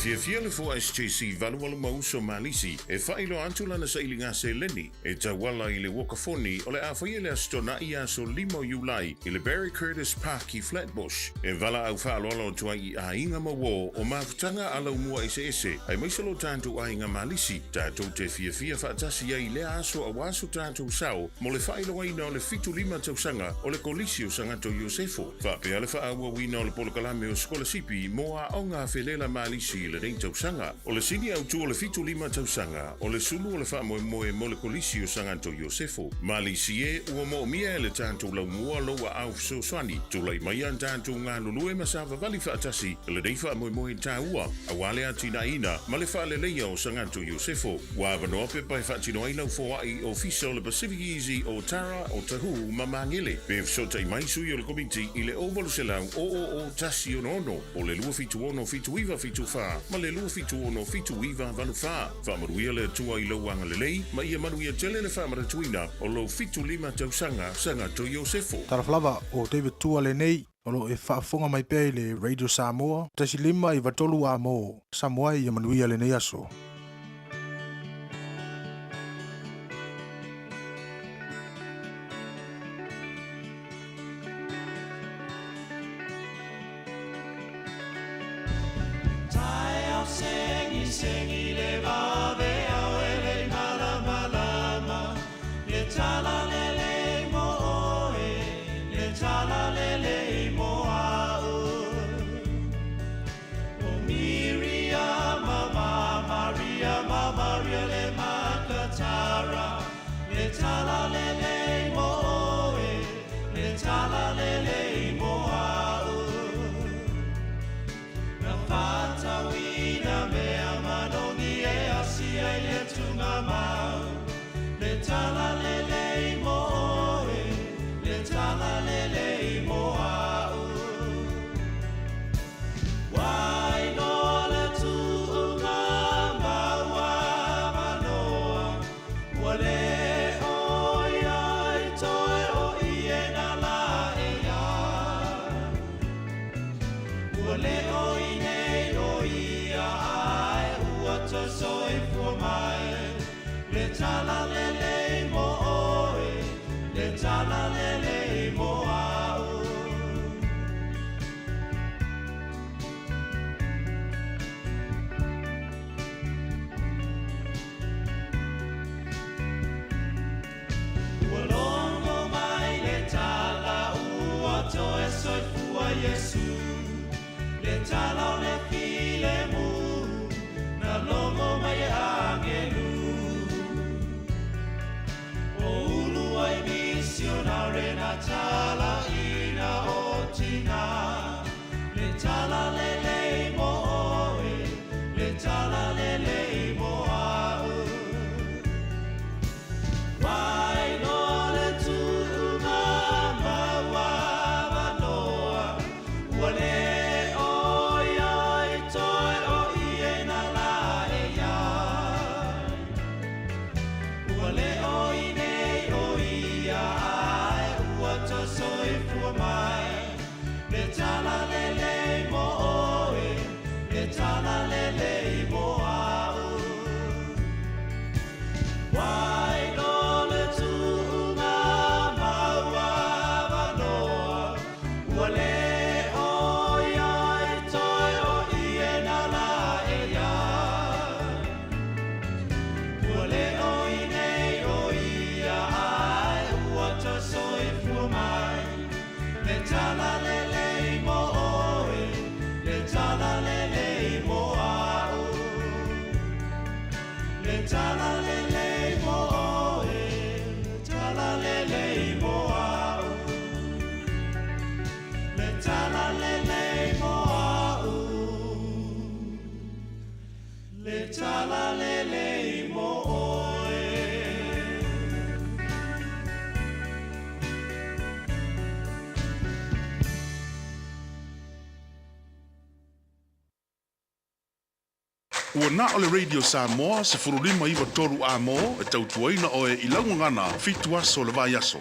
fia le fo SJC valualu mauso malisi e whailo antula na sa ilinga se leni e tawala i le wakafoni o le awhai le astona i aso 5 Julai i le Barry Curtis Park i Flatbush e vala au whaaloalo tua i a inga mawo o mafutanga ala umua ese ai maisalo tantu a inga malisi tātou te fia whaatasi ai le aso a waso tātou sao mo le whailo aina o le fitu 5 tausanga o le kolisio sangato Iosefo whapea le whaaua wina o le polokalame o skola sipi mo a onga felela malisi le rei tausanga o le sini au tu o le fitu 5 tausanga o le sulu o le wha moe mo le kolisio sangato Iosefo malisi e ua mo mia le tātou lau mua loa au soswani tulai mai an tātou ngā lulue masawa vali whaatasi le rei wha moe tāua a wale atina ina ma le wha le leia o sangato Iosefo wa vanoa pe pai whaatino ai lau foai o fisa o le Pacific Easy o Tara o Tahu ma mangele pe fsota i mai sui o le komiti i le ovalu se lau o tasi ono o le lua fitu ono fitu iwa fitu wha ma le lua fitu ono fitu iwa vanu wha whamaruia le tua i lau anga le lei ma ia manuia tele le whamaratuina o lo fitu 5 tausanga sangato Iosefo Taraflava o David Tua le nei o lo e whaafonga mai pei le Radio Samoa tasi 5 i watolu a mo Samoa i manuia le nei aso Sengi le vave au ele malama le tala lele mo oe le tala lele mo au o Miriam Maria le makatara le tala lele mo oe le tala lele mo au na fata wina mea le tunga mau le tala lele mo oe le tala lele mo au wai no le tunga mau a manoa wale oia i toe o iena la e a wale oine o ia ai ua to soi le tala lele mo oe le tala lele mo au ualongo mai le tala ua toe soifua Yesu le tala o le file mu na longo mai angelu misionare na tala ina otina le tala lele mo oe le tala lele mo au wai no le tunga mawa manoa wale oia i toi o iena la e ia wale oine soi fu mai le tala lele mo oe le tala lele mo au wai no le tunga maua vanoa wale oia i toi o iena la e ia wale oine o ia ai ua soi fu mai le tala lele mo oe le tala lele mo au le tala lele mo oe le tala lele mo au le tala lele mo au le tala lele mo oe Ua na o le Radio Samoa se furulima iwa toru a mo e tautuaina o e ilaungangana fitu aso le vai aso.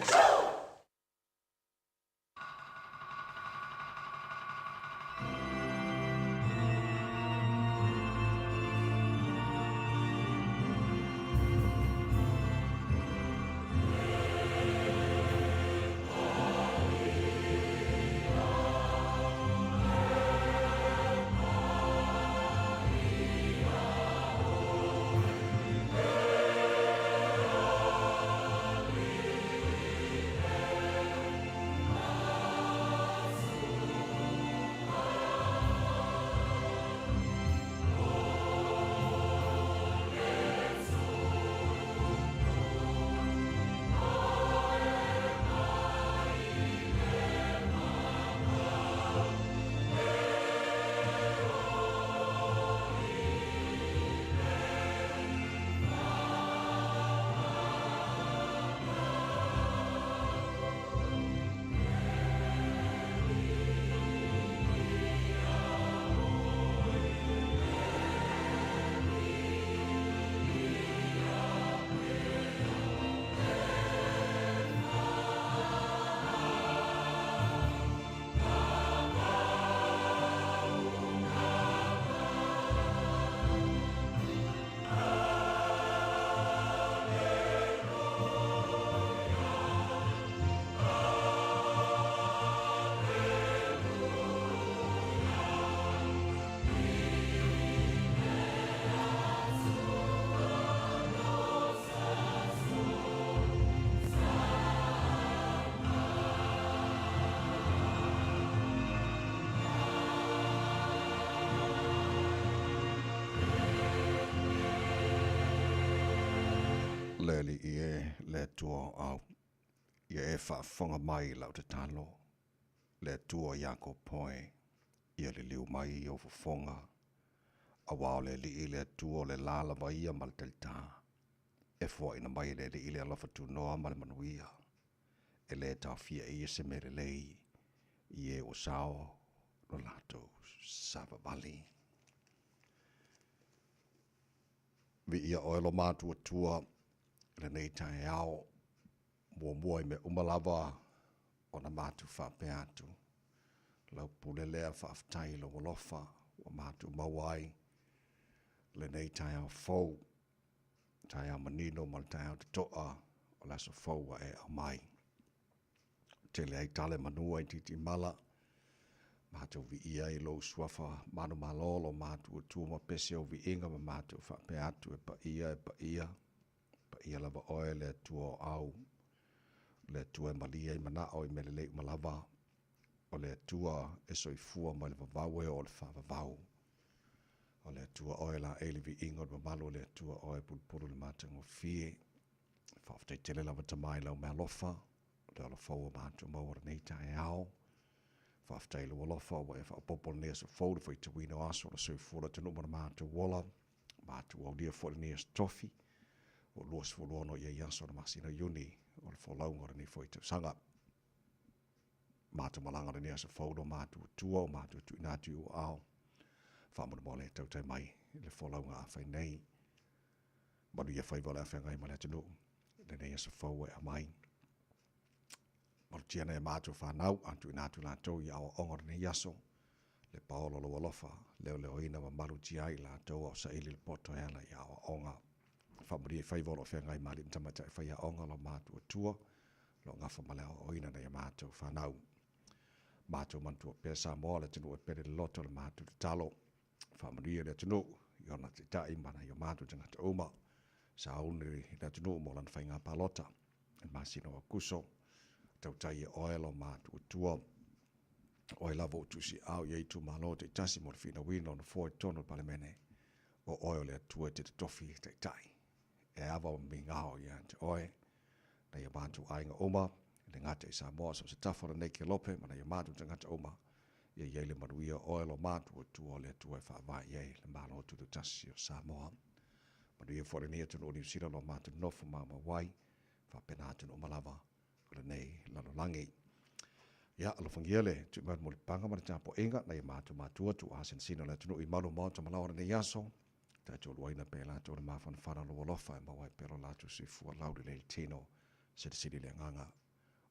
li e le tua au. Ia e whaafonga mai lau te talo. Le tua Iako Poe. Ia le liu mai o whafonga. A wao le li i le tua le lala mai ia mal telta. E fua ina mai le li i le alofa tu noa mal manuia. E le tau fia i se mere lei. I e o sao no lato sava vali. Vi ia oelo mātua tua le nei tae ao. Mua i me umalava o na mātu whape atu. Lau pule lea whaaftai lo walofa o mātu mawai. Le nei tae ao fau. Tae ao manino mal tae ao te toa o laso fau wa e au mai. Te le ai tale manua i titi mala. Mātu vi ia i lo suafa manu malolo mātu tua ma pese o vi inga ma mātu whape atu e pa ia. Pa ia lava oe le tua au. Le tua e malia i mana o i melelei malava. O le tua e soifua ma le vavau e o le whavavau. O le tua oe la e vi inga o malo le tua oe pulpuru le mātango fie. Whaaftei tele lava tamai lau mea lofa. Le ala fau o mātu maura nei tae ao. Whaaftei le walofa o e whaapopol nea sa fau le whai tawino aso le soifua le tanu mana mātu wala. Mātu au lia fwole nea sa tofi. O luas fuluono ia iaso na masina yuni. O le wholaunga ni fwoi tau sanga. Mātu malanga ni asa whaudo mātu tua o mātu tu inatu o ao. Whamuna mole tau tai mai le wholaunga a whai nei. Manu ia whai wale a whengai male atinu. Le nei asa whau e a mai. Manu tiana e mātu whanau antu inatu lātou i awa ongor ni yaso. Le paolo lo walofa leo ina ma malu tiai lātou au sa ili le poto ela i awa onga. Whamuri e whai walo whengai mali mtamata e whai a onga lo mātu atua. Lo ngafa male o ina nei a mātu whanau. Mātu mantua pesa moa le tinu e pere le loto le mātu te talo. Whamaria le tinu, i ona te tai mana i o mātu te ngata uma. Sa auniri le tinu mo lan whainga palota. E masino a kuso. Tau tai e oelo mātu atua. Oi lava o tusi au i eitu malo te tasi mo le fina wino na fōi tono palemene. O oio le atua te tofi te tai. E awa o mingao i ante oe. Na ia mātu ainga oma. Le ngata i Samoa so se tafora nei ke lope, mana ia mātu te ngata oma. Ia iei le manuia oelo mātu o tua le tua e whaavai iei le mālo o tutu tasi o Samoa. Manuia fore nia tunu o New Zealand o mātu nofu māma wai. Whapena tunu o malava o le nei lalo langi. Ia alofangia le tu manu moli panga mara tapo inga na ia mātua tu asen sino le tunu i malu mauta malaora ne yaso. Ta tu luaina pe la tu le mafan whana lo walofa e mawai pero la tu si fua lauri le tino se te siri le nganga.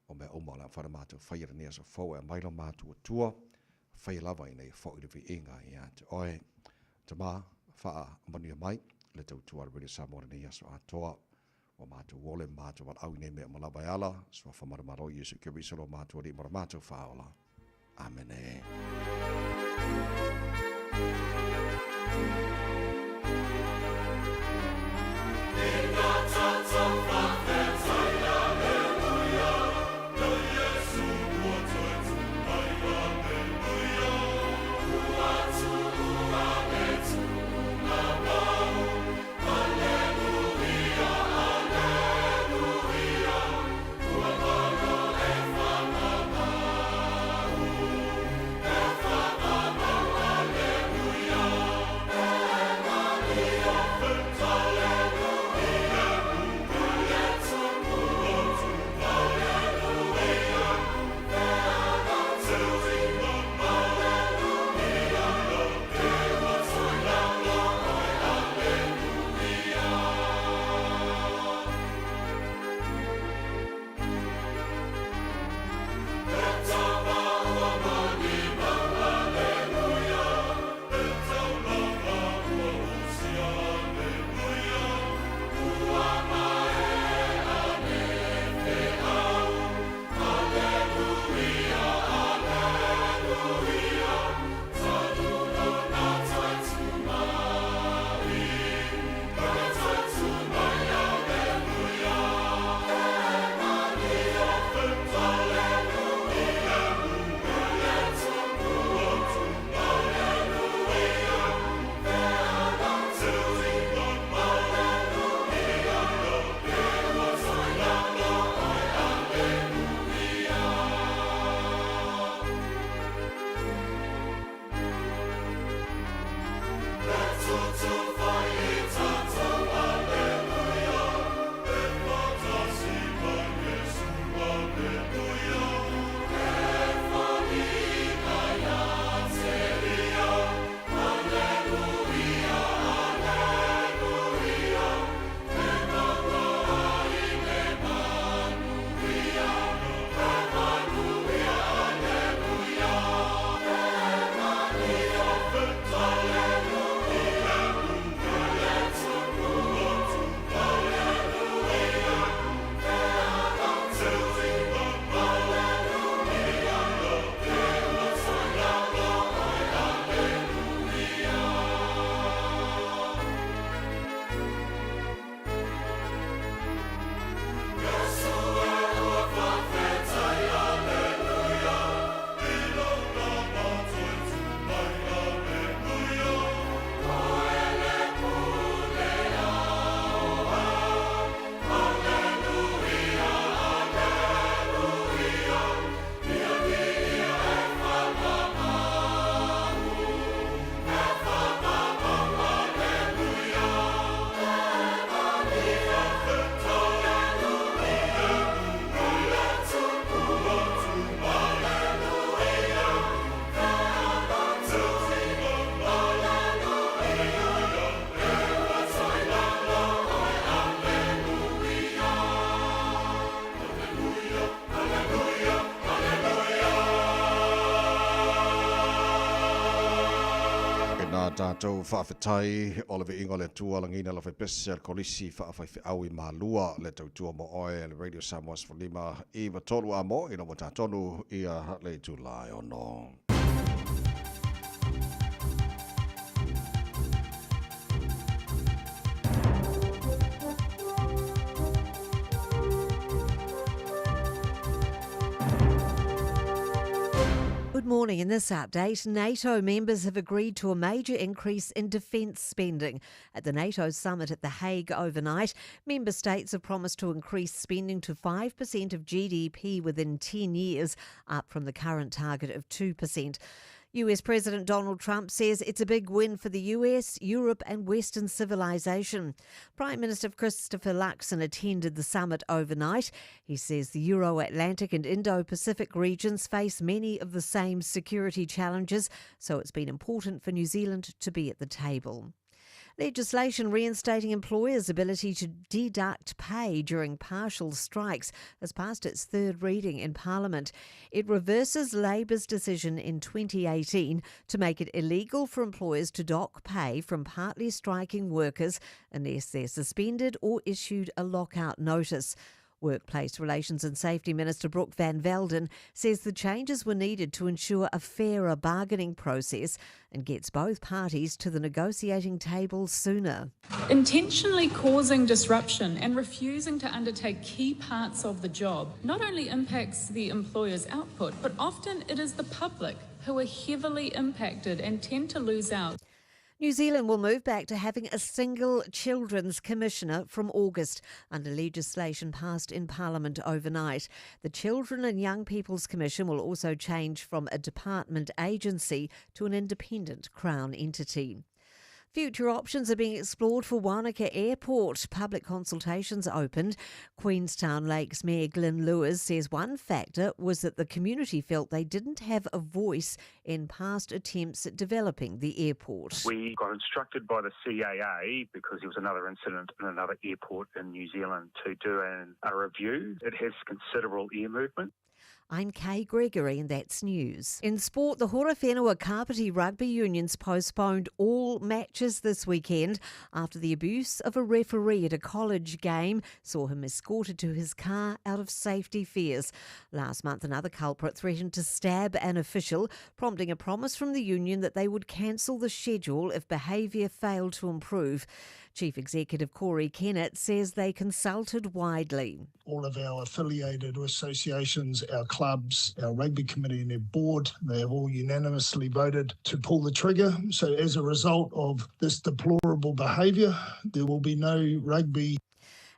O mea oma la whara mātua whaira nea so fau e maila mātua tua, whai lava i nei fau i vi inga i ante oe. Ta mā, wha mania mai, le tau tua riri Samoa nea so atoa, o mātua wole mātua wat au i nei mea malaba ala, so whamara maro i Yesu Kiri solo mātua ri mara mātua whaola. Amene. Hallelujah. tātou whaafetai o le ingo le tua langina le whepese kolisi whaafai au I malua le tautua mo oe le Radio Samoas for lima I watolu a mo ino mo tātonu ia le July ono. Good morning. In this update, NATO members have agreed to a major increase in defence spending. At the NATO summit at The Hague overnight, member states have promised to increase spending to 5% of GDP within 10 years, up from the current target of 2%. US President Donald Trump says it's a big win for the US, Europe and Western civilization. Prime Minister Christopher Luxon attended the summit overnight. He says the Euro-Atlantic and Indo-Pacific regions face many of the same security challenges, so it's been important for New Zealand to be at the table. Legislation reinstating employers' ability to deduct pay during partial strikes has passed its third reading in Parliament. It reverses Labour's decision in 2018 to make it illegal for employers to dock pay from partly striking workers unless they're suspended or issued a lockout notice. Workplace Relations and Safety Minister Brooke Van Velden says the changes were needed to ensure a fairer bargaining process and gets both parties to the negotiating table sooner. Intentionally causing disruption and refusing to undertake key parts of the job not only impacts the employer's output, but often it is the public who are heavily impacted and tend to lose out. New Zealand will move back to having a single Children's Commissioner from August under legislation passed in Parliament overnight. The Children and Young People's Commission will also change from a department agency to an independent Crown entity. Future options are being explored for Wanaka Airport. Public consultations opened. Queenstown Lakes Mayor Glyn Lewis says one factor was that the community felt they didn't have a voice in past attempts at developing the airport. We got instructed by the CAA, because there was another incident in another airport in New Zealand, to do a review. It has considerable air movement. I'm Kay Gregory and that's news. In sport, the Horowhenua Kapiti Rugby Unions postponed all matches this weekend after the abuse of a referee at a college game saw him escorted to his car out of safety fears. Last month, another culprit threatened to stab an official, prompting a promise from the union that they would cancel the schedule if behaviour failed to improve. Chief Executive Corey Kennett says they consulted widely. All of our affiliated associations, our clubs, our rugby committee and their board, they have all unanimously voted to pull the trigger. So as a result of this deplorable behaviour, there will be no rugby.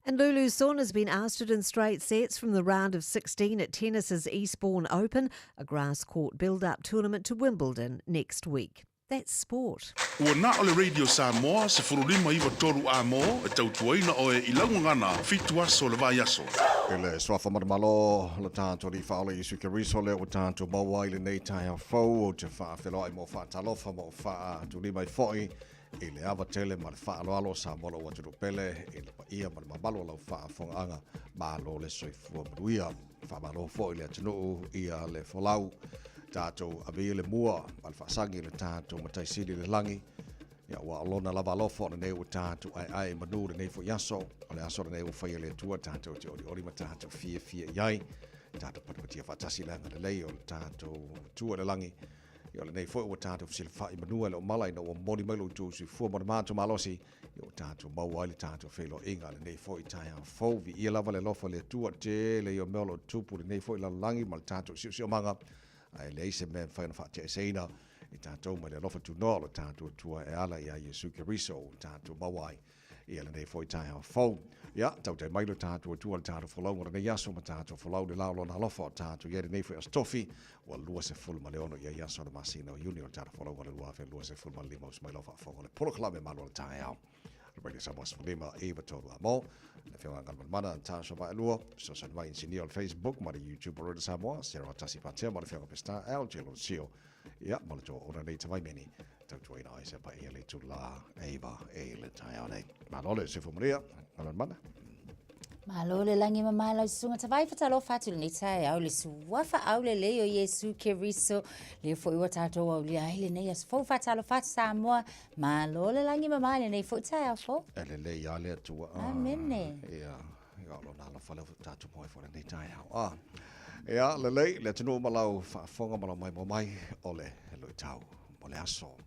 And Lulu Son has been ousted in straight sets from the round of 16 at tennis's Eastbourne Open, a grass court build-up tournament to Wimbledon next week. That's sport. Ua na o le Radio Samoa se furulima iwa toru a mo e tautuaina o e ilaungangana fitu aso le vai aso. Ele swafa matamalo le tātou li whaole i suke riso le o tātou maua i le nei tai a fau o te whaafelo ai mo whaatalofa mo wha tulima i foi i le awa tele ma le whaaloalo sa mola o atu pele i le pa ia ma le mabalo lau whaafongaanga ma lo le soifua manuia whaamalo foi le atunuu ia le folau. Tātou avi le mua, al whaasangi le tātou matai siri le langi. Ia ua alona lava alofo na neu tātou ai manu le nei fo yaso. O le aso le neu whaia le tua tātou te ori ma tātou fia iai. Tātou patapatia whaatasi langa le lei o le tātou tua le langi. Ia le nei fo ua tātou fsile whai manua le o malai na ua mori mailu tu si fua ma mātou malosi. Ia tātou maua le tātou whelo inga le nei fo i tai a fau. Vi ia lava le lofa le tua te le o meolo tupu le nei fo i la langi ma le tātou siu manga. Ai le ise me whaina whaate seina i tātou mai le lofa tu noa lo tātou tua e ala i a Yesu Keriso tātou mawai i ala nei fwoi tai hao fau. Ia, tau te mailo tātou tua le tātou whalau ngara nei aso ma tātou whalau le laulo na lofa o tātou i nei fwoi astofi wa lua se fulu ma leono i a yaso na masina o junior tātou whalau ngara lua fe lua se fulu ma lima usmai lofa a whaunga le polo klame malu le tai hao. Radio Samoas Fulima Eva Toru Amo. Na whianga ngalman mana Tasha Vai Lua. So san vai insini on Facebook, mara YouTube Radio Samoa. Sera Tasi Patea, mara whianga pesta Al Jelo Sio. Ia, mara jo ora nei tawai meni. Tau tuaina ai se pa ia le tu la Eva e le tai au nei. Malole se fumaria, ngalman mana. Malo le langi mama la sunga tawai fatalo fatu le nitai au le suwafa au le leo Yesu Keriso le fo iwa tato au le aile nei as fo fatalo fatu Samoa malo le langi mama le nei fo tai au fo. Le ya le tua. Amene. Ya lo na la fala tatu mo fo le nitai au. Ya le tunu malau fonga malau mai ole lo tau mo le aso.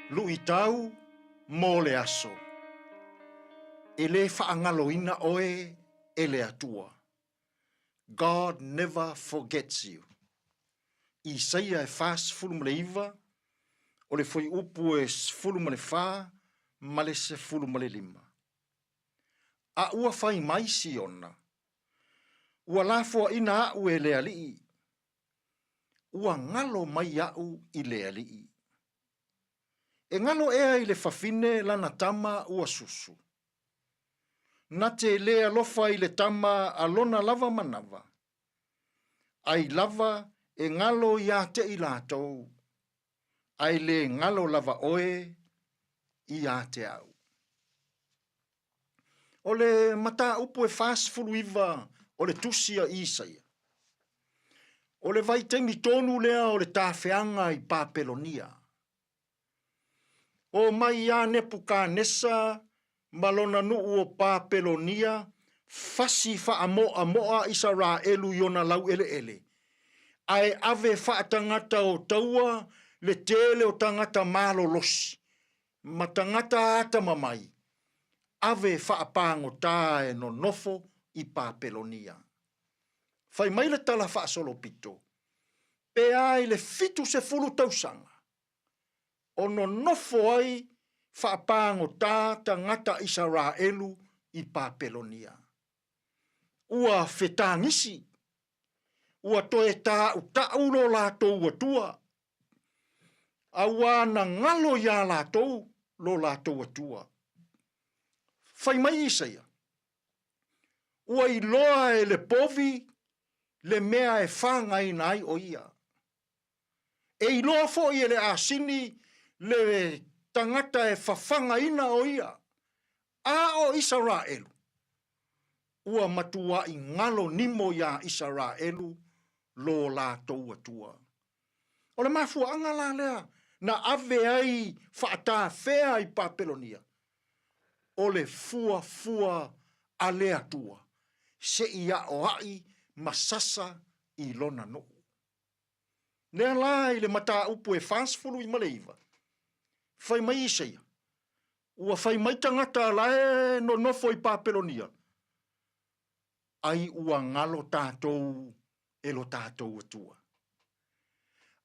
Lui tau mo le aso. E le whaangaloina oe e le atua. God never forgets you. Isaia e fas fulum le iwa, o le foi upu e fulum le fa, ma le se fulum le lima. A ua fai mai si ona. Ua lafua ina au e le alii. Ua ngalo mai au i le alii. E ngalo ea i le fafine lana tama ua susu. Na te lea lofa i le tama alona lava manava. Ai lava e ngalo ia te i lātou. Ai le ngalo lava oe i a te au. O le mata upu e fas fulu iwa o le tusia Isaia. O le vai temi tonu lea o le tāwheanga i Papelonia. O mai a nepuka nesa, malona nuu o Papelonia, fasi fa amoa moa Israelu yona lau ele ele. Ai ave fa tangata o taua, le tele o tangata malo losi. Ma tangata ata mamai. Ave fa apango tae no nofo i Papelonia. Fai mai le tala fa solo pito. Pe ai le fitu se fulu tausanga. Ono nofo ai whaapango tā tangata Israelu i Papelonia. Ua whetangisi. Ua toe tā utaulo lātou atua. Awa na ngalo ia lātou lo lātou atua. Whai mai Isaia. Ua i loa e le povi le mea e whangai nai o ia. E i loa fo i le asini le tangata e whawhanga ina o ia. A o Israelu. Ua matua i ngalo nimo ia Israelu lo lātou atua. O le mafua anga la lea na ave ai whaata whea i Papelonia. O le fua a lea tua. Se ia o ai masasa i lona no. Nea la i le mata upu e whansfulu i maleiva. Fai mai Isaia. Ua fai mai tangata lae no nofo i Papelonia. Ai ua ngalo tātou e lo tātou atua.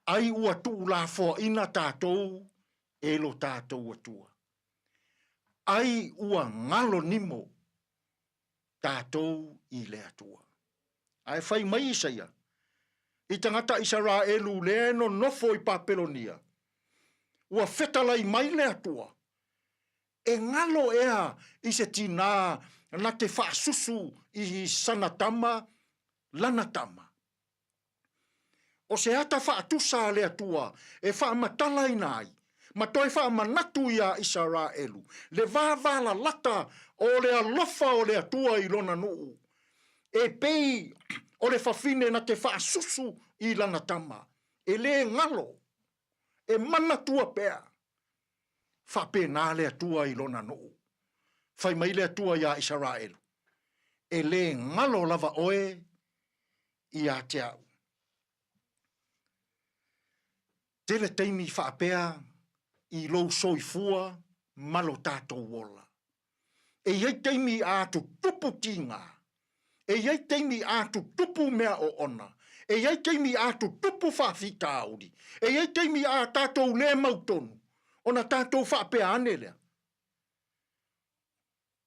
Ai ua tuu la fo ina tātou e lo tātou atua. Ai ua ngalo nimo tātou i le atua. Ai fai mai Isaia. I tangata Israelu le no nofo i Papelonia. Ua fetalai mai le atua. E ngalo ea i se tina na te whaasusu i sanatama lanatama. O se ata whaatusa le atua e whaamatala i nai. Ma toi whaamanatu ia Israelu. Le vāvala lata o le alofa o le atua i lona nuu. E pei o le whawhine na te whaasusu i lanatama. E le ngalo. E manatua pea. Whapena le atua i lona nuu. Whai mai le atua ia Israelu. E le ngalo lava oe i a te au. Tele teimi whaapea i lou soifua malo tātou wola. E iei teimi a tu tupu tinga. E iei teimi a tu tupu mea o ona. E iei teimi a tu tupu whawhita auri. E iei teimi a tātou le mautonu. Ona tātou whaapea ane lea.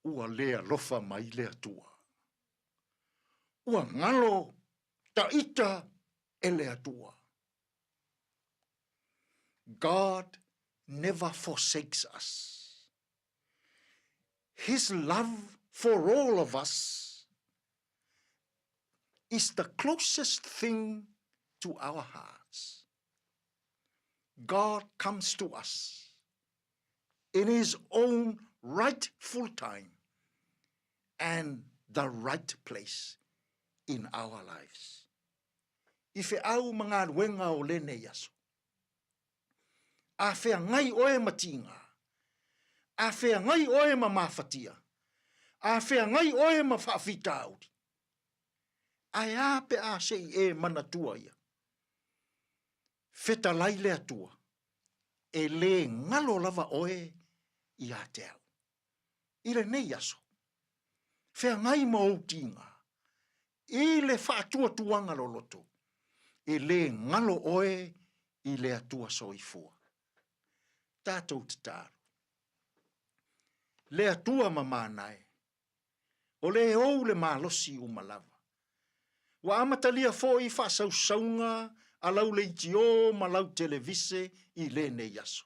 Ua lea lofa mai lea tua. Ua ngalo ta ita e lea tua. God never forsakes us. His love for all of us is the closest thing to our hearts. God comes to us in his own rightful time and the right place in our lives. Ife au mga wenga o lene yaso. A whea ngai oe matinga. A whea ngai oe ma mawhatia. A whea ngai oe ma whawhita auri. Ai a pe a sei e mana tua ia. Wheta lai lea tua. E le ngalo lava oe i a te au. Ire nei aso. Whea ngai ma o tinga. I le whaatua tuanga lo loto. E le ngalo oe i le atua soifua. Tātou te tāru. Le atua mamānae. O le ou le mālosi o malava. Wa amatalia fo i whaasau saunga a lau leiti o ma lau televise i le ne yaso.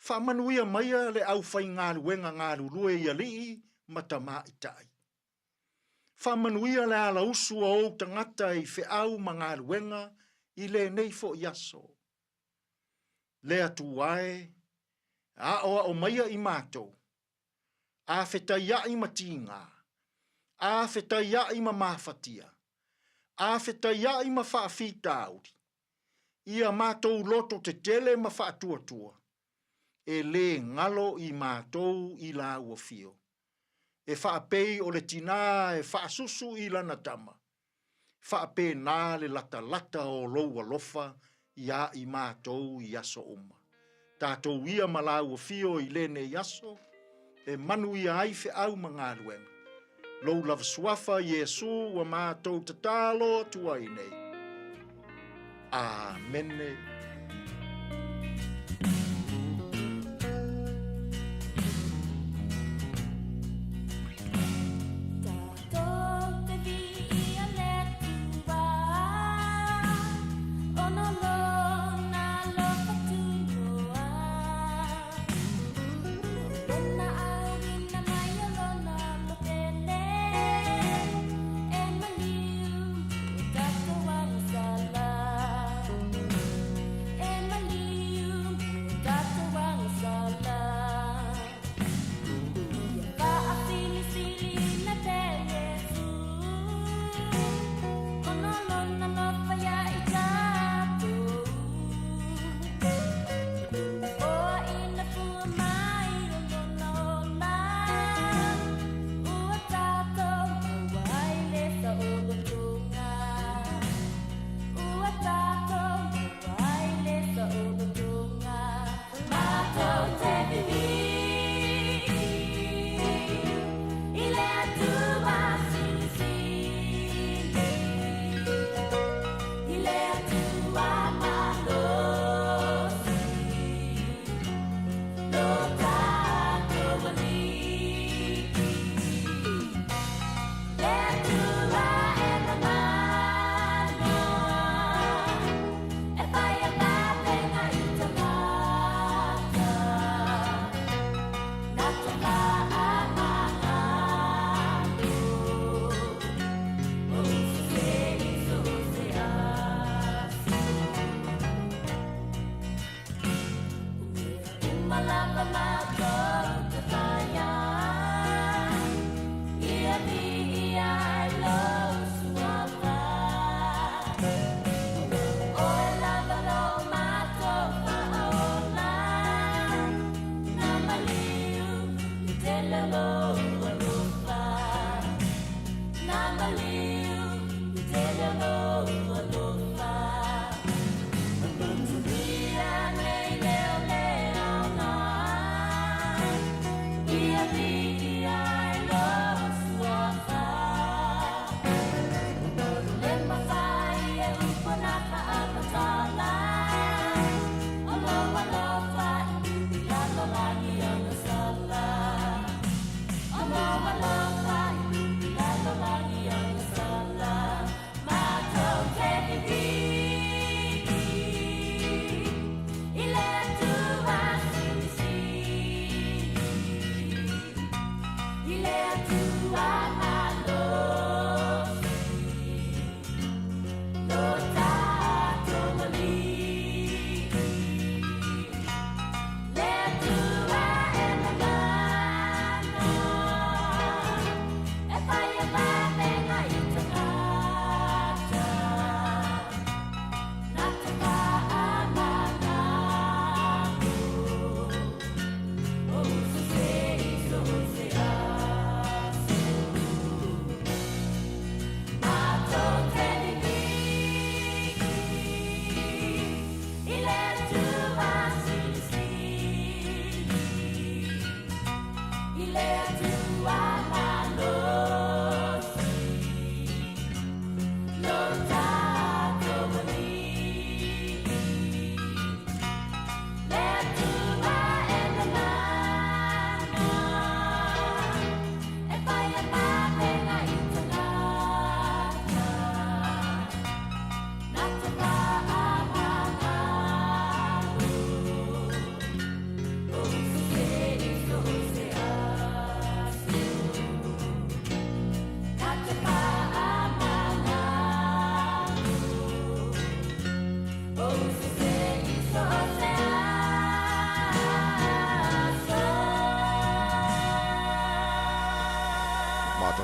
Whaamanuia maia le au whai ngāru wenga ngāru rue i alii matama i tai. Whaamanuia le ala usu o tangata i whi au ma ngāru wenga i le nei fo yaso. Le atu wae, a oa o maia i mātou, a wheta ia i matinga, a wheta ia i ma mawhatia, a wheta ia i ma whaafita auri, ia mātou loto te tele ma whaatuatua, e le ngalo i mātou i la ua fio, e whaapei o le tina e whaasusu i lana tama, whaapei nā le lata lata o loua lofa, ia i mātou i aso oma. Tātou ia malau o fio i lene i aso, e manu ia aife au mga ruenga. Lou lava suafa Yesu wa mātou tatalo tua i nei. Amene.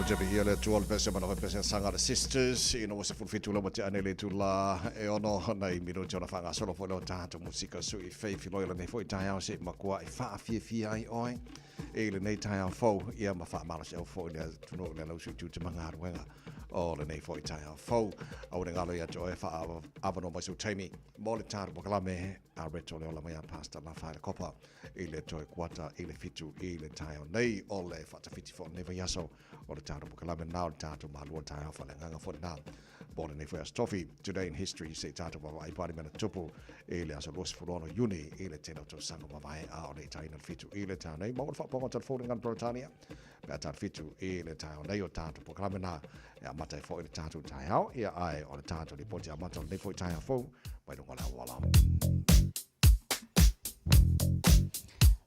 Jabi ia le tuol pese mana pese sanga the sisters ino se fulfitu la mate anele tu la e ono nei miro jona fanga solo fo lo tato musika su I fei filo le nei fo tai au se makua I fa fi ai oi e le nei tai au fo ia ma fa mala se fo le tu no le lo su tu te manga wenga o le nei fo tai au fo au le ngalo ia joe fa avano mai su taimi mo le tato bokala me a reto le ola mai pasta la fa le copa e le joe quata e le fitu e le tai au nei o le fa fiti fo nei va yaso o le tato bukalamen nao le tato malua tai hafa le nganga fo na bole nei first toffee today in history se tato wa I party mena tupu e le aso los furono uni e le tena to sango mavai a o le tai na fitu e le tana mo fa ponga tot folding on Britannia ba tat fitu e le tai nei o tato bukalamen na e amata fo le tato tai hao ia ai o le tato li ponti amata nei fo tai fo mai no wala wala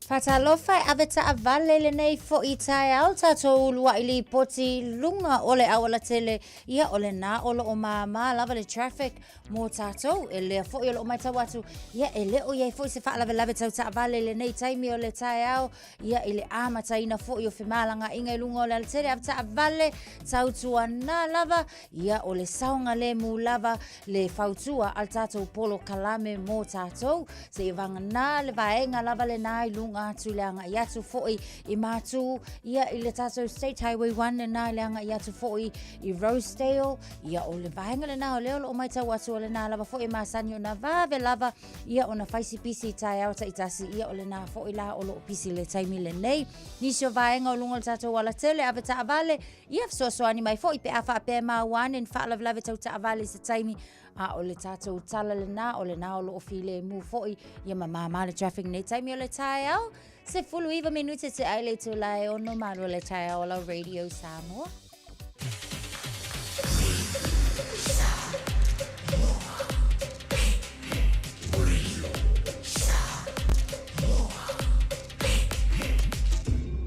Fatalofa aveta avale le nei fo I tai au tato ulua ili poti lunga ole awala tele ia ole na olo o mama lava le traffic mo tato ele fo I o mai tawatu ia ele o ia fo se fa lava lava tau avale le nei taimi o le tai au ia ile ama taina fo I o femalanga inga lunga ole le tele aveta avale tau tua na lava ia ole saunga le mu lava le fautua al tato polo kalame mo tato se vanga na le vaenga lava le nai lunga atu leanga iatu foi I matu ia I le tato State Highway 1 na leanga iatu foi I Rosedale ia o le vaenga le na o leo o mai tau atu o le na lava foi masani o na vave lava ia o na faisi pisi tai au ta itasi ia o le na foi la o lo pisi le taimi le nei nisio vaenga o lunga le tato wala tele aveta avale ia fsosoani mai foi pe afa pe ma wan en fa lava tau ta avale se taimi a o le tato tala le na o lo ofile mu foi ia mama le traffic nei taimi o le tai au se fulu iwa minute te aile tu lai o no maru le tai au la Radio Samoa.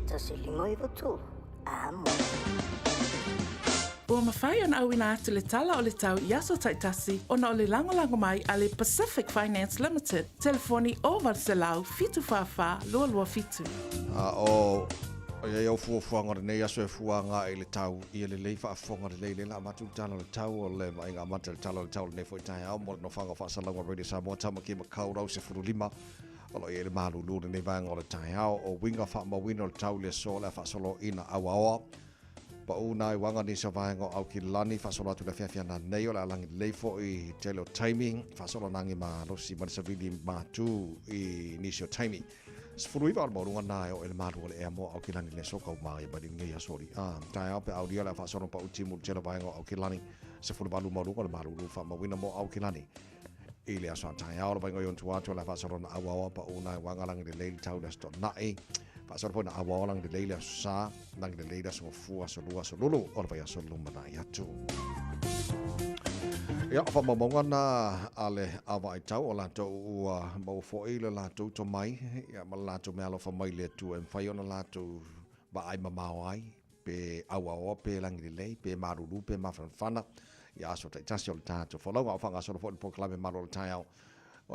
Tasi limo iwa tu, amo. Ua mawhai ana au ina atu le tala o le tau I aso taitasi o na o le lango mai a le Pacific Finance Limited. Telefoni o Valselau fitu whawha lua fitu. O ia iau fuafuanga le nei aso e fuanga I le tau ia le lei whaafonga le lei la matu tala le tau o le mainga mata le tala le tau le nei fo I tai au mo no whanga whaasalanga Radio Samoa tama ki makau rau se furu lima o lo ia le malu lune nei vanga o le tai au o winga whaamawina o le tau le so le whaasolo ina awa pa una I wanga ni sa vaenga au ki lani whaasolo atu le whiawhia na nei o le alangi lei fo I tele o timing whaasolo nangi ma rosi marisavili matu I nisi o timing Sfurui va mo runga na o el maru le amo au kilani le soka mai ba dingi ya sori tai au pe au dia la fa sono pa uti mu jela vaenga au kilani se fulu balu mo runga le maru fa ma wina mo au kilani ile aso tai au le vaenga yon tua la fa sono na awa pa una wanga lang de leil tau le sto na e fa sono po na awa lang de leil sa lang de leil so fu aso lua so lulu o va ya so luma na ya tu ia fa mamonga na ale awa I tau o lato ua mau foi le lato to mai ia ma lato me alo fa mai le tu en fai ona lato ba ai mamao ai pe awa o pe langi lei pe maruru pe mafanfana ia so tai tasi o le tato fa longa o fanga so fo po klame malo le tai o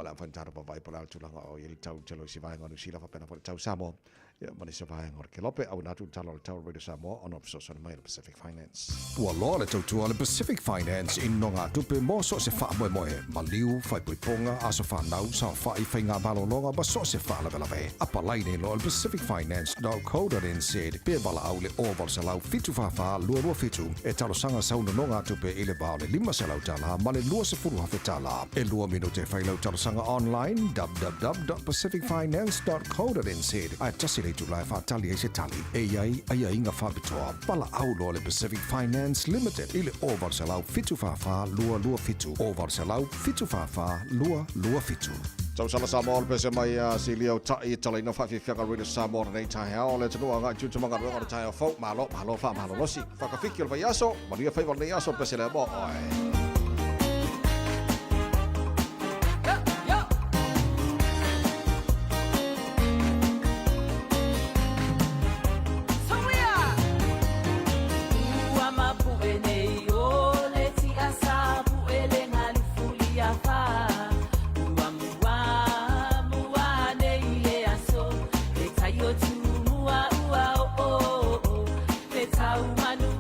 la fantara pa vai pola tu langa o il tau telo si vai ngonu sila fa pena po tau samo ia mani se vai ngor ke lope au natu talo le tau Radio Samoa on of so mai Pacific Finance Ua loa le tautua le Pacific Finance in nonga tupe mo so se wha moe moe maliu fai puiponga aso whanau sa whai whai ngā balolonga ba so se wha lawe apa laine lo le pacificfinance.co.nz pe wala au le oval se lau fitu whawha lua fitu e talo sanga sauna nonga tupe i le bao le 5 se lau tala ma le lua se furu hawhe tala e lua minute whai lau talo sanga online www.pacificfinance.co.nz a tasi le tu lai whatali e se tali e ai inga whabitoa pala au lo le Pacific Finance Limited i le oval se lau fitu whawha lua fitu oval se lau fitu whawha lua fitu Tau sala Samoa le pese mai silio tai tala ina whawhiwhianga Radio Samoa nei tai hao le tunua ngai tutamanga runga o tai hao fau malo losi whakawhiki o le vai aso maria whaiwala nei aso pese le mo oi Manu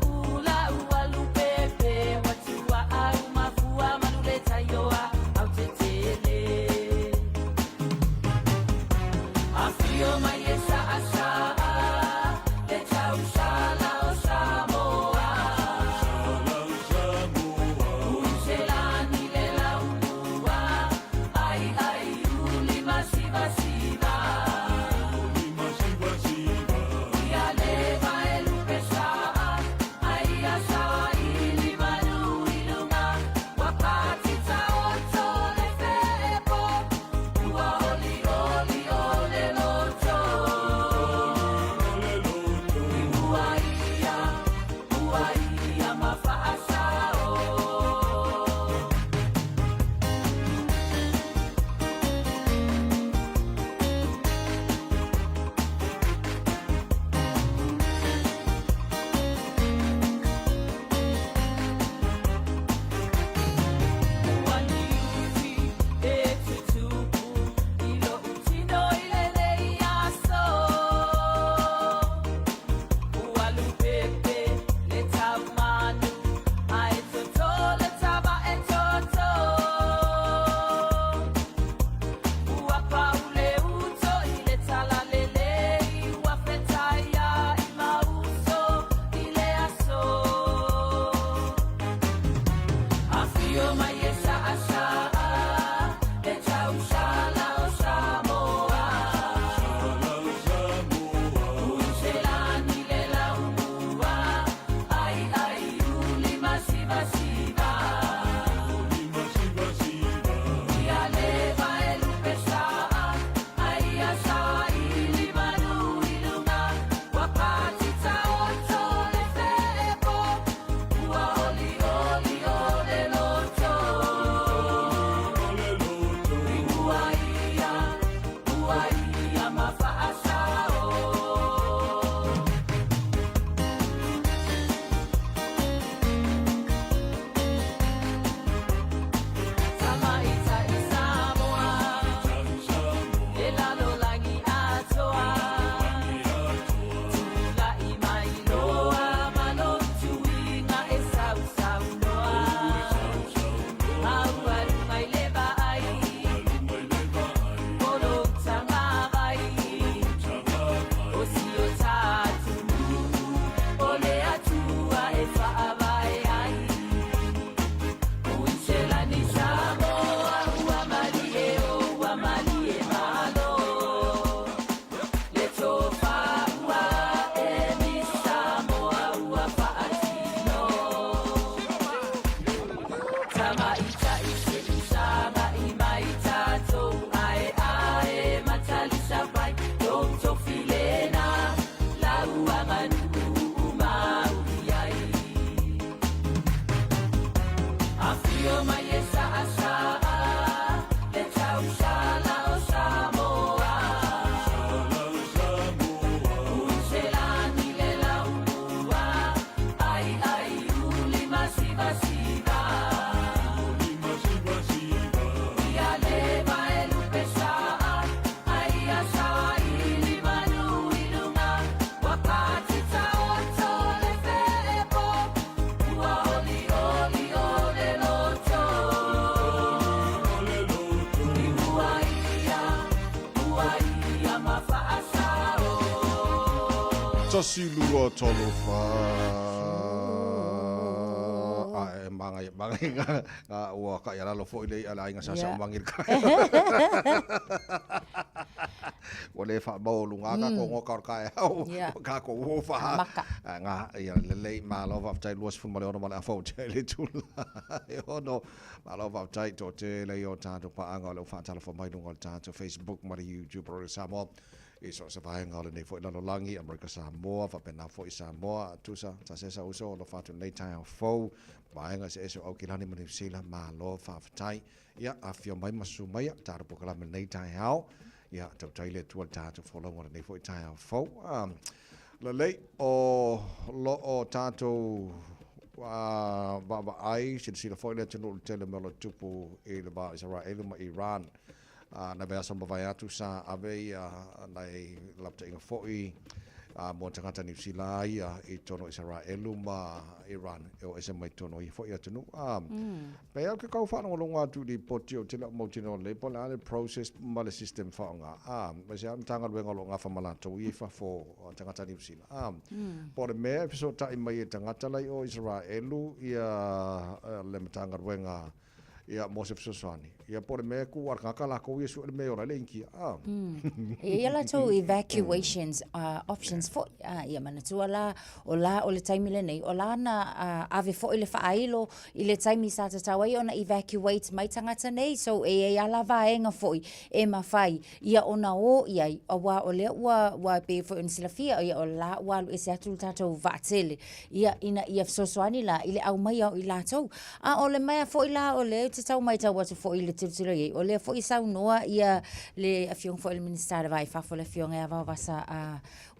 Tosi lua tolu fa. Mangai nga ua ka yala lo fo ile ala inga sasa mangir ka. Wale fa mo lunga ka ko ngokar ka au ka ko wo fa. Nga ya le ma lo va tai luas fun male ono male fo le tu. E ono ma lo va tai to te le yo ta to pa anga lo fa tala fo mai lunga ta to Facebook ma YouTube pro Samoa. Iso sa vai ngale nei fo lalo langi America Samoa fa pena fo Samoa tusa ta se sa uso lo fa tu nei tai fo vai nga se eso au kilani mani sila ma lo fa tai ya afio mai masu mai ta ro kala nei tai hao ya ta tai le tu ta to fo lo nei fo tai fo la lei o lo o tato ba ai sila fo le tunu tele melo tupu e le ba Israel ma Iran na vea samba vai atu sa ave nai lapta inga foi mo tangata New Zealand ia I tono Israel ma Iran o ese mai tono I foi atu nu pe au ke kau fa no longa tu di potio tila mo tino le pola le process ma le system fa nga ma se am tanga le ngalo fa mala to I fa fo tangata New Zealand por me episode ta mai tangata lai o Israel ia le matanga wenga ia Mosef Sosani ia por me ku ar kala ko yesu me ora lenki ia la to evacuations options for ia manatua la o le time le nei o la na ave fo ile fa ailo ile time sa ta tawai ona evacuate mai tangata nei so e ala vaenga foi e mafai ia ona o ia o wa o le wa pe fo in silafia ia o la wa e se atu tato vatele ia ina ia Sosani la ile au mai o ila to o le mai fo ila o le te tau mai tau watu fo ile tilo ye o le fo I sau noa ia le afiong fo ile minister vai fa fo le afiong e ava vasa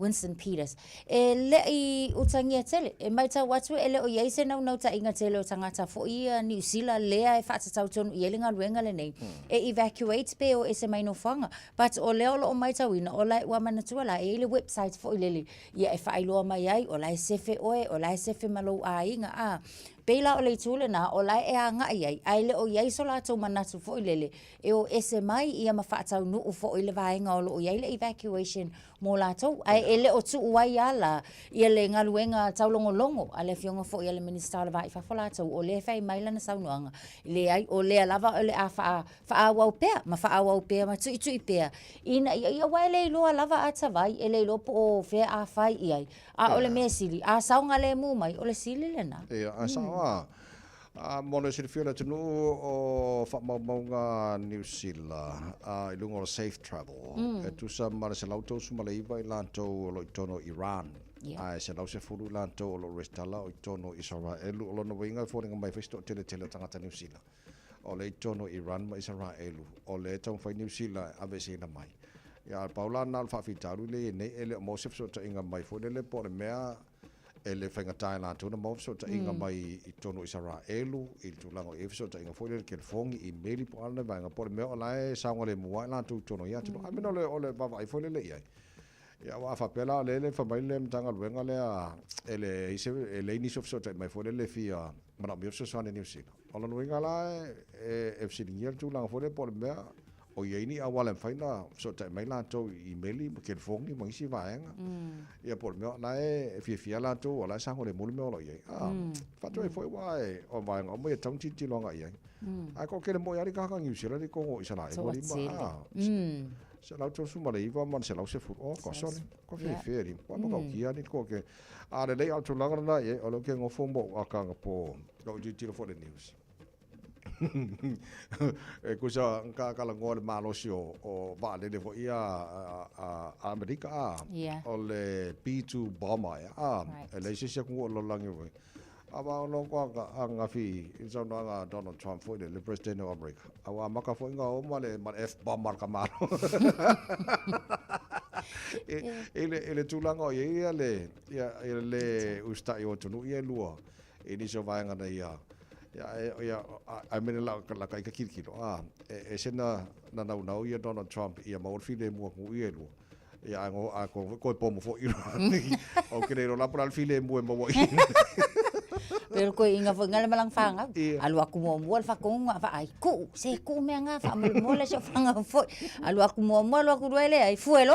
Winston Peters e le I utangia tele e mai tau watu e le o ye se nau ta inga tele o tangata fo I New Zealand lea e fata tau tonu I elinga ruenga le nei e evacuate pe o e se mai no fanga but o le o mai tau ina o lai wa manatua la e ile website fo ile ia e fa iloa mai ai o lai sefe oe o lai sefe malo a inga Pela o le tule na o lai e anga ai ai le o yai so la tau manatu fo ilele e o ese mai ia mawhaatau nu fo ile vaenga o lo o yai le evacuation mo la tau ai ele o tu uai ala ia le ngaluenga tau longo longo ale fionga fo ia le minister vai fa fola tau o le fai mai lana saunuanga le ai o le lava o le a fa au pea ma fa au pea ma tu pea ina ia wai le lo lava ata vai ele lo po fe a fai ai a o le mesili a saunga le mu mai o le sili lena a sawa mono se fio le tunu o fa maunga New Zealand I lungo safe travel e tu sa mara se lauto su mala iva lanto lo tono Iran ai se lau se furu lanto lo restala o tono Israel lo no winga fo mai festo tele tangata New Zealand o le tono Iran ma Israel o le tong fa New Zealand ave se na mai ya paula na fa fitaru le ne ele mo se so inga mai fo le por mea ele fenga Thailand tu na mo so ta inga mai I tono Israel il tu lango e so ta inga fo le ke fongi I meli po ana ba nga por me ola sa ngole mo la tu tono ya tu amino le ole ba vai fo le ia ya wa fa pela le fa mai le mtanga wenga le ele ise ele ni so ta mai fo le fia mana mi so ni New Zealand ola no inga la e fsi ni tu lango fo le por me o ye ni awala faina so ta mai la to email ke fongi mo isi vaenga ia por me la e fia la to ola sa ngole mo lo ye fa to foi wai o vaenga mo ye tong ti longa ye a ko ke mo ya ri ka ka New Zealand ko o isa la e mo ma se la to su ma le iva man se la se fu o ko so ko fe ri ko mo ko ki ani ko ke a le au to langa na ye o lo ke ngo fo mo a ka po lo ti fo the news e kusa ka kala ngol malosi o va le vo ia Amerika o le B2 bomber le se ku lo langi vo aba no ko nga fi so no nga Donald Trump fo le president of America awa maka fo nga o male mal F bomber ka malo ele tu langa ia le usta yo tunu ia lua ini so va nga ia ya I mean la kai ka kilo e sena na ia Donald Trump ia mo file mo ku ia lu ya ngo a ko po mo fo i o creo la por file mo mo pero ko inga fo ngale malang fanga alu aku mo fa ko fa ai ku se ku me nga fa mo le so fanga fo alu aku mo alu aku duele ai fuelo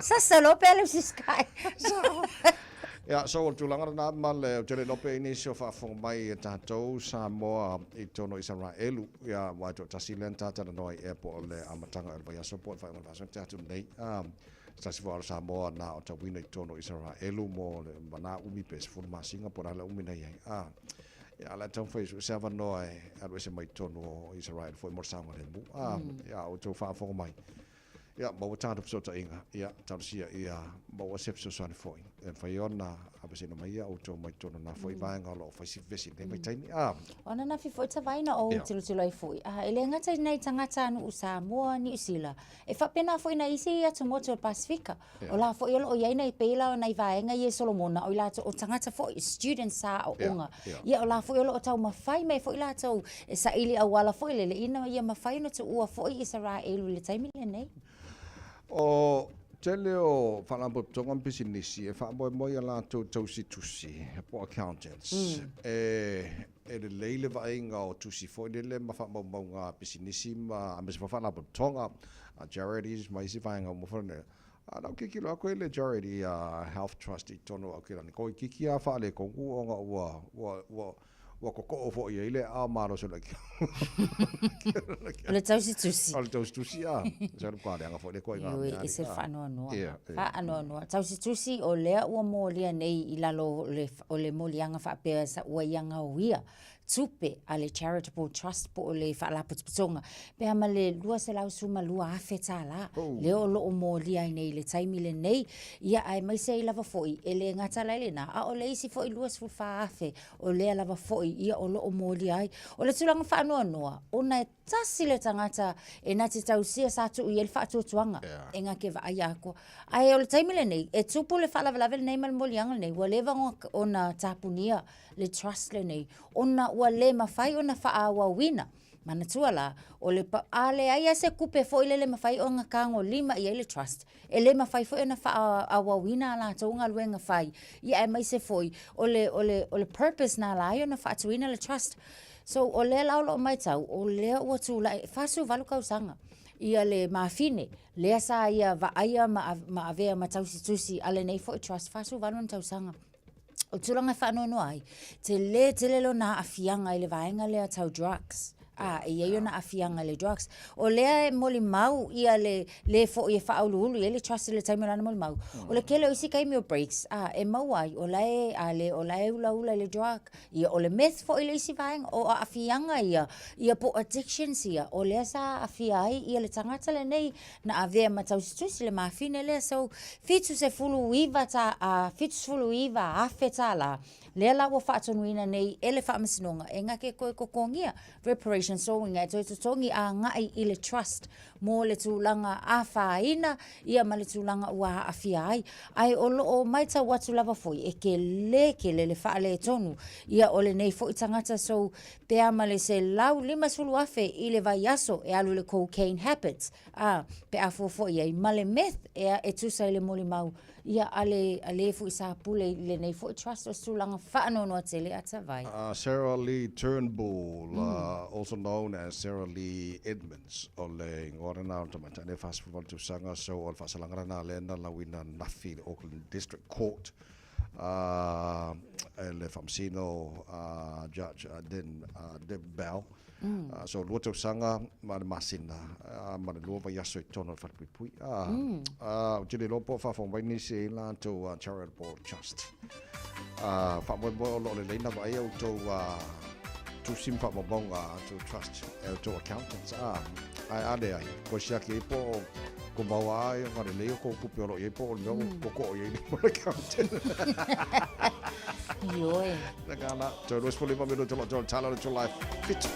Sa lope le si sky. Ya, so o tulanga na male o tele lope ini so fa fong mai tatou Samoa I tono Israelu ya wa to tasilen tata no airport le amatanga el ya support fa ngol fa tatu nei stasi fo Samoa na o tawina I tono Israelu mo le mana umi pes fu ma Singapore la umi nei ya la tong fa so seven no alwe se mai tono Israel fo mo sama le bu ya o to fa fong mai ya mo tatu so ta inga ya tausia ya mo sep so san foi en faiona abese no mai o to mai tono na foi vai ngalo foi si vesi nei mai taini ona na fi foi ta vai na o tilo ai foi ele ngata nei tangata no Samoa ni usila e fa pena foi na isi ya tomoto Pacifica o la foi o ia nei pela na vai nga ye Solomona o la o tangata foi student sa o unga ia o la foi o tau mafai mai foi la tau sa ili awala foi le ina ia mafai no tu ua foi Israel le taimi nei o tele o whanambo tonga business e whaambo moi ala tausi tusi po accountants e le leile vainga o tusi foi le ma whaambo maunga business ma ames whanambo tonga charities mai si vainga mo whane ana kiki lo ko le charity health trust I tono o kira ni ko kiki a whaale ko uonga wa ko ko fo ye ile a maro so like le tausi tusi le tausi tusi so ko ale nga fo le ko nga e se fa no tausi tusi o le o mo le nei ilalo le mo lianga fa pe sa o yanga wia tupe ale charitable trust po le fa la putsonga pe amale lua se la suma lua afetala le o lo mo lia nei le taimi le nei ia ai mai se lava foi ele ngata le na a o le isi foi lua su fa afe o le lava foi ia o lo mo lia ai o le tulanga fa no ona tasi le tangata e na te tausia sa tu i el fa tu tuanga e nga ke va ia ko ai o le taimi le nei e tupu le fa lava nei mal mo lianga nei wa le va ona tapunia le trust le nei ona ua le mawhai ona wha wina mana tuala o le ale ai se kupe fo ile le mawhai o ngā kango lima I le trust e le mawhai fo ona wha wina la taunga luenga whai ia e mai se foi o le purpose na la ona wha tuina le trust so o le laulo o mai tau o le ua tu la fasu valu kausanga ia le mafine le sa ia va aia ma avea ma tausi tusi ale nei fo trust fasu valu tausanga o tulanga whanono ai, te le lo na afianga I le vaenga lea tau drugs. E ia na afianga le drugs. O lea e moli mau ia le fo ia whaulu ia le trust le taimi lana moli mau. O le kele o isi kai meal breaks. E mau ai, o lae ula le drug. Ia o le meth fo ile isi vaenga. O afianga ia po addictions ia. O lea sa afia ai ia le tangata le nei na avea matau situsi le mafine lea. So fitu se fulu iwa afe ta la. Lea la wa whaatonuina nei ele whaamasinonga. E ngake koe kokongia reparation so inga to tongi a ngai I le trust mo le tulanga a whaina ia ma le tulanga ua afia ai o lo mai ta watu lava foi e ke le whaale tonu ia o le nei foi tangata so pea ma le se lau 5 sulu afe I le vai aso e alu le cocaine habits pe a foi ai ma le meth e tusa le moli mau ia ale foi sa pule le nei foi trust o tulanga whaano no tele ata vai Sarah Lee Turnbull also known as Sarah Lee Edmonds o le ngorana o tamata le fast for to sanga so o fasalanga na le na lawina nafi le Auckland District Court le famsino judge Deb Bell so luto sanga ma masina ma lo va yaso tono fa pui jile lo po fa fon vai ni se la to charitable trust fa mo lo le leina vai o to sim fa mo bonga to trust to accountants ai ade ai ko sia ke po ko bawa ai ma le ko ku pero e po no ko e ni mo accountant Yoi. La gala, to lo spoliva me to tala to life fit.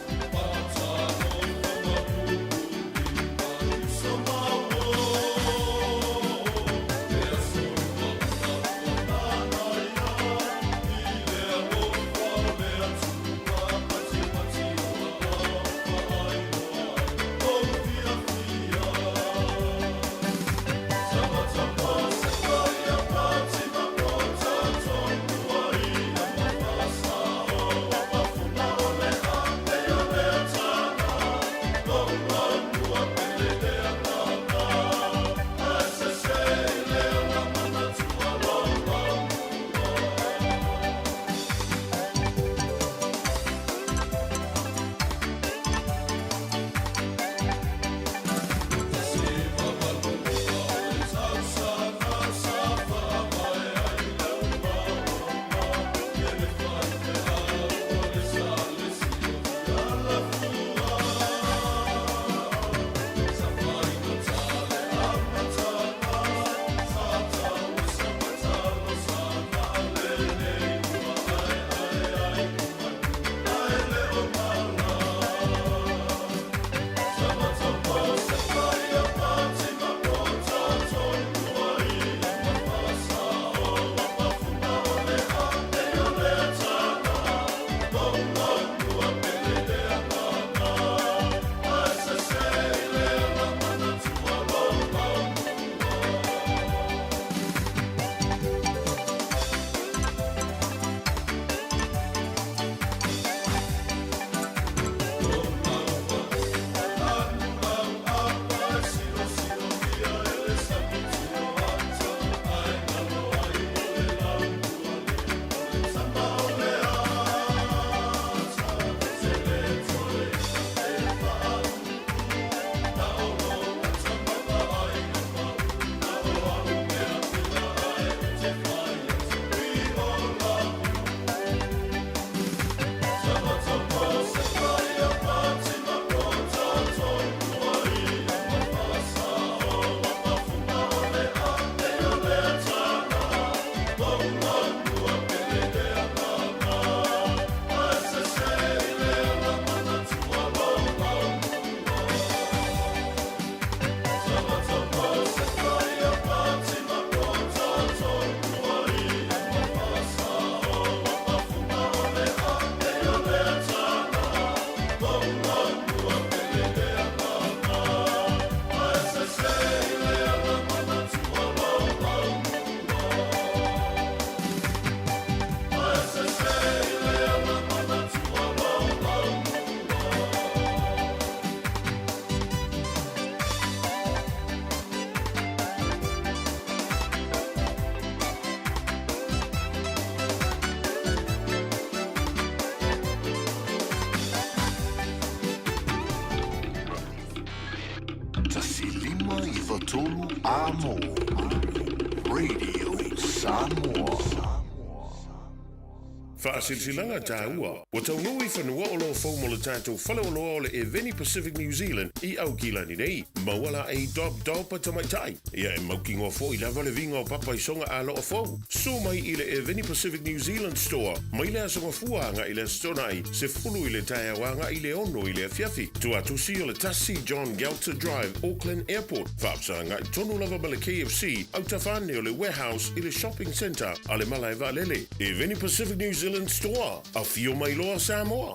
i watolu a mo. Radio Samoa. Whaasilsilanga tāua. Wa taunui whanua o lo fau mo le tātou whale o loa o le Eveni Pacific New Zealand I au kilani nei. Mawala e dopa tamaitai. Ia e maukingo fo I lava le vinga o papa I songa a lo o fau. So mai I le Eveni Pacific New Zealand store. Mai le asonga fuanga I le stonai. Se fulu I le taia wanga I le ono I le afiafi. Tu atusi o le tasi John Galter Drive, Auckland Airport. Whaapsanga I tonu lava ma le KFC. Au tawhane o le warehouse I le shopping centre. A le mala e valele. Eveni Pacific New Zealand store. A fio mai loa Samoa.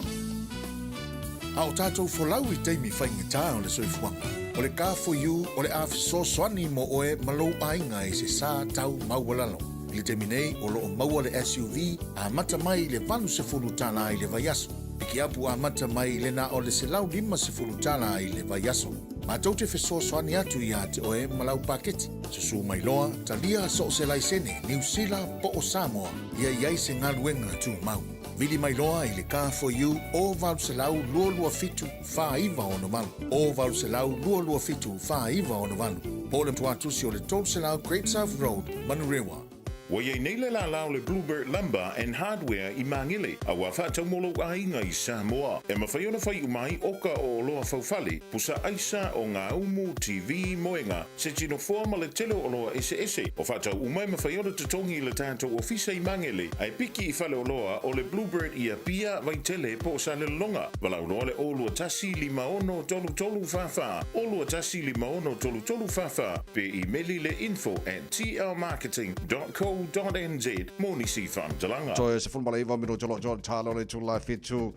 A o tātou wholau I teimi whainga o le soifuanga. O le ka for you, o le awhiso swani mo oe malou ainga I se sā tau maualalo. I le temi nei o lo o maua le SUV, a mata mai le valu se fulu tana I le vaiaso. Piki apu a mata mai le na o le se lau lima se fulu tana I le vaiaso. Ma tau te wheso swani atu I a te oe malau paketi. Se su mai loa, talia so se laisene, New Zealand po o Samoa, ia iai se ngaluenga tu mau. Vili mai loa I le car for you, o vau se lau lua fitu, wha iwa ono malu. O vau se lau lua fitu, wha iwa ono malu. Po le tuatusi o le tol se lau Great South Road, Manurewa. Wa ye nei la lao le Bluebird Lumber and Hardware I Mangile. A wa wha taumolo ainga I Samoa. E mawhaiona whai umai oka o loa whauwhale. Pusa aisa o ngā umu TV moenga. Se tino forma le telo o loa ese. O whatau umai mawhaiona tutongi le tātou ofisa I Mangile. Ai piki I whale o loa o le Bluebird I a pia vai tele po sa le longa. Walau loa le olua tasi 5 tolu whawha. Olua tasi 5 tolu whawha. Pe I meli le info@tlmarketing.co .nz Moni si fan talanga. Toi se fulmala iwa mino jolo jolo talo le tula fitu.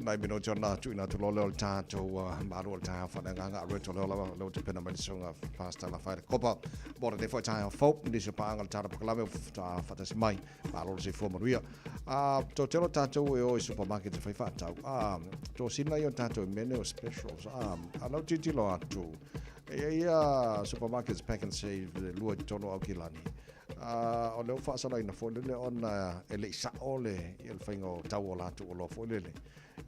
Nai mino jona tu ina tu lolo tato maru ta fa nga reto lolo lo te pena mai songa pasta la fai copa. Bora de foi ta fo ni se pa ngal tara paklame ta fata si mai. Maru se fo maria. To telo tato e o supermarket fai fata. To sina yo tato menu specials. Alo titi lo atu. Ia supermarkets pack and save lua tono au kilani. O leo whaasala ina fōlele ona ele isa ole I el whaingo tau o lātu o lo fōlele.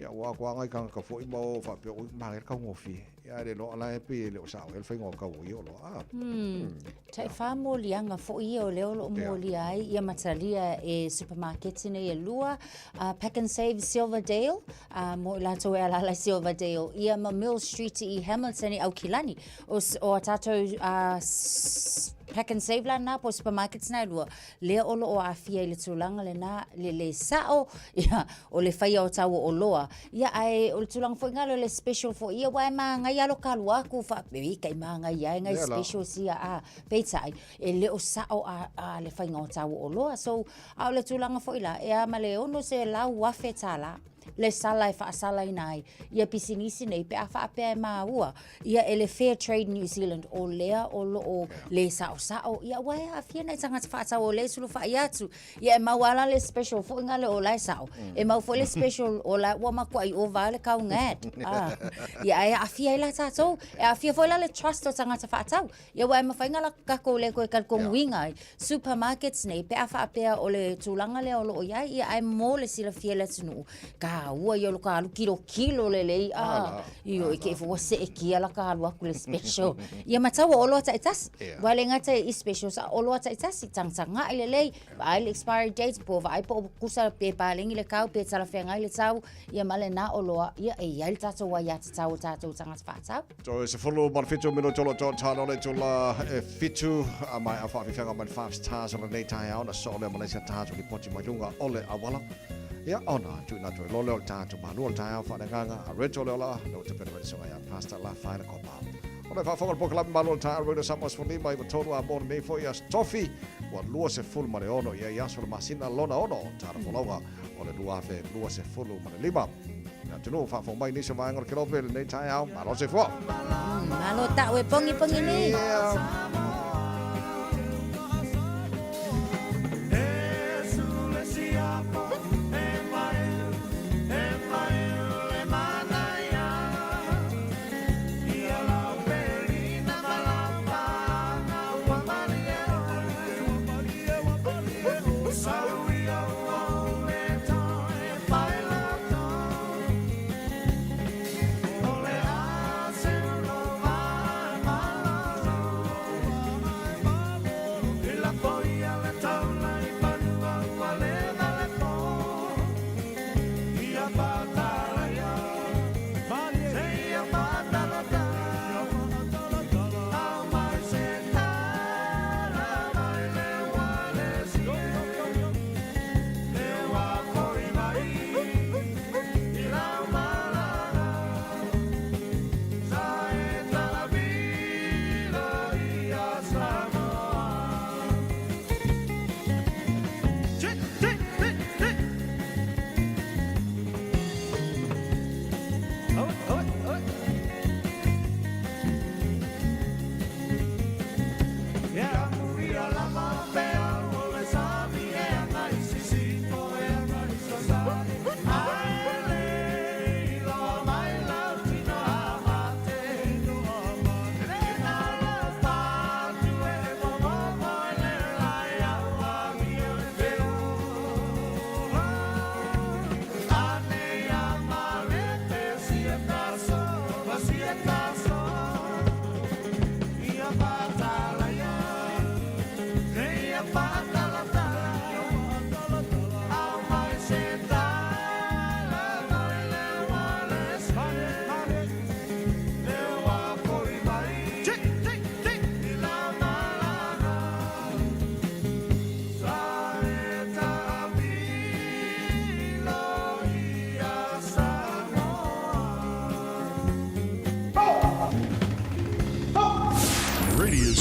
Ia ua kua ngai kanga ka fōi mau whapea ui maher kau ngofi. Ia re lo ala e pi leo sao el whaingo kau i o lo. Tai wha mōlianga fōi o leo lo mōli ai. Ia matalia e supermarket nei e lua. Pack and Save Silverdale. Mo lātou e alala Silverdale. Ia ma Mill Street I Hamilton I Aukilani. O a tātou Pack and Save la na po supermarkets na lua. Lea olo o afia I le tulanga le na le sao. Ia o le whaia o tau o loa. Ia ai o le tulanga fo ngalo le special fo ia wai maa ngai alo kalua ku wha pewi kai maa ngai ai ngai special sia peitai. E le o sao a le whainga o tau o loa. So a o le tulanga fo ila. Ea ma le ono se lau wafe tala. Le sala e whaasala I nai. Ia pisinisi nei pe a whaapea e maa ua. Ia ele Fair Trade New Zealand o lea o lo o le sao. Ia wai a fia nei tangata whaatau o le sulu wha iatu. Ia e mau ala le special fo inga le o lai sao. E mau fo le special o lai ua makua I o vale kau ngad. Ia e a fia I la tātou. E a fia fo ila le trust o tangata whaatau. Ia wai mawhainga la kako le koe kalkong winga. Supermarkets nei pe a whaapea o le tūlanga le o lo o iai. Ia ai mō le sila fia le tunu. Ka ua yo ka alu kilo le lei io ke fo se e kia la ka alu aku le special ia matau o lo ta itas wale ngata I special sa o lo ta itas tanga ile lei ai le expiry date po vai po kusa pe paling le kau pe tala fe ngai le tau ia male na o lo ia e ia le tatu wa ia tau tanga fa to se follow mar fitu mino jolo talo le tula fitu mai a fa fanga man 5 stars on the tai out so le Malaysia tatu li poti mai lunga ole awala. Ia ona tu na tu lolo tātou manual tāia whanenganga a reto leola no te pere so ia pasta la whaina kopa. Ona fa fonga po club manual tāia reto samos for lima I total a more nei for ias tofi wa lua se full mare ono ia iaso le masina lona ono tāra folauga o le lua fe lua se full mare lima. Na tunu fa fonga mai nisa vaenga ke lope nei tāia malo se fo. Malo ta we pongi ni.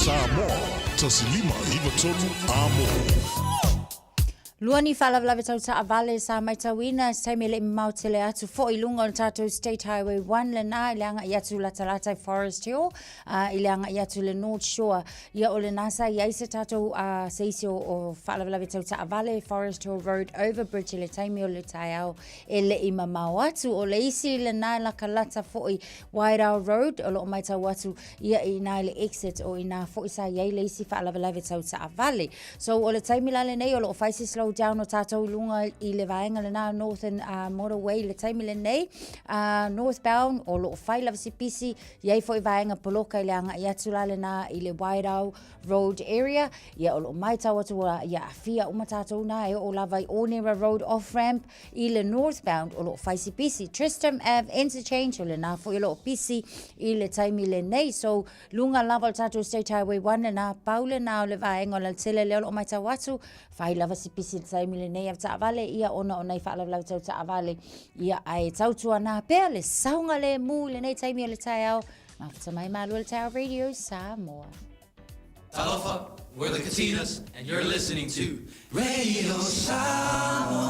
Samoa. Tasilima iwa tolu amo. Luani whalawalawe tau ta avale sa mai tauina taime le mau tele atu fo i lunga o tātou State Highway 1 le nā i leanga i atu Latalatai Forest Hill i leanga i atu le North Shore ia o le nasa i aise tātou seisi o whalawalawe tau ta avale Forest Hill Road overbridge le taime o le taiao e le ima mau atu o le isi le nā la kalata fo i Wairau Road o lo mai tau atu ia i nā le exit o i nā fo i sa iei le isi whalawalawe tau ta avale so o le taime la le nei o lo faisi slow down o tātou lunga i le vaenga le nā Northern Motorway le taimi le nei northbound o lo whai lava sipisi iei fo i vaenga poloka i le anga i atu la le nā i le Wairau Road area ia o lo mai tau atu ia fia uma tātou nā e o lava i Onera Road off-ramp i le northbound o lo whai sipisi Tristram Ave interchange o le nā fo i lo pisi i le taimi le nei so lunga lava o tātou State Highway 1 le nā paule nā o le vaenga o le tele le o mai tau atu whai lava sipisi taimi le nei ta avale ia ona i whaalawalawe tau ta avale ia ai tautua nā pēr le saunga le mū le nei taimi o le taiao mawhata mai malu le taiao Radio Samoa. Talofa, we're the Katinas and you're listening to Radio Samoa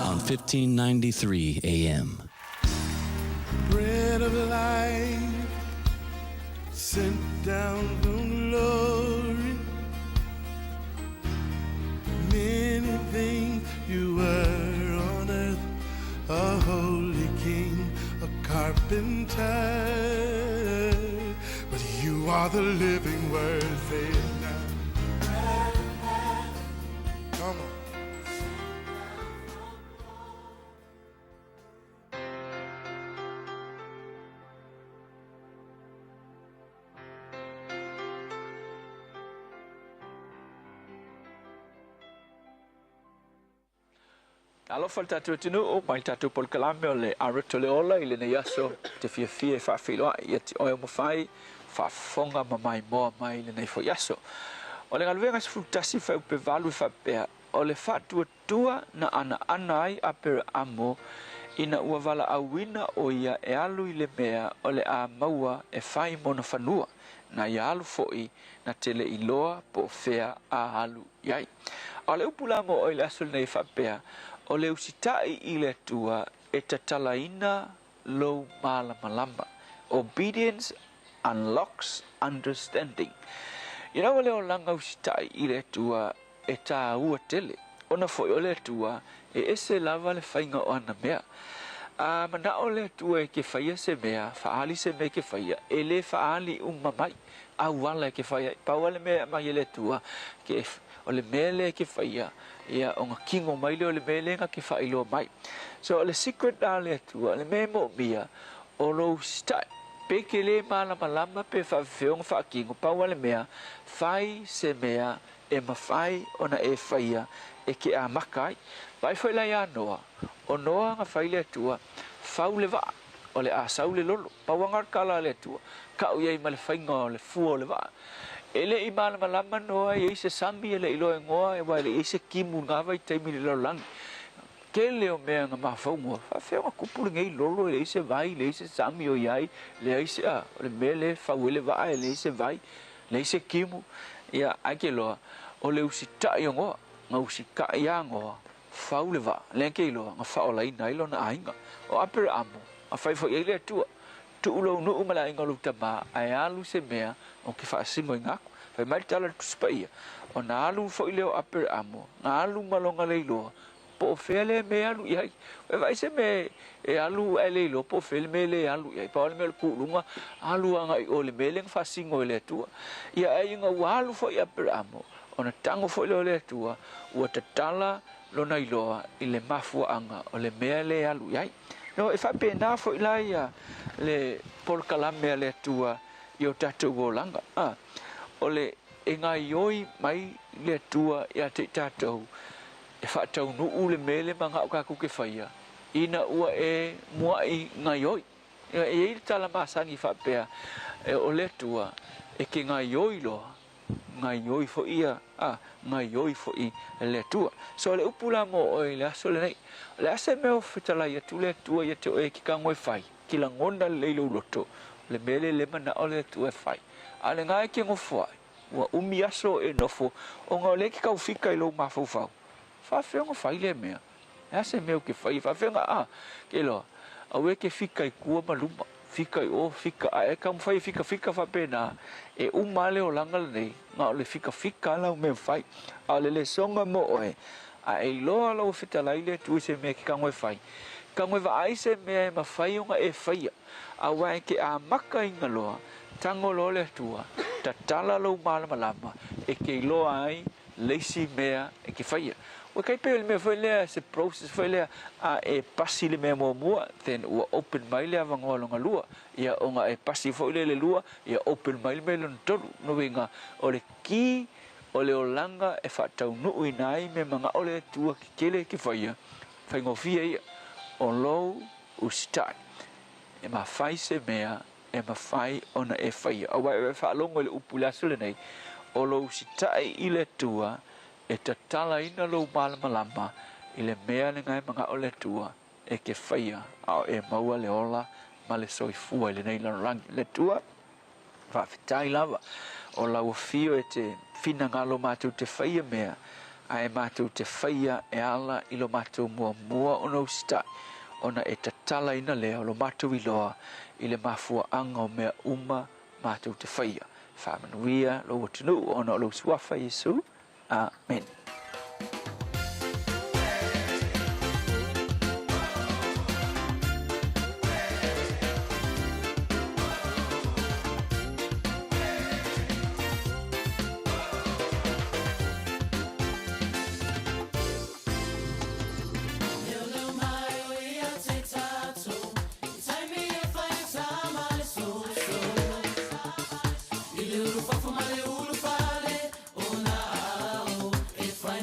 on 1593 AM. Bread of life sent down from glory. Many things you were on earth, a holy king, a carpenter, but you are the living word. Say it now. Come on. Alofa le tātou tinu o mai tātou pol kalame o le arato le ola i le ne yaso te fia fia e whawhiloa i ati oe mo whai whafonga ma mai moa mai le nei fo yaso. O le ngaluenga se futasi whau pe valu e whapea o le whatua tua na ana ai a pere amo ina ua wala awina o ia e alu i le mea o le a maua e whai mona whanua na i alu foi na tele i loa po fea a alu iai. O le upula mo o le aso le nei whapea o le usitai i le tua e tatalaina lo malamalama. Obedience unlocks understanding. You know, le o langa usitai i le tua e tā ua tele. Ona foi o le tua e ese lava le whainga o ana mea. Mana o le tua e ke whaia se mea, whaali se mea ke whaia, e le whaali umamai. A wala ke whaia, pauale mea mai le tua, ke o le mele ke whaia, ia o ngā kingo mai leo le mele ngā ke whailo mai. So le secret a le tua, le me mo mia, o lo stai, peke le malama pe whawhewong whakingo, paua le mea, whai se mea, e mawhai o na e whaia, e ke a makai, vai whai lai a noa, o noa ngā whai le tua, whau le waa, o le a sau le lolo, paua ngar kala le tua, ka uiai ma le whainga o le fua o le waa. Ele i malama noa e se sami ele ilo e ngoa e wale e se kimu ngawa i taimi le laulangi. Ke leo mea ngā mawhaungoa, whawhea ngā kupuri ngai lolo e se vai, le se sami o iai, le se a, le me le whauele waa le se vai, le se kimu. Ia ake loa, o le usi tai o ngoa, ngā usi kai a ngoa, whaule waa, le ke iloa, ngā whaolai nailo na ainga, o apere amo, a whaifo i le atua. Tu ulo no umala inga lu tama ai alu se mea o ke whaasingo i ngaku. Whai mai tala tu spaia. O na alu fo i leo apere amo. Na alu malonga leiloa. Po o whele me alu iai. Wai se me e alu e leilo. Po o whele me le alu iai. Pa ole me le kuulunga. Alu anga i ole me leng whaasingo i le tua. Ia e inga ua alu fo i apere amo. O na tango fo i leo le tua. Ua tatala lona iloa i le mafua anga o le mea le alu iai. No, e whape nā fo i lai le polkalame le tua i o tātou o langa. O le e ngā ioi mai le tua i a te tātou e whaatau nuu le mele ma ngā ukaku ke whaia. Ina ua e mua i ngā ioi. E i tala māsangi whapea e o le tua e ke ngā ioi loa. Ngā ioi fo ia, ngā ioi fo i le tua. So le upula mo o i le aso le nei. Le ase meo whitalai atu le tua i te oe ki ka ngoi whai, ki la ngonda leilo loto, le mele le mana ole tu e fai ale ngai ke ngo foi wa umi aso e nofo o nga le ki ka fika i lo mafo fa fa fe ngo fai le me ya se me o ke fai fa fe nga ke lo a we ke fika i ku maluma fika i o fika e kam fai fika fa pena e umale o langa nei nga le fika la me fai ale le songa mo oe a e lo fita la ile tu se me ki ka ngo fai ka ngoi va ai se me ma fai unga e fai a wai ke a maka inga loa tango lo le tua ta tala lo malama e ke lo ai leisi mea e ke fai o kai pe me foi le se process foi le a e pasi le me mo then o open mai le avangolo nga lua ia onga e pasi foi le lua ia open mai me lo tolu no venga o le ki o le olanga e fa tau no inai me manga ole tua ki kele ki fai fai ngo fie o lo ustai e ma fai se mea e ma fai ona e fai a wai fa longo le upula sule nei o lo ustai ile tua e ta tala ina lo malama ile mea le ngai manga ole tua e ke fai a e maua le ola ma le soifua ile nei la rang le tua fa fitai lava o la fio e te fina ngalo matu te fai mea ai matu te fai e ala ilo matu mua ono ustai ona e tatala ina lea o lo matu iloa i le mafua anga o mea uma matu te whaia. Whamanuia lo watunu ona o lo suafa Yesu. Amen. If I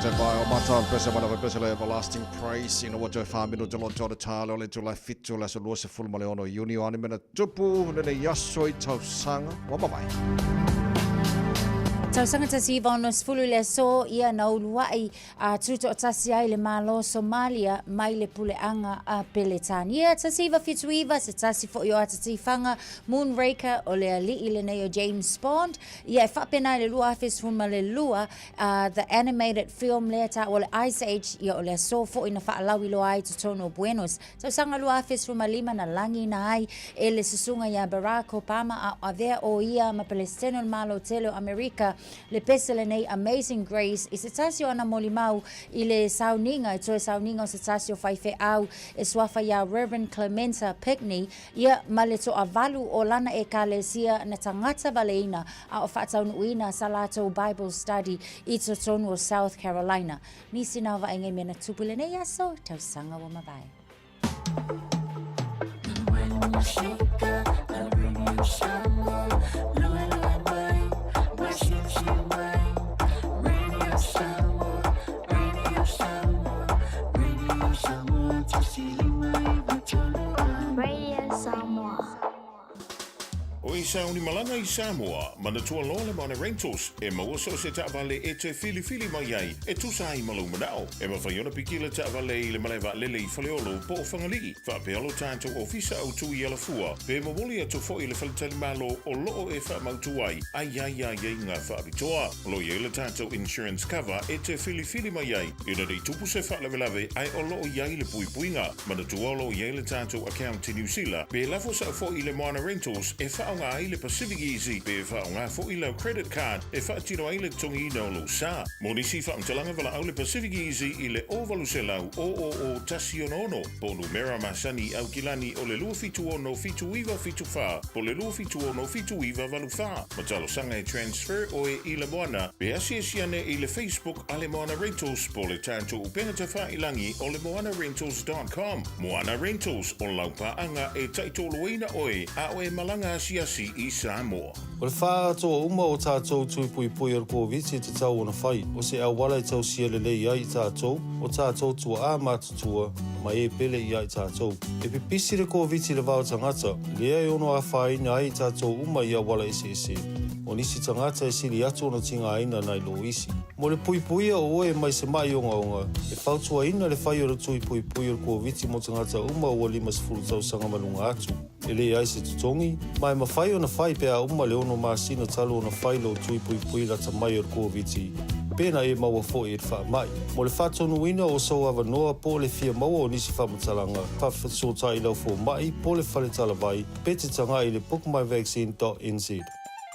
Te vai o mataan pesemana vai pesele everlasting praise. Ina wajo 5 minuutin lontone taale ole tulai fittu la se luosse fulmale ono junio animena tupu nene jassoi tausanga. Wamamai. Tausanga tasi vono sfulu le so ia na uluai a tuto tasi ai le malo Somalia mai le puleanga a Peletania. Tasi va fituiva se tasi fo yo atati fanga Moonraker o le ali ile neo James Bond. Ia fa pena le lua fes fuma le lua the animated film le ta o le Ice Age ia o le so fo ina fa alawi lo ai to tono buenos. Tausanga lua fes fuma lima na langi na ai ele susunga ya Barack Obama a there o ia ma Palestino malo telo America le pesele nei Amazing Grace i se tasio ana molimau i le sauninga i toe sauninga o se tasio faife au e swafa ya Reverend Clementa Pickney ia ma le to avalu o lana e kalesia na tangata valeina a o whataunu salato Bible Study i to tonu o South Carolina. Nisi na wa inge mena tupule nei aso tausanga wa mawai. When you shake the radio show, O i sauni malanga i Samoa, mana tua loa mana rentals, e maua so se taavale e te fili mai ai, e tusa ai malu manao, e mawhaiona pikila taavale i le malewa lele i whaleolo po o whangalii, whapealo tātou ofisa au tui ala fua, pe mawoli atu fo i le whalitali malo o loo e wha mautu ai ngā whaabitoa, lo i le tātou insurance cover e te fili mai ai, i na rei tupu se whaalawelawe ai o loo i le puipuinga, mana tua lo i le tātou account i New Zealand, pe lafo sa fo i le moana rentals e wha ngā i le Pacific Easy pe wha ngā fo i lau credit card e wha tino ai le tongi ina o lo sa. Monisi wha mtalanga wala au le Pacific Easy i le ovalu se lau o tasi ono ponu mera masani au kilani o le lua fitu ono fitu iwa fitu wha po le lua fitu ono fitu iwa walu wha. Matalo sanga e transfer o e i le moana pe asiasiane i le Facebook a le Moana Rentals po le tanto upenga te wha ilangi o le moanarentals.com. Moana Rentals o lau paanga e taitoloina oe a o e malanga asiasi i Samoa. O le wha atoa uma o tātou tui pui ar COVID te tau ona whai. O se au wala i tau sia le lei ai tātou, o tātou tua a mātutua, mai e pele i ai tātou. E pipisi le COVID le vau tangata, lea e ono a whai na ai tātou uma i a wala ese. O nisi tangata e siri atu ona tinga aina nai lo isi. Mo le pui o oe mai se mai onga, e whautua ina le whai o le tui pui ar COVID mo tangata uma o 5 tau sanga malunga atu. E le ai se tutongi, mai ma whai ona whai pea uma le ono masina talo ona whai lo tui pui rata mai ar COVID. Pena e maua fo e wha mai. Mo le whatonu ina o sau awa noa po le fia maua o nisi whamatalanga. Pawhatsota i lau fo mai po le whale talavai, pete tanga i le bookmyvaccine.nz.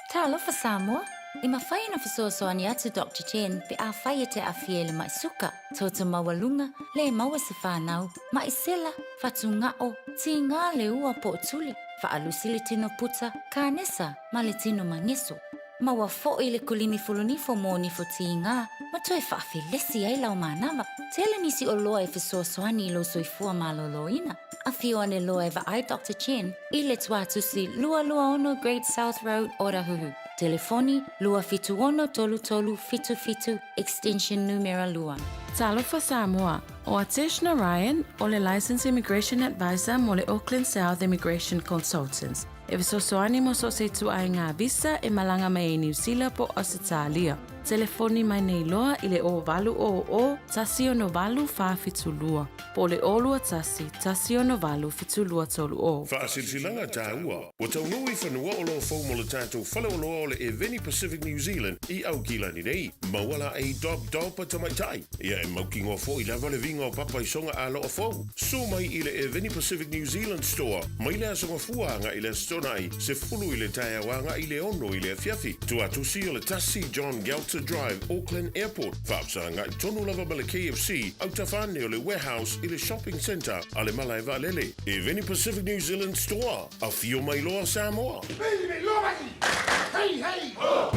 Ta alofa Samoa. I mawhai na whasoasoani atu Dr. Chen pe a whai te a fiele mai suka. Tauta mawalunga, le maua se whanau, mai sela, whatunga o, ti ngā le ua po tuli. Whaalusi le tino puta, ka nesa, ma le tino mangeso. Maua fo i le kulimi fulunifo mo nifo ti ngā, ma toi whaafilesi ai lau manawa. Tele nisi o loa e whasoasoani i lo soifua maloloina. A fio ane loa e ai Dr. Chen, i le tuatusi lua ono Great South Road, Orahuhu. Telefoni lua fitu ono tolu fitu extension numero lua. Talofa Samoa, o Atishna Ryan, o le Licensed Immigration Advisor mo le Auckland South Immigration Consultants. E visosoani mo so se tu ai ngā visa e malanga mai e New Zealand po Australia. Telefoni mai nei loa i le o valu o tasi ono valu whaafitu lua. Po le olua tasi ono valu fitu lua tolu o. Whaasilsilanga tā ua. O tau nui whanua o loa fau mo le tātou whale o loa o le Eveni Pacific New Zealand i au kilani nei. Mawala e dopa tamaitai. Ia e maukingo fo i lava le vinga o papa i songa a loa fau. So mai i le Eveni Pacific New Zealand store. Mai le asonga fuanga i le stonai. Se fulu i le taia wanga i le ono i le fiafi. Tua tusi o le tasi John Galter Drive, Auckland Airport. Whaapsanga i tonu lava ma le KFC, au tawhane o le warehouse i le shopping centre, a le malai valele. Eveni Pacific New Zealand store, a fio mai loa Samoa. Hei, loa mai! Hei! Oh!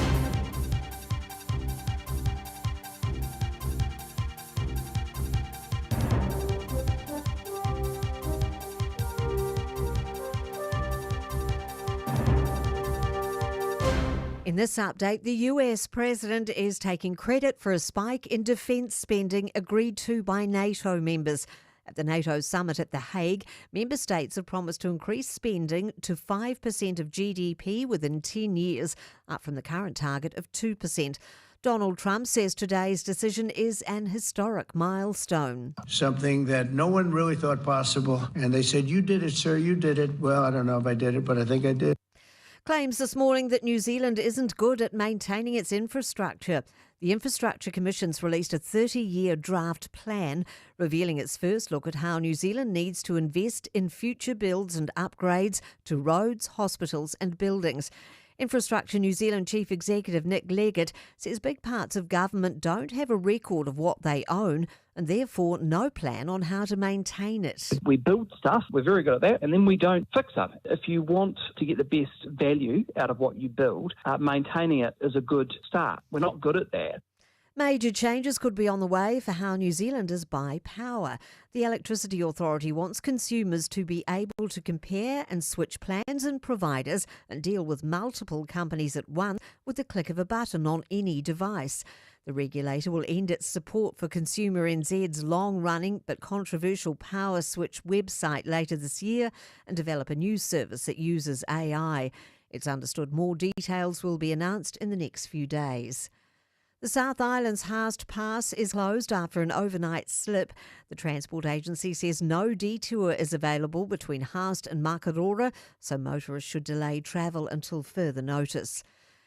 In this update, the US president is taking credit for a spike in defence spending agreed to by NATO members. At the NATO summit at The Hague, member states have promised to increase spending to 5% of GDP within 10 years, up from the current target of 2%. Donald Trump says today's decision is an historic milestone. Something that no one really thought possible. And they said, "You did it, sir, you did it." Well, I don't know if I did it, but I think I did. Claims this morning that New Zealand isn't good at maintaining its infrastructure. The Infrastructure Commission's released a 30-year draft plan revealing its first look at how New Zealand needs to invest in future builds and upgrades to roads, hospitals and buildings. Infrastructure New Zealand Chief Executive Nick Leggett says big parts of government don't have a record of what they own and therefore no plan on how to maintain it. We build stuff, we're very good at that, and then we don't fix it. If you want to get the best value out of what you build, maintaining it is a good start. We're not good at that. Major changes could be on the way for how New Zealanders buy power. The Electricity Authority wants consumers to be able to compare and switch plans and providers and deal with multiple companies at once with the click of a button on any device. The regulator will end its support for Consumer NZ's long-running but controversial Power Switch website later this year and develop a new service that uses AI. It's understood more details will be announced in the next few days. The South Island's Haast Pass is closed after an overnight slip. The Transport Agency says no detour is available between Haast and Makarora, so motorists should delay travel until further notice.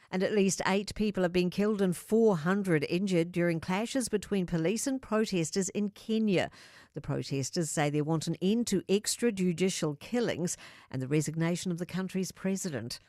And at least 8 people have been killed and 400 injured during clashes between police and protesters in Kenya. The protesters say they want an end to extrajudicial killings and the resignation of the country's president.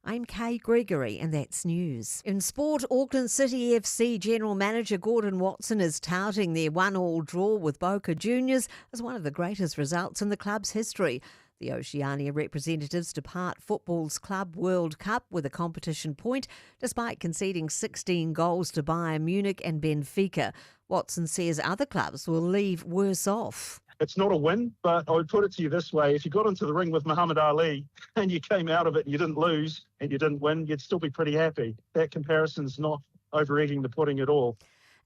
I'm Kay Gregory and that's news. In sport, Auckland City FC General Manager Gordon Watson is touting their 1-1 draw with Boca Juniors as one of the greatest results in the club's history. The Oceania representatives depart football's Club World Cup with a competition point, despite conceding 16 goals to Bayern Munich and Benfica. Watson says other clubs will leave worse off. It's not a win, but I would put it to you this way. If you got into the ring with Muhammad Ali and you came out of it and you didn't lose and you didn't win, you'd still be pretty happy. That comparison's not overeating the pudding at all.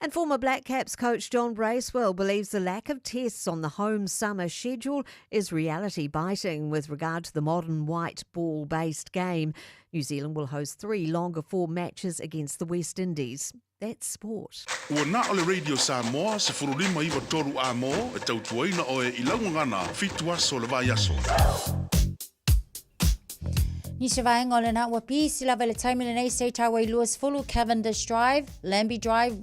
And former Black Caps coach John Bracewell believes the lack of tests on the home summer schedule is reality biting with regard to the modern white ball-based game. New Zealand will host 3 longer form matches against the West Indies. That's sport. Ua na ole Radio Samoa se furulima iwa toru a mo e tautuaina o e ilaungangana fitua so le vai aso. Ni se vaenga o le na ua pisi lava le taimile nei se tawai Lewis Fulu, Cavendish Drive, Lambie Drive,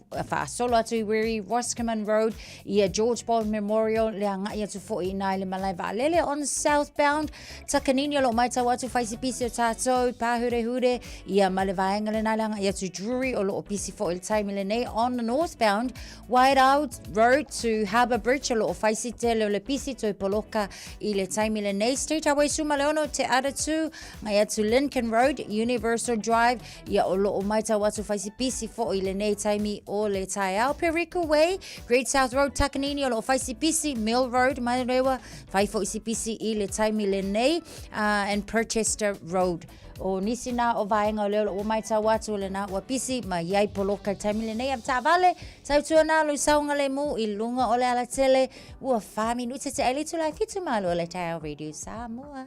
solo atu I Wiri, Roscommon Road, ia George Bond Memorial, le anga ia tu fo I nai le malai vaalele on southbound, takanini lo mai tau atu faisi pisi o tātou, pāhure, ia male vaenga le nai le anga ia tu Drury o lo pisi fo il taimile nei on the northbound, Whiteout Road to Harbour Bridge o lo faisi te le pisi to Poloka I le taimile nei, State Highway Sumaleono te Adatu, ngai to Lincoln Road, Universal Drive, ia o lo o mai tau atu faisi pisi fo I le nei taimi o le tai au. Perico Way, Great South Road, Takanini o lo faisi pisi, Mill Road, mai rewa, fai fo isi pisi I le taimi le nei, and Purchester Road. O nisi na o vaenga o leo o mai tau atu le na ua pisi, ma iai poloka taimi le nei am ta vale, tau tua na lo saunga le mu I lunga o le ala tele, ua whami nuta te ele tu lai fitu malo o le tai au Radio Samoa.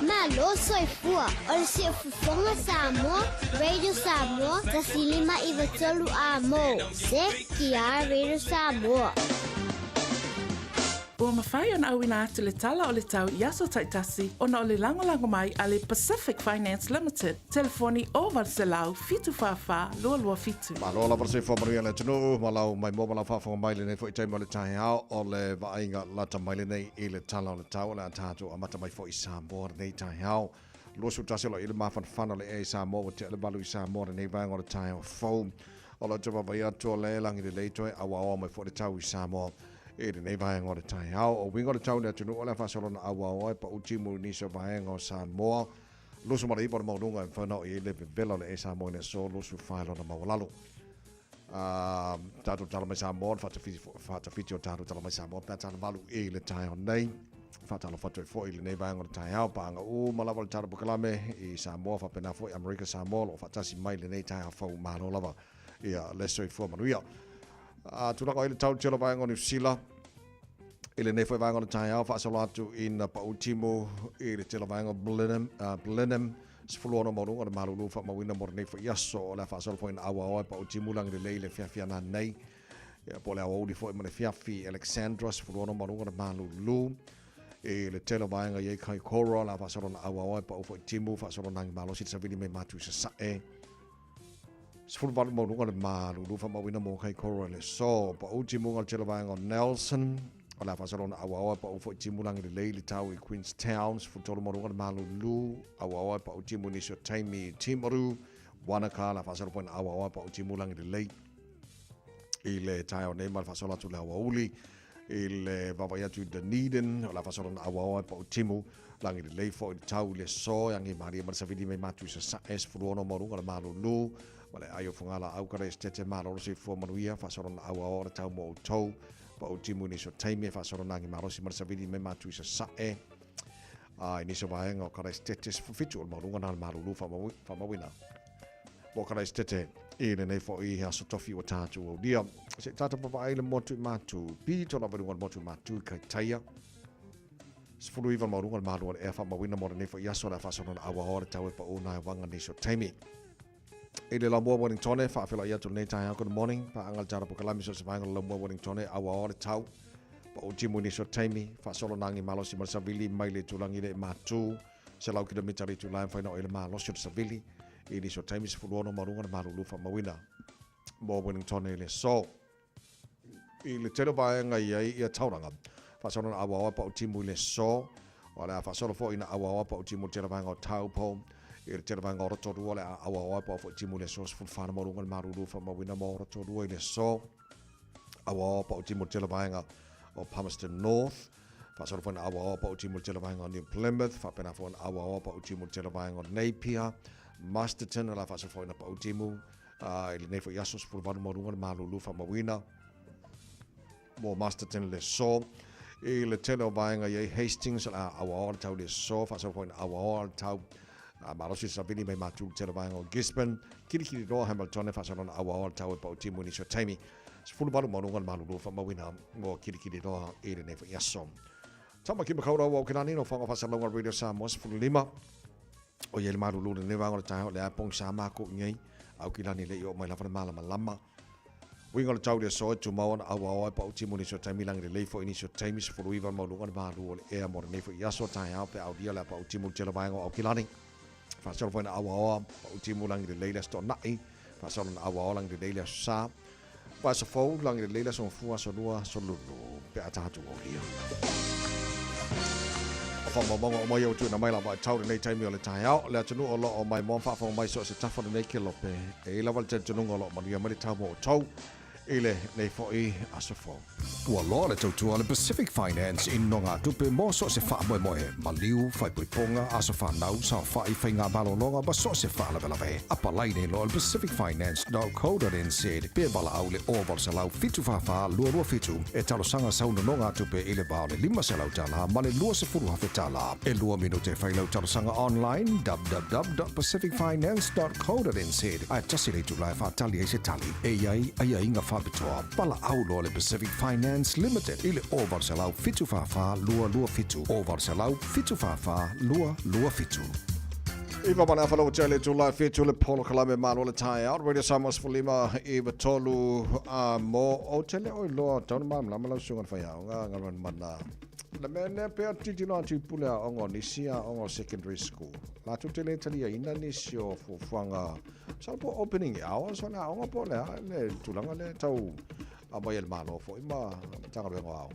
Malo soifua, o le se fufonga Samoa, Radio Samoa, tasilima I vatolu a mo, se kia Radio Samoa. Ua mawhai ona auina atu le tala o le tau I aso taitasi ona o le langolango mai a le Pacific Finance Limited. Telefoni o Varselau, fitu whawha, lua fitu. Malo la varse whamaria le tunu, malau mai mo malau whawha mai le nei fo I taima le tahi hao o le vainga lata mai le nei I le tala o le tau le atatu a mata mai fo I Samoa nei tahi hao. Lua su tasilo I le mawhanwhana le e Samoa te le balu I Samoa nei vainga o le tahi hao foam. O la tuwa vai atu o le langi le leitoe awa o mai fo le tau I Samoa. E le nei vaenga o le tai hao. O wingo le tau nea tunu o le whasalona awa oe pa utimu niso vaenga o Samoa. Lusu mara ipo le maununga e whanau I le vela le e Samoa ne so lusu whaelona maulalo. Tātou tala mai Samoa, whatawhiti o tātou tala mai Samoa, pētana malu e le tai o nei. Fatalo fatu fo ile nei vaanga tai hau panga o malava le tara bukalame I Samoa fa pena fo America Samoa o fatasi mai le nei tai fa malo lava ia leso fo manuia a tula ko ile tau tela vaanga New Zealand ile nei fo vaanga tai hau fa salatu in pa ultimo ile tela vaanga Blenheim sfuluono morunga le malulu fa mawina mornei fo yaso la fa sal fo in awa pa ultimo lang le leile fia na nei ia pole awa uli fo le fiafi Alexandra sfuluono morunga le malulu e le telo vaenga ye kai koro la fa solo awa pa ofo timu fa solo nang malo sit sa vili me matu sa e sful val mo lunga le malu lu fa mawina mo kai koro le so pa o timu ngal telo vaenga Nelson la fa solo awa pa ofo timu lang le leili tau I Queenstown sful tolo mo lunga le malu lu awa pa o timu ni so taimi timaru wanaka la fa solo point awa pa o timu lang le lei ile tau ne mal fa solo tu la uli il vavaia tu Dunedin la fasola awa pa timu langi le leifo I tau le so yang I maria mar savidi me matu sa es fruono morunga le malulu wale ayo fungala au kare stete malo se fo manuia fasola awa tau mo tau pa timu ni so taime fasola nangi malo si mar savidi me matu sa e ini so vaenga kare stete fitu morunga na malulu fa mawina bo kare stete ile nei fo I aso tofi o tatu o dia se tata papa ile motu matu pi to na barunga motu matu kai taia sfulu iva marunga malu e fa mawina mo nei fo yaso na fa so na awa hora tau pa o na wanga ni so taimi ile la mo Wellington fa fela ya to nei tai good morning pa angal jara po kalami so se vanga la mo Wellington awa hora tau pa o timu ni so taimi fa solo nangi malo si marsavili mai le tulangi le matu se lau ki mitari tu line fa no ile malo so savili ini so time is fulono marunga na marulu fa mawina mo Wellington ile so ile telo vaenga ia tauranga fa sona awa pa timu ile so wala fa sona fo ina awa pa timu telo vaenga taupo ile telo vaenga ro todu wala awa pa fo timu ile so fu fa marunga na marulu fa mawina mo ro todu ile so awa pa timu telo vaenga o Palmerston North fa sona fo ina awa pa timu telo vaenga New Plymouth fa pena fo awa pa timu telo vaenga Napier Masterton la fa so na pa utimu ile nei fo yasos por vanu marunga malulu fa mawina mo Masterton le so ile telo vaenga ye Hastings la awa tau le so fa so na awa tau malosi sabini mai matu telo vaenga Gisborne kiri do Hamilton fa so na awa tau pa utimu ni so taimi fulu vanu marunga malulu fa mawina mo kiri do ile nei fo yasom tama ki makaura wa kinani no fa fa salonga radio Samoa fulu lima o ye maru lu ne va ngol ta le apong sama ko ngai au kilani le yo mai la fa mala malama we ngol tau de so tu maon awa pa uti moni so taimi lang le fo ini so taimi so fo iva mo lu ngol ba lu e mo ne fo ya so ta ya pe au dia la pa uti mo tela va ngol au kilani fa so fo na awa pa uti mo lang le le sto nai fa so na awa lang le le sa pa so fo lang le so fu so lua so lu pe ata tu o dia fa mo yo tu na mai la ba tau nei taimi o le tai au le tunu o lo o mai mo fa mai so se tafa nei ke lope e la val tunu o lo ma dia mai tau mo tau ile nei fo I asofo Ua loa le tautua le Pacific Finance in nonga tupe mo so se wha moe moe. Ma liu, whai puiponga, aso whanau, sa whai whai ngā malolonga, ba so se wha lawe lawe. Apa laine lo le pacificfinance.co.nz. Pea bala au le oval se lau fitu whawha, lua lua fitu. E talo sanga sauna nonga tupe ile bao le 5 se lau tala, ma le lua se furu hawhi tala. E lua minute whai lau talo sanga online, www.pacificfinance.co.nz. Ai tasi le tu lai whatali e se tali. E iai, ai inga whabitoa. Pala au lo le Pacific Finance Limited. Ile oval se lau fitu whawha, lua lua fitu. Oval se lau fitu whawha, lua lua fitu. Iwa mana whalau tele tu lai fitu le polo kalame mano le tai out. Radio Samoa's Fulima iwa tolu mo o tele oi loa tauna mam lama lau sungan whaiau. Ngaran mana. Le mene pea titi loa tu pule a ongo nisia ongo secondary school. La tu tele talia ina nisio fuanga. Salpo opening hours ona ongo po le tulanga le tau. Amoy el malo fo ima tanga bengo au.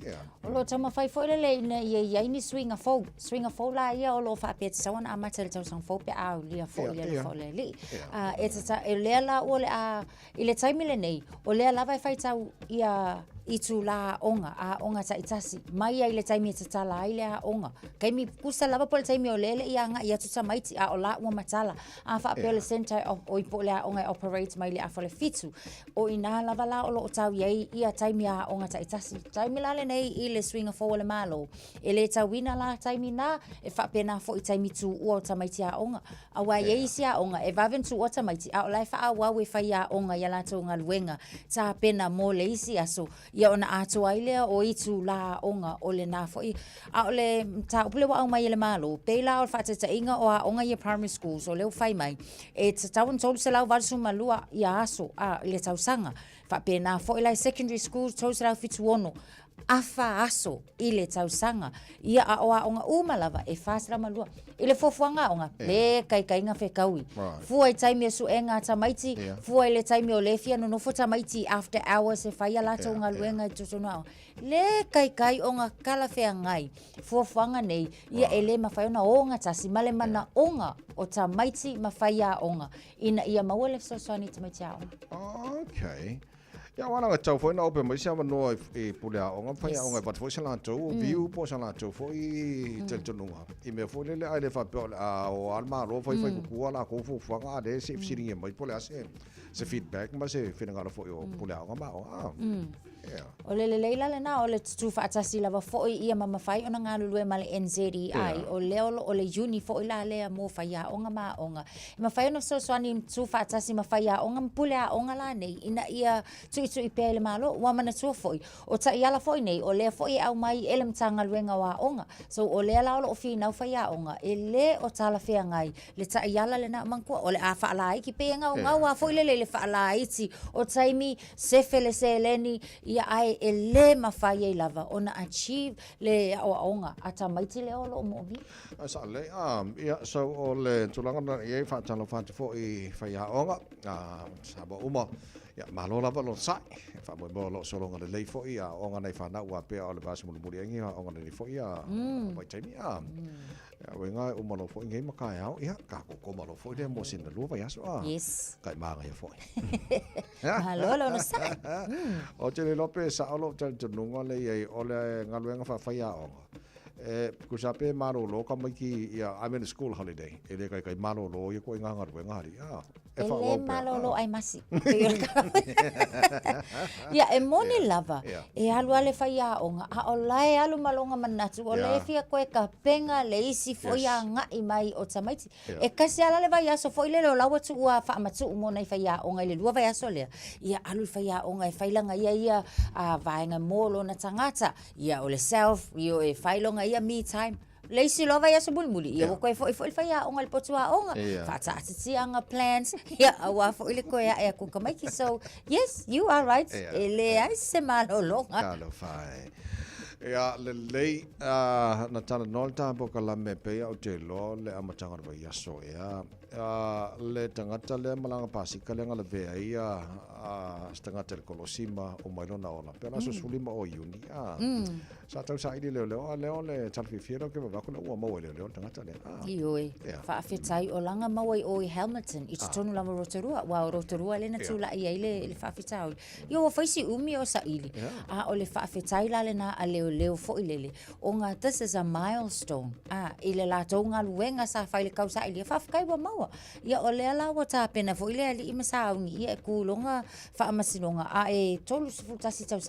Yeah. Lo tama fai fo le na ye ni swing a fo la ia o lo fa pet sa wana amatel tau sang fo pe au lia fo ia fo le li. It's a le la o le a ile time le nei o le la vai fai tau ia i tu la onga a onga ta itasi mai ai le taimi te tala ai le a onga kai mi kusa lava po le taimi o lele ia nga ia tu tamaiti a o la ua matala a fa pe le center of o po le a onga operate mai le a fale fitu o ina lava la o lo tau ia ia taimi a onga ta itasi taimi la le nei i le swinga fo le malo e le tawina la taimi na e fa pe na fo i taimi tu o tamaiti a onga a wa ia si a onga e vaven tu o tamaiti a o la fa a wa we fa ia onga ia la to ngaluenga ta pena mo le isi aso ia ona ato ai lea o itu la onga o le na foi a o le ta o le wa o mai le malo pe la o fa ta inga o a onga ia primary school so le fai mai e ta tau tolu se la va su malua ia aso a le tau sanga fa pe na foi la secondary school tolu se la fitu ono afa aso i le tau sanga ia a o a onga umalava e fasra malua ile fofuanga onga le kai nga fe kaui fua i taimi su enga tamaiti fua ile taimi o lefia no fo tamaiti after hours e fai ala to nga luenga to no le kai onga kala fe ngai fofuanga nei ia ele ma fai ona onga tasi male mana onga o tamaiti ma fai a onga ina ia mawele so sani tamaiti a okay. Ja, wana nga tau foi na ope mai sama no e pule a onga fai a onga but foi sala tau view po sala tau foi tel tununga I me foi le ai le fa pe o alma ro foi ku ala ko fu fanga de se fsiringe mai pole ase se feedback ma se finanga ro foi o pule a onga ma o le leila le na o le tu fa atasi lava foi ia mama fai ona nga lulu e male NZI o le o le uni foi la le mo fai a onga ma onga ma fai no so swani tu fa atasi ma fai a onga pule a onga la nei ina ia tu I pele malo wa mana tu foi o ta ia la foi nei o le foi au mai ele mtanga luenga wa onga so o le la o fi na fai a onga ele o tala fe ngai le ta ia la le na manku o le a fa la ki pe nga wa foi le fa la iti o taimi se fele se leni ia ai ele ma fai e lava ona achieve le o onga ata mai ti le o lo mo vi sa le ia so o le tulanga na ia fa tala fa foi fai a onga sa ba uma ya malo lava lo sai fa mo lo solo ngale le fo ia onga nei fa na wa pe o le bas mo mo ringi onga nei fo ia mai taimi ya wenga o malo fo ngai maka ya ka ko malo fo de mo sin lo va ya so yes kai ma ga fo malo lo no sai o te le lope sa o lo te nunga le ai o le ngaluenga fa ya onga ku sa pe malo lo ka mai ki ya I'm in a school holiday ele kai malo lo ye ko nga ngaluenga hari ele malolo ai masi ia e moni lava e alu ale fai a onga a o lai alu malonga manatu o le fia koe ka penga le isi foi a ngai mai o tamaiti e kasi ala le vai aso foi le lo lawa tu ua fa amatu mo nei fai a onga le lua vai aso le ia alu fai a onga e fai langa ia a vaenga molo na tangata ia o le self io e fai longa ia me time Leisi lova ia sebul muli ia ko foi fai a onga le potua onga fa ta anga plans ia wa fo ile ko ia ko kamai ki so yes you are right ele ai se malo longa kalo fai ia le na tana nolta po kala me pe o te lo le amatanga va ia so ia le tangata le malanga pasika le ngala ve ia stanga tel kolosima o mai lona ona pela so sulima o uni sa tau sa ile le talfi fiero ke va kula o mo le tangata le ioi fa fitai o langa mawai o Hamilton I tonu lama rotorua wa rotorua le na tula ia ile fa fitai yo o faisi umi o sa ili o le fa fitai la le na leo fo ilele o nga this is a milestone ile la tonga luenga sa fa ile kausa ile fa kai wa maua ia o le ala wa ta pena fo ile ali imasa ungi ia ku longa fa amasinonga e tolu su tasi tau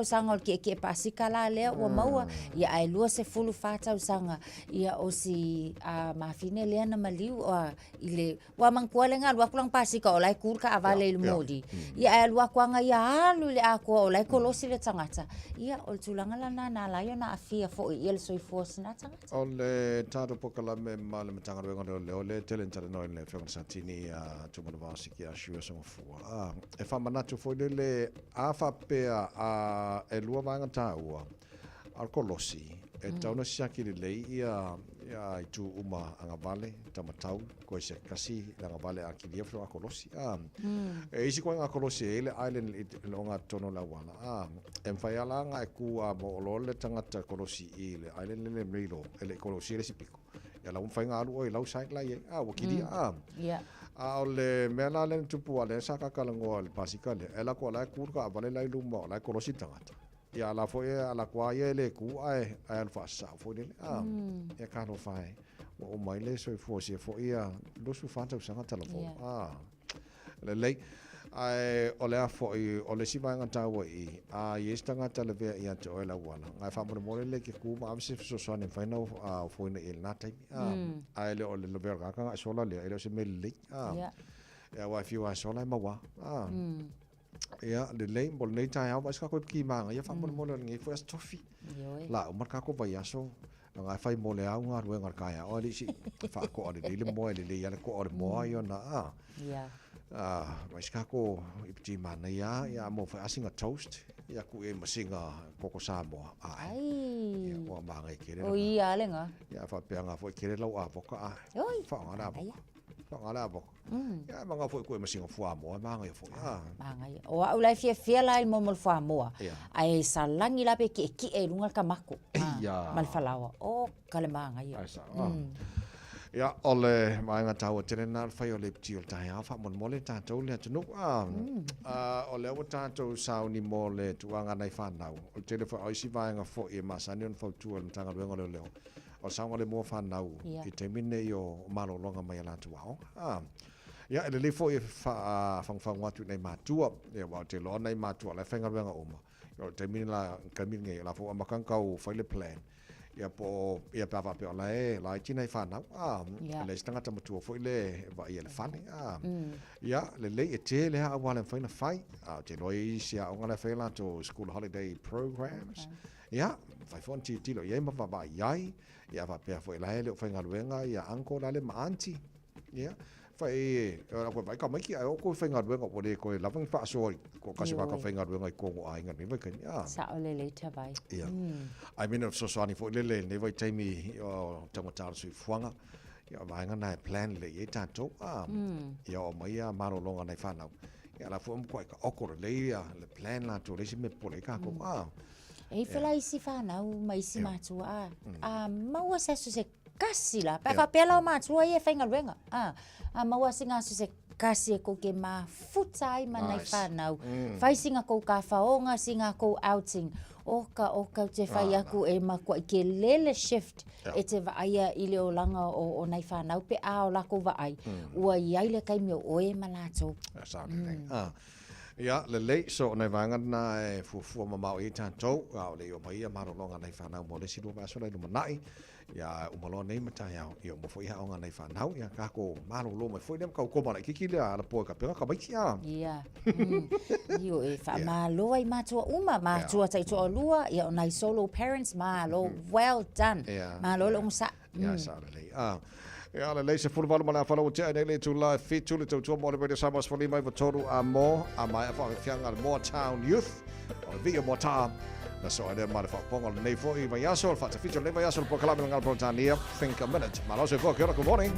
sanga o ke pasika la le wa maua ia ai lua se fulu fa tau sanga ia o si mafine le na maliu o ile wa mangkua le ngal wa kulang pasika o lai kurka avale le modi ia ai lua kwanga ia alu le ako o lai kolosi le tangata ia o tulanga la na la yo na afia fo ia le soi fo sina tangata o le tado pokala me male matanga le tele tele no le fo satini tumo vasiki a shua so fo e fa manatu fo le afa pe e lua vanga taua al kolosi e tauna siaki le ia i tu uma anga vale tamatau ko se kasi anga vale a kilia fro a kolosi e isi ko anga kolosi ele island longa tono la wala em faiala nga ku a mo le tangata kolosi ile island le mrilo ele kolosi le sipiko ya la fai nga lu oi lau sai lai wa kiri Yeah. ole mela le tupu ale saka kala ngo le pasika le ela ko la ku ka vale lai lu mo la ko lo sitanga ya la fo ala kwa ye le ku ai al fa sa fo le e ka no fai o mai le so fo se fo ia lo su fa ta sanga telefon le le ai ole a fo o le si vai ngata wo a yes tanga televe ia to la wala ngai fa mo le ke ku ma se so so ne fa no fo ne il na tai ai le ole le ver ka so la le se me le ya wa fi wa so la ma wa ya le le bol nei tai ha wa ska ko ki ma ya fa mo le ngi fo stofi la o mar ka ko va ya so ngai fa mo le a nga ru ngar ka ya o li si fa ko le le mo le ya ko o mo yo na mas kako ipti mana ya mo fa asinga toast ya ku e masinga koko samo ai ya o manga kere o ia lenga ya fa peanga fo kere lo a boka fa ngala bo ya manga fo ku e masinga fo amo manga fo manga o au lai fia lai mo fo amo ai salangi la pe ki e lunga ka mako mal falawa o kale manga ya ole mai nga tawa tene na fa yo le pti o tai fa mon mole ta to le tunu ole o ta to sa ni mole tu anga nai fa nau o tele fa ai si va nga fo e masani on fo tu on tanga lo ngole leo o sa ngole mo fa nau i termine yo malo longa mai la tu ao ya le fo e fa wa tu nei ma tu e wa te lo nei ma tu le fa nga nga o ma yo termine la kamin nge la fo ma kan ka o fa le plan ya po ya pa pe la china fa na le stanga ta mutu fo le va ya le fa ya le te le ha wa le fa na fai te loi sia o ngala fa la to school holiday programs ya fa fon ti lo ya ma va ya va pe fo la le fa ngaluenga ya anko la le ma anti ya fai ko vai ka mai ki ai ko fa ngaluenga ko le ko la fa so ko ka so ka fa ngaluenga ko ai ngan ni va kan ya sa ole le ta vai I mean so ani fo le ne vai taimi o tamata su fuanga ya vai ngana plan le ye ta to ya o mai ya maro longa nei fa na ya la fo ko ka okor le ya le plan la to le si me pole ka ko e fela isi fa na mai si matu ma wa sa su se kasila pa fa pela matu ye fa ngaluenga ma wa singa su se kasi ko ke ma futai manai whanau. Whai singa ko ka whaonga, singa ko outing. Oka te whai aku e makua ke lele shift e te vaia i leo langa o nei whanau pe ao lako vaai. Ua iai le kai meo oe malato. Ya, le lei so nei vanga na e fuafua mamau i tātou. Au le o mai a marolonga nei whanau mo le siru vaso le lumanai. Ya umalo nei mata ya yo mo foi haonga nei whanau ya kako marolo mai foi nem kau komana kiki le ala po ka pega ka mai ya yo e fa malo ai matua uma matua tai to lua ya nai solo parents malo well done malo lo sa ya sa le ya le se full volume na follow te nei le tu la fit tu le tu mo le be samos for mai toru a mo a mai fa fianga more town youth o via more time. Na so ade mara fa pongo nei fo I vai aso fa te fito nei vai aso po kala ngal Britania think a minute ma lo se fo che good morning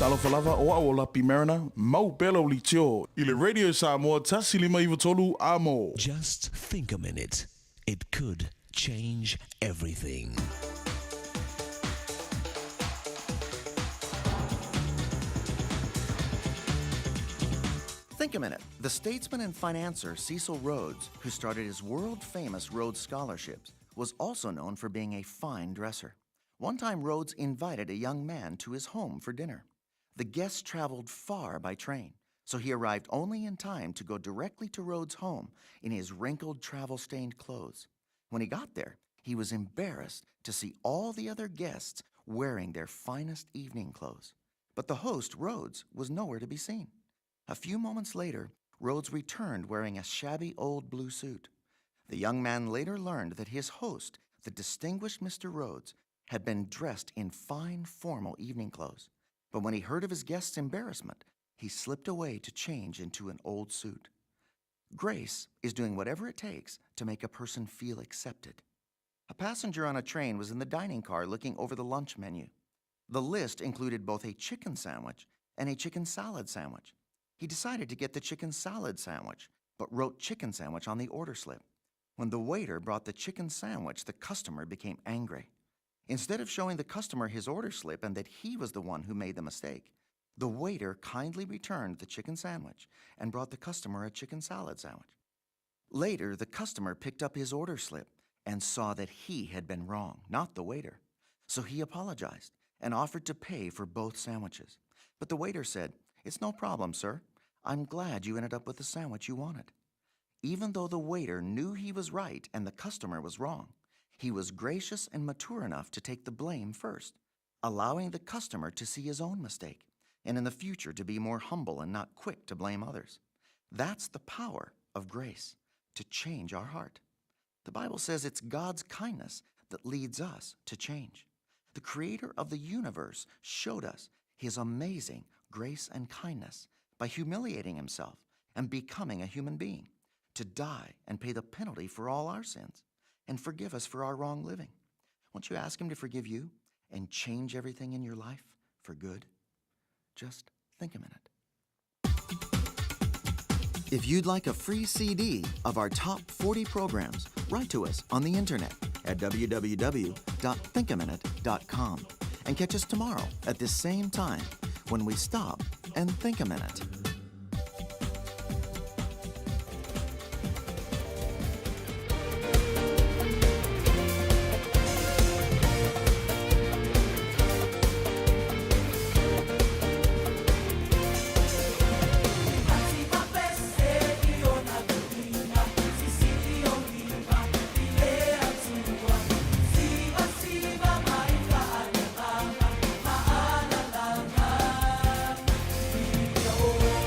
Salofalava o Awolapi Mariner, Mau Belo Litio, ile Radio Samoa Tasilima Ivotolu Amo. Just think a minute. It could change everything. Think a minute. The statesman and financier Cecil Rhodes, who started his world-famous Rhodes Scholarships, was also known for being a fine dresser. One time, Rhodes invited a young man to his home for dinner. The guests traveled far by train, so he arrived only in time to go directly to Rhodes' home in his wrinkled, travel-stained clothes. When he got there, he was embarrassed to see all the other guests wearing their finest evening clothes. But the host, Rhodes, was nowhere to be seen. A few moments later, Rhodes returned wearing a shabby old blue suit. The young man later learned that his host, the distinguished Mr. Rhodes, had been dressed in fine, formal evening clothes. But when he heard of his guest's embarrassment, he slipped away to change into an old suit. Grace is doing whatever it takes to make a person feel accepted. A passenger on a train was in the dining car looking over the lunch menu. The list included both a chicken sandwich and a chicken salad sandwich. He decided to get the chicken salad sandwich, but wrote chicken sandwich on the order slip. When the waiter brought the chicken sandwich, the customer became angry. Instead of showing the customer his order slip and that he was the one who made the mistake, the waiter kindly returned the chicken sandwich and brought the customer a chicken salad sandwich. Later, the customer picked up his order slip and saw that he had been wrong, not the waiter. So he apologized and offered to pay for both sandwiches. But the waiter said, "It's no problem, sir. I'm glad you ended up with the sandwich you wanted." Even though the waiter knew he was right and the customer was wrong, he was gracious and mature enough to take the blame first, allowing the customer to see his own mistake, and in the future to be more humble and not quick to blame others. That's the power of grace, to change our heart. The Bible says it's God's kindness that leads us to change. The creator of the universe showed us his amazing grace and kindness by humiliating himself and becoming a human being, to die and pay the penalty for all our sins and forgive us for our wrong living. Won't you ask him to forgive you and change everything in your life for good? Just think a minute. If you'd like a free CD of our top 40 programs, write to us on the internet at www.thinkaminute.com and catch us tomorrow at this same time when we stop and think a minute. Oh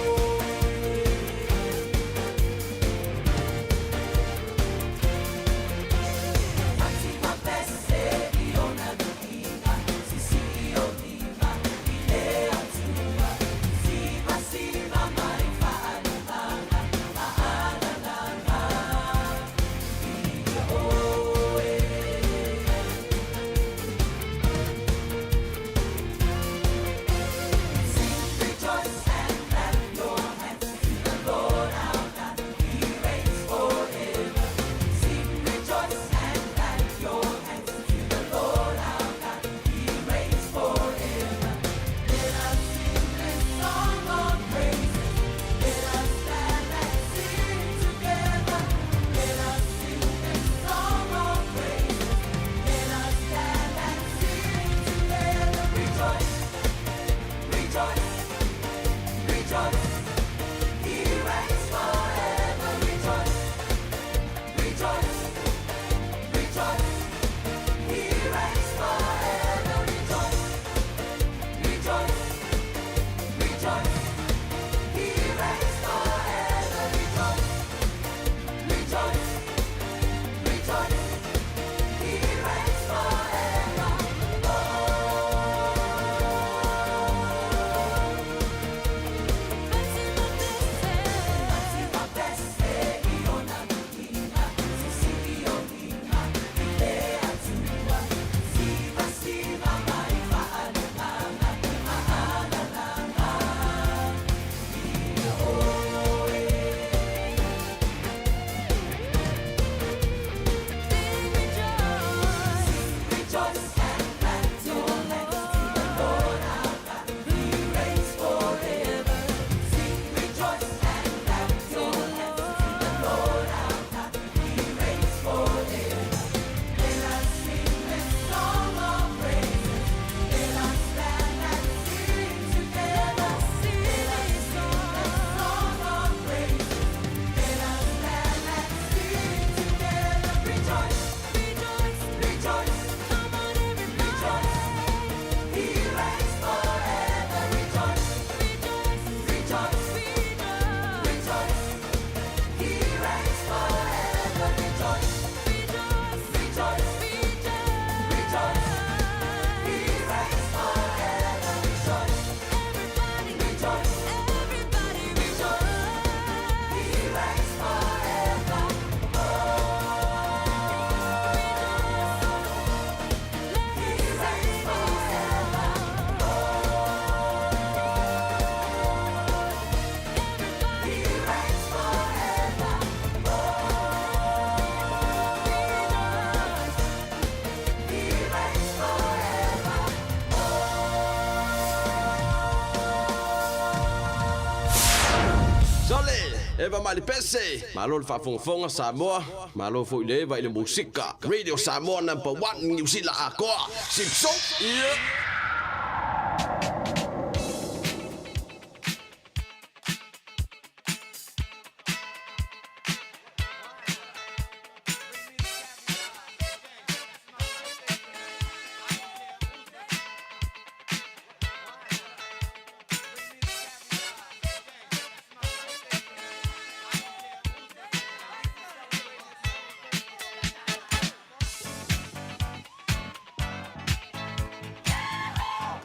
Eva mali pese. Malo fa fonga Samoa. Malo fo ile va ile musika. Radio Samoa #1 New Zealand akoa. Sipso.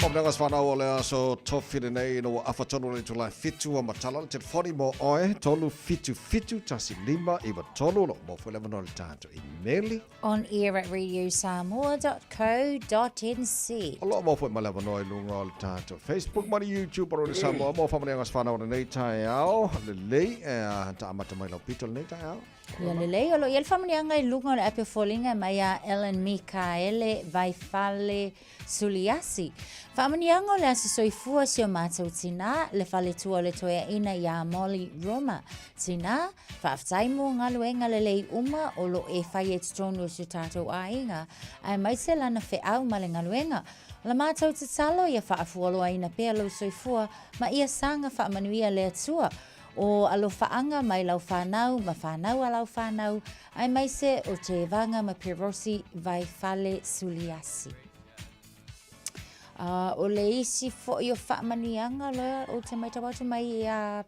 Omnangas whanau o lea so tofine nei no awhatonu le tulai fitu o matala le telefoni mo oe tolu fitu tasi lima iwa tolu lo mo fuele mano le tātou i meli. On air at radiosamoa.co.nz. O lo mo fuele malewa noi lunga o le tātou Facebook mani YouTube o le Samoa mo whamaniangas whanau le nei tai ao le lei ta amata mai lau pito le nei tai ao. Ia lelei, olo iel whamanianga I lunga o le ape folinga mai a Ellen Mikaele Vaifale Suliasi. Whamanianga o le asa soifua si o mātou tina, le whale tua le toea ina I a Molly Roma. Tina, whaaftaimo ngaluenga lelei uma o lo e whai e tonu o si tātou a inga, ai maise lana whe au ma le ngaluenga. La mātou te talo ia whaafuolo a ina pea lo soifua, ma ia sanga whaamanuia le atua. O alo whaanga mai lau whanau, ma whanau a lau whanau, ai mai se o te vanga ma Pirosi Vaifale Suliasi. O le isi fo I o whaamanianga loa o te maitawatu mai a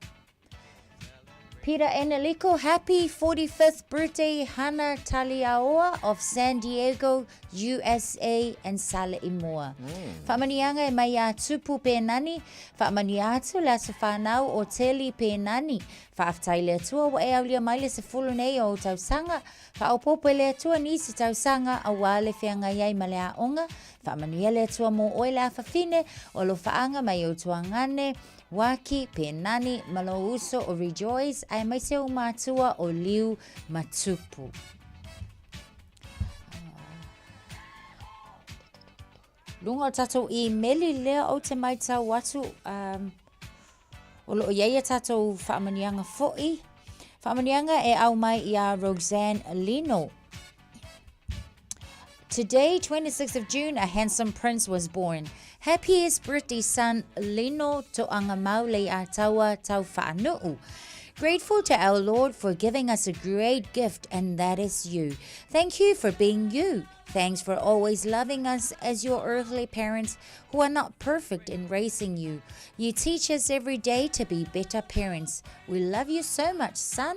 Peter Enelico, happy 45th birthday Hana Taliaoa of San Diego, USA and Sala Imoa. Whamanianga mai a tupu pēnani, whamani atu la sa whanau o teli pēnani. Whaaftai le atua wa e aulia mai le se fulu nei o tausanga, whaopopo le atua nisi tausanga a wale whianga iai ma le aonga, whamania le atua mo oe la whawhine o lo whaanga mai o tuangane, Waki, Penani, Malo Uso o Rejoice, ai mai se o mātua o Liu Matupu. Lunga o tatou I meli lea o te mai tau watu, o lo o iaia tatou whaamanianga fo'i. Whaamanianga e au mai I a Roxanne Lino. Today, 26th of June, a handsome prince was born. Happiest birthday, son Lino To'anga Maule a Taua Tau Whaanu'u. Grateful to our Lord for giving us a great gift, and that is you. Thank you for being you. Thanks for always loving us as your earthly parents who are not perfect in raising you. You teach us every day to be better parents. We love you so much, son.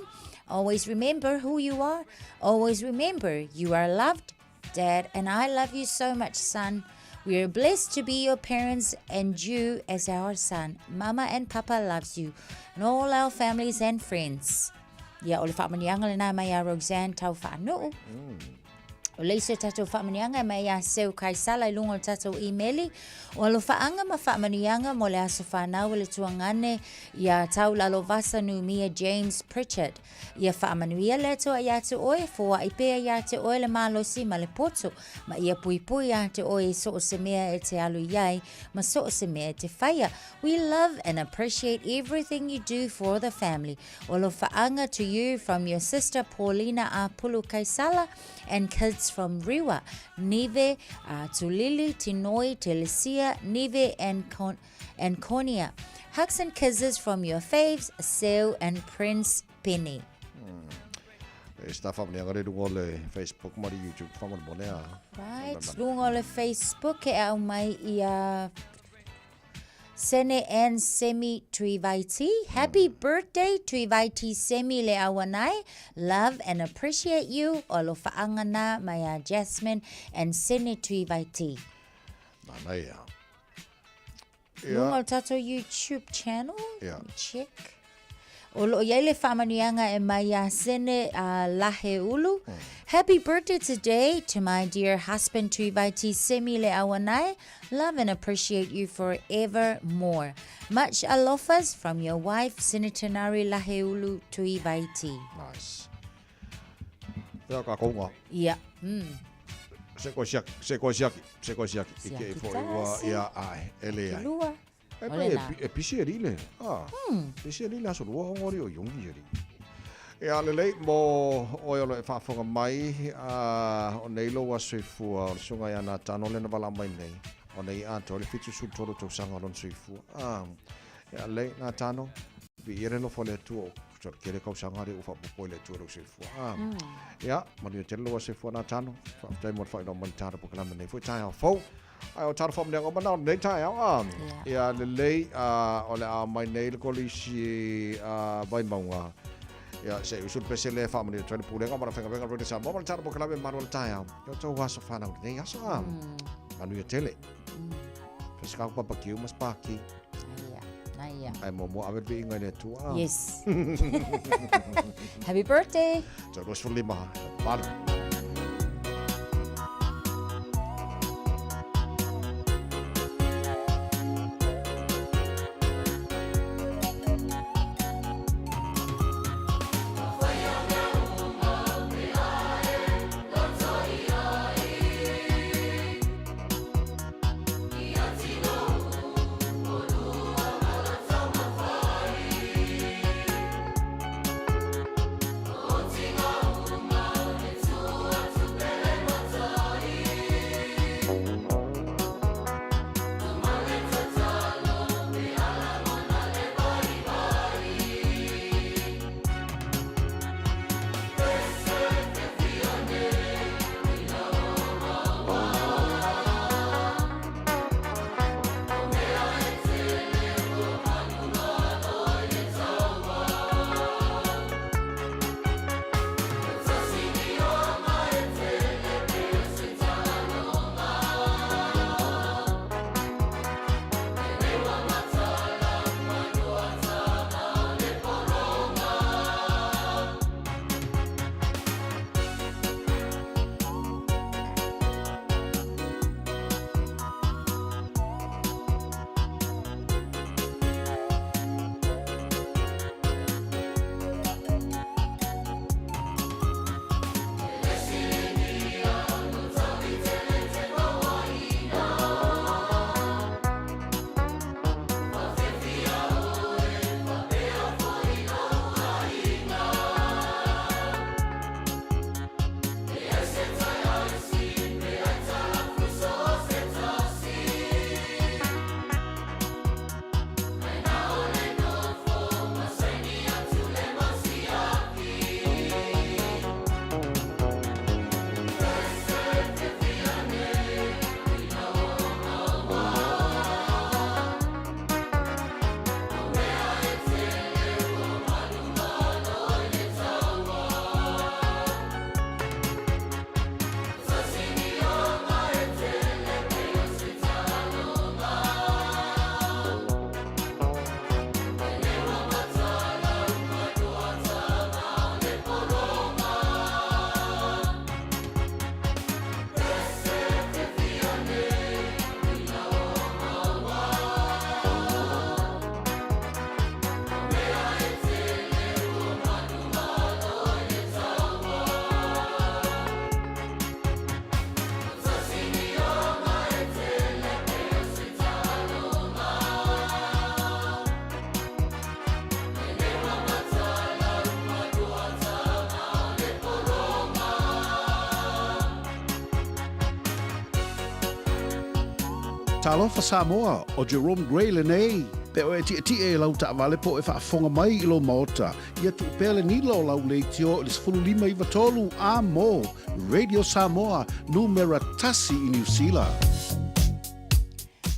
Always remember who you are. Always remember you are loved. Dad and I love you so much, son. We are blessed to be your parents and you as our son. Mama and Papa loves you and all our families and friends. Ia o le whaamanianga le nā mai a Roxanne tau whaanuu. O leise tatou whaamanianga mai a Seu Kaisala I lunga o tatou emaili. O alo whaanga ma whaamanianga mo le aso whanau le tuangane ia tau lalo vasa nu Mia James Pritchard. Ia whaamanuia le toa ia te oe, fua I pea ia te oe le malosi ma le poto. Ma ia pui ia te oe so o se mea e te alu iai, ma so o se mea e te whaia. We love and appreciate everything you do for the family. O alo whaanga to you from your sister Paulina a Pulu Kaisala and kids from Riwa, Nive, Tulili, Tinoi, Telesia, Nive, and Konia. Hugs and kisses from your faves, Seu and Prince Penny. Está whamanianga re rungo le Facebook mari YouTube whamani monea. Right, rungo le Facebook e au mai I a Sene and Semi Tuivaiti. Happy birthday Tuivaiti Semi le awanai. Love and appreciate you. Olo whaangana mai a Jasmine and Sene Tuivaiti. Nana ia. Lungo tato YouTube channel. Yeah. Check. Olo iai le whamanianga e mai a Sene Lahe Ulu. Happy birthday today to my dear husband Tuivaiti Semi le awanai. Love and appreciate you forevermore. Much alofas from your wife, Senator Nari Laheulu Tuivaiti. Nice. Pea ka konga. Yeah. Se ko siaki. Ike I fo iwa ia ai. Ele ai. Lua. O le na. E pisi e rile. Pisi e rile aso lua ngori o yongi e rile. E ale lei mo o e whaafonga mai o neilo wa soifua o sunga ia nā tano le na wala mai nei. O nei ato o le fitu su toro tau sanga o lon soifua. E ale lei nā tano vi ire no fole tu o kere kau sanga re ufa pupo le tu o soifua. Ia, mani o telo wa soifua nā tano. Whaafutai mo whaino mani tāra po kalama nei. Fui tai hao fau. Ai o tāra whamnea o mana o nei tai hao. Ia le lei o le a mai nei le kolisi vai maunga. Ya, saya usul pese le fa mani tole pule ngam rafenga venga rodi sa mo tara bokala be manual taya yo to waso fa na ne yaso manu ya tele pese ka pa pakiu mas paki Naya ai mo ave be inga le tu yes happy birthday so dos for lima bal Talofa Samoa o Jerome Gray lenei. Pe o e e lau ta vale po e whaafonga mai i lo maota. Ia tu pele ni lo lau leitio le 15 a mo. Radio Samoa, numera tasi i New Zealand.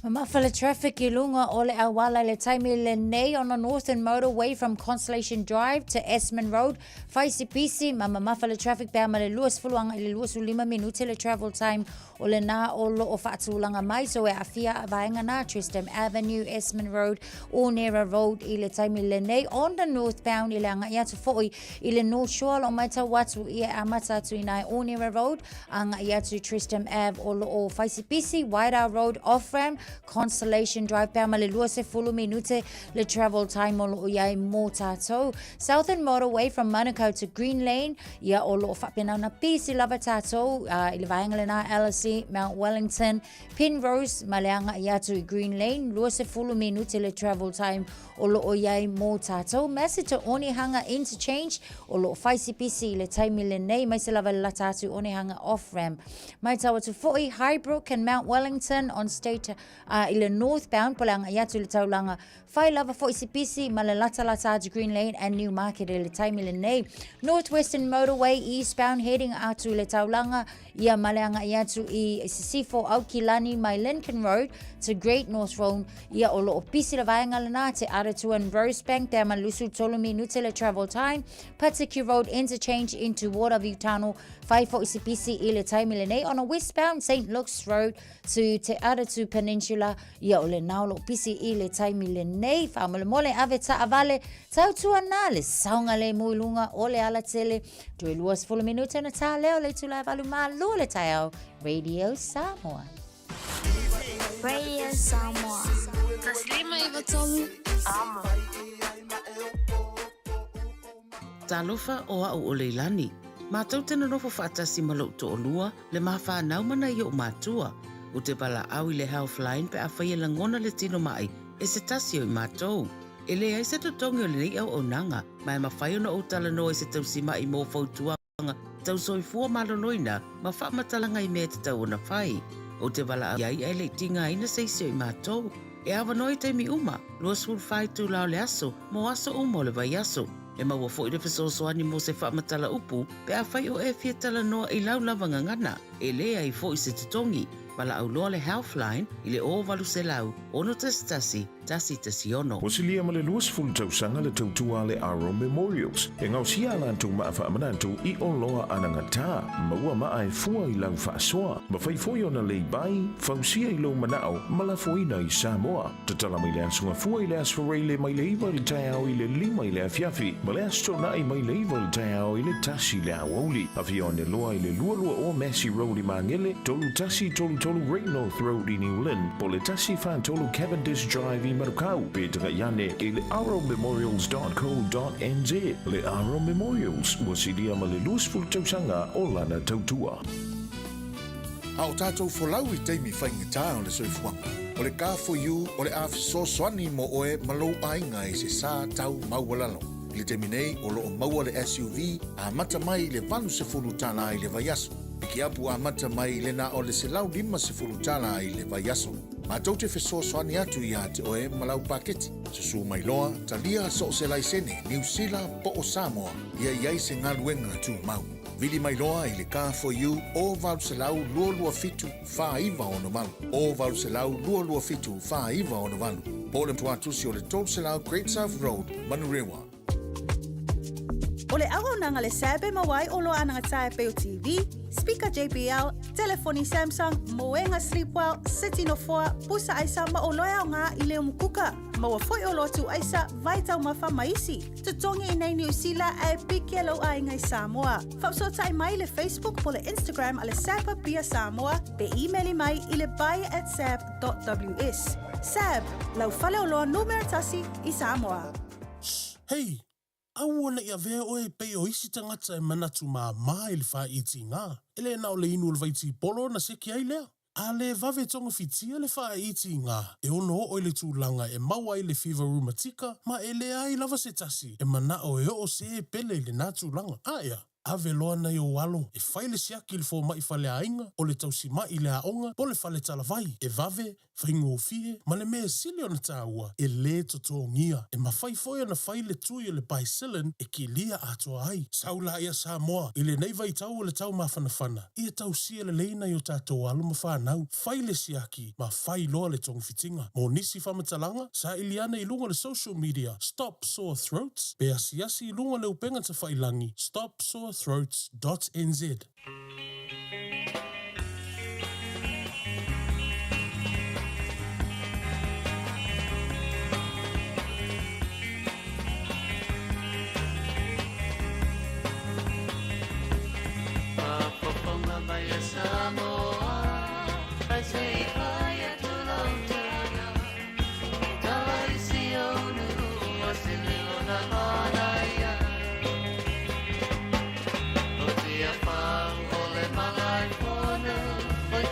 Mamafala traffic i lunga o le awala le taimi le nei on the northern motorway from Constellation Drive to Esmond Road. Faisi pisi ma mamafala traffic pea ma le luas fuluanga i le luas ulima minute le travel time o le na o lo o whaatulanga mai so e awhia avaenga na Tristram Avenue, Esmond Road, Ornera Road i le taimi le nei on the northbound i le anga ia tu foi i le North Shore o mai tau watu i e amata atu i nai Ornera Road anga ia tu Tristram Ave o lo o Faisi pisi, Whiteout Road, off-ram, Constellation Drive pea ma le lua se fulu minute le travel time o lo iai mō tātou. Southern Motorway from Manukau to Green Lane ia o lo whapena na pisi lava tātou i le vaenga le na LSC Faifosipisi, Mount Wellington, Penrose, Maleanga Iatu Green Lane, Lua se fulu minuti le travel time o lo o iai mō tātou. Masi te Onehanga Interchange o lo Faifosipisi le taimi le nei mai se lava la tātou Onehanga off-ramp. Mai tawa tu Fo'i, Highbrook and Mount Wellington on state ile northbound Polanga Iatu le taulanga Fai lava Faifosipisi ma le lata Green Lane and Newmarket le taimi le nei. Northwestern Motorway eastbound heading out to le taulanga ia maleanga ia tu I Sisifo Aukilani my Lincoln Road to Great North Road ia o lo pisi le vaenga lana te Aratu and Rosebank te malusu tolumi nutele travel time Patiki Road interchange into Waterview Tunnel Fai Faifosipisi I le taimi le nei on a westbound St. Luke's Road to te Aratu Peninsula ia o le nao lo pisi I le taimi le nei fa mole ave ta avale tau tua na le saunga le muilunga o le ala tele 2 minuta na ta leo le tula valu malu le taiao Radio Samoa. Radio Samoa. Taslima Ivatolu. Amo. Talofa o au o leilani. Mātou tena nofo whaatasi malau to olua le mawha naumana I o mātua. O te pala au I le Healthline pe a whaia langona le tino mai e se tasi o I mātou. E le ai se totongi o le nei au o nanga mai mawhai ona o tala no e se tausima I mō fautuanga tau soifua malonoina ma whaamatalanga I mea te tau ona whai. O te wala iai e le tinga ina seisio I mātou. E awa noi te mi uma, lua sul whai tū lao le aso, mo aso umo le vai aso. E maua fo I le fesosoani mo se whaamatala upu, pe a whai o e fia tala noa I lau lavanga ngana. E lea I fo I se tutongi, wala au loa le Healthline, I le o walu se lau, ono tasi tasi ono. O si lia ma le luas fulu tausanga le tautua le Aro Memorials. E ngau si ala antu maa wha amanantu I o loa anangata. Maua maa e fua I lau wha asoa. Ma whaifoi ona lei bai, fausia I lo manao, malafoina I Samoa. Tatala mai le asunga fua I le asfarei le mai le iwa I taiao I le lima I le afiafi. Ma le astona I mai le iwa I taiao I le tasi le awauli. Afi o ne loa I le lua o Massey Road I Mangele, tolu tasi tolu Great North Road I New Lynn, po le tasi fan tolu Cavendish Drive I Marukau, pe taga yane I le arrowmemorials.co.nz. Le Arrow Memorials, wasidia ma le luasful tausanga o lana tautua. A o tātou wholau I teimi whaingatā o le soifuanga. O le ka for you, o le awhiso swani mo oe malou ainga I se sā tau maualalo. Le teimi nei o lo o maua le SUV, a mata mai le valu se fulu tana I le vaiaso. Ki apu a mata mai le na o le se lau lima se fulutala I le vaiaso. Ma tau te fesoasoani atu I te oe malau paketi. Se su mai loa, talia so se laisene, New Zealand po o Samoa, ia iai se ngaluenga tu mau. Vili mai loa I le car for you, o valu se lau lua fitu, wha iwa ono malu. O valu se lau lua fitu, wha iwa ono malu. Po le tuatusi o le tolu se lau Great South Road, Manurewa. O le awa nanga le sebe mawai o lo ananga tae peo TV, speaker JBL, telefoni Samsung, moenga Sleepwell, City no 4, pusa aisa ma o loea o ngā I leo mukuka. Maua foi o lotu aisa, vai tau mawha maisi. Tutongi I nei New Zealand e piki lo ai ngai Samoa. Fauso tai mai le Facebook po le Instagram a le Sapa Pia Samoa, pe emaili mai I le buy@sap.ws. Sap, lau fale o loa numeratasi I Samoa. Hey! Au ona ia vea oe pei o isi tangata e manatu maa maa le wha iti ngā. Ele na o le inu le vaiti polo na seki ai lea. A le vave tonga fitia le wha iti ngā. E ono o le tūlanga e maua I le fever rheumatica, ma e le ai lava se tasi. E mana o e o se pele le nā tūlanga. Aia. Ave loa na o walo, e whaile siaki le fō mai whale ainga, o le tausi mai le aonga, po le whale talavai, e vave, whaingo fie, ma le mea sili ona tāua, e le totongia, e ma whai foia na whaile tui o le baisilin, e ki lia atoa ai. Saula ia Samoa, i le nei vai tau o le tau mawhanawhana, ia tau sia le leina I o tātou alu ma whanau, whaile siaki, ma whai loa le tong fitinga. Mo nisi whamatalanga, sa iliana I lunga le social media, Stop Sore Throats, pe asiasi I lunga le upenga ta whailangi, stopsorethroats.nz. But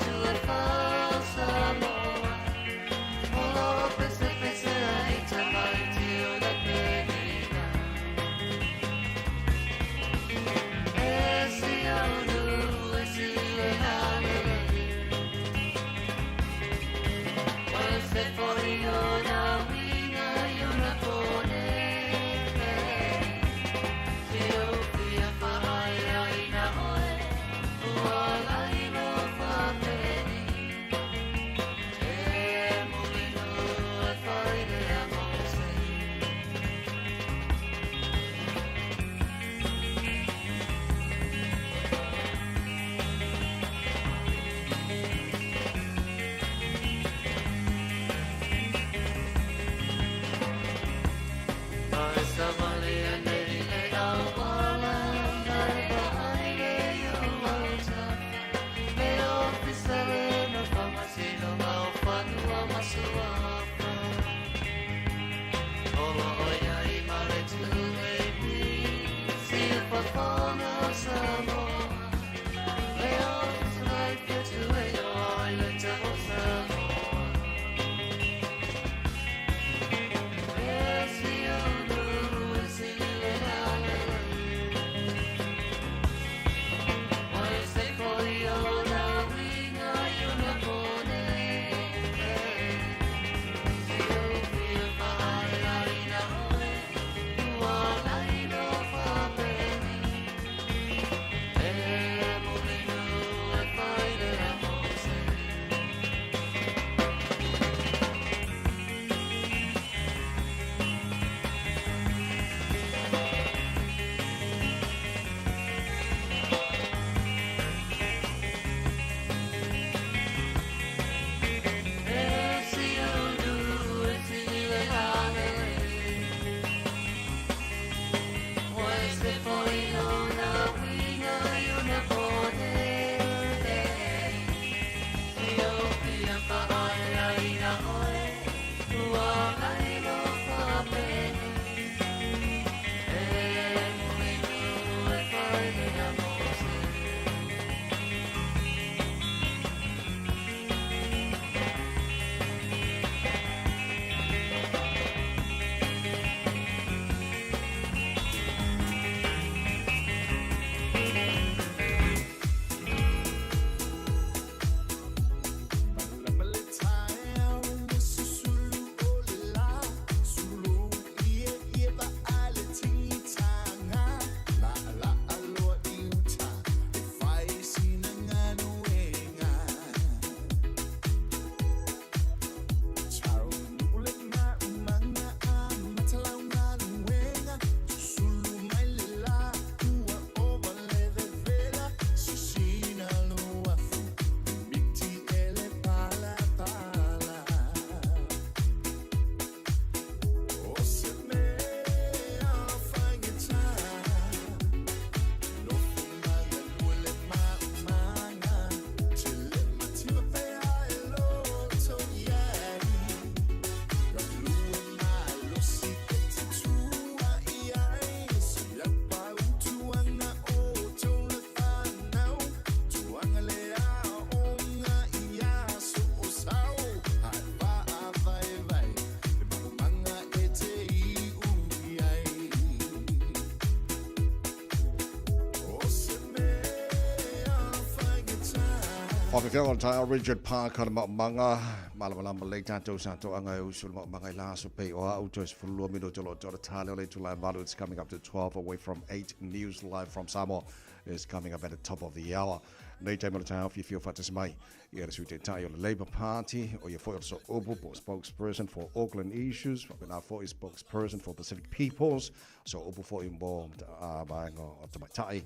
Whakawhia tai Richard Park on manga malamalama le tātou sato anga usul manga la so pe o au tos fulua mino tolo tolo tale le to live value. It's coming up to 12 away from 8. News live from Samoa is coming up at the top of the hour. Nei tai mo tai if you feel fatas mai. You are suited tai o the Labour Party or you for so obu spokesperson for Auckland issues. Now for is spokesperson for Pacific Peoples. So obu for involved by to my tai.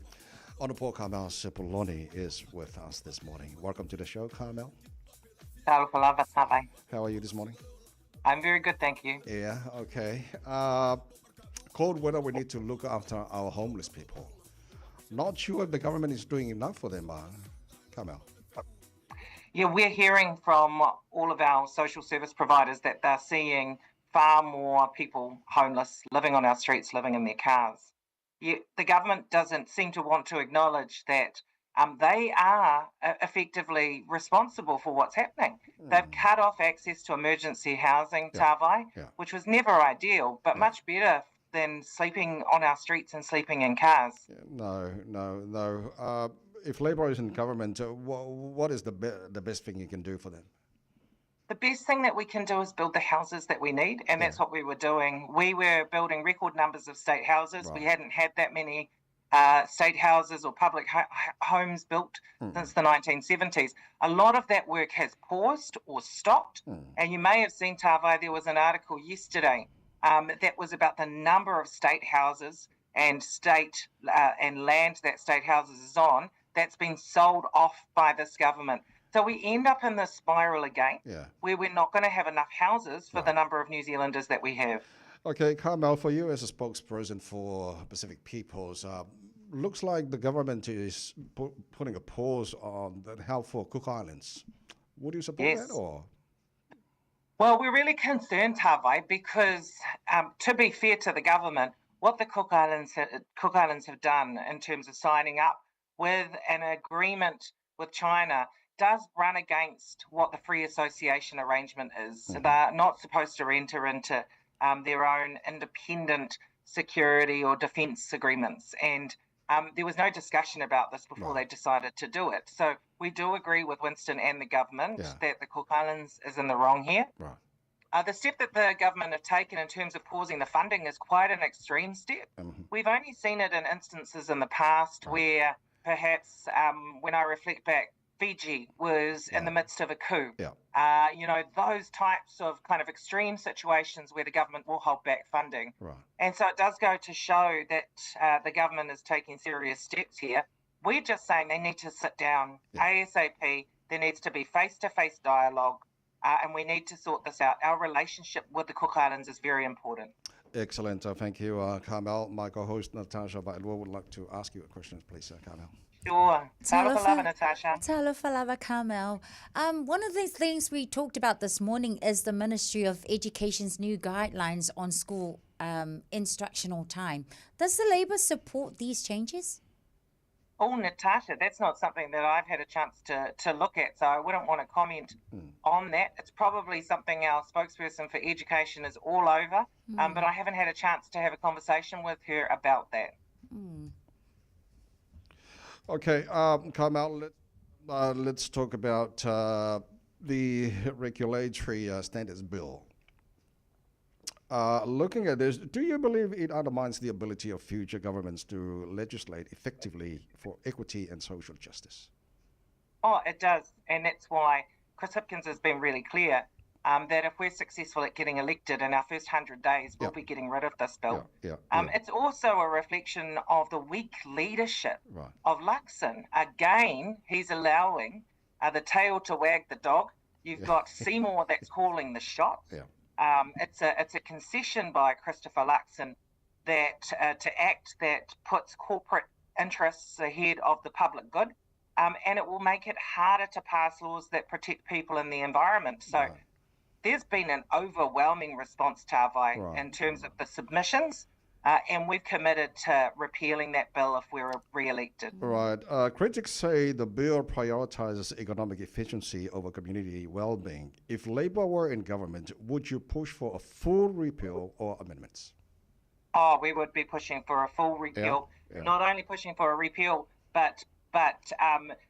Honorable Carmel Cipollone is with us this morning. Welcome to the show, Carmel. How are you this morning? I'm very good, thank you. Yeah, okay. Cold weather, we need to look after our homeless people. Not sure if the government is doing enough for them, Carmel. Yeah, we're hearing from all of our social service providers that they're seeing far more people homeless, living on our streets, living in their cars. The government doesn't seem to want to acknowledge that they are effectively responsible for what's happening. They've cut off access to emergency housing, Tāwai, which was never ideal, but much better than sleeping on our streets and sleeping in cars. No. If Labour is in government, what is the best thing you can do for them? The best thing that we can do is build the houses that we need, and that's what we were doing. We were building record numbers of state houses. Right. We hadn't had that many state houses or public homes built since the 1970s. A lot of that work has paused or stopped, and you may have seen, Tāwai, there was an article yesterday that was about the number of state houses and state and land that state houses is on that's been sold off by this government. So we end up in this spiral again, where we're not going to have enough houses for the number of New Zealanders that we have. Okay, Carmel, for you as a spokesperson for Pacific Peoples, looks like the government is putting a pause on the help for Cook Islands. Would you support that, or? Well, we're really concerned, Tawai, because to be fair to the government, what the Cook Islands have done in terms of signing up with an agreement with China does run against what the free association arrangement is. So they're not supposed to enter into their own independent security or defence agreements. And there was no discussion about this before they decided to do it. So we do agree with Winston and the government that the Cook Islands is in the wrong here. Right. The step that the government have taken in terms of pausing the funding is quite an extreme step. We've only seen it in instances in the past where perhaps when I reflect back, Fiji was in the midst of a coup. Those types of kind of extreme situations where the government will hold back funding. Right. And so it does go to show that the government is taking serious steps here. We're just saying they need to sit down ASAP. There needs to be face-to-face dialogue, and we need to sort this out. Our relationship with the Cook Islands is very important. Excellent. Thank you, Carmel. My co-host, Natasha Vailua, would like to ask you a question, please, Carmel. Sure. Talofa, Natasha. Talofa lava, Carmel. One of the things we talked about this morning is the Ministry of Education's new guidelines on school instructional time. Does the Labour support these changes? Oh, Natasha, that's not something that I've had a chance to look at, so I wouldn't want to comment on that. It's probably something our spokesperson for education is all over, but I haven't had a chance to have a conversation with her about that. Okay, Carmel, let's talk about the regulatory standards bill. Looking at this, do you believe it undermines the ability of future governments to legislate effectively for equity and social justice? Oh, it does, and that's why Chris Hipkins has been really clear that if we're successful at getting elected in our first 100 days, we'll be getting rid of this bill. It's also a reflection of the weak leadership of Luxon. Again, he's allowing the tail to wag the dog. You've got Seymour that's calling the shots. It's a concession by Christopher Luxon that to act that puts corporate interests ahead of the public good, and it will make it harder to pass laws that protect people and the environment. So there's been an overwhelming response, Tawai, in terms of the submissions, and we've committed to repealing that bill if we're re-elected. Right. Critics say the bill prioritizes economic efficiency over community well-being. If Labour were in government, would you push for a full repeal or amendments? Oh, we would be pushing for a full repeal. Not only pushing for a repeal, but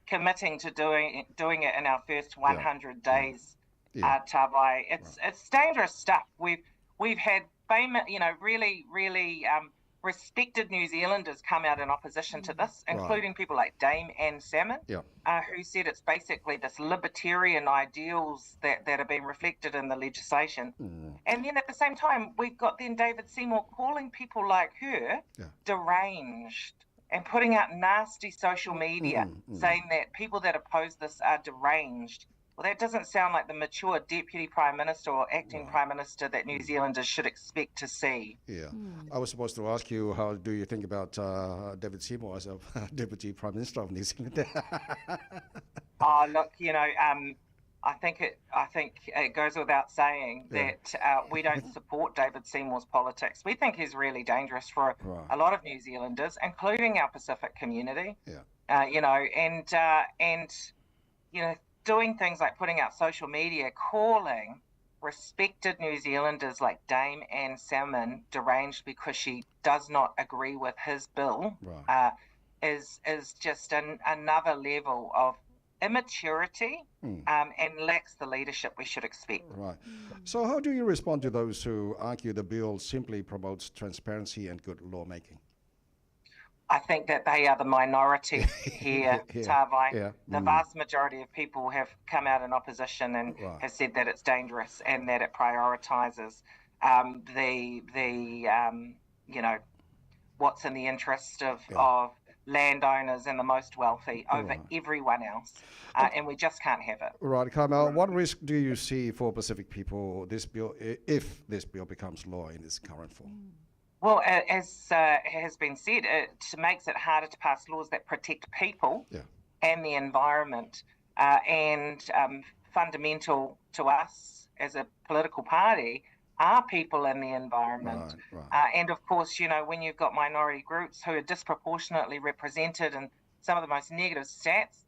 committing to doing it in our first 100 days. Tawai, it's dangerous stuff. We've had famous, really respected New Zealanders come out in opposition to this, including people like Dame Anne Salmon, who said it's basically this libertarian ideals that are being reflected in the legislation. And then at the same time, we've got then David Seymour calling people like her deranged and putting out nasty social media saying that people that oppose this are deranged. Well, that doesn't sound like the mature Deputy Prime Minister or Acting Prime Minister that New Zealanders should expect to see. I was supposed to ask you, how do you think about David Seymour as a Deputy Prime Minister of New Zealand? Oh, look, I think it goes without saying that we don't support David Seymour's politics. We think he's really dangerous for a lot of New Zealanders, including our Pacific community. Doing things like putting out social media, calling respected New Zealanders like Dame Anne Salmon deranged because she does not agree with his bill is just another level of immaturity and lacks the leadership we should expect. Right. So how do you respond to those who argue the bill simply promotes transparency and good lawmaking? I think that they are the minority here, Tawai. The vast majority of people have come out in opposition and have said that it's dangerous and that it prioritises what's in the interest of landowners and the most wealthy over everyone else. And we just can't have it. Right, Carmel, what risk do you see for Pacific people this bill, if this bill becomes law in its current form? Well, as has been said, it makes it harder to pass laws that protect people and the environment. And fundamental to us as a political party are people and the environment. And of course, you know, when you've got minority groups who are disproportionately represented in some of the most negative stats,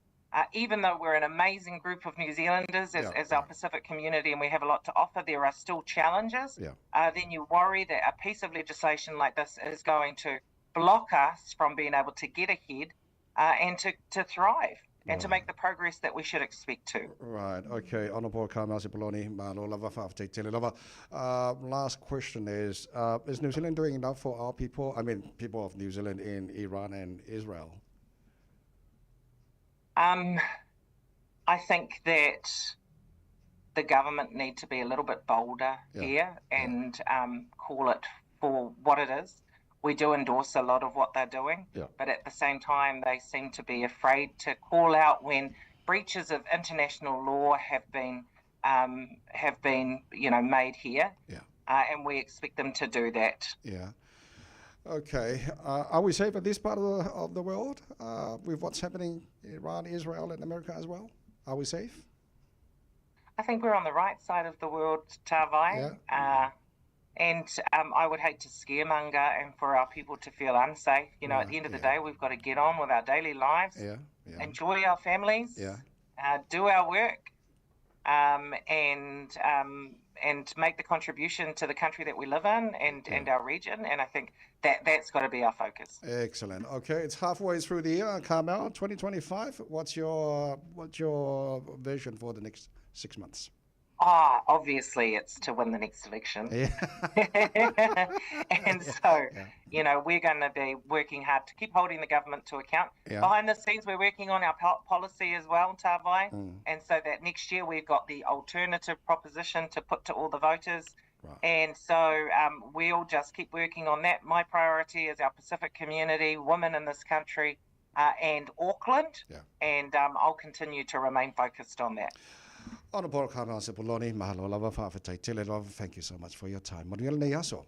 even though we're an amazing group of New Zealanders as our Pacific community and we have a lot to offer, there are still challenges. Then you worry that a piece of legislation like this is going to block us from being able to get ahead and to thrive and to make the progress that we should expect to. Right, okay. Honourable Carmel Sepuloni, malo lava whaafetai tele lava. Last question is New Zealand doing enough for our people? I mean, people of New Zealand in Iran and Israel? I think that the government need to be a little bit bolder here and call it for what it is. We do endorse a lot of what they're doing, but at the same time, they seem to be afraid to call out when breaches of international law have been, you know, made here, and we expect them to do that. Yeah. Okay. Are we safe at this part of the world with what's happening in Iran, Israel, and America as well? Are we safe? I think we're on the right side of the world, Tawai. And I would hate to scaremonger and for our people to feel unsafe. You know, at the end of the day, we've got to get on with our daily lives, enjoy our families, do our work, and make the contribution to the country that we live in and our region. And I think that's got to be our focus. Excellent. Okay, it's halfway through the year. Carmel, 2025. What's your vision for the next 6 months? Obviously it's to win the next election. And so, you know, we're going to be working hard to keep holding the government to account. Behind the scenes, we're working on our policy as well, Tawai. And so that next year we've got the alternative proposition to put to all the voters. And so we'll just keep working on that. My priority is our Pacific community, women in this country, and Auckland. And I'll continue to remain focused on that. Honourable Carmel Sepuloni, mahalo lava whaafetai tele lava. Thank you so much for your time. Moriel nei aso.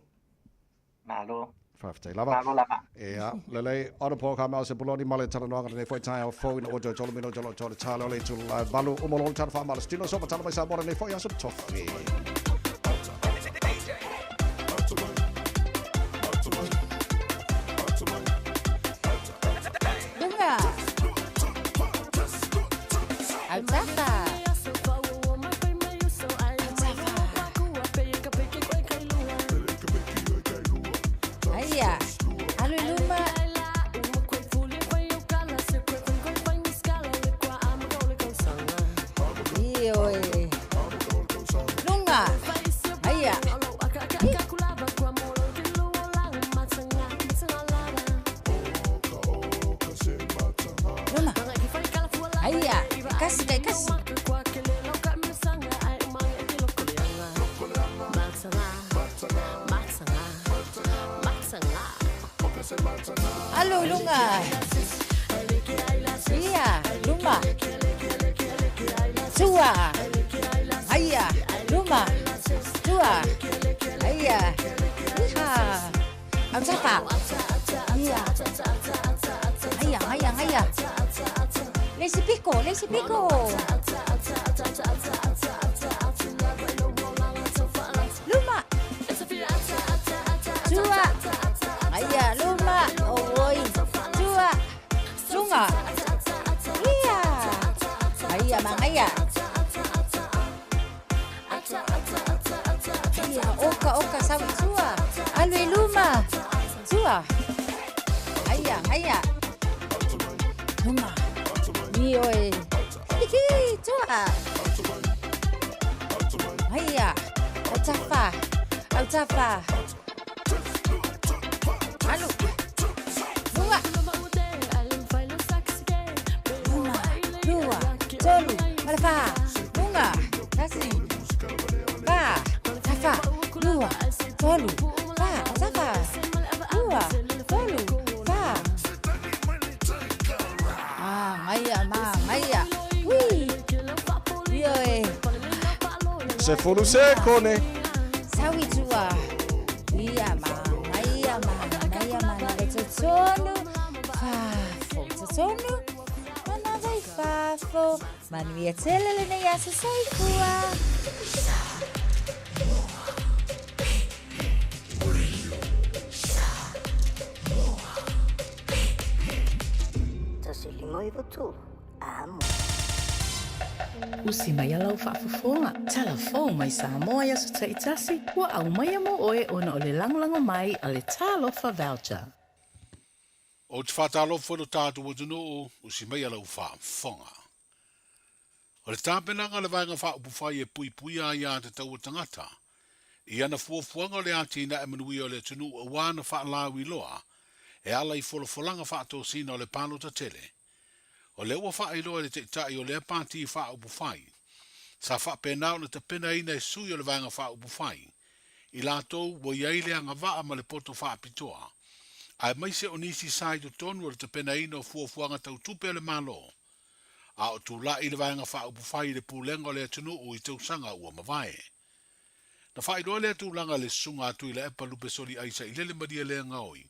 Mahalo. Whaafetai lava. Mahalo lava. Yeah, lele Honourable Carmel Sepuloni male taranoanga nei foi tai o fo ina ojo jolomino jolo tole talo le tul balu umolo tar fa malastino so patalo mai sa mora nei foi aso tofi. Alo, Lunga. Iya, Luma. Tua. Aya, Luma. Tua. Aya. Iha. Amsapa. Iya. Aya. Lesi Pico. Luma. Tua. Aya, Luma. Oi. Tua. Lunga. Iya. Aya, mangaya. Iya, oka sawi tua. Alwe Luma. Tua. Aya. Luma. Oi. Tua. Aya. Altafa. Alo. Lunga. Lua. Tolu. Malafa. Lunga. Nasi. Ba. Tafa. Lua. Tolu. Ba. Tafa. Lua. Tolu. Ba. se fulu se kone. Sawi tua. Ia ma, na le tonu. Fafo, tonu. Mana vai fafo. Manu ia tele le nei asa soifua. Moi votu. Amo. Usi mai alau whaafafonga. Telefon mai Samoa ia so taitasi. Ua au mai amo oe ona o le langolango mai a le talofa voucher. O te whātalofa no tātu o tunu usi mai alau whaafonga. O le tāpenanga le vaenga whaaupufai e pui pui a ia te tau o tangata. I ana fuafuanga o le atina e manui o le tunu o wana whaalawi loa. E ala I folofolanga whaatosina o le palo ta tele. O le ua wha iloa le te itai o le pāti wha upu whai. Sa wha penao na te pena ina e sui o le vanga wha upu whai. I lātou wa iai lea ngā waa ma le poto wha apitoa. Ai mai se o nisi sai to tonu o le te pena ina o fuafuanga tau tupe le malo. A o tu la I le vanga wha upu whai le pūlenga o le atunu o I tau sanga ua mawai. Na wha iloa le atu langa le sunga atu I le epa lupe soli aisa I lele madia lea ngaoi.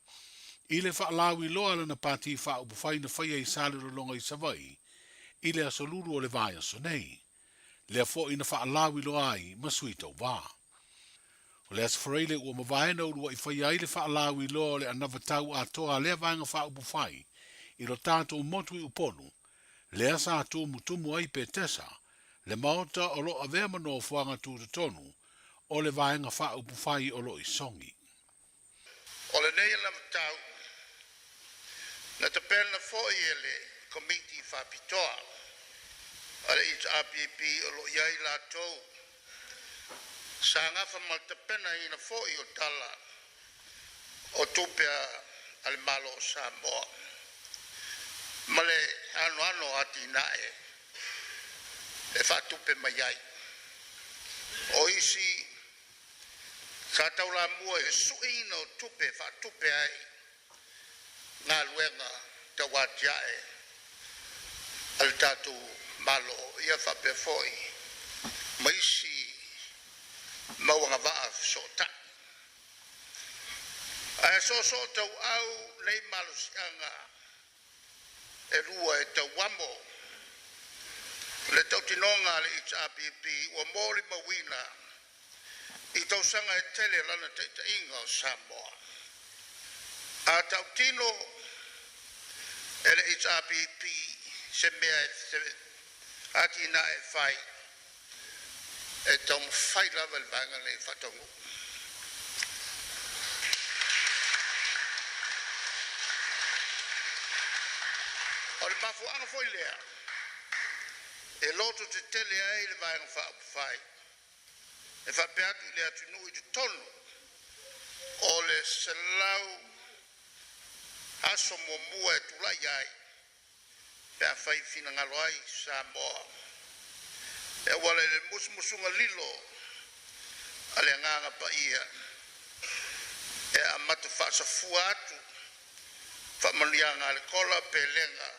I le whaalawi loa lana pāti wha upu whai na whaia I sāle rolonga I savai, I le asoluru o le vāia so nei. Lea fo ina whaalawi loa ai masui tau wā. O le asfareile ua mawaena urua I whaia I le whaalawi loa o le anavatau a toa lea vāinga wha upu whai, I lo tātou motu I uponu, lea sa tō mutumu ai pe tesa, le maota o lo avea mano fuanga tūta tonu, o le vāinga wha upu whai o lo I songi. O le nei anavatau, na te pēna fōi e le komiti whapitoa. Ale I te APP o lo iai lātou. Sa ngafa mal te pēna I na fōi o tala o tūpea ale malo o Samoa. Male ano ati nae e whatupe mai ai. O isi sa taula mua e suina o tupe whatupe ai. Ngā luenga te watiae al tatu malo ia whape foi maisi mawanga waa sota. Ai so tau au nei malo sianga e rua e tau wamo le tau tinonga le HRPP o mori mawina I tau sanga e tele lana te inga o Samoa. A tau tino e le HRPP se mea e ati na e whai e tau mwhai lawa le vanga le whatongu. O le mafu anga foi lea e loto te tele ai le vanga whai e whapeatu le atunu I te tonu o le selau aso mo mua e tulai ai pea whai whina ngalo ai Samoa e wale le musmusunga lilo a le nganga pa ia e amatu whaasa fua atu whamanianga le kola pe lenga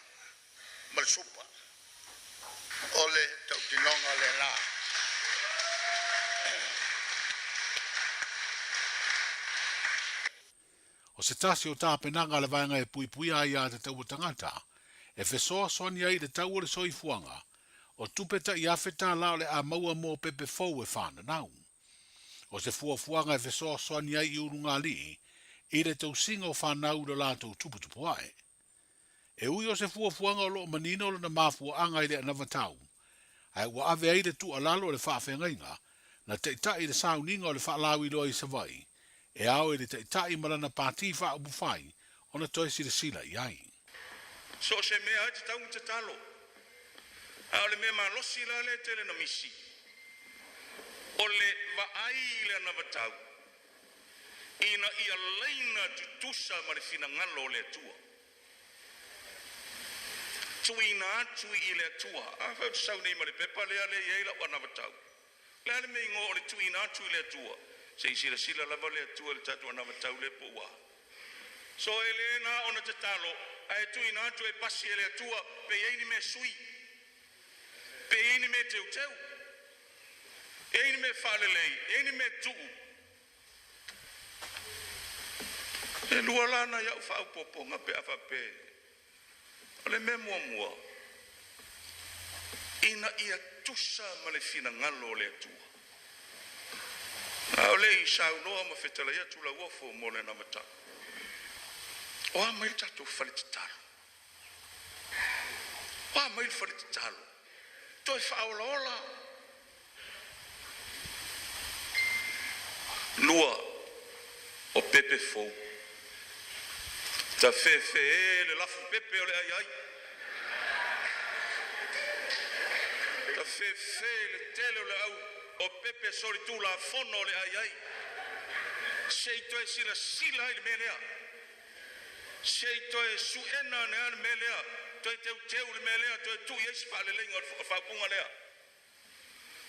malsupa o le tautinonga le la. O se tasi o tāpenanga le vaenga e pui pui ai a te tau tangata, e whesoa soani ai le tau o le soifuanga, o tupeta I awheta lao le a maua mō pepe fau e whāna nau. O se fuafuanga e whesoa soani ai I urunga li, I le tau singa o whanau le lātou tuputupu ai. E ui o se fuafuanga o loo manino le na mafua anga I le anavatau, ai ua ave ai le tu alalo le whaafengainga, na te itai le sauninga o le whaalawi loa I savai, e ao e le te itai marana pāti wha upu whai, o na toi sila sila I ai. So se mea ai te tau te talo. A o le mea malosi la le tele na misi. O le wa ai le anavatau. Ina ia leina tutusa ma le fina ngalo le tua. Tuina atu I le tua. A whau te sau nei ma le pepa lea le ieila o anavatau. Lea le mei ngō o le tuina atu I le tua. Se sila sila lava le tua le tatu anavatau le po wa. So e le na ona te talo, ai tuina atu e pasi e le tua, pe eini me sui. Pe eini me teu teu. E ni me whalelei, e ni me tuu. E lua lana iau whaupopo ngā pe awhape. O le me mua mua. Ina ia tusa ma le fina ngalo le atua. O le i sau noa ma whetala ia tula uofo mo le namata. O a mai tatu whale te talo. O a mai whale te talo. Toi whaola ola. Lua o pepe fou. Ta fefe e le lafu pepe o le ai ai. Ta fefe le tele o le au o pepe sori tu la fono le ai ai. Sei toi sila sila i melea. Sei toi suena ne al melea. Toi teu le melea toi tu yes pa le lenga fa punga lea.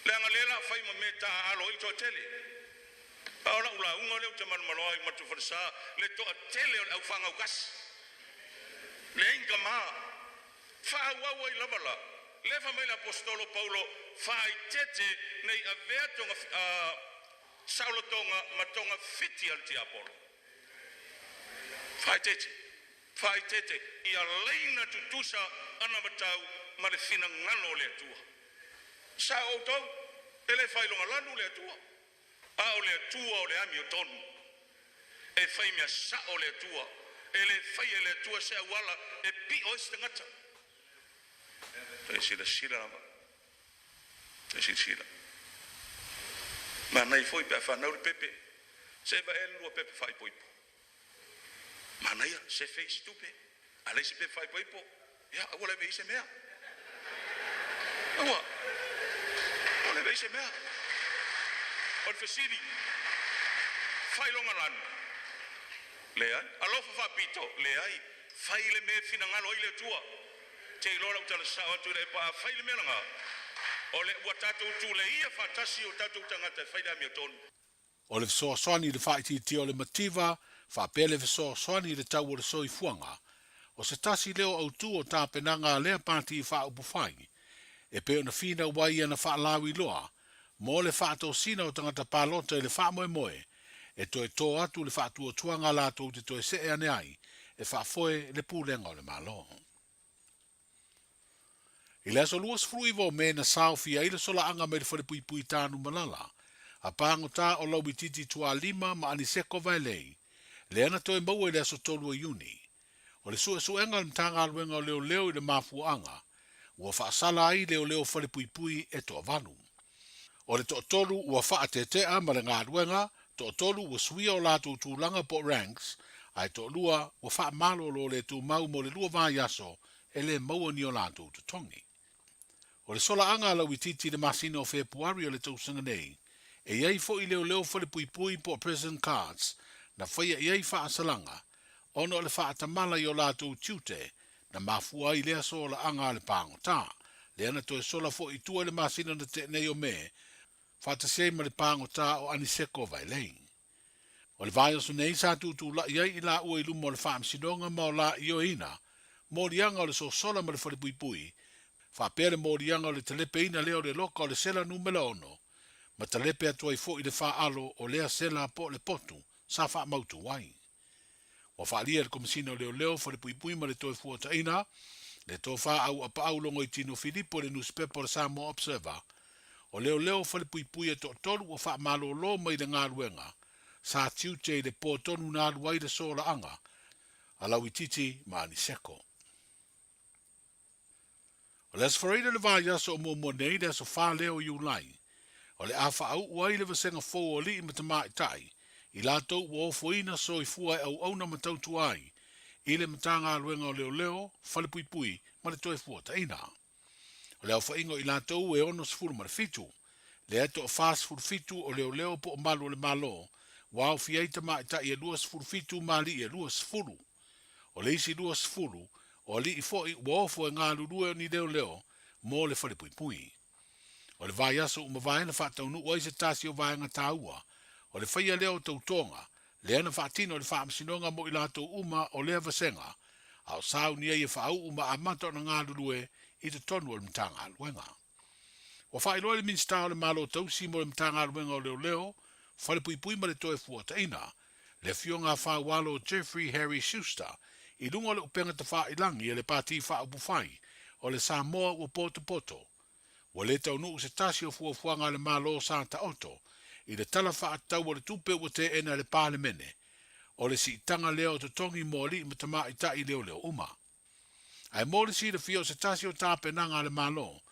Le anga lela fai mo meta alo i to tele. Ora ula unga leo te man maloi matu farsa le to tele au fanga ukas. Le inga ma fa wa i lavala. Leva mai l'apostolo Paulo fai tete nei avertonga Saulo tonga matonga fiti al ti Apollo. Fai tete ia leina tutusa ana matau ma le fina ngalo le tua. Sa auto ele fai longa lanu le tua. A o le tua o le ami o tonu. E fai mea sa o le tua. Ele fai le tua se wala e pi o stangata. Te sila nama. Te sila. Ma nei foi pe fa no pepe. Se va el lo pepe fai poipo. Ma nei se fei stupe. Ale se pepe fai poipo. Ya, wala be se mea. Awa. Wala be se mea. O fesini. Fai longa lan. Lea, alo fa pito, lea. Fai le me fina ngalo ile tua. Te lora utala sa tu le pa fai le melanga. O le ua tatou tu le ia fatasi o tatou tangata whaida mi o tonu. O le fesoasoani le whaiti o le mativa, whapele fesoasoani le tau o le soi fuanga. O se tasi leo au tu o tāpenanga lea pāti i whaupu whai. E peo na whina wai ana whaalawi loa, mo le whaatou sina o tangata pālota i le whaamoe moe, e toi tō atu le whaatua tuanga lātou te toi se ane ai, e whaafoe le pūlenga o le malo. I le aso luas fruivo me na sao fia ila sola anga me le whare pui pui tānu malala. A pāngo tā o lau titi tua lima ma ani seko vai lei. Le ana toi maua i le aso tolu a Iuni. O le sua suenga le mtanga aluenga o leo leo i le mafu anga. Ua whaasala ai leo leo whare pui pui e toa vanu. O le toa tolu ua wha te tea ma le ngā aluenga, toa tolu ua suia o lātou tūlanga po ranks, ai toa lua ua wha malo lo le tū mau mo le lua vā yaso e le maua ni o lātou tutongi. O le sola anga lau i titi le masina o Februari o le tausanga nei, e iei fo i leo leo whale pui pui po President Cards, na whaia iei wha asalanga, ono o le wha atamala i o lātou tiute, na mafua i lea so la anga le pāngo tā, le ana toi sola fo i tua le masina na te nei o me, whatasei ma le pāngo tā o aniseko vai lein. O le vai o su nei sa tūtū la iei i la ua i lumo le wha amsidonga ma o la i o ina, mo lianga o le so sola ma le whale pui pui, whapere mōrianga o le telepe ina leo le loka o le sela numela ono, ma telepe atua i fo i le wha alo o lea sela po le potu, sa wha mautu wai. Wa whaalia le komisina o leo leo whare pui pui ma le toi fuata ina, le tō wha au apa au longo i tino Filipo le newspaper le Samoa Observer, o leo leo whare pui pui e tō tolu o wha malo lo mai le ngā ruenga, sa tiute i le pō tonu nā ruai le sola anga, alau i titi ma ani seko. O le asfareida le vāia so o mua nei le aso wha leo i ulai. O le awha au uai le vasenga fō o li i matama i tai. I lātou ua ofo ina so i fua au au na matautu ai. I le matanga aluenga o leo leo, whale pui pui, ma le toi fua ta ina. O le awha ingo i lātou e ono sifuru ma le fitu. Le ato o fast food fitu o leo leo po o malu o le malo. Wa au fia i tama i tai e lua sifuru fitu ma li e lua sifuru. O le isi lua sifuru, o li i foi ua ofo e ngā lurue ni leo leo, mo le whare pui pui. O le vai aso uma vai na whatau nu oise tasi o vai ngata ua, o le whaia leo tau tonga, le ana whaatino le whaamsinonga mo i lato uma o lea vasenga, au sau ni e whaau uma a mato na ngā lurue i te tonu o le mtanga aluenga. Wa whaeroa le minsta o le malo tausi mo le mtanga aluenga o leo, whale pui ma le toe fuataina, le fionga whawalo Jeffrey Harry Schuster, I lunga le upenga te whailangi e le pāti whaupufai, o le Samoa ua poto. Wa le tau nuu se tasi o fuafuanga le malo Santa Oto, I le tala whaatau o le tupe ua te ena le pālemene, o le si tanga leo te tongi mōli ma tama I tai leo uma. Ai mōli si le fio se tasi o tāpenanga le malo,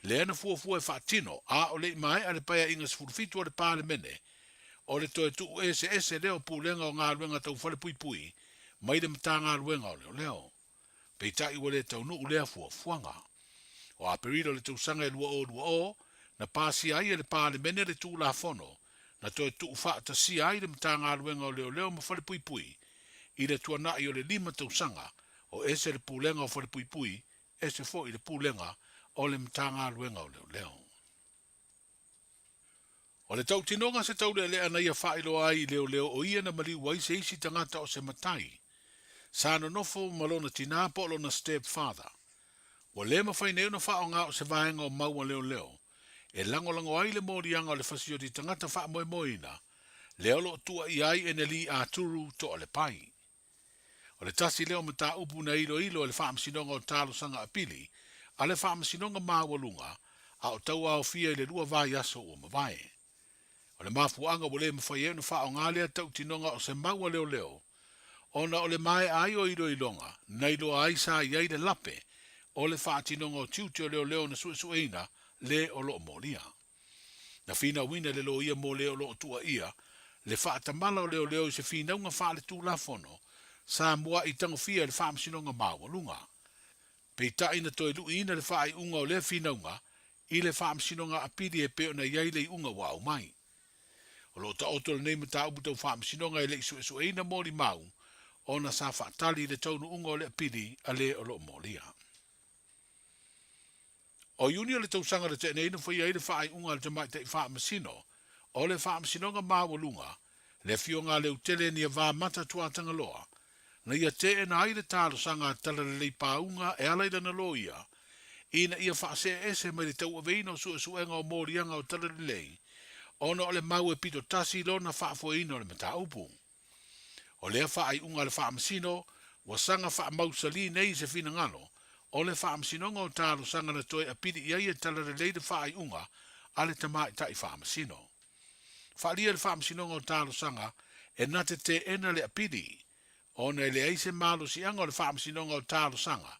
le ena fuafua e whaatino, a o le mai a le paia inga sfurufitu o le pālemene, o le toe tu ese leo pūlenga o ngā ruenga tau whale pui, mai le matanga ruenga o leo. Pei tai ua le tau nuu lea fuafuanga. O aperiro le tausanga e lua o, na pāsi ai e le pālemene le tū la fono, na toe tu whaata si ai le matanga ruenga o leo ma whale pui, I le tuanai o le 5 tausanga, o ese le pūlenga o whale pui, ese fo I le pūlenga o le matanga ruenga o leo. O le tau tinonga se tau le ana ia whaelo ai leo o ia na mali wai se isi tangata o se matai. Sāna nofo malona tina polo na stepfather. Wa le mawhai neo na whao ngā o se vaenga o maua leo. E lango ai le morianga o le fasio di tangata wha moina. Leo lo tua I ai e li a turu to o le pai. O le tasi leo mata upu na ilo le wha msinonga o talo sanga apili. A le wha msinonga mawalunga. A o tau au fia I le lua vai aso o mawai. O le mafuanga wo le mawhai e na wha o ngā lea tau tinonga o se maua leo. Ona o le mai ai o iro ilonga, nei lo ai sa iai le lape, o le whaatinonga o tiutio leo na suesueina, le o lo molia. Na fina wina le lo ia mo leo lo tua ia, le whaatamala o leo I se fina unga wha le tū la fono, sa mua I tango fia le whaamsinonga maua lunga. Pei ta ina toi lu ina le whaai unga o le fina unga, I le whaamsinonga apiri e peo na iai le unga wau mai. O lo ta oto le neima ta ubutau whaamsinonga e le suesueina mori mau, ona sa whaatali le taunu unga o le apiri a le o lo molia. O iuni o le tausanga le te neina whai ai le whaai unga le tamai te whaamasino, o le whaamasinonga mawalunga, le fionga le utele ni a wā mata tuatanga loa, na ia te e na ai le tālo sanga tala le leipaunga e alaida na loia, ina ia whaase ese mai le tau aveina o suenga o morianga o tala le lei, ona o le mau e pito tasi lo na whaafoina o le mata upu. O lea whaai unga le whaamasino, wa sanga whaamausali nei se fina ngalo, o le whaamasinonga o tālo sanga na toi apiri iai e tala le leide whaai unga, a le tamai tai whaamasino. Whaalia le whaamasinonga o tālo sanga, e nate te ena le apiri, o na le eise malo si anga o le whaamasinonga o tālo sanga,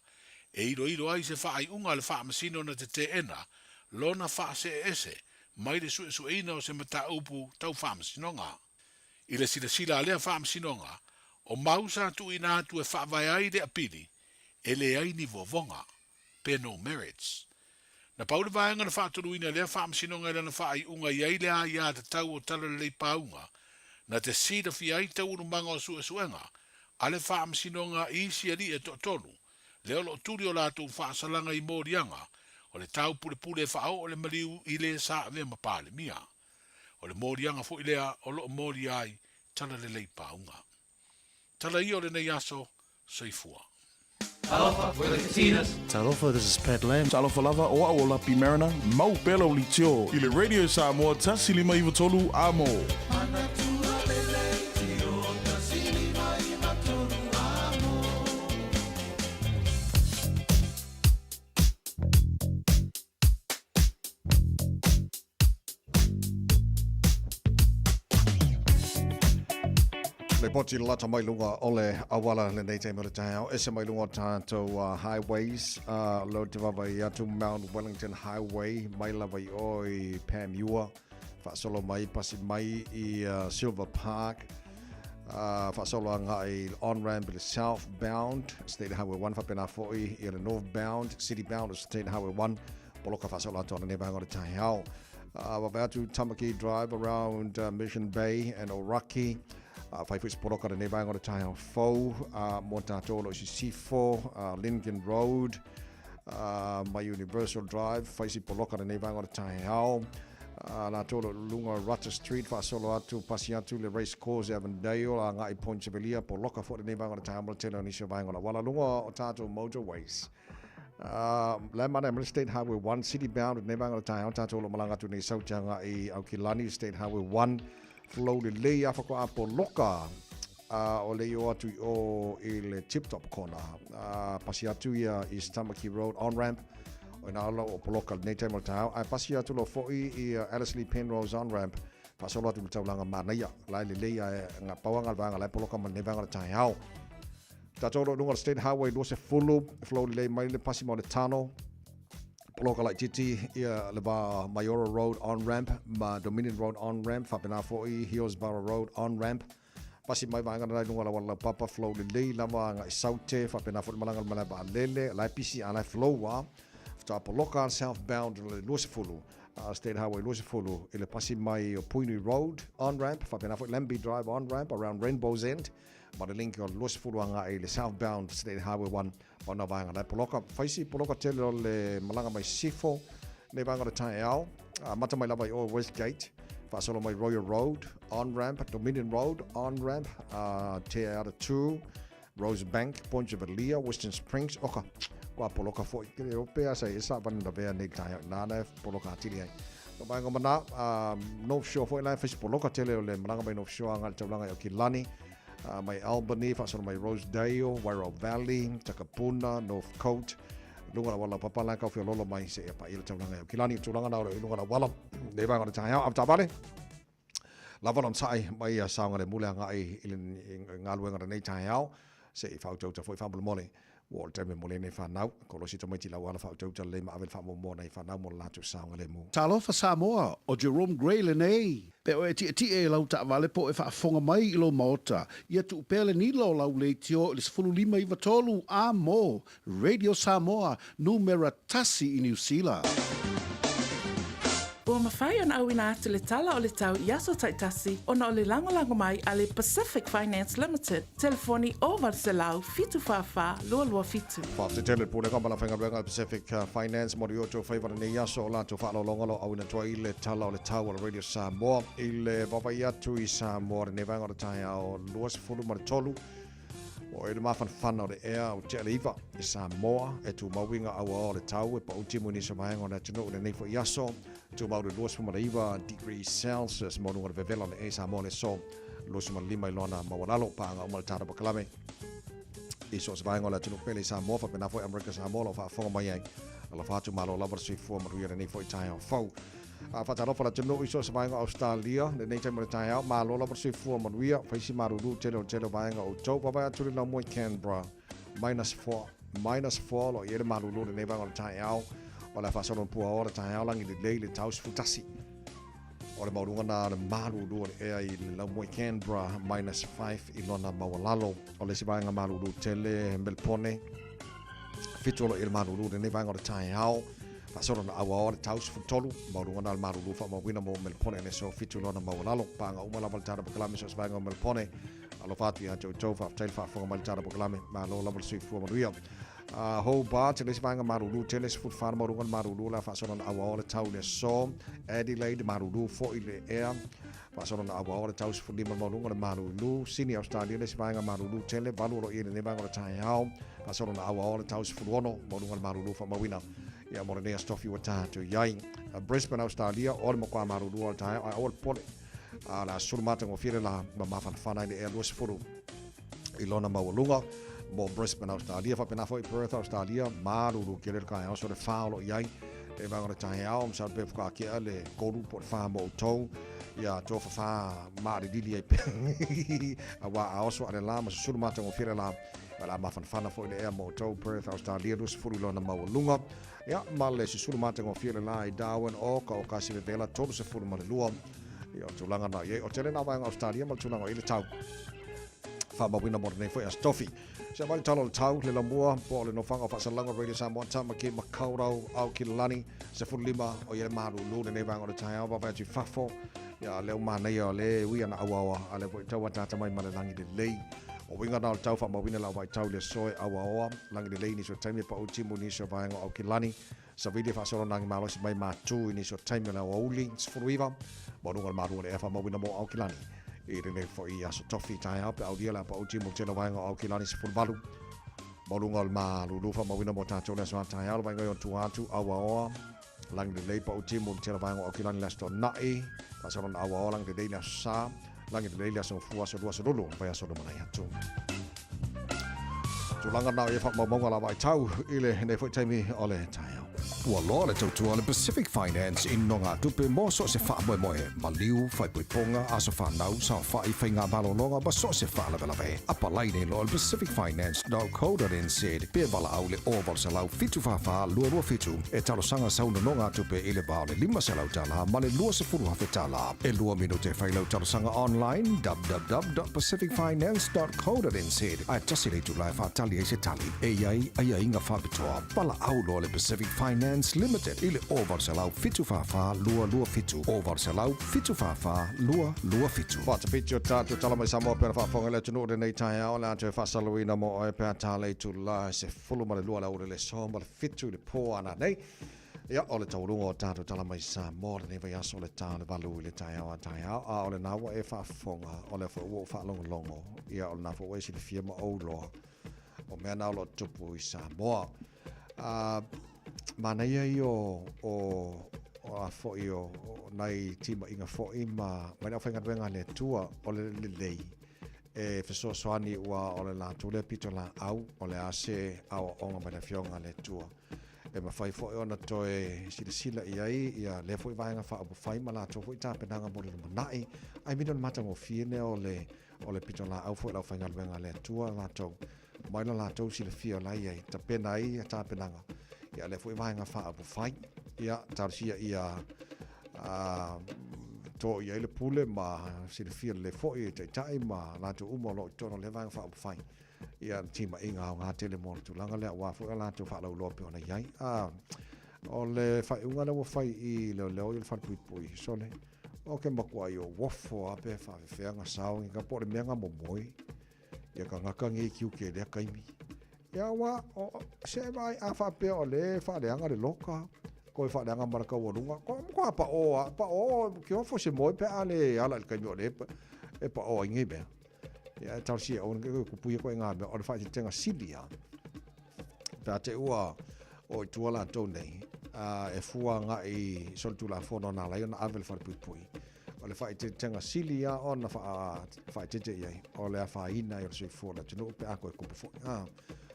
e iro ai se whaai unga le whaamasino na te ena, lona whaase ese, mai le suesueina o se mata upu tau whaamasinonga. I le sila lea whaamsinonga, o mausa tu ina atu e whaavai ai le apiri, e le ai ni vovonga, pe no merits. Na paule vaenga na whaaturu ina lea whaamsinonga e lana whaai unga iai lea ia te tau o tala le leipaunga, na te sida fi ai tau urumanga o suesuenga, a le whaamsinonga I si ali e tonu, leo lo turi o latu whaasalanga I morianga, o le tau pule e whaao o le maliu I le sa ave mapale mia. O le morianga fo ilea o lo mori ai tala le leipaunga. Tala I o le nei aso, seifua. Talofa, we're the Katinas. Talofa, this is Pat Lam. Talofa lava o a o lapi marina, mau pelo li tio. I le radio Samoa, tasi lima iwa tolu amo. Le poti lata mai lunga ole awala le nei te mo le tae ese mai lunga tātou highways lo te wawa I atu Mount Wellington Highway mai lava I oi Pamua whaasolo mai pasi mai I Silver Park whaasolo anga I on-ramp I le southbound State Highway 1 whapena foi I le northbound citybound State Highway 1 poloka whaasolo atu ana neba ngore tae hao Wawatu Tamaki Drive around Mission Bay and Oraki Whai which poroka re nebang o le tae o fau, mo tātou lo isi C4, Lincoln Road, my Universal Drive, whai si poroka re nebang o le tae au, nā tōlo lunga Rutter Street, wha solo atu, pasi atu le Race Course Avondale, a ngai Pontsevelia, poroka fo re nebang o le tae o le tele o nisio vang o la wala lunga o tātou motorways. Le mana State Highway 1 city bound ne bang ta ta to lo malanga tu ni sau changa I Aukilani State Highway 1 flow le le afa ko apo loka o le yo atu o il Tip Top corner pasi atu ia East Tamaki Road on ramp o na lo o local ne time ta ai pasi atu lo foi I Alice Lee Penrose on ramp pasolo atu tau langa mana ia lai le le nga pawanga vanga lai poloka man ne vanga ta hao ta tolo lunga State Highway lo se fulu flow le mai le pasi mo le tano poloka lai titi ia le ba Mayora Road on ramp ma Dominion Road on ramp fa pena foi Hillsborough Road on ramp pasi mai vanga na lunga la papa flow le lava nga saute fa pena foi malanga mala ba lele lai pisi ana flow wa ta poloka southbound lo se fulu State Highway lo se fulu ile pasi mai Puini Road on ramp fa pena foi Lamby Drive on ramp around Rainbow's End ma le link on lo se fulu anga ile southbound State Highway 1 ona vanga la poloka faisi poloka tele le malanga mai sifo ne vanga tai ao mata mai lava o Westgate fa solo mai Royal Road on ramp Dominion Road on ramp te out 2 Rosebank Point Jevelia Western Springs oka kwa poloka foi ke o pe asa isa van da ve ne tai na na poloka tili ai to vanga mana North Shore foi la faisi poloka tele le malanga mai North Shore anga taulanga o Kilani my Albany, fashion my Rosedale, Wairau Valley, Takapuna, North Coast, lunga wala papa la ka fio lolo mai se pa ile taulanga Kilani tulanga na lunga wala le vanga ta ya am tabale la volon sai mai saunga le mule nga I ngaluenga nei ta ya se fa to foi fa mole wol teme mole nei fa nau ko lo sito mai ti la wala fa to le ma avel fa mo nei fa nau mo la tu saunga le mu Talofa Samoa o Jerome Gray le nei pe o ti e lau ta vale po e fa fonga mai I lo mota ia tu pele ni lo lau le tio le sfulu lima I vatolu a mo Radio Samoa numera tasi I New Zealand. Ua mawhai ona au ina atu le tala o le tau Iaso Taitasi ona o le lango mai a le Pacific Finance Limited. Telefoni o Varselau fitu whawha lua fitu. Whafte tele pune kampana whenga renga Pacific Finance mori o tō whaiwara ne Iaso o lanto whaalo longolo au ina tua I le tala o le tau o le Radio Samoa I le wawai atu I Samoa ne vanga o le tai o luas fulu mara tolu o e le mafan whana o le ea o te aliva I Samoa e tu mawinga au o le tau e pa utimu ni sa mahenga o na tunu o le neifo Iaso tu mau le luas fuma iwa degrees Celsius mo nunga vevela le Samoa le so luas fuma lima I lona mawalalo pa anga umal tara bakalame I so sa mahenga o la tunu pele Samoa fa pena foi America Samoa lo fa fonga mai ai ala fa tu malo lavar si fua maruia le neifo I tai o fau fa taro fa la tunu I so sa mahenga Australia le nei tai mo tai o malo lavar si fua maruia fa isi maruru tele mahenga o tau pa tu le na mo Canberra -4 lo yele maruru le nei va o tai o Ola fa sono pua ora ta ala ngi le taus futasi. Ola maurunga na le maru do e ai la mo Canberra -5 I lona mawalalo. Ola si vanga maru do tele Melbourne. Fitolo il maru do ne vanga ta ao. Fa sono na awa ora taus futolu maurunga na maru do fa mawina mo Melbourne ne so fitolo na mawalalo pa nga umala valtara baklame so vanga Melbourne. Alo fatu ya to fa tel fa fonga valtara baklame ma lo level sui fu maruia. Hobart, le vanga marulu, teles foot farm marungan marulu, la fasonon awal tau le so, Adelaide marulu for ile air, fasonon awal tau for lima marungan marulu, Sydney Australia, le vanga marulu, tele valuro in le vanga tai hao, fasonon awal tau for wono, marungan marulu for mawina, ya morene stofi wata to yai, Brisbane Australia, all makwa marulu all tai, all pole, la surmata ngo fire la mafan fana ile air was furu, ilona mawalunga, mo Brisbane Australia fa pena foi Perth Australia maruru ke le kai so le faulo yai e va ngora tai ao sa be fa ke ale koru por fa mo to ya to fa mari dili ai awa also ale la ma su ma tango fira la la ma fan fana foi le air mo to Perth Australia dus furu lo na ma lunga ya ma le su ma tango fira la I Darwin o ka se vela to se furu ma le lua ya to langa na ye o tele na va Australia ma tu langa ile tau fa ma wina mo ne foi a stofi se vai talo tau le lamua po le no fanga fa salanga Radio Samoa tama ke makaurau au Kilani se fulima o ye maru lu ne vanga o tai ava va tu fafo ya le mana ya le wi ana awa ale po tau tata mai mala langi de lei o winga na tau fa ma wina la vai tau le soe awa langi de lei ni so time pa utimu ni so vanga au Kilani sa video fa solo nang malo si mai matu ni so time la uli sfuruiva mo no maru le fa ma wina mo au Kilani I rene fo I aso tofi tai up au dia la pa uti mo tena vanga au Kilani se fulvalu Maurunga o le malulu fa mawina mo tātou le soa tai au vainga o tuatu awa oa. Lang de leipa o timu tira vainga o kilani lasto nai. Pasalon awa oa lang de leila sa. Lang de leila so fua so dua so lulu. Vaya so manai hatu. Tulanga na e fa mamonga la vai tau ile ne foi taimi ole tai au. Ua loa le tautua le Pacific Finance in no ngā tupe mo so se wha moe moe. Ma liu, whai pui ponga, aso whanau, sa whai whai ngā malolonga, ma so se wha lawe lawe. Apa laine lo le pacificfinance.co.nz. Pia wala au le oval sa lau fitu whawha, lua lua fitu. E talo sanga sauna no ngā tupe i le bao le 5 se lau tala, ma le lua se furu hawhi tala. E lua minute whai lau talo sanga online, www.pacificfinance.co.nz. Ai tasi le tu lai whatali e se tali. E iai, ai inga whabitoa. Pala au lo le Pacific Finance Limited ile over salau fitu fafa lua lua fitu over salau fitu fafa lua lua fitu. Fata pitu tatu tala mai samo pera fa fonga le tunu de nei tai au la te fa saluina mo e pe tale tu la se fulu ma le lua la o le so ma le fitu le po ana nei. Ya ole taurungo tatu tala mai samo le vai aso le tale valu le tai au a ole na wa e fa fonga ole fa wo fa longo. Ya ole na fa we si le firma o lo. O me na lo tupu i Samoa. Mana ia i o a fo'i o nai tima inga fo'i ma na whainga duenga le tua o le lei e wheso soani ua o le la tule pito la au o le ase au onga mai na fionga le tua e ma whai fo'i ona toe sila ia le fo'i vaenga wha abu whai ma la to fo'i tāpenanga mo le manai ai mino mata mo fiene o le pito la au fo'i lau whainga duenga le tua la to mai la to sila fio lai ai tapena ai tāpenanga ia le foi vaenga fa abu fai ia tarsia ia to ia le pule ma silfia le foi tai ma la to umo lo to le vaenga fa abu fai ia tima inga nga tele mo tu langa le wa foi la to fa lo lo pe ona iai o le fai unga le fai i le il fa pui sole o ke makua yo wofo ape fa feanga sao nga po le menga mo moi ia ka ngaka ngi kiu ke le kaimi ia wa se vai a fa pe o le fa le anga le loka ko fa le anga marka o lunga ko pa o ke o fo se mo pe ale ala el kaimi o le e pa o ngi be ia tal si o ngi ku pu ko nga be o fa tenga silia ta te ua o tu ala to nei e fua nga i sol tu la fo no na la na avel fa pui o le fa tenga silia on fa te ye o le fa ina i se fo la tu pe a ko ku fo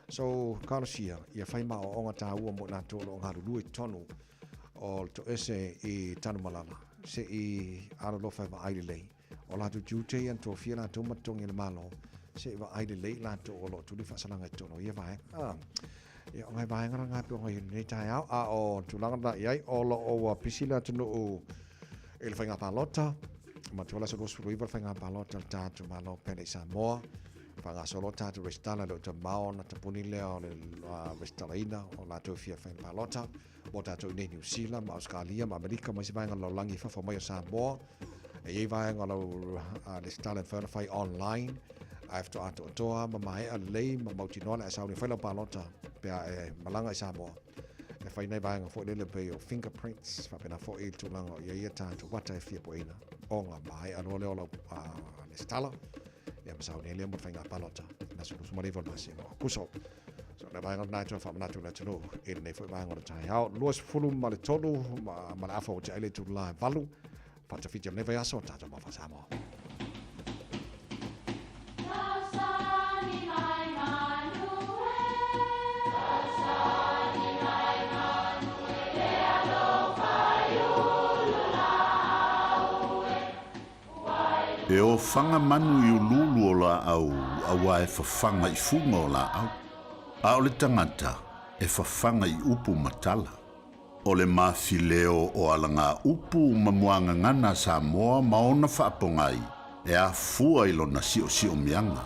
so Carlosia ia fai ma o onga tāua mo nā tōlo o ngāru lui tonu o to ese i tanu malala se i aralofa i wa aile lei o lātu jute i anto fia nā tō matongi le malo se i wa aile lei lātu o lo tuli whasalanga i tono ia vai ia o ngai vai ngara ngā pio ngai nei tai au a o tūlanga na iai o lo o wa pisila tunu o ele whainga pālota ma tuala sa rosu ruiva whainga pālota tātu malo pene i Samoa Panga solo tatu restala lo te mao na te puni leo le restala ina o la to fia whain palota mo tatu nei New Zealand ma Australia ma Amerika ma si vaenga lo langi whawha mai o Samoa e i vaenga lo restala whai online a efto ato otoa ma mai a lei ma mauti noa e sauni whaila palota pia e malanga i Samoa e whai nei vaenga fo lele pe o fingerprints whapena fo i tulanga o ia tatu wata e fia po ina o nga mai a lo leo lo restala ia masauni ele mo whainga palota na suru sumari vol masi no kuso so na vaenga na to fa na to na to ele nei foi vaenga tai au luas fulu ma le tolu ma afo te ele tu la valu fa te fitia ne vai aso ta ma fa samo E o whanga manu i ululu o la au, awa e whawhanga i funga o la au. A o le tangata, e whawhanga i upu matala. O le mawhileo o alanga upu mamuanga ngana Samoa maona whaapongai, e a fua i lona sio mianga.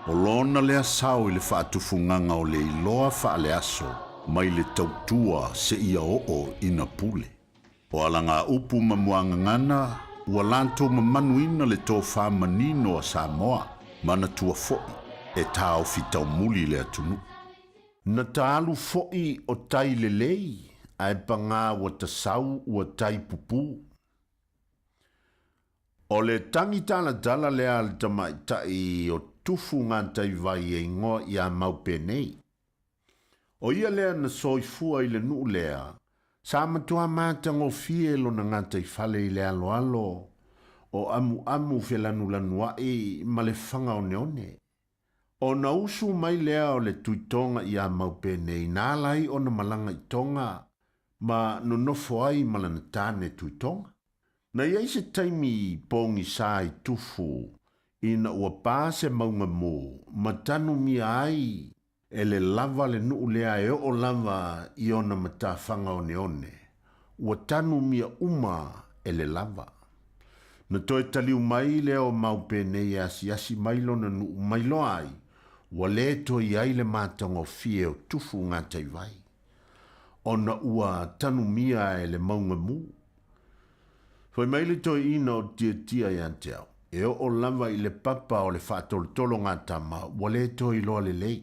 O lona lea sao i le whaatufunganga o le iloa whaale aso, mai le tautua se ia o ina pule. O alanga upu mamuanga ngana, ua lantou mamanuina le tō whamanino a Samoa, mana tua fo'i, e tāo fitau muli le atunu. Na tālu fo'i o tai lelei, ai panga ua tasau ua tai pupu. O le tangi tala dala lea le tamaitai o tufu ngā tai vai e ngoa i a maupe nei, O ia lea na soifua i le nuu lea, sa matua mātango fie lo na ngata i fale i le alo alo, o amu felanu lanua i ma le fanga o neone. O na usu mai lea o le tuitonga i a maupene i nālai o na malanga i tonga, ma no nofo ai malana tāne tuitonga. Na iei se taimi pongi sa i tufu, ina ua pāse maunga mō, ma tanu mia ai, e le lava le nuu lea e o lava i ona matawhanga o neone. Ua tanu mia uma e le lava. Na toe taliu mai leo maupene i asi mailo na nuu mailo ai, ua le to i ai le mātango fie o tufu ngā taiwai. Ona ua tanu mia e le maunga mū. Fai mai le toi ina o tia i anteau. E o lava i le papa o le whaatolotolo ngā tama, ua le toi loa le lei.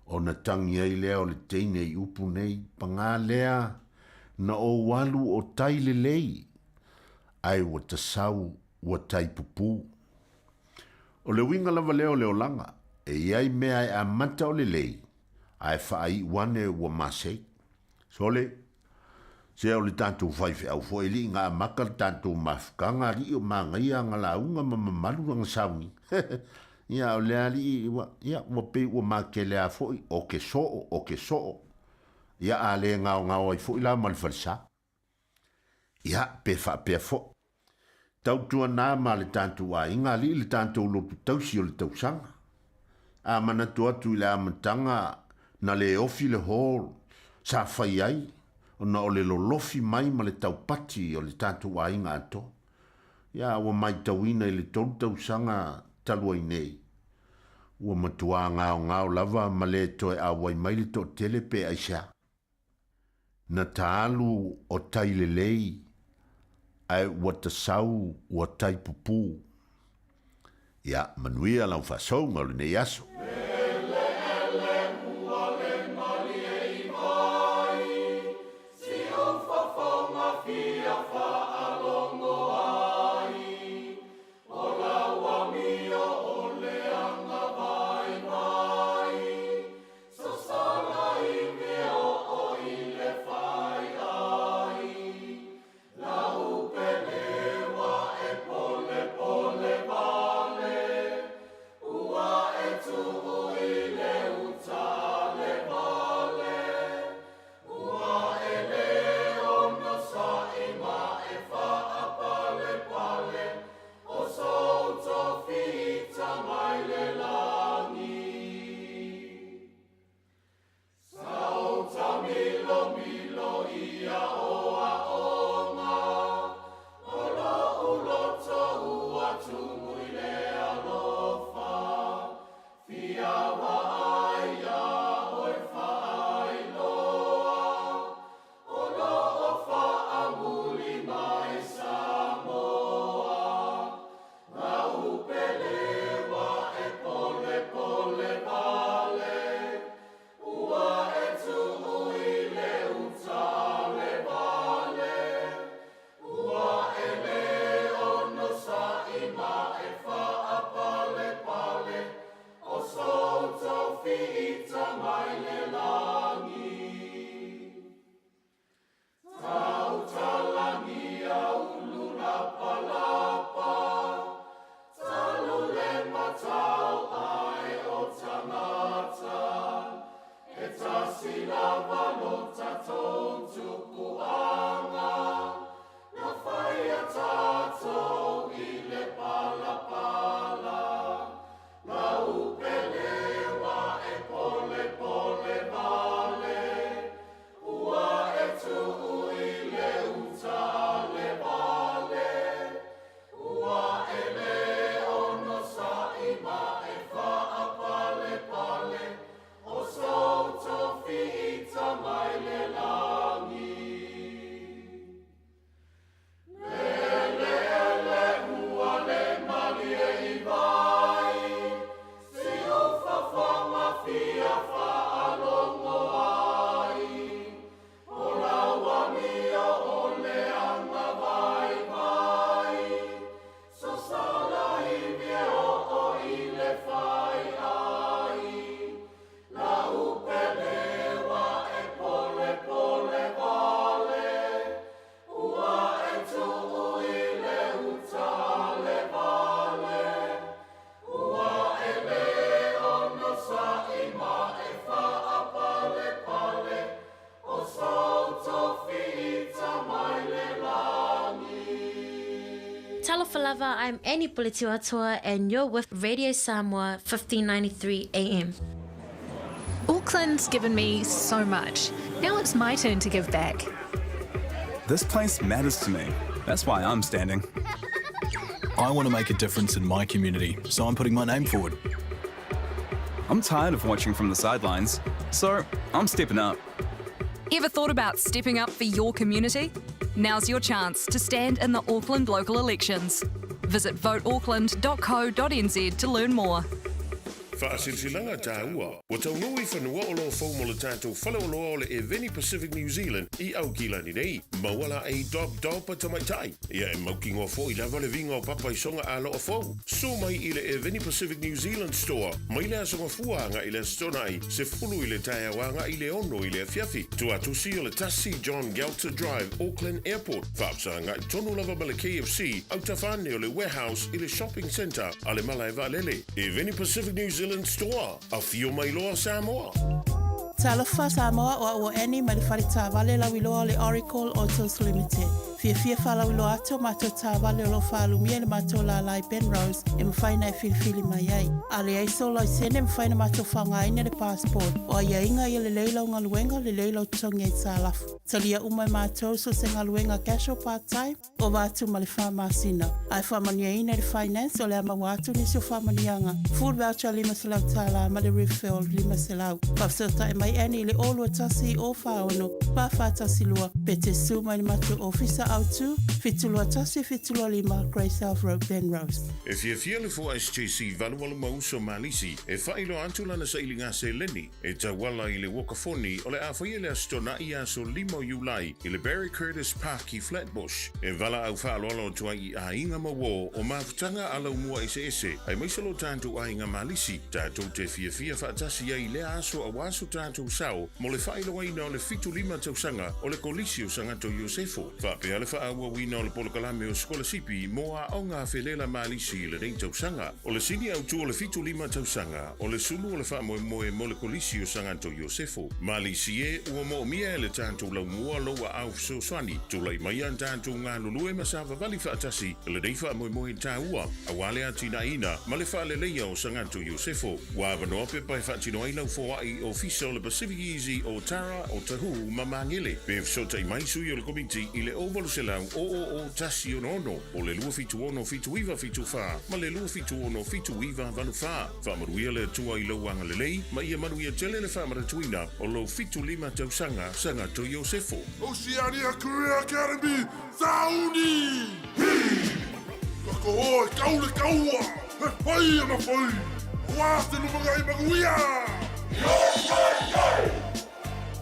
Ona tangi ai lea o le teine i upu nei, pa ngā lea na o walu o tai le lei. Ai ua tasau, ua tai pupu. O le winga lava leo leo langa, e iai mea e amata o le lei, ai whaai wane ua masei. Sole, se o le tātou whaife au fo e li ngā maka le tātou mafukanga li o māngai anga la unga mamamalu anga sauni. Ia o lea li ia ua pe ua make lea fo o ke soo. Ia a le ngao ai fo i la malifalisa. Ia pe wha pe fo. Tau tua nā ma le tātou a inga li le tātou lotu tausi o le tausanga. A mana tuatu i le amatanga na le ofi le hall sa whai ai. Ona o le lolofi mai ma le taupati o le tātou a inga ato. Ia ua mai tauina i le tausanga talua i nei. Ua matua ngao lava ma le toe a wai mai le to tele pe aisha. Na tālu o tai le lei. Ai ua tasau ua tai pupu. Ia manuia lau whasau ngau le nei aso. Pole, pole, lava, I'm Annie Politiwatua, and you're with Radio Samoa 1593 AM. Auckland's given me so much. Now it's my turn to give back. This place matters to me. That's why I'm standing. I want to make a difference in my community, so I'm putting my name forward. I'm tired of watching from the sidelines, so I'm stepping up. Ever thought about stepping up for your community? Now's your chance to stand in the Auckland local elections. Visit voteauckland.co.nz to learn more. Whaasilsilanga tāua. Wa taunui whanua o lo fau mo le tātou whalaoloa o le Eveni Pacific New Zealand I au kilani nei. Mawala e dop tamaitai. Ia e maukingo fo I lava le vinga o papa I songa a lo o fau. So mai I le Eveni Pacific New Zealand store. Mai le asonga fuanga I le stona ai. Se fulu I le taia wanga I le ono I le afiafi. Tua tusi o le Tassi John Galter Drive, Auckland Airport. Whaapsanga I tonu lava ma le KFC. Au tawhane o le warehouse I le shopping centre. Ale mala e valele. Eveni Pacific New Zealand store. A fio mai loa Samoa. Talofa Samoa o eni ma le whare tāwale la wiloa le Oracle Autos Limited. Fia whala wiloa ato mato tāwale o lo whalumia le mato la lai Penrose e mwhaina e filifili mai ai. A le aiso loi sene mwhaina mato whangaina le passport o a iainga I le leila o ngaluenga le leila o tongi e tālafu. Talia umai mato so se ngaluenga casual part-time o watu ma le whamasina. Ai whamania ina le finance o le ama watu nisi o whamanianga. Full voucher 5 selau tāla ma le refill 5 selau. Whafsota e mai eni le olu tasi o whaono. Pawha tasi lua pe te suma ni matu ofisa autu. Fitulua tasi fitulua 5 Grace South Road Penrose. E fia le fo SJC valualu mauso malisi e whailo antula na sa ilinga se leni e tawala I le wakafoni o le awhaia le astona I aso 5 Julai I le Barry Curtis Park I Flatbush e vala au whaaloalo tua I a inga mawo o mafutanga ala umua ese ai maisalo tantu a inga malisi tātou te fia whaatasi ai le aso a waso tātou sao mo le whailo waina o le fitu 5 tausanga o le kolisi o sangato Iosefo whapea le whaaua wina o le polokalame o skolasipi mo a onga whelela malisi I le rei tausanga o le sini au tu o le fitu 5 tausanga o le sulu o le whaamoe mo le kolisi o sangato Iosefo malisi e ua mo mia e le tātou lau mua loa au fsoswani tulai mai an tātou ngā lulue masawa vali whaatasi le rei whaamoe tāua a wale atina ina ma le whaaleleia o sangato Iosefo wa vanoa pe pai whaatino ai lau foai o fisa o le Pacific Easy o Tara o Tahu Mamangele pe fsota I mai sui o le komiti I le ovalo selau o tasi ono o le lua fitu ono fitu iwa fitu wha ma le lua fitu ono fitu iwa vanu wha whamaruia le tua I lau anga lelei ma ia manuia tele le whamaratuina o lo fitu 5 tausanga sangato Iosefo Oceania Career Academy, Sauni! Kako hoi, kaule kaua! He whai ama whai! Wāste lumangai maguia!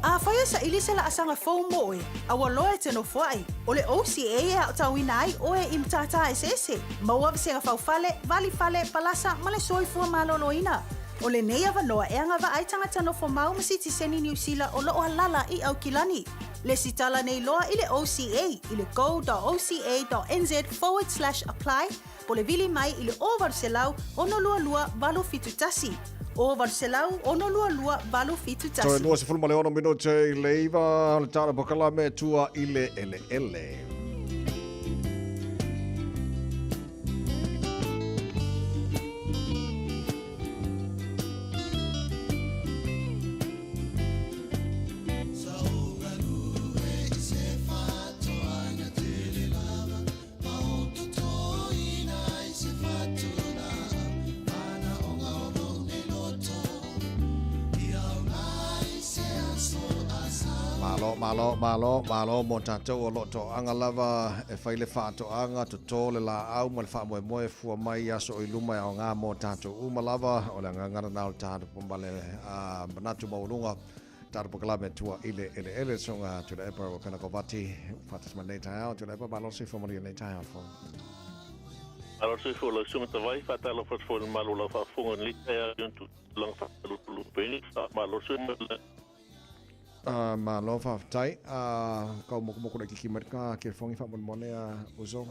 A whaia sa ili se la asanga fau moe, a waloe te no whai. O le OCA e a tawina ai oe I mtata esese. Maua visenga fau fale, vali fale, palasa, male soifua maloloina. O le nei avanoa e anga wa ai tangata no whamau masiti seni New Zealand o loo halala I au kilani. Le sitala nei loa I le OCA, I le go.oca.nz/apply, po le vili mai I le o varselau ono lua lua valo fitu tasi. O varselau ono lua lua valo fitu tasi. Toi lua se fulma le ono minute I leiva, le tāra pokala me tua I le ele. Malo mo tātou o loto anga lava e whaile whaato anga to tōle la au ma le wha moe fua mai aso I luma o ngā mo tātou uma lava o le ngangara nao tātou pumbale manatu maurunga tātou pakalame tua ele so ngā tūra epa o kana kovati whatas ma nei tai au tūra epa malo si whamaria nei tai au fo Alo se fo lo sunga tawai fatalo fo fo malo la fa fonga ni e juntu lang fa lu peni malo sunga ma lo fa tai ka mo ko ki marka ke fongi fa mon uso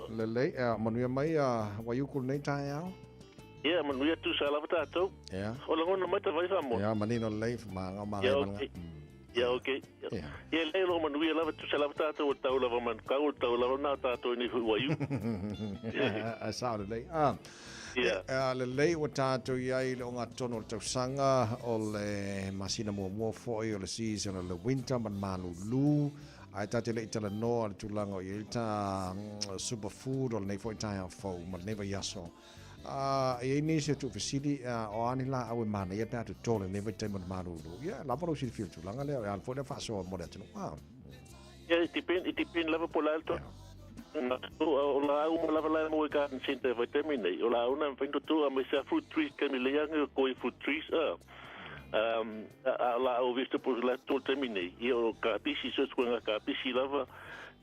le manuia mai wa yu kul nei tai au manuia tu sala fa tato o lo ngona mata vai fa mo manino leif ma Ia okay. Ia le lo manu ia lava tu sala tata o tau lava man kau tau lava na tata ni fu waiu. A sa le le le o tata ia i lo ngatono tau sanga o le masina mo foi o le season o le winter man manu lu. Ai tata le itala no al tulanga o i ta superfood o le nei foi tai fo ma neva yaso. E nei se tu fasili o anila au mana ia ta to le neva tai man manu lu. Ia la poro si fil tulanga le al fo le fa so mo le tino. Ia itipin lava pola alto. O la au lava la mo ka sente vitamine. O la una finto tu a me sa fruit trees kan le yang ko fruit trees la o visto por la to termine. Io capisci so squanga capisci lava.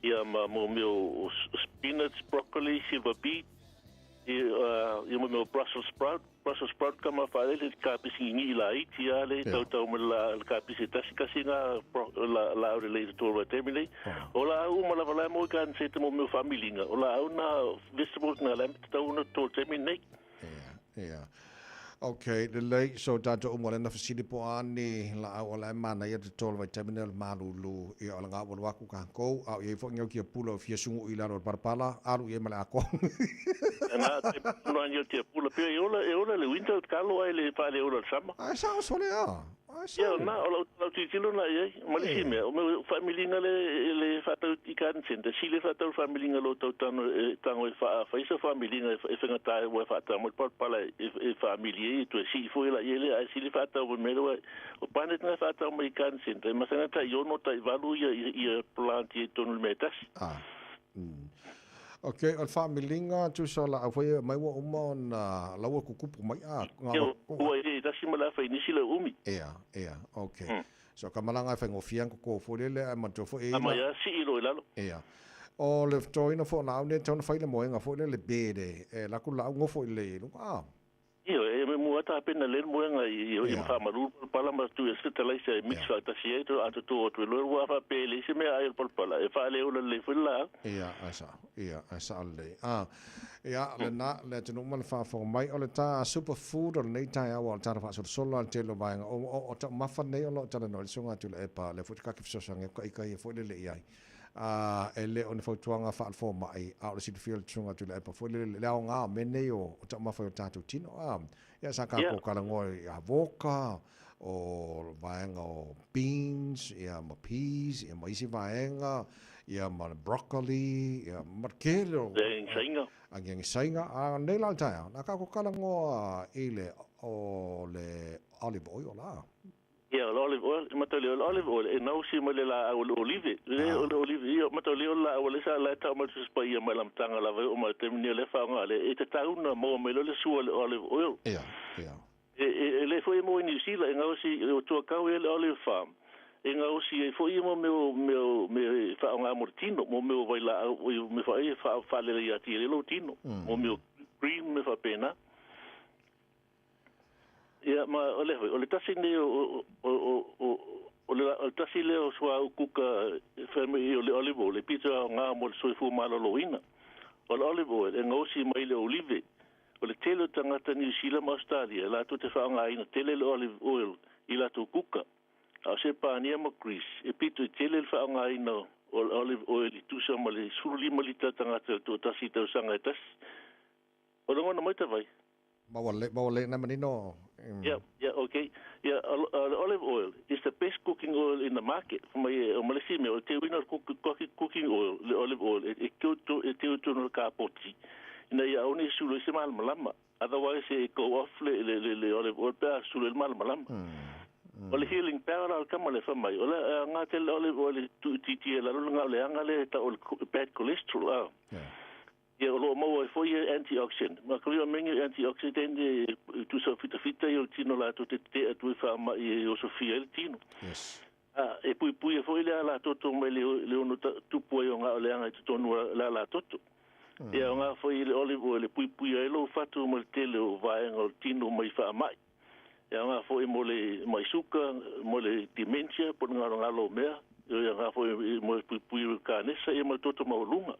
Ia mo meu spinach, broccoli, silver beet. Ia mo meu Brussels sprout kama fale le capisci ni la itia le tau mo la capisci tasika singa la o le to termine. O la o mo la mo kan se mo meu familinga. O la una vegetables na la tau no to termine. Yeah. Okay, the late so tata umolena fasili po ani la wala mana ia tol vitamin malulu ia nga wala ku ka ko au ia fo ngau ki pulo fia sungu ila ro parpala aru ia mala ko na te no anio te pulo pe ola le winter kalo ai le pa le ola sama sa sole ia na ola tu tilo na ia malisi me o meu familinga le fata ikan sente sile fata familinga lo tango fa isa familinga e fenga tai wa fata mo parpala e familie tu si foi la ele ai sile fata o mero o panet na fata mo ikan sente mas na ta yo no tai valu ia planti tonul metas Okay, al familinga tu sola foi mai wo umon la wo kukupu mai yo o e da simala fa inisi le umi okay so kamalanga fa ngofiang ko fo le ma to fo e ma ya si ilo lalo o le toina fo na ne tona fa le moenga fo le bede la ku la ngo fo le io e me muata appena le moenga io fa malu pala ma tu e seta lai se mix fa ta sieto a tu o lo wa fa pele se me ai pala e fa le o le filla asa le le na le tunu mal fa fo mai o le ta superfood o nei tai o ta fa so al telo vai o ta ma fa nei o lo ta no le songa tu le pa le fo ka ke so sanga kai fo le ai ele on fo tuanga fa fo mai out the field chunga tu le pa fo le nga mene o ta ma fo ta tu tino ya sa ka ko kala ngoi avoka o vaenga o beans ya ma peas ya ma isi vaenga ya ma broccoli ya markelo sainga nei la ta na ka ko kala ngo ile o le olive oil la ia olive oil matali olive oil e nau si mele la olive ia matali la o le sa la ta ma sus pa ia malam tanga la o ma termine le fa ngale e te tau na mo melo le su olive oil e le foi mo ni si la ngau si o to ka o le olive farm e ngau si e foi mo me fa nga mortino mo me vai la o me fa le ia ti le lotino mo me green me fa pena ia ma ole tasi ne o tasi le o swa kuka ferme ole olive oil pizza nga mo so fu malo loina o olive oil e ngosi mai le olive ole telo tangata ni sila Australia la tu te fa nga ina tele le olive oil ila tu kuka a se pa ni mo grease e pito tele fa nga ina olive oil tu sa mali suli mali tangata tu tasi te sanga tas o ngona mai te vai Mawale na manino. Okay. Yeah, olive oil is the best cooking oil in the market. Malaysia me te winner cooking oil, the olive oil. It to no kapoti. Ina ya oni sulu se mal malama. Otherwise it go off le olive oil pa sulu mal malama. Ole healing power al kamale fa mai. Ole nga tel olive oil ti la nga le nga le ta bad cholesterol. Ia lo mo foi antioxidant. Ma krio mengi antioxidant tu so fita yo tino la to te tu fa ma yo so fiel tino. Yes. E pui foi la to me le ono tu poi nga le nga to no la to. Ia nga foi le olive oil pui e lo fatu mo tele o vai nga tino mai fa mai. Ia nga foi mo le mai suka mo le dementia por nga lo mea. Ia nga foi mo pui ka nesa e mo to mo lunga.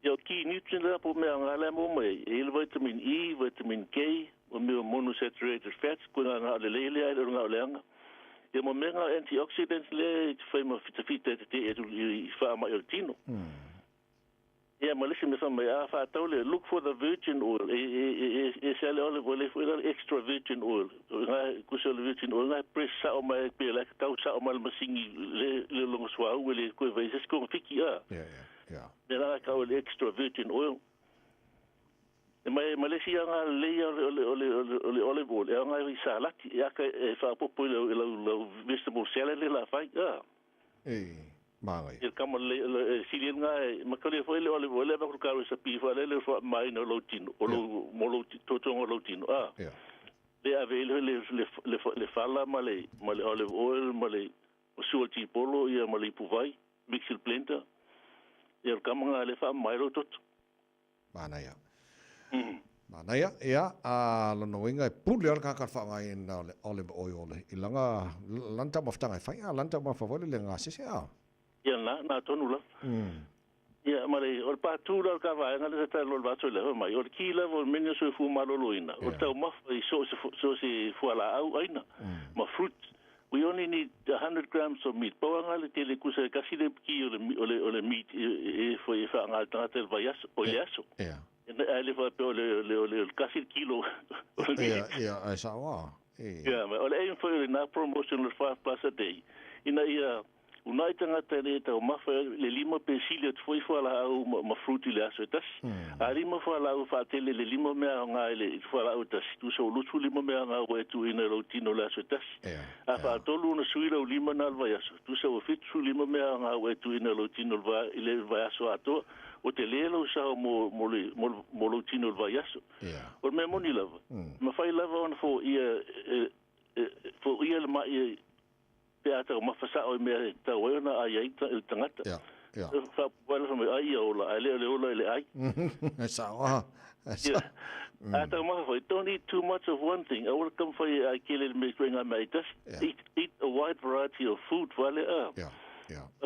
Yo ki nutrient la po me ngala mo me vitamin E, vitamin K, o me monosaturated fats ko nga le le ai nga lenga. Ia mo menga antioxidants le fai mo fita te i wha mai o tino. Ia malisi me whamai a wha tau le look for the virgin oil. E sale olive oil e extra virgin oil. Ngā kusa le virgin oil ngā press sa o mai pe la tau sa o mai masingi le longa swa o le koe vai se sko fiki a. Yeah. Me ngā ka le extra virgin oil. E mai Malaysia ngā leia ole olive oil. E ngā i salati. E aka e whapopo le vegetable salad le la whai. Māngai. E kama le sirian ngā e makale whai le olive oil. E makuru kawe sa piwha le wha mai no lo tino. O lo totonga lo tino. Le avele le fala ma le olive oil ma le sua tipolo ia ma le puvai. Mixil blender. E kama ngā le wha mai lo toto. Māngai. Manaya, lono inga pule al kakar whangai in olive oil. I langa lanta maftangai whai, lanta mafawole le ngā sese a. Ia nā tonu la. Ia, mare, o le pātūra o ka whae, ngā le tālo le wātoi lewa mai. O le ki lewa o menia soi fu malolo ina. O tau mafa i so se fuala au aina. Ma fruit. We only need 100 grams of meat. Pau ngā le tele kusa kasi le ki o le meat e wha ngā tangata le vai aso, o le aso. Ele vai pe o kasi kilo. Ai sa wa. Ma o le aim foi na promotion of 5 plus a day. Ina ia unai tangata le tau mafa le lima pensilia foi fala au ma fruit le aso tas. A lima fala au fa tele le lima me nga le fala au tas. Tu so lutu lima me nga we tu ina lo tino le aso tas. A fa tolu na suila o lima na vai aso. Tu so fit su lima me nga we tu ina lo tino le vai aso ato. O te lelo sa mo lo tino le vai aso. O me moni lava. Ma fai lava ona fo ia le mai pe ata ma fasa o me ta ona ai ai tangata. Fa wala fa me ai ola ale ola le ai. Sa wa. Ata ma fa don't eat too much of one thing. I will come for I kill it me bring I made just eat a wide variety of food vale a.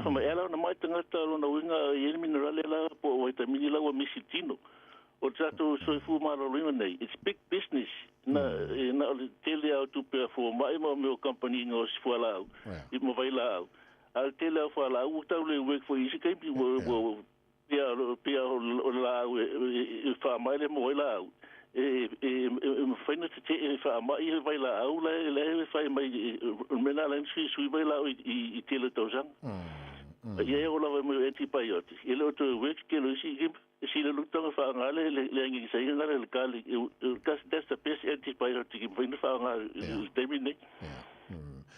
Fa me ela na mai tangata na winga i minerale la po vitamini la wa misitino. O tato so fu ma lo nei. It's big business. Na tele au tu pe fo mai mo meu company no sfola. I mo vai la. Al tele fo la u tau le work for isi kai bi wo pia la e fa mai le mo la. Fa na te fa mai vai la au le fa mai mena la sui vai la I tele tozang. Ia o la mo antibiotics. Ele o to work ke lo si le lutanga fa ngale le ngi sai ngale le kali that's the best antibiotic in find fa ngale temine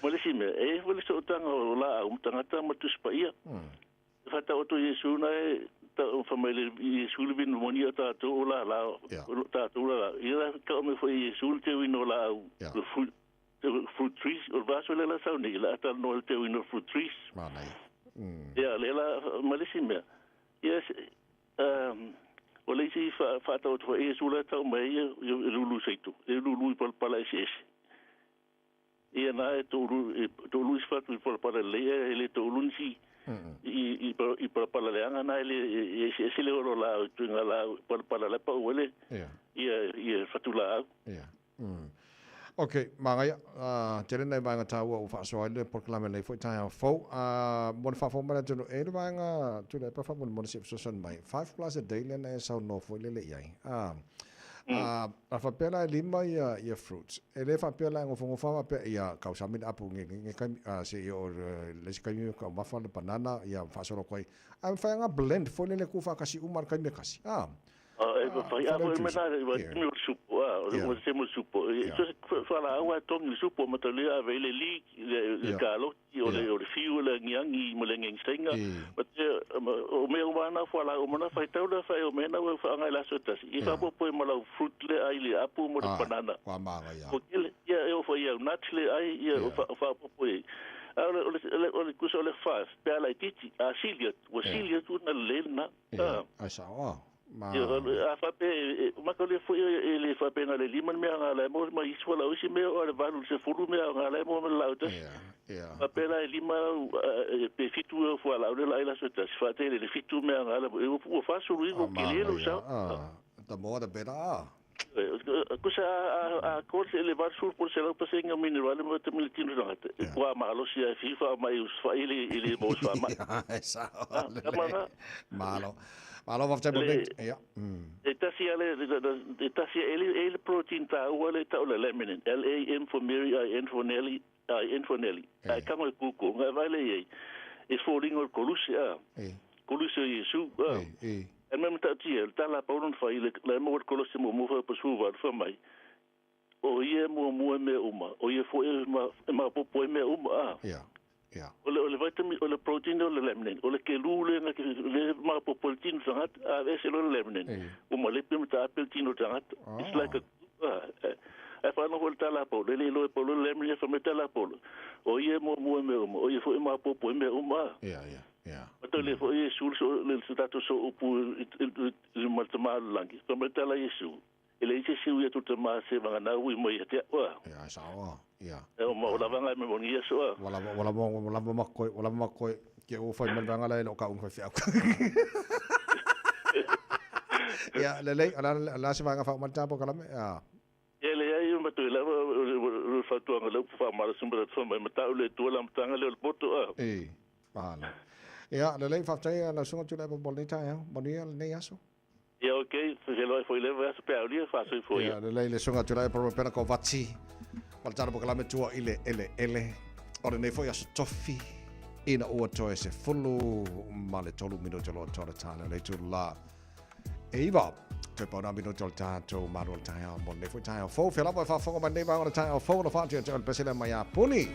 wala si me wala so tanga la tanga ma tus pa ia fa ta o to yesu na ta family yesu le bin monia ta to la ia ka me foi yesu te wino la fruit trees o va so la sa ni la ta no te wino fruit trees ia lela malisi me yes o le si fa ta o e sula ta mai lulu seitu lulu pala ese e na to lu fa tu pala le to lu si I pala le anga na le ese le ro la tu ngala pala le pa wele ia fatula Okay, mangaya tere nei vanga taua o fa so ile proclame nei foi tai fo mon fa fo mara tunu e vanga tu le pa fa mon sip so son mai 5 plus a day le nei so no foi le ai a fa pela lima ia fruits e le fa pela ngo fa pe ia causa min apu nge kai se yo le kai ko ma fa le banana ia fa so koi am fa nga blend foi le ku fa kasi umar kai me kasi fai a mo me na mo supo o se mo supo so fala agua tong supo mo tole a vele li le calo o le fiu le ngiangi mo le ngstenga o me o mana fala o mana fai tau da fai o me na fa nga la sotas I fa po mo la fruit le ai le apu mo banana wa manga ya o kile ya e o fa ya nut le ai ya fa po o kuso le fa pe la titi a silia o silia tu na le na sa wa a fa pe ma ko le foi ele fa pe na le liman me nga la mo ma iso la usi me o le valu se fulu me nga la mo la uta fa pe la lima pe fitu fo la la sota fa te le fitu me nga la o fa so lu ko le lo sa the more the better Kusa a course ele var sur por ser pa senga mineral mo te militino na te. Kwa malo sia FIFA mai us fa ele mo fa ma. Esa. Malo. Malo va te ja. Etasia ele protein ta wale ta ole lemon. LAM for Mary I for Nelly I for Nelly. I come kuku ngavale ye. Is falling or colusia. Colusia Yesu. En met dat hier, tala pauron fa ile la mo kolosi mo fa pasu va fa mai. O ye mo me uma. O ye fo ma popo me uma. Ja. Ja. Ole vitamin ole protein ole lemnin. Ole kelule na le ma popo tin sangat a vese ole lemnin. Uma le pim ta peltino sangat. It's like a fa no volta la po le lo po le lemnin fa metala po. O ye mo me uma. O ye fo ma popo me uma. Ja, ja. Ja. Mutta le fo Yesu so le status so upu il maltama langi. So metala Yesu. Ele Yesu ya tuta ma se vanga na ui mo ya te wa. Ja, sawa. Ja. E o ma la vanga me moni Yesu. Wala makoi ke o fa me vanga la ka un fa fia. Ja, le la se vanga fa malta po kala me. Ja. Ele ai un batu la fa tu ngalo fa ma simbra fa me mata le tu la mtanga le poto. Pahala. Ja, le lei faftai la sunga tu le bonita ja. Bonia le yaso. Ja, okay. Se lo foi le va per ali fa so foi. Ja, le lei le sunga tu le pro pena ko vati. Waltara bokala me tua ele. Ora nei foi as tofi. Ina o to ese fulu male tolu mino jolo tora tana le tu la. Eva. Te pona mino jolo tato maro taia bon le foi taia fo fela fa fo ma nei va ora taia fo no fa ti il pesele maya puni.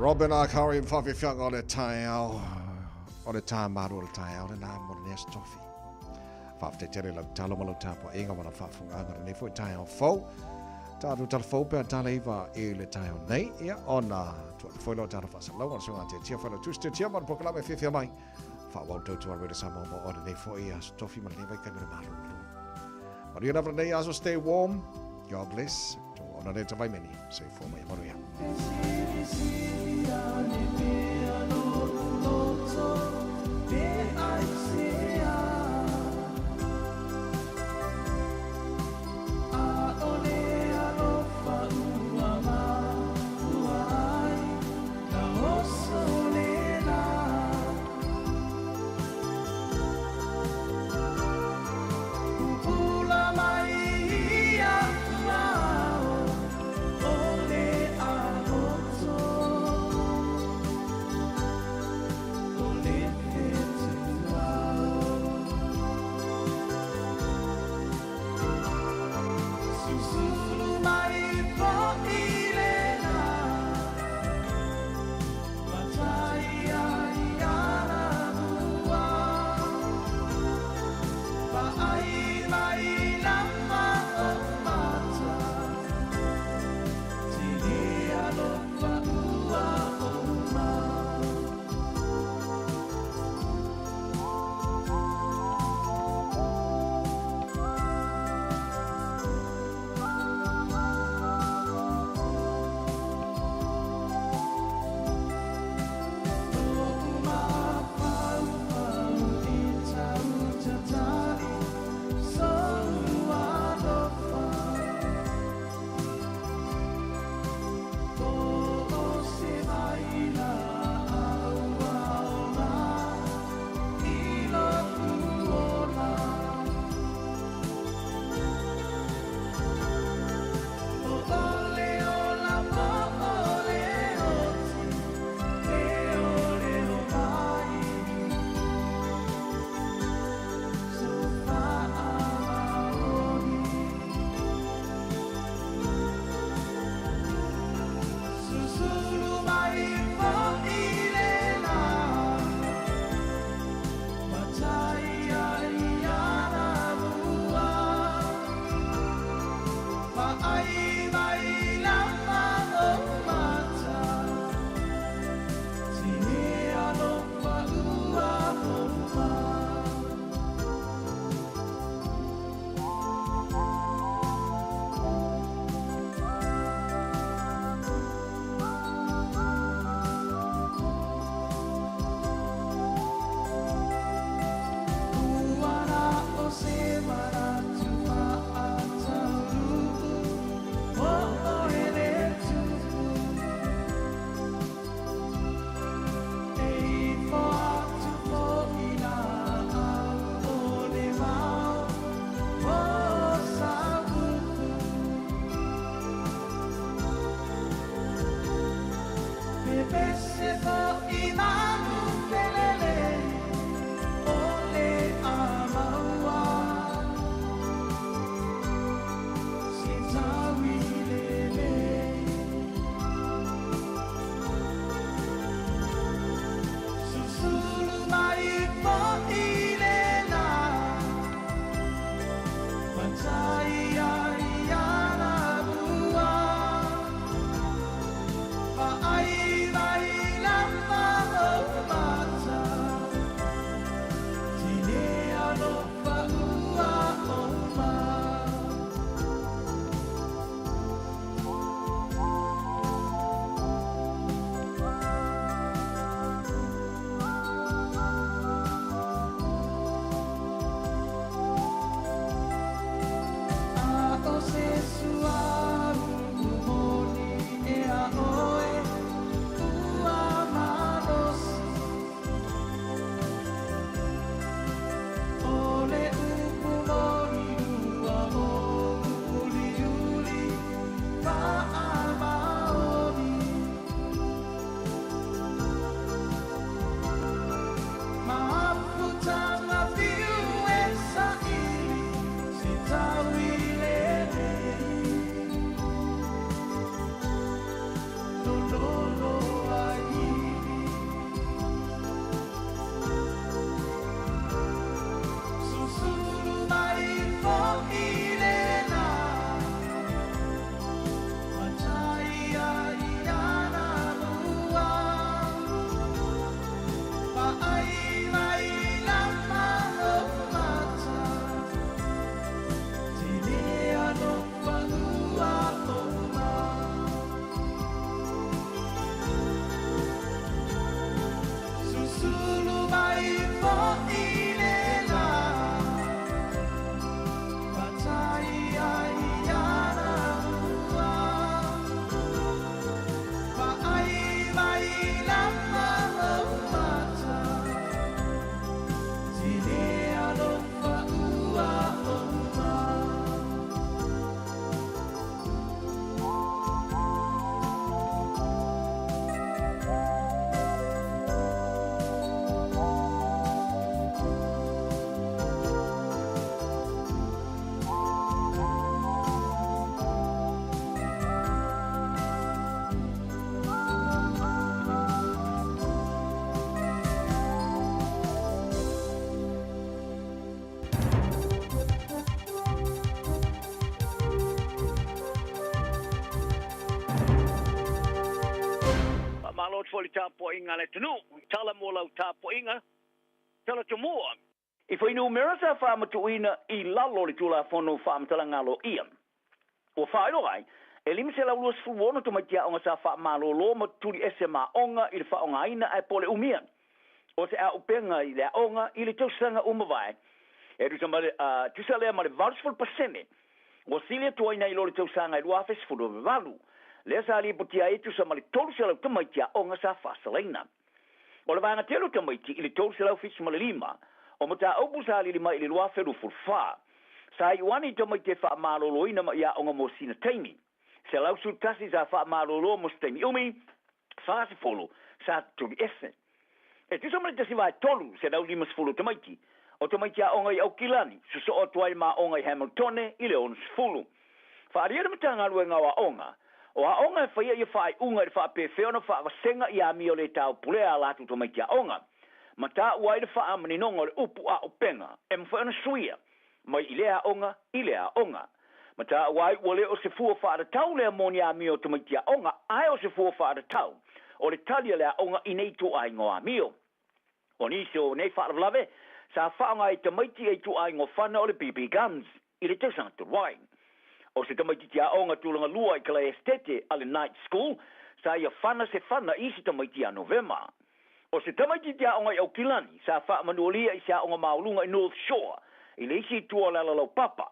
Robin Akari and Fafi Fiang on the tile. On the time, Madul tile, and I'm on the nest toffee. Fafte Terry of Talomalo Tapo, Ingaman of Fafung Agar, and if we tile foe, Tadu Talfo, Taleva, Il tile nay, on Foilo Tarafas, Lower Suante, Tiafano, Tuster, Tiaman, Proclame Fifia Mai, Fawalto to already some more on the day 4 years, Toffee Maleva can remember. But you never day also stay warm. God bless. To honor it by many. Say for my Maria. Ai, vai, lama, malo fo le tapo inga le tunu tala mo lau tapo inga tala to mo I foi no merasa fa matuina I lalo le tula fono fa mtala ngalo ia o fa ilo ai elim se la lus fu wono to matia onga sa fa malo lo maturi esema onga I fa onga ina ai pole umia o se a upenga I le onga I le tosanga umavai e tu samale tu sale ma le varsful percent o silia to ina I lo le tosanga I lo afes fu do valu le sa li putia I tu samale tosala to matia onga sa fa salina o le vanga telo to maiti I le tosala ofis ma le lima o mata opu sa li mai le lo aferu fu fa sa I wani to maite fa malo lo ina ma ia onga mo sina taimi se lau su tasi sa fa marolo mo stemi umi fa se folo sa tu esse e tu somale tasi vai tolu se lau limas folo tamaiti o tamaiti a onga I au kilani su so o tuai ma onga I Hamiltone I le ons folo fa aria matanga lue ngawa onga o a onga e whaia I whai unga I wha pe feona wha wasenga I a mio le tau pulea latu tamaiti a onga ma ta uai le wha amani nonga le upu a upenga e mwhaona suia mai I lea onga I lea onga Mata wai wale o se fua fa tau le amonia mio to matia onga ai o se fua fa tau o le talia le onga I nei to ai ngoa mio o ni so nei fa lave sa fa nga I to maiti ai to ai ngo fana o le BB guns I le te santo wai o se to maiti tia onga tulanga lua I kala estete ale night school sa ia fana se fana I se to maiti a November o se to maiti tia onga I Okilani sa fa manuolia I sa onga maulunga I North Shore I le si tua la la papa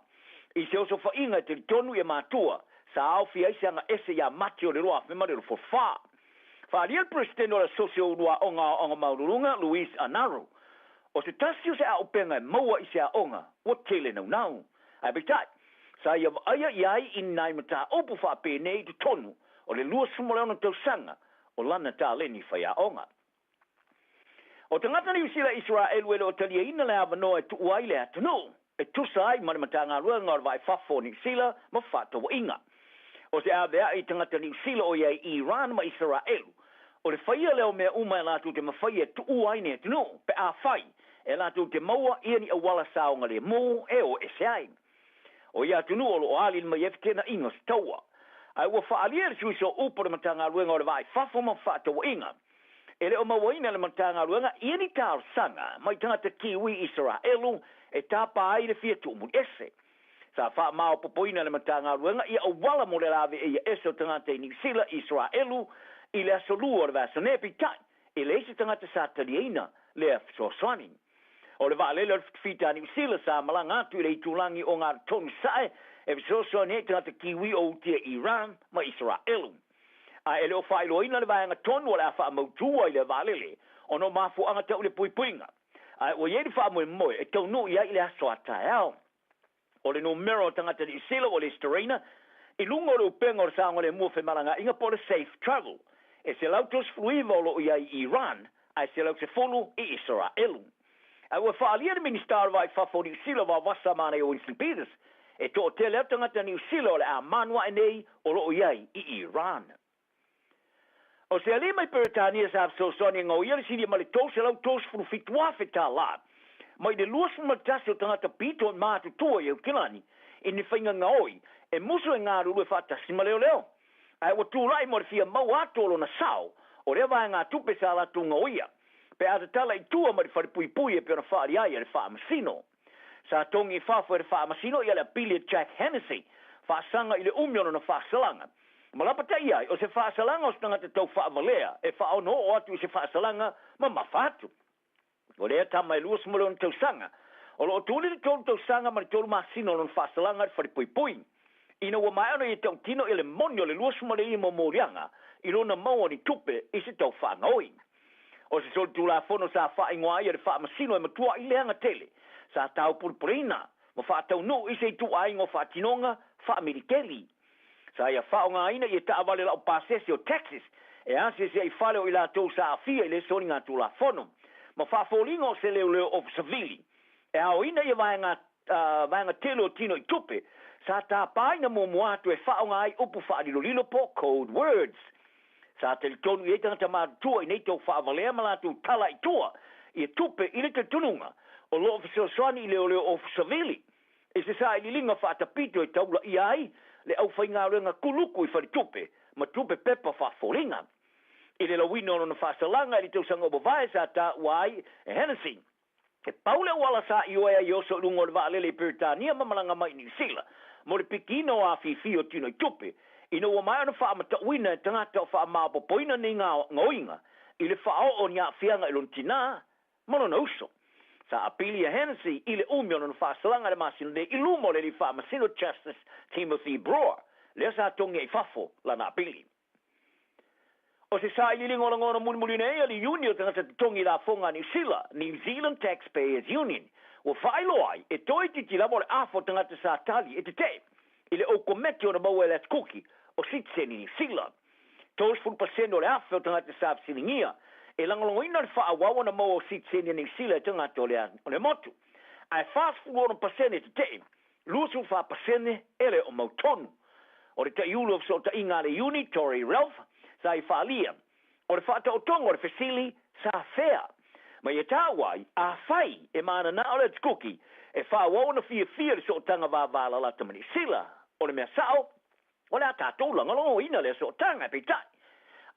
I se oso fa inga te tonu e matua sa au fia I sanga ese ya matio le roa me marelo for fa. Fa real president o la socio lua onga maurunga Luis Anaro. O se tasio se au penga maua I se a onga o tele no nau. Ai bitai. Sa ia aya iai in nai mata opu fa pe nei tu tonu o le lua sumoleo tau sanga o lana ta leni fa ya onga. O tangata ni usila Israel wele o talia ina le avanoa tu uaile atunu. E tusai mani matanga rua ngor vai fafo ni sila ma fato wa inga. O se avea I tangata ni sila o ia Iran ma Israel. O le whaia leo mea uma e latu te mawhaia tu uaine tino pe a whai. E latu te maua ia ni awala saonga le mo e o eseai. O ia tunu o lo alil ma yefke na inga staua. Ai ua whaalia le suiso upore matanga rua ngor vai fafo ma fato wa inga. E le o mawaina le matanga rua nga ia ni tau sanga mai tangata kiwi Israelu e tapa ai le fia tumu ese. Sa wha mao popoina le matanga ruenga ia o wala mo le lawe e ia ese o tangata I Nisila Israelu I le asolua le vasa nepi tai e le ese tangata sa taliena le afsoswani. O le vale le fita Nisila sa malanga atu le itulangi o ngā tonu sae e fsoswani e tangata kiwi o utia Iran ma Israelu. A ele o whailoina le vaenga tonu o le awha mautua I le vale le o no mafu anga tau le puipuinga. O ye fa mo mo e tau no ia ile aso atao o le no mero tangata I sila o le Starina I lungo le pengo sa ngole mo fe malanga inga por safe travel e se lautos fluivo lo ia Iran ai se lautos folo I Israel o fa ali le minister vai fa for I sila va vasa mane o St. Peters e to tele tangata I sila le amanwa nei o lo ia I Iran O se ali mai Peritania sa so soni ngo ia si di mali tos lau tos fu fitwa fitala. Mai de luas mataso tangata pito ma tu to e kilani. Ini fainga ngoi e muso nga ru e fata si maleo leo. Ai o tu lai mo fia mau atolo na sao. O re va nga tu pe sala tu ngoia. Pe ata tala I tua mai fa pui pui e pe na fa ia e fa masino. Sa tongi fa fa masino ia la pili Jack Hennessy. Fa sanga ile umyo na fa salanga. Malapata ia, o se whaasalanga o stangata tau whaavalea, e whaono o atu se whaasalanga, ma mawhatu. O lea tama e luas mole on tau sanga. O lo tūli te tōru tau sanga, ma tōru masino on whaasalanga, whare pui pui. Ina ua mai ano I tau tino ele monio le luas mole I mo morianga, I rona maua ni tupe, I se tau whaangoi. O se soli tūla whono sa whaingoa ia le whaamasino e matua I leanga tele, sa tau purpurina, ma whaatau no I se tu aingo whaatinonga, whaamerikeli. Sa ia whaonga ina I ta avale lau pasese o Texas. E anse se I whale o I la tau sa afia I le soni ngā tula whono. Ma whaafolinga o se leo leo of Savili. E ao ina I vaenga telo tino I tupe. Sa ta paina mo moatu e whaonga ai upu whaadilo lilo po code words. Sa te tonu I tangata mātua I nei tau whaavalea malatu tala I tua. I tupe I le te tununga. O lo ofisio swani I leo leo of Savili. E se sa I lilinga whaatapito e taula I ai. Le au whainga renga kuluku I whare tupe, ma tupe pepa whaforinga. I le lawino no na whaasalanga i te usanga o vai sa ta wai e Hennessy. E paule wala sa i oea i oso lungo le vaalele i Peritania mamalanga mai New Zealand. Mo le pikino a fifi o tino i tupe. Ina ua mai ana whaamata uina e tangata o whaamapopoina ni ngā ngoinga. I le whao o ni a whianga i lon tina, mono na uso. Sa apili a Hennessy i le umio na whaasalanga le masino de i lumo le li whaamasino Justice Timothy Brewer. Lea sa tongi i whafo la na apili. O se sa ili ngona ngona muli nei ali union tangata tongi la fonga New Zealand Taxpayers Union. O whailo ai e toi titi la mole afo tangata sa tali e te te. Ile o kometi o na mau e let cookie o sitsen i New Zealand. Tos fun pasendo le afo tangata sa siningia. E langalongo ina le whaawawa na mau o sitsen i New Zealand tangata o le motu. Ai fast food o pasende te te. Lusu wha pasende ele o mau tonu. O le ta iulu so ta inga le uni Tory Ralph. Sa i whaalia. O le whaata o tongo o le whesili sa whea. Ma i tā wai, a whai e mana na o le tukuki e whaawo na fia le so tanga wāwāla la tamani sila. O le mea sao, o le a tātou langa longo ina le so tanga pe tai.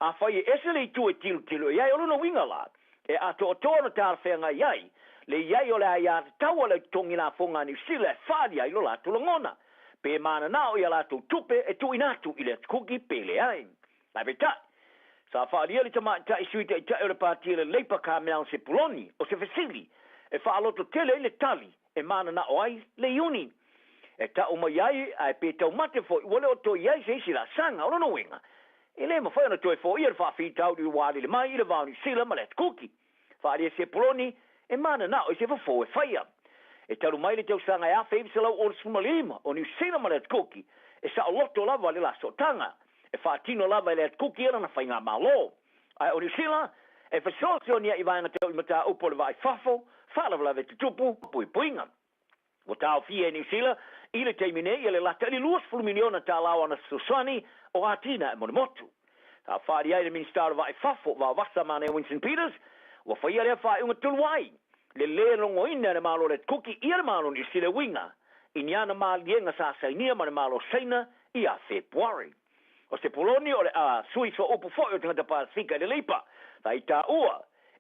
A whai e esele tu e tilu iai o luna winga la. E a to o tōna tāra whenga iai. Le iai o le ai a tau le tongi la fonga ni sila e whaadi ai lo la tulangona. Pe mana na o ia la tu tupe e tu inatu i le tukuki pe le ai. Lai pe tai. Sa whaalia li tama ta isuita i tae o le pātia le leipa ka mea o se puloni o se fesili. E whaaloto tele i le tali e mana na oai le uni. E ta o mai ai a e pe tau mate fo i wale o to iai se isi la sanga o lono winga. E le ma whaina toi fo i le whaafi tau di wāli le mai i le vāuni sila ma le kuki. Whaalia se puloni e mana na o se fo e whaia. E taru mai le tau sanga e a whaib se lau o le sumalima o ni sila ma le kuki. E sa o loto lava le la sotanga. E whaatino lava ele kuki era na whainga malo. Ai o New Zealand, e whasolsio nia i vaina teo i mata upo le vai whafo, whaalawa te tupu, pui puinga. O tau fia e New Zealand, i le teimine i le lata li luas fulminiona ta lawa na Susani o Atina e Monemotu. Ta whaari ai le ministar vai whafo, wa wasa mane Winston Peters, wa whaia lea whae unga tuluai. Le le longo ina le malo le kuki i le malo New Zealand winga. I niana maalienga sa sainia ma le malo seina i a February. O se poloni o le a suiso upu fo o tangata Pasifika le leipa. Ta i tā ua,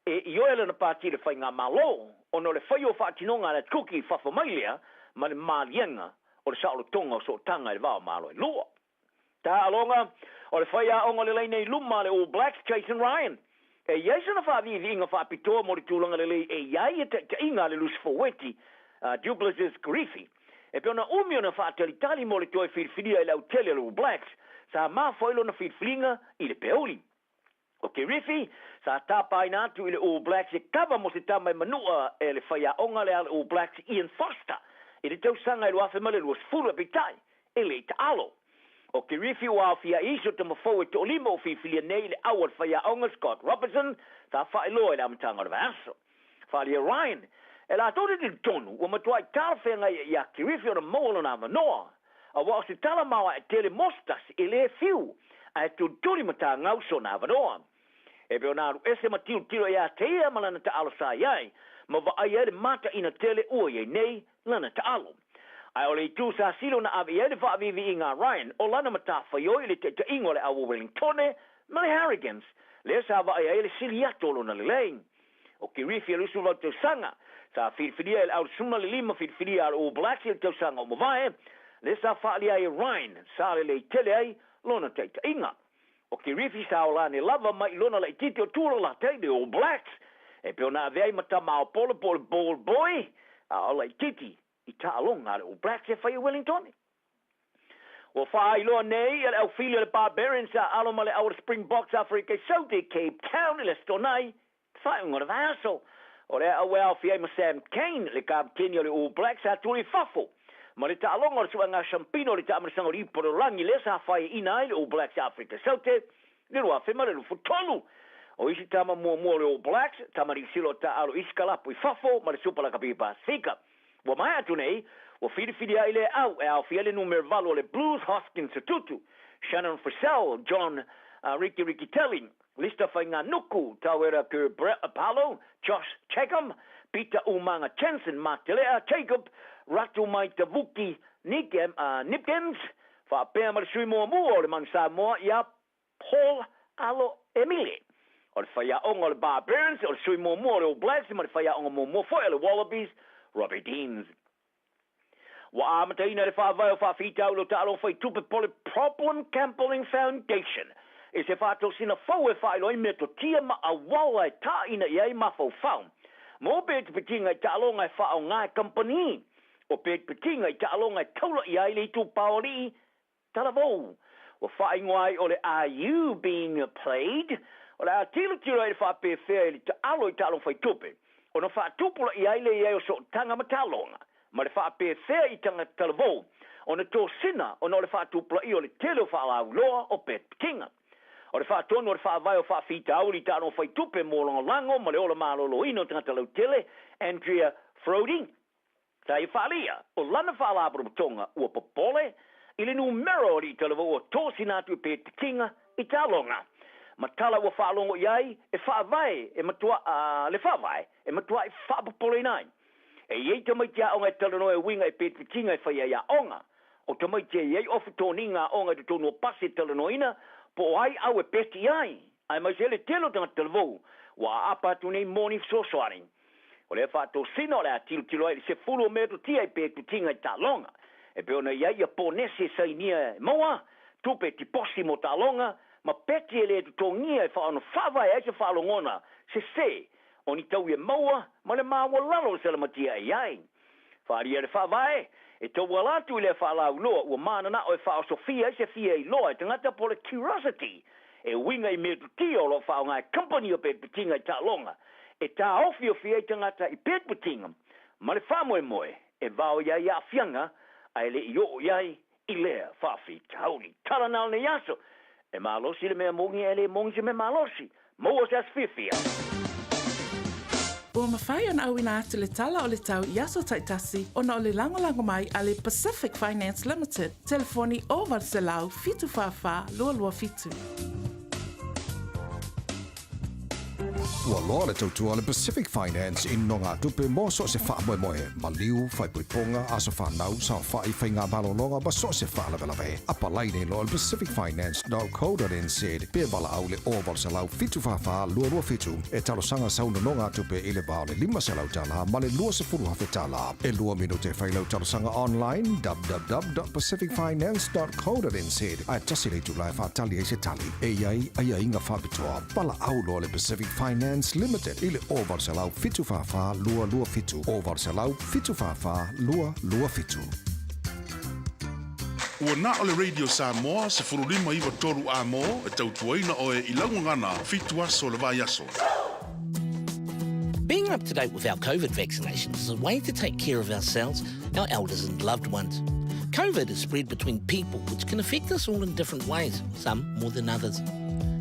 e i oele na pāti le whainga malo, o no le whaio whaatinonga le kuki whafamailia, ma le maalienga o le saolo tonga o so tanga le vao malo e lua. Tā alonga, o le whaia onga le leine i luma le All Blacks, Jason Ryan. E iesa na whaavivi inga whaapitoa mo le tūlanga le lei e iai e te inga le Lusfoweti, Douglas Griffey. E peona umio na whaatalitali mo le toi whirwhiria i lau tele le All Blacks, sa ma foilo na whirwhiringa i le peoli. O ke rifi, sa tapa ina atu i le All Blacks e kava mo se tamai manua e le whaia onga le All Blacks Ian Foster. I le tau sanga i luafe male luas furu apitai, e le ita alo. O ke rifi wa fia iso te mafou e to limo o whirwhiria nei le awal whaia onga Scott Robertson, sa whaelo e le amatanga le vaso. Whalia Ryan, e la tōre te tonu, wa matua i tāwhenga i a ke rifi o na maulo na manoa. A wa se tala maua e tele mostas e le fiu, a e tūturi mata ngauso na vanoa. E peo nāru ese matiu tiro e a teia malana ta alo sa iai, ma wa ai ele mata ina tele ua iei nei lana ta alo. Ai ole i tū sa silo na avi ele wha avivi i ngā Ryan, o lana mata whaioi le te ingo le awa Wellingtone, ma le Harrigans, le sa wa ai ele sili atolo na le lein. O ki rifi e lusu vau tau sanga, sa whirwhiria ele au suma le lima whirwhiria al All Blacks ele tau sanga o mawae, le sa whaalia i Ryan, sa le tele ai, lona teita inga. O ki rifi sa o lani lava mai lona le titi o tūra la te de All Blacks. E peo na avei mata mao pole ball boy, a o le titi, i ta alonga le All Blacks e whai Wellington. O whai loa nei, e le au filia le Barbarians a aloma le au Springboks Afrika Saudi, Cape Town, le stonai, whai unga le vaso. O le au au fiai ma Sam Kane, le kapteni o le All Blacks a turi fafo. Ma le ta alonga le suanga Champino le ta amarisanga i Pororangi le sa whai ina i le All Blacks Africa Saute, le roa whima le rufu tolu. O isi tama mua le All Blacks, tama ri silo ta alo iskalapu i fafo, ma le supala kapi Pasifika. Wa mai atu nei, wa whiriwhiri ai le au, e au fiele numero valo le Blues Hoskins Tutu, Shannon Frisell, John Ricky Telling, Lista whainga nuku, tauera ke Brett Apollo, Josh Checkham, Peter Umanga Jensen, Martelea, Jacob, Ratu mai tavuki Nipkins, fa pēr mar sui mua mua o le man sa mua ia Paul Alo Emile. o le whaia onga le Barbarians, o le Sui Momo, le All Blacks, ma le whaia onga Momo foi, le Wallabies, Robbie Deans. Wa amataina le whaavai o whaafitau lo ta'alo whai tupe pole Problem Campbelling Foundation. E se whātou sina whau e whaeloi me to tia ma a wala e tāina i ei mawhau whau. Mō pēt pitinga i ta'alonga e whao ngāi company. O pēt pitinga i ta'alonga e taula i ei le tu paori talavou. Wa whaingoai o le Are You Being Played? O le a tilo e le whape whea i le ta'alo i ta'alonga whai tupe. O na whaatupula i ei le i ei o so tanga ma ta'alonga. Ma le whape whea i tanga talavou. O na tō sina o na le whaatupula i o le telo whaalau loa o pēt pitinga. O le whaatono o le whaavai o whaafita auri tāno whai tupe mō lango ma le ola mālolo ino tangata lau tele, Andrea Frody. Tā i whaalia, o lana whaalabra matonga ua popole, i le numero o li talawa o tōsi nātu e pēt pitinga i tālonga. Ma tala ua whaalongo iai, e whaavai, e matua, le whaavai, e matua i whaapopole nai. E iei tamaitia onga e talanoa e winga e pēt pitinga e whaia ia onga. O tamaitia iei ofu tōninga onga te tōnua pasi talanoina, po ai au e peti ai. Ai mai se le telo tanga televou. Wa apa tu nei moni sosoaring. O le whātou sino le a tilo ai se fulu metro tia i pētu tinga i tālonga. E pe ona iai a po nese sa inia moa, tupe ti posi mo tālonga, ma peti e le tu tongia e whaano whawai ai se whaalongona, se, o ni tau e moa, ma le māua lalo se le matia i ai. Whaari e le whawai, e tau walatu i le whaalau loa, ua mānana o e whao Sofia i se fia i loa, e tangata po le Curiosity, e winga i metu tio lo whao ngai company o pēt putinga i tālonga, e tā ofi o fia i tangata i pēt putinga, ma le whamoe moe, e vao iai a fianga, a ele i o iai i lea whawhi tauri, taranal ne yaso, e malosi le mea mongi e le mongi me malosi, mo o se asfifia. Ua mawhai ona au ina atu le tala o le tau i aso taitasi ona o le langolango mai a le Pacific Finance Limited. Telefoni o Varselau fitu whawha lua lua fitu. Ua loa le tautua le Pacific Finance in no ngā tupe mō so se wha moe moe. Ma liu, whai puiponga, aso whanau, sa whai whai ngā malolonga, ba so se wha lawelawe. Apa laine lo le pacificfinance.co.nz. Pe wala au le oval se lau fitu whawha lua lua fitu. E talo sanga sauna no ngā tupe i le bao le 5 se lau tala, ma le lua se furu hawhe tala. E lua minute whai lau talo sanga online, www.pacificfinance.co.nz. Ai tasi le tulai whaatali e se tali. E iai, ai inga whabitoa. Pala au lo le Pacific Finance Limited ile oval se lau fitu whawha lua lua fitu. Oval se lau fitu whawha lua lua fitu. Ua na o le Radio Samoa se furulima iwa toru a mo e tautuaina o e ilangungana fitu aso le vai aso. Being up to date with our COVID vaccinations is a way to take care of ourselves, our elders and loved ones. COVID is spread between people, which can affect us all in different ways, some more than others.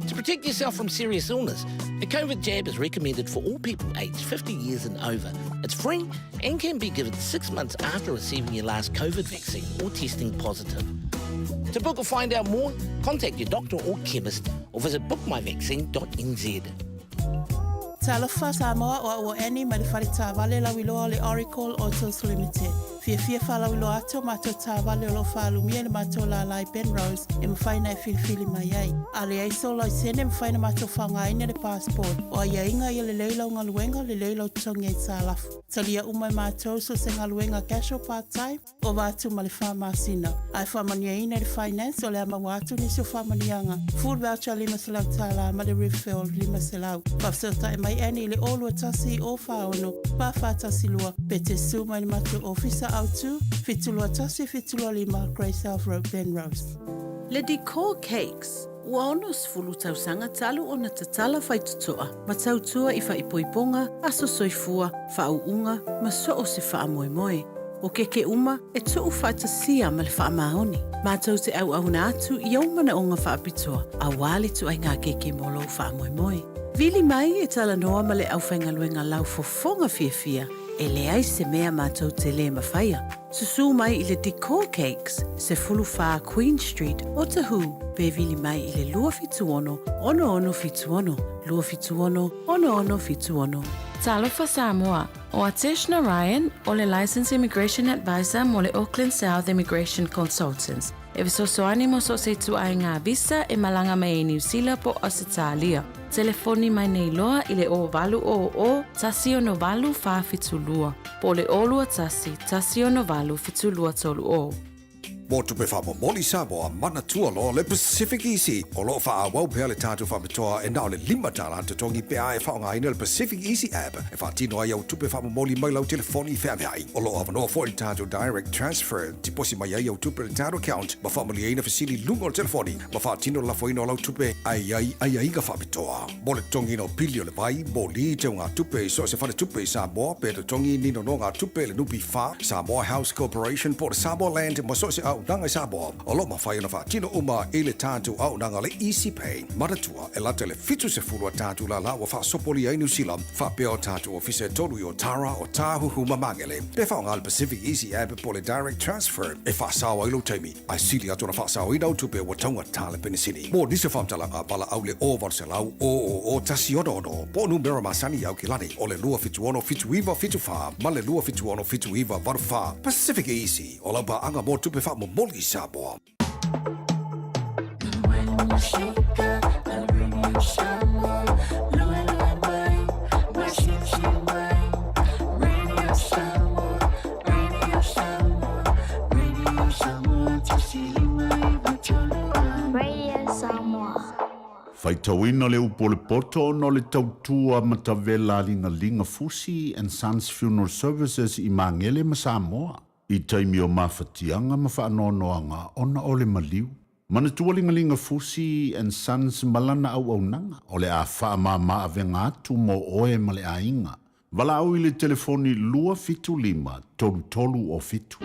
To protect yourself from serious illness, a COVID jab is recommended for all people aged 50 years and over. It's free and can be given 6 months after receiving your last COVID vaccine or testing positive. To book or find out more, contact your doctor or chemist or visit bookmyvaccine.nz. Talofa Samoa o ua eni ma le wharita vale la wiloa le Oracle Autos Limited. Fia whala wilo ato mato tā vale o lo whalumia le mato la lai Penrose e mwhaina e filifili mai ai. A le aiso lai sene mwhaina mato whangaina le passport o a inga i le leila unga luenga le leila tonga i tā lafu. Talia umai mato so se ngā luenga casual part-time o watu ma le whamasina. Ai whamania ina le finance o le ama watu ni so whamanianga. Food voucher 5 selau tāla ma le refill 5 selau. Whafsota e mai eni le olua tasi o whaono. Pawhatasi lua pe te suma ni mato officer autu, fitulua tasi fitulua 5 Grey South Road, Penrose. Le Decor Cakes. Ua ono sfulu tausanga talu o na tatala whaitutoa. Ma tautua i whaipoiponga, aso soifua, whauunga, ma so o se whaamoemoe. O keke uma, e tuu whaitasia ma le whaamahoni. Ma tau te au auna atu i aumana o ngā whaapitoa. A wali tu ai ngā keke molo whaamoemoe. Vili mai e tala noa ma le au whaingaluenga lau fofonga fia. E le ai se mea mātou te le mawhaia. Susu mai i le Decor Cakes, se fulu wha Queen Street, o Tahu. Bevili mai i le lua fituono, ono fituono, lua fituono, ono fituono. Talofa Samoa, o Ateshna Ryan, o le Licensed Immigration Advisor mo le Auckland South Immigration Consultants. E visosoani mo so se tu ai ngā visa e malanga mai e New Zealand po Australia. Telefoni mai nei loa i le o valu o tasi ono valu fa fitulua. Po le olua tasi ono valu fitulua tolu o. Mo tupe whamomoli Samoa mana tua lo le Pacific Easy. O lo wha wau pea le tātou whamatoa e nao le 5 tala te tongi pea e whaonga ina le Pacific Easy app. E wha tino ai au tupe whamomoli mai lau telefoni whaamhai. O lo awanoa fo i tātou direct transfer. Ti posi mai ai au tupe le tātou account. Ma whamoli eina fasili lungo le telefoni. Ma wha tino la fo ina lau tupe ai inga whamatoa. Mo le tongi no pili o le vai. Mo li te ngā tupe so se whare tupe Samoa. Pe te tongi nino no ngā tupe le nupi wha. Samoa House Corporation po le Samoa Land. Ma so se au nanga Samoa. O lo mawhai na whaatino uma e le tātou au nanga le Easy Pay. Maratua e lata le fitu se fulua tātou la wa wha sopoli ai New Zealand. Wha peo tātou ofise tolu i o Tara o Tāhuhu Mamangele. Pe whaonga le Pacific Easy app po le direct transfer. E wha sawa ilo teimi. Ai sili atu na wha sawa i nau tupe wa taunga tāle penisini. Mo nise whamtalanga pala au le o varselau o tasi ono. Po numero masani au kilani. O le lua fitu ono fitu iwa fitu wha. Ma le lua fitu ono fitu iwa varu wha. Pacific Easy. O laupa anga mo tupe wha mo moli Samoa. Faitauina le upo le poto no le tautua matavela linga Fusi and Sons Funeral Services I Mangele ma Samoa. I taimi o mawhatianga ma whaanoanoanga ona o le maliu. Mana tualingalinga Fusi and Sons malana au nanga o le a whaamama avenga atu mo oe ma le ainga. Wala au I le telefoni lua fitu lima tolu o fitu.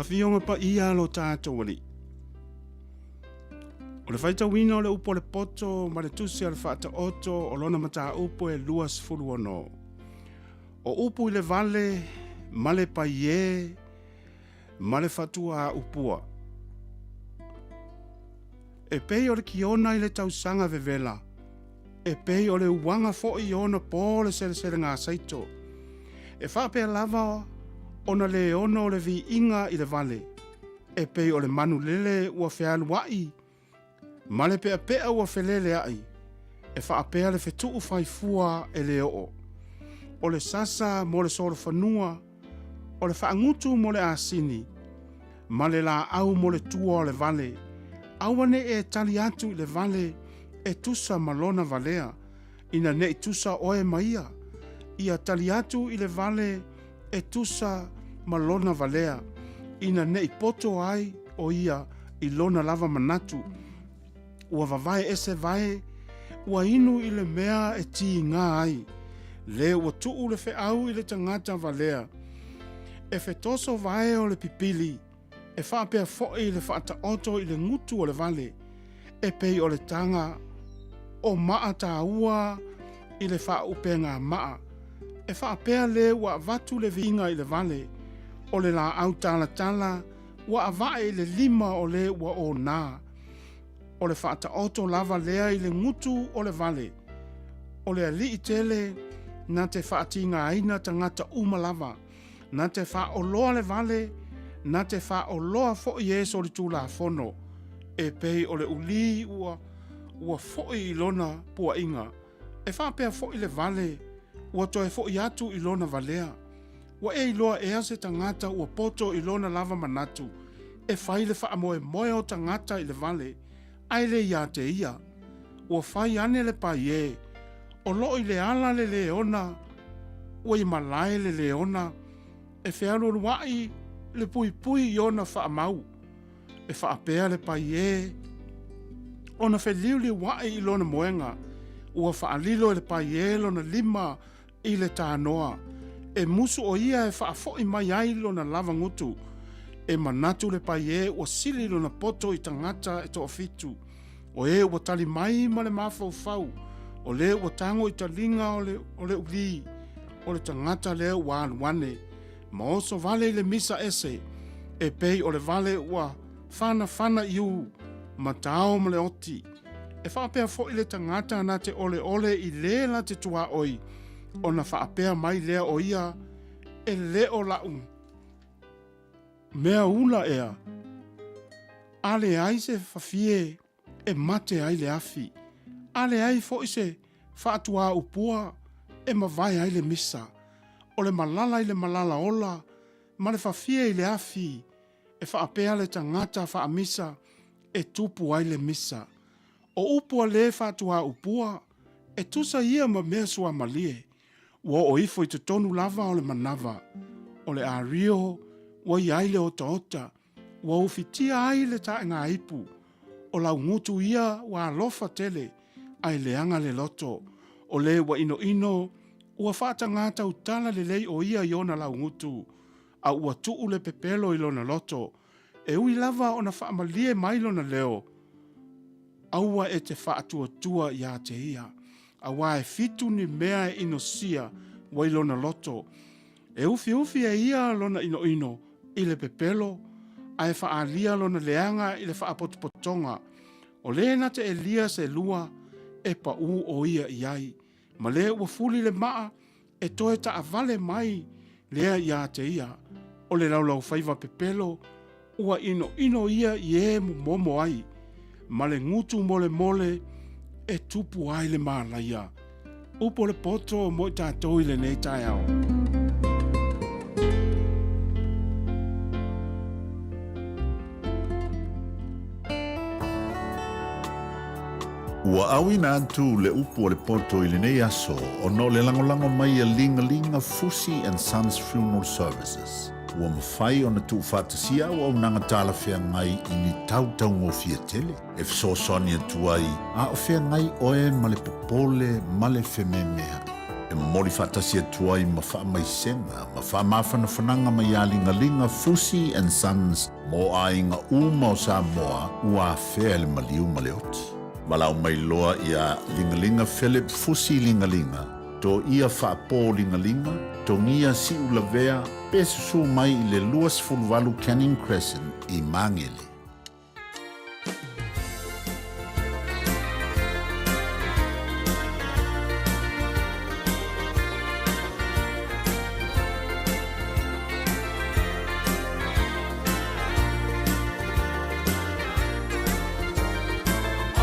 Awhionga pa ia lo tātou wali. O le whaitawina o le upo le poto, ma le tusi al whaata oto, o lona mata upo e luas fulu ono. O upo I le vale, ma le paie, ma le whatua a upua. E pei o le kiona I le tausanga vevela. E pei o le uwanga fo I ona po le sere ngā saito. E whapea lava ona le ono le vi inga I le vale. E pei o le manu lele ua whialu wai. Ma le pea ua whelele ai. E whaapea le whetuu whaifua e le o. O le sasa mo le soro whanua. O le whaangutu mo le asini. Ma le la au mo le tua o le vale. Awane e tali atu I le vale. E tusa malona valea. Ina ne tusa oe maia. Ia tali atu I le vale. E tusa malona valea. Ina ne poto ai o ia I lona lava manatu. Ua vavae ese vae. Ua inu I le mea e ti ngā ai. Le ua tuu le fe au I le tangata valea. E fe toso vae o le pipili. E whaapea fo'i I le whaata oto I le ngutu o le vale. E pei o le tanga. O maa ta ua I le wha upe ngā maa. E whaapea le ua vatu le vinga I le vale. O le la au tala. Ua avae I le 5 o le ua o nā. O le whaata oto lava lea I le ngutu o le vale. O le ali I tele. Na te whaati ngā aina tangata umalava. Na te wha o loa le vale. Na te wha o loa fo I eso le tūla fono. E pei o le uli ua fo I lona pua inga. E wha pea fo I le vale. Ua toe fo I atu I lona valea. Wa e iloa ea se tangata ua poto ilona lava manatu. E fai le wha moe moe o tangata i le vale. Ai le ia te ia. Ua fai ane le pa ie. O lo i le ala le leona. Ua i malae le leona. E whiaro ruai le pui pui iona wha mau. E wha apea le pa ie. Ona wheliu li wai i lona moenga. Ua wha alilo le pa ie lona lima i le tānoa. E musu o ia e wha fo i mai ai lona lava ngutu. E manatu le pa ie ua sili lona poto i tangata e to fitu. O e ua tali mai ma le mafau fau. O le ua tango i talinga o le uli. O le tangata le ua anuane. Ma oso vale le misa ese. E pei o le vale ua fana iu. Ma tao ma le oti. E whaapea fo i le tangata na te ole i le la te tua oi. O na whaapea mai lea o ia. E le o lau. Mea ula ea. Ale ai se whawhie. E mate ai le afi. Ale ai fo i se whaatua upua. E mawai ai le misa. O le malala i le malala ola. Ma le whawhie i le afi. E whaapea le tangata whaamisa. E tupu ai le misa. O upua le whaatua upua. E tusa ia ma mea sua malie. Ua o ifo i te tonu lava o le manava. O le a rio. Ua i aile o taota. Ua ufitia ai le taenga ipu. O lau ngutu ia ua alofa tele. Ai le anga le loto. O le ua ino. Ua whaata ngata utala le lei o ia iona lau ngutu. A ua tuu le pepelo i lona loto. E ui lava o na whaamalie mailo na leo. Aua e te whaatua ia te ia. Awa e fitu ni mea e ino sia wa ilona loto. E ufi e ia lona ino i le pepelo. A e whaalia lona leanga i le whaapotopotonga. O le na te elia se lua e pa u o ia iai. Ma le ua fuli le maa e toe ta avale mai lea ia te ia. O le laulau whaiva pepelo. Ua ino ia i e momo ai. Ma le ngutu mole e tupu ai le malaia. Upo le poto mo i tātou i le nei tai au. Ua au ina atu le upo le poto i le nei aso o no le langolango mai a linga Fusi and Sons Funeral Services. Ua mawhai o na tu whātasia o au nanga tāla whea ngai i ni tautau ngō fia tele. E fso soni atu ai, a o whea ngai oe ma le popole ma le whememea. E mori whātasia atu ai ma wha mai senga, ma wha mawhana whananga mai a linga Fusi and Sons mo a inga uma o Samoa ua whea le maliu ma le oti. Malau mai loa ia linga Philip Fusi linga. To ia whaapō linga, to ngia si ulavea, pesusu mai i le luas fulvalu Canning Crescent i Mangele.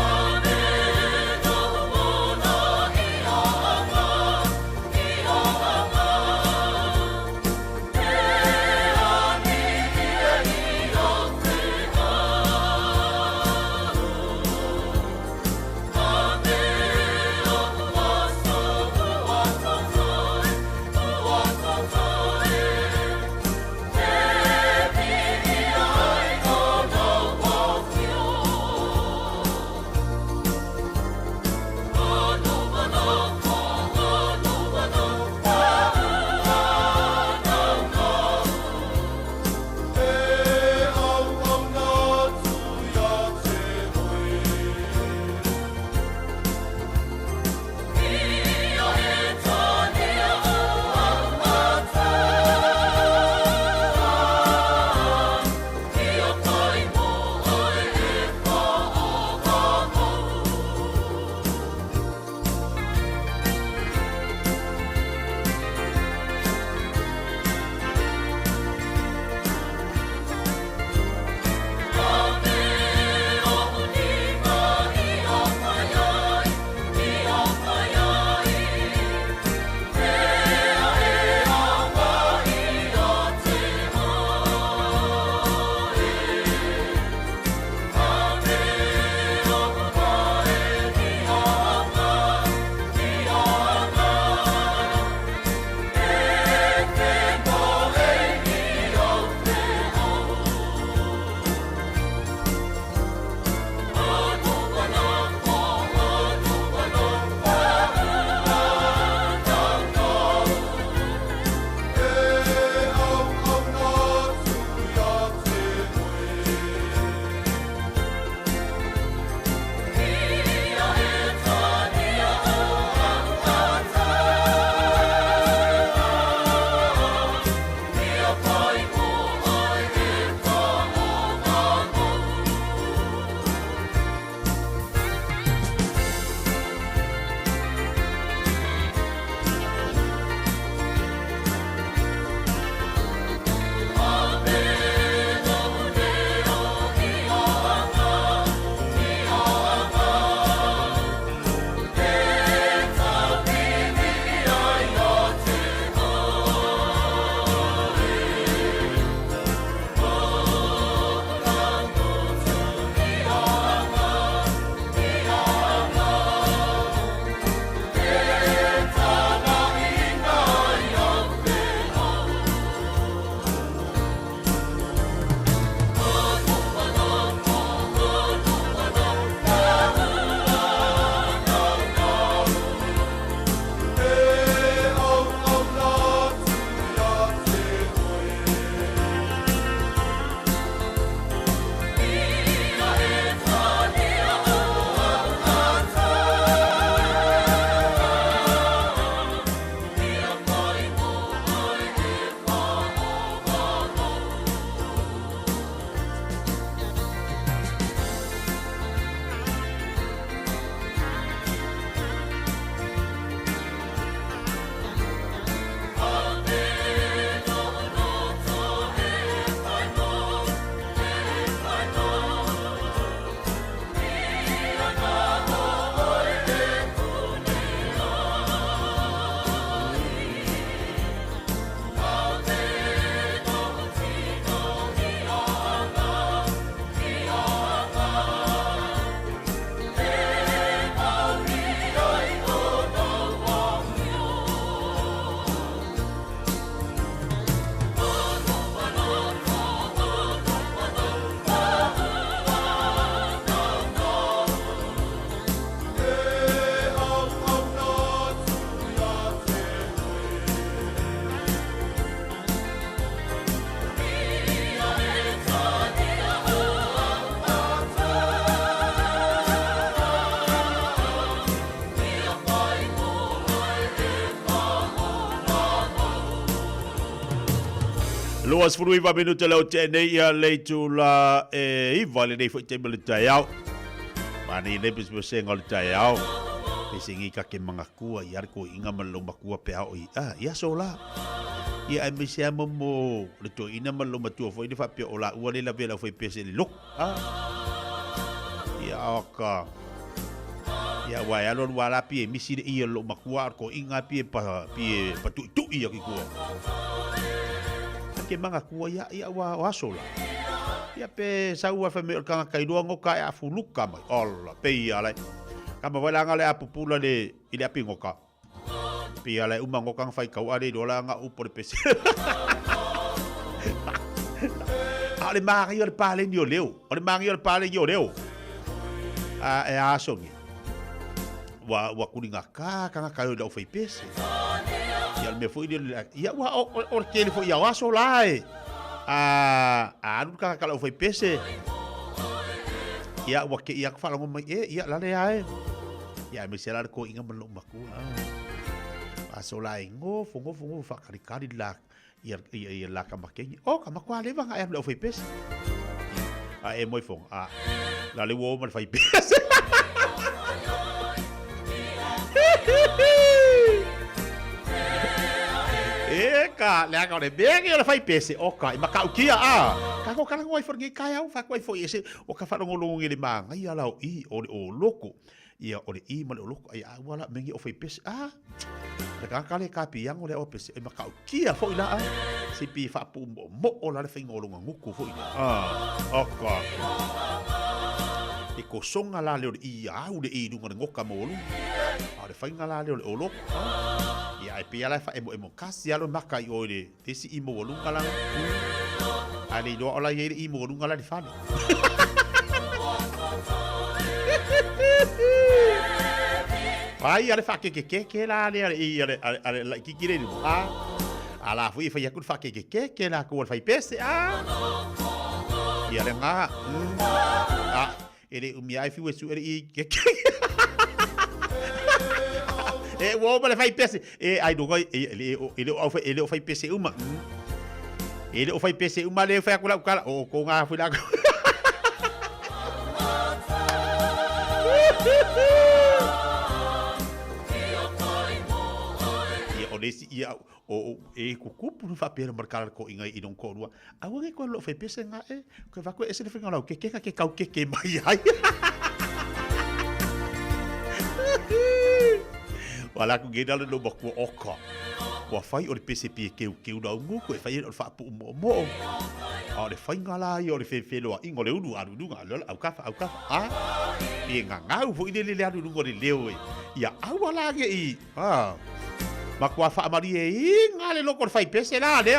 Oh Loas fruiva minuto leo tene ia leitu la iva le nei fwite mele tai au. Mani ne pis senga le tai au. Pisingi ka ke mga kua iar ko inga malo makua pe au i. Ia sola. Ia ai misi ama mo le to ina malo matua foi de fa pe ola ua le la vela foi pese le lok. Ia aka. Ia wa ya lon wala pi misi de ia lo makua ko inga pi pa tu ia ki kua. Ke manga kua ia wa sola. Ia pe saua fa me ka kaidua ngoka a fuluka mai. Olla pe ia lai. Kama wala ngale a pupula le ile api ngoka. Pe ia lai uma ngoka fai kau ade dola nga upo de pese. Ale mari o pale ni o leo. O mari o pale ni o leo. E a songi. Wa kuninga ka kaio da fai pese. Ia me foi ia wa o kele foi ia waso lai. Anu ka kala foi pese. Ia wa ke ia fala ngomai ia la le ai. Ia me sela ko inga melo maku. Aso lai ngofo fa kari la ia la ka makeni. O ka makwa le vanga ia lo foi pese. E moi fong la le wo man fai pese. Ka le anga le bege le fai pese oka i makau kia ka ko kala ngoi forgi kai au fa koi foi ese o ka fa ngolongo ngi le manga ia lau i o loko ia o le i ma le loko ai wala mengi o fai pese le ka kale ka piang o le o pese i makau kia foi la si pi fa pu mo o la le fai ngolongo nguku foi oka e ko songa la le i au le i dunga ngoka mo lu le fai ngala le o loko ia e pia la fa emo kasi alo maka i ore tesi i mo lunga la ali do ola ye i mo lunga la di fane ai ale fa ke la ale ale ki kire ni ala fu i fa yakun fa ke la ko fa pese ia le nga ele umi ai fi wesu ele i ke wo ba le fai pese ai do goi ele o fai pese uma ele o fai pese uma le fai kula kala o ko nga fu la o desi ia o ko kupu fa pera marcar ko inga i don ko rua a wo ko lo fai pese nga ko va ko ese le finga la ke kau ke mai ai wala ku gena le no bakua oka wa fai o le PCP ke u da ngu ko fai o fa pu mo o le fai ngala i o le fe lo ingo le unu aru dunga lo au ka i nga u fo ile le aru dungo le leo ia au wala ge i makua fa mari i ngale lo ko fai pese la le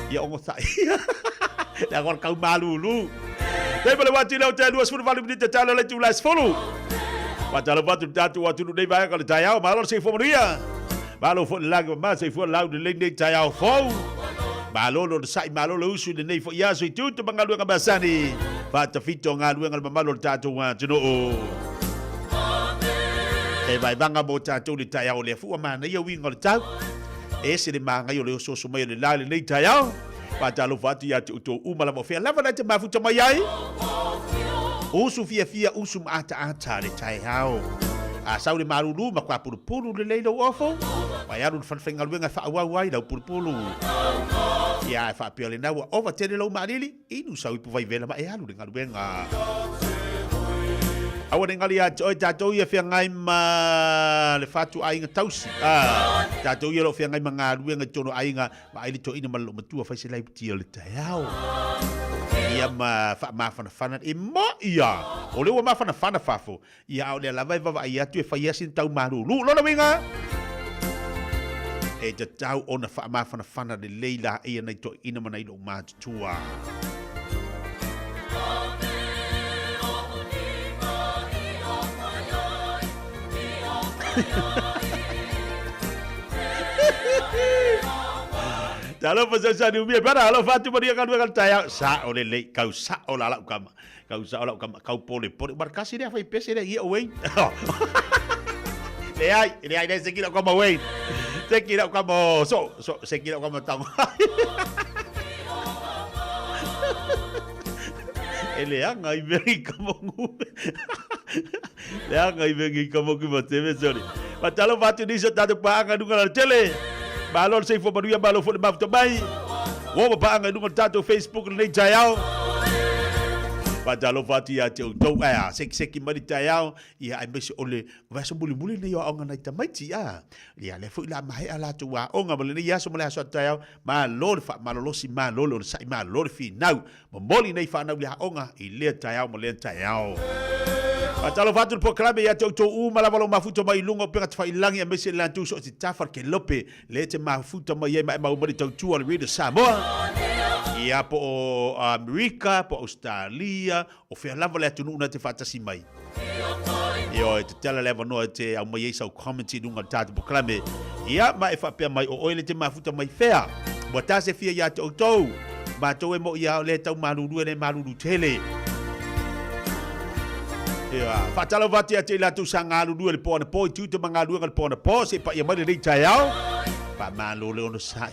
ia ongo sai la gor kau malulu dai bale wati le te duas fu vale minute tala le tu las follow Watala batu tatu watu nei vai kala taiao malo se fo maria. Malo fo lago ma se fo lau de nei taiao fo. Malo lo sai malo lo usu de nei fo ia so tu te bangalu ka basani. Fata fito ngalu ngal malo tatu wa tuno o. E vai banga mo tatu de taiao le fu ma nei wi ngal tau. E se de manga yo le so so mai le la le nei taiao. Watala fatu ya tu umala mo fe lava na te mafuta mai ai. Usu fia usu ata le tai hao. A saure marulu ma kwa pulu le leilo ofo. Mai aru fanfenga luenga fa wai da pulu. Ya fa piole na wa over tele lo marili inu sau pu vai vela ma e alu denga luenga. Awa denga lia tatou ia fia ngai ma le fatu ainga tausi. Tatou ia lo fia ngai ma luenga tono ainga ma ili to ina malo matua fa se lai tia le tai hao. Ia ma fana mo ia o le ma fana fafo ia o le lava va ia tu fa ia sin tau maru lu lo winga e te tau ona ma fana de leila ia nei to ina mana ilo ma tua Talo pasal sa ni umia para lo fatu maria kan kan taya sa ole le kau sa ola la kama kau pole markasi dia fai pese dia ia oi le ai dai se kilo como oi Se kira ka mo se kira ka mo tang. Ele anga I vengi ka mo ngu. Le anga I vengi ka mo ki mo te sorry. Patalo vatu ni so tatu pa anga dunga la tele. Balon sei fo maruia balo fo le mafto mai. Wo pa anga dunga tatu Facebook le jayao. Patalo vatu ya te to a seki mari jayao ia ai mesi ole va so buli ne yo anga na tamaiti a. Ia le fo la mai ala tu wa onga bole ne ya so mole so jayao ma lor fa ma lo si ma lo sai ma lor fi nau. Mo moli nei fa na le onga I le jayao mo le jayao. Patalo vatu po klabe ya to uma la valo mafuto mai lungo pe ka fai langi me se lantu so ti tafar ke lope le te mafuto mai mai mau mai to tu on read Samoa ia po Amerika po Australia o fe lava le tunu na te fatasi mai io te tala leva no te au mai sa community lunga tatu po klabe ia mai fa pe mai o le te mafuto mai fea mo ta se fia ya to ma to e mo ia le tau malulu ne malulu tele. Ia, fatalo vati a te la tu sanga lulu le pona po tu te manga lulu le pona po se pa ia mai le taiao. Pa malo le ono sai.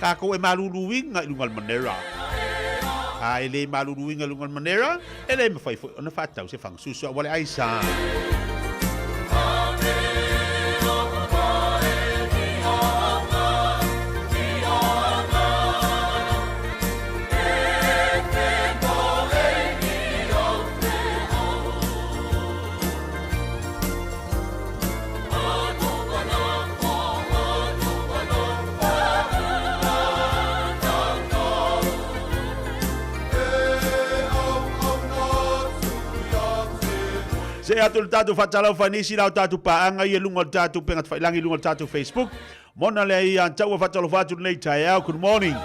Ka ko e malulu winga lungal manera. Ai le malulu winga lungal manera, ele me fai ona fatau se fang susu wale aisa. Se atul tatu fatalo fanisi la tatu paanga ye lungo tatu pengat failangi lungo tatu Facebook. Mona le ia tau fatalo fatu nei taiao good morning.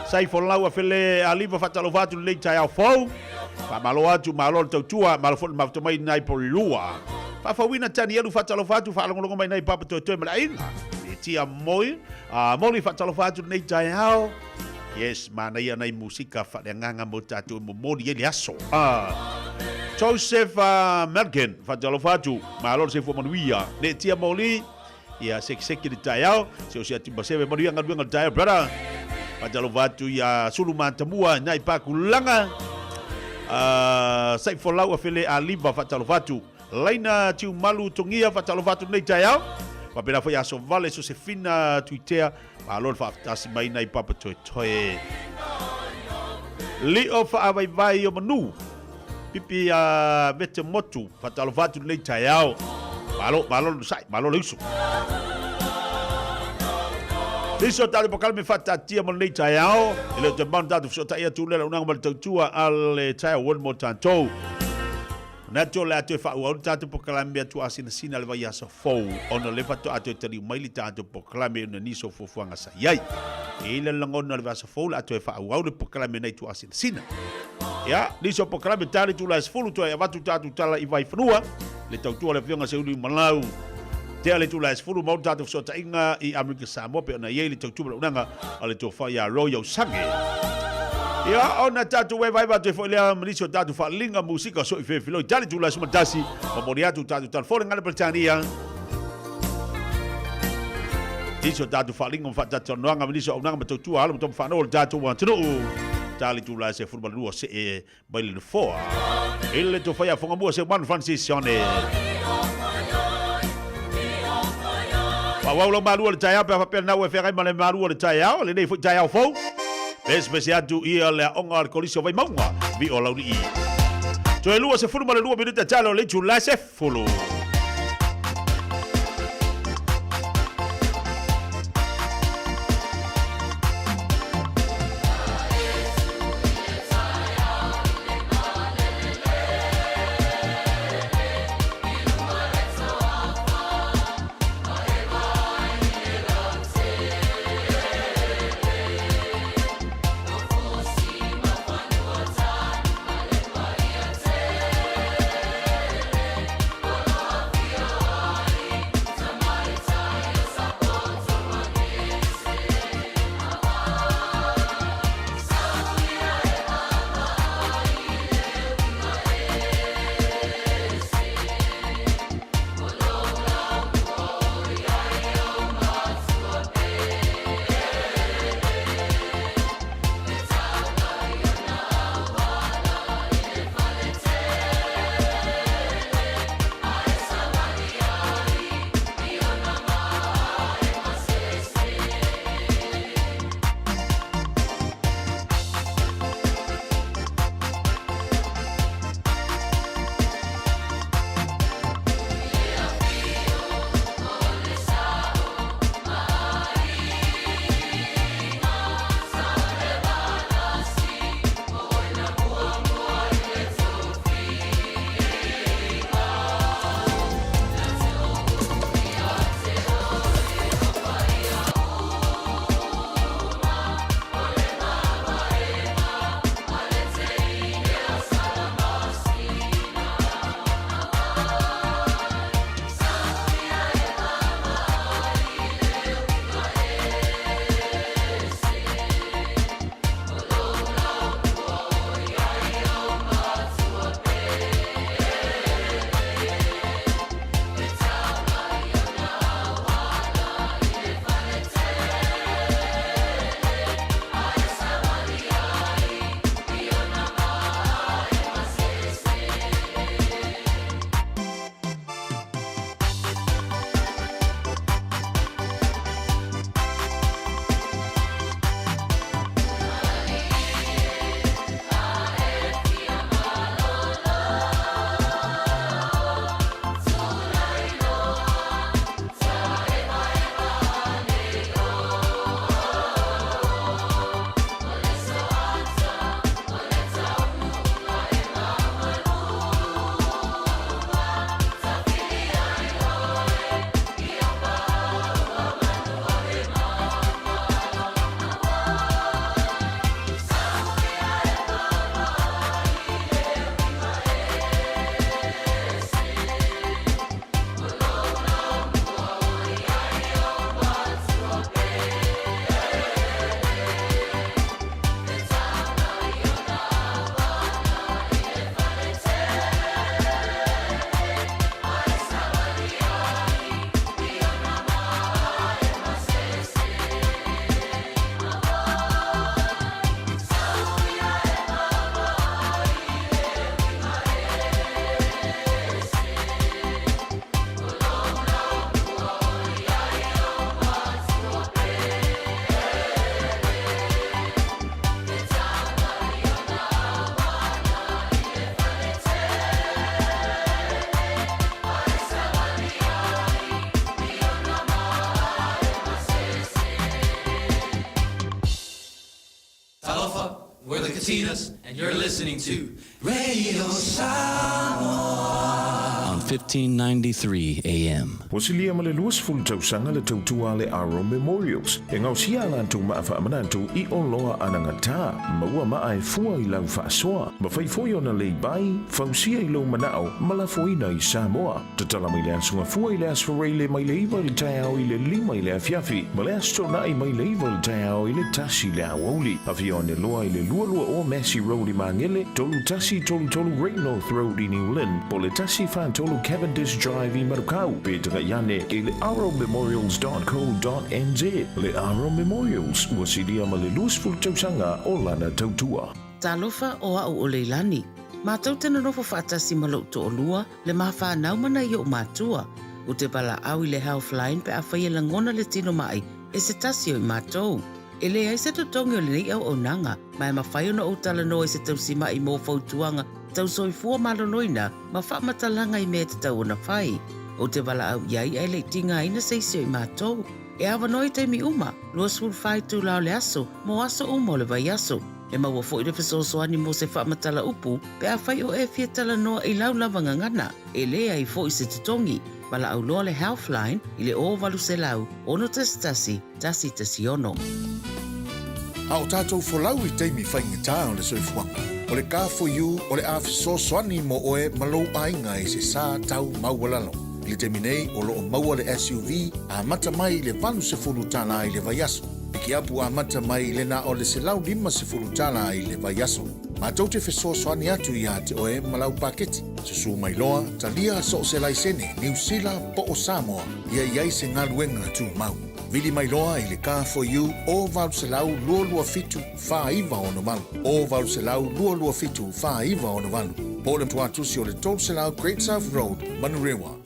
Sai for lawa fele aliva fatalo fatu nei taiao fo. Pa malo atu malo tau tua malo fo mafto mai nai polua. Pa fa wina tani elu fatalo fatu fa longo mai nai papa to mai inga. E tia moi moli fatalo fatu nei taiao. Yes, mana ia nai musika fa le nganga mo tatu mo moni ele aso. Joseph Mergen fatalo fatu malor se fo manuia ne tia moli ia seki de taiao se o se atiba se manuia ngal taiao brother fatalo fatu ia suluman tamua nai pakulanga sai fo lau afele aliva fatalo fatu laina tiu malu tongia fatalo fatu nei taiao pa pela foi aso vale so se fina Twitter malor fa tasi mai nai papa toe li of vai o manu pipi mete motu fatalo fatu nei taiao malo sai malo lusu Liso tali pokal me fata tia mo nei taiao ele te banda tu so taia tu le unang mal tua al taiao one more tanto na to la te fa o tatu pokal me tu asina sina le vai aso fo ona le fato ato te li mai li tatu pokal me na ni so fo fuanga sa yai ele langona le aso fo la to fa o le pokal me nei tu asina sina. Ya, ni so pokrame tali tu la sfulu to ya watu tatu tala I vai fnua le tau tu le fianga se uli malau te ale tu la sfulu mo tatu so ta inga I Amerika Samoa pe na ye le tau tu la unanga ale to fa ya royal sange ya ona tatu we vai va te fo le mrisio tatu fa linga musika so fe filo tali tu la suma tasi o moriatu tatu tal fo ngale Britania Diso tatu fa linga fa tatu noanga mrisio unanga tau tu ala mo fa no tatu wa tru tali tu la se football lua se e baile de foa ele to fai a fonga mua se man francisione pa waulo malu le taiao pa pe na we fere male malu le taiao le nei fo taiao fo especial tu ia le onga al colisio vai maunga vi o lauri to lua se football lua minuta talo le tu la se folo Talofa, we're the Katinas, and you're listening to Radio Samoa on 1593 AM. Wasilia male luas fulu tausanga le tautua le Aro Memorials. E ngau sia lantou maafa amanantou I oloa anangata. Maua maa e fua I lau faasoa. Mawhaifoi ona lei bai, fausia I lau manao, malafoina I Samoa. Tatala mai le asunga fua I le asfarei le mai leiva le taiao I le lima I le afiafi. Ma le astona I mai leiva le taiao I le tasi le awauli. Awhia o ne loa I le lualua o Massey Road I Mangele, tolu tasi tolu Great North Road I New Lynn, po le tasi whantolu Cavendish Drive I Marukau, Petra Yane I le arrowmemorials.co.nz. Le Arrow Memorials, wasilia ma le luasful tausanga o lana tautua. Talofa o au o leilani. Mātou tena nofo whaatasi malau to o lua, le mawha naumana I o mātua. O te pala au I le Healthline pe a whaia langona le tino mai, e se tasi o I mātou. E le ai se totongi o le nei au o nanga, mai mawhai ona o tala no e se tausima I mō fautuanga, tau soifua malonoina, ma whamatalanga I mea te tau ona whai. O te wala au iai ai le tinga ina seisio I mātou. E awa noi teimi uma, luasful whai tū lao le aso, mo aso umo le vai aso. E maua fo I le whasosoani mo se whamatala upu, pe a whai o e fia tala noa I lau lavanga ngana, e le ai fo I se tutongi. Wala au loa le Healthline, I le o walu se lau, ono tasi tasi ono. A o tātou wholau I teimi whaingatā o le soifuanga. O le ka for you, o le awhiso soani mo oe malou ainga I se sā tau maualalo. I le teimi nei o loo maua le SUV, a mata mai le valu se fulu tala I le vaiaso. Piki apu a mata mai le na o le se lau lima se fulu tala I le vaiaso. Ma tau te wheso soani atu I a te oe malau paketi. Susu mai loa, talia so se laisene, New Zealand po o Samoa, ia iai se ngaluenga tu mau. Vili mai loa I le car for you, o valu se lau lua fitu, wha iwa ono valu. O valu se lau lua fitu, wha iwa ono valu. Pole tuatusi o le tolu se lau Great South Road, Manurewa.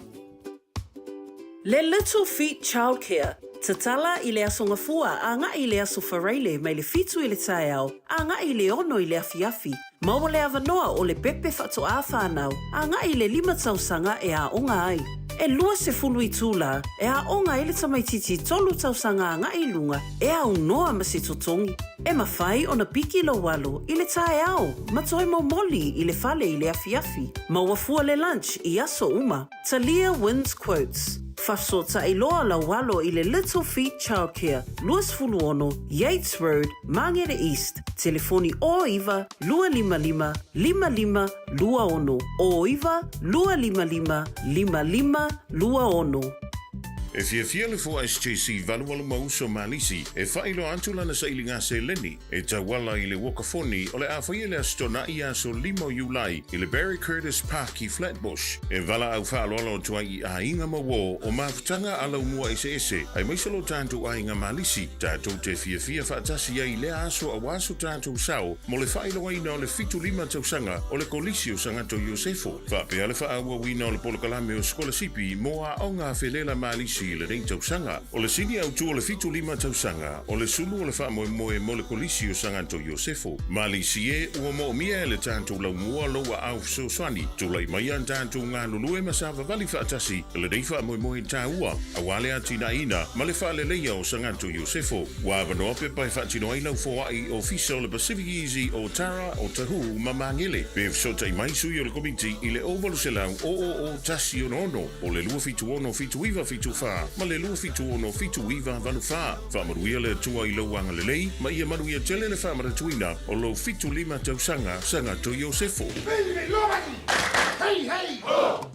Le Little Feet Childcare. Tatala I le asonga fua a nga I le aso whareile mai le fitu I le taiao, a nga I le ono I le afiafi. Maua le avanoa o le pepe whato a whanau, a nga I le 5 tausanga e a onga ai. E lua se fulu I tūla, e a onga I le tamaititi 3 tausanga a nga I lunga, e a unoa ma se totongi. E mawhai o na piki lo walo I le taiao, matoi mo moli I le fale I le afiafi. Maua fua le lunch I aso uma. Talia wins quotes. Whasota I loa la walo I le Little Feet Childcare, Luas Fuluono, Yates Road, Mangere East. Telefoni o iwa, 255 lua ono. O iwa, 255 lua ono. E fia le fo SJC valualu mauso malisi, e whailo antulana sa ilinga se leni, e tawala I le wakafoni o le awhaia le astona I aso 5 Iulai, I le Barry Curtis Park I Flatbush. E vala au whaaloalo tua I a inga mawo o mafutanga ala umua ese, ai maisalo tantu a inga malisi, tātou te fia whaatasi ai le aso a waso tātou sao, mo le whailo aina o le 5 tausanga o le kolisio sangato Iosefo. Whapea le whaaua wina o le polokalame o skolasipi, mo a onga whelela malisi I le rei tausanga. O le sini au tu o le 5 tausanga, o le sulu o le whaamoe mo le kolisi o sangato Iosefo. Malisi e ua mo mia le tātou lau mua loa au fisoswani, tūlai mai an tātou ngā lulue masawa vali whaatasi, le rei whaamoe tā ua, a wale atina ina, ma le whaaleleia o sangato Iosefo. Wāwanoa pe pai whaatino ai lau fōai o fisa o le Pacific Easy o Tara o Tahu ma Mangele. Pe fsota I maisui o le komiti I le ovalu se lau o tasi ono, o le lua fitu ono fitu iwa fitu wha, ma le lua fitu ono fitu iwa vanu wha. Whamaruia le tua I lau anga lelei, ma ia maruia tele le whamaratuina o lo fitu 5 tausanga sangato Iosefo. Hey! Oh!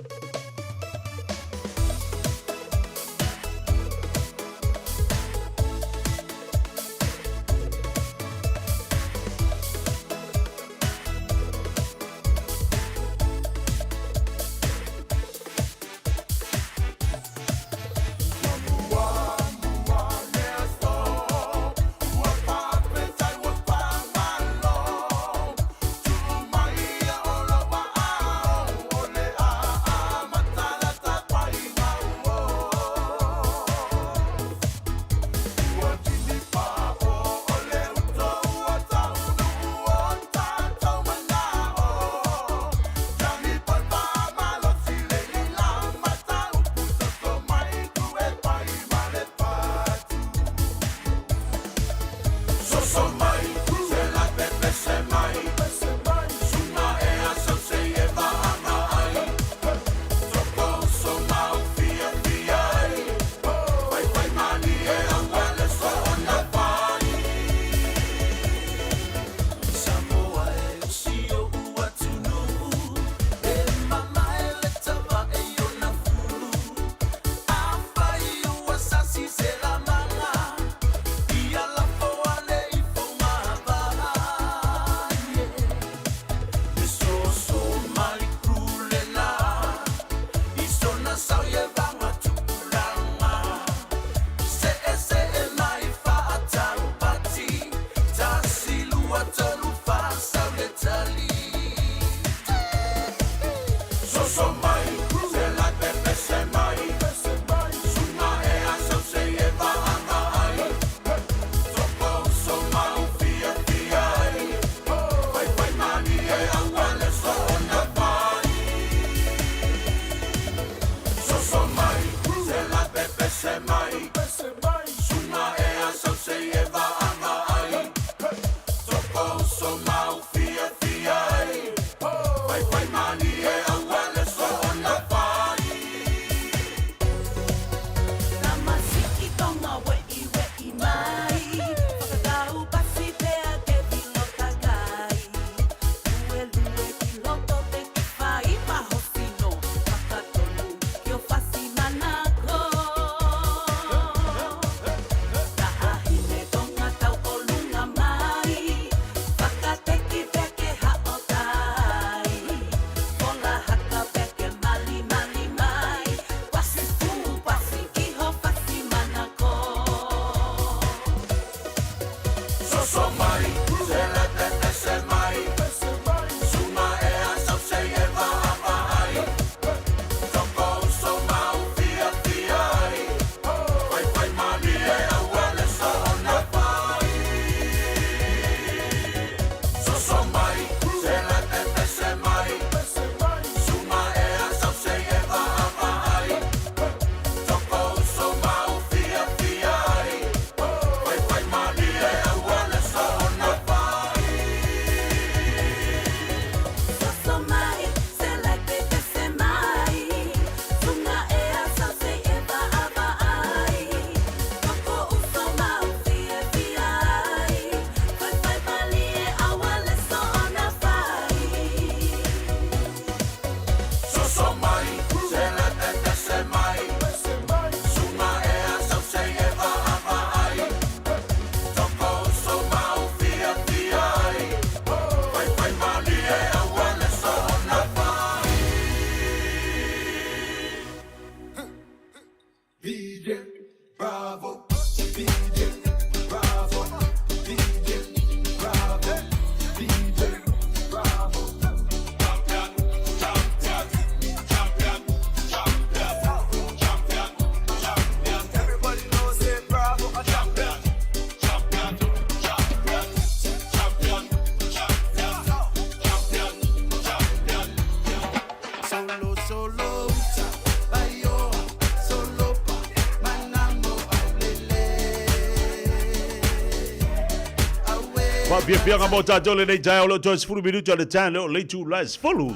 Bianga mo tato le nei tai o lo tos furu minuto le tai le le tu las fulu.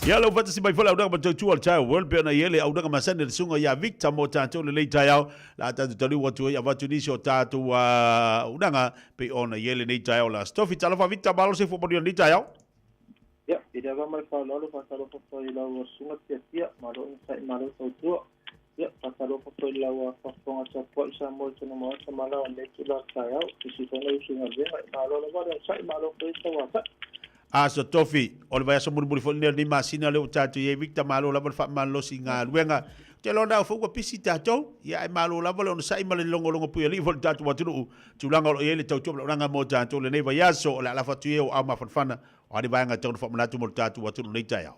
Ya lo fata si mai fala udanga mo tu al tai world pe na yele udanga masane le sunga ya Victor mo tato le nei tai au la tato tali watu ya watu ni so tato udanga pe ona yele nei tai o la stofi tala fa Victor balo se fu po nei tai au. Ya, ida va mai fa lo fa talo po i la sunga tia malo sai malo tu. Ya, pasalo po to ilaw paponga sa po isa mo sa mo sa malo le kila tayo si ko na usinga venga malo la ba sa malo ko ito wa so tofi o le vai so muri fo ni masina le utatu ye Victor malo la fa malo singa luenga te lo na fo ko pisi tato ya malo la lo sa imale longo pu le vol tatu watu tu langa o ye le tau langa mo tato le neva ya so la fa tu ye o ma fana o di vai nga tau fo mana tu mo tatu watu le tayo.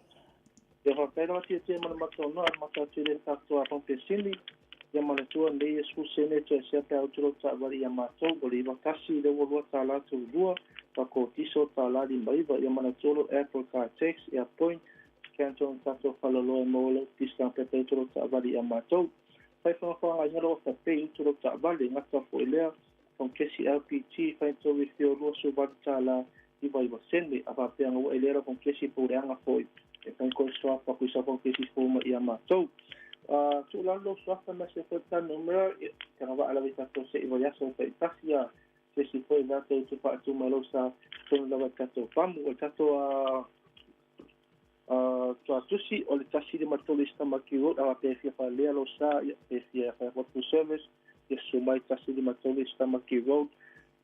Ya pero ti ti mana matono mata ti le tatu a compensili ya mana tu ande yesu sene te se ta utro ta vari ya mato boli va kasi le wo ta la tu dua pa ko ti so ta la di mai va ya mana tu Apple Car Tax ya point canton tatu falolo mo le ti sta pe utro ta vari ya mato fa fa fa ya lo ta pe utro ta vari ngata fo ile con che si LPG fa to vi fio lo so va ta la di vai va sende a pa pe ngo ile con che si pure anga foi e poi questo fa qui so che si forma ia mato tu lando so fa ma se fa numero che va alla vita to se voglio so per tasia se si poi da te tu fa tu malo sa con la vecchio fam o tato tu si o le tasi di matolista ma che ora per fa le lo sa e si fa tu service e su mai tasi di matolista ma che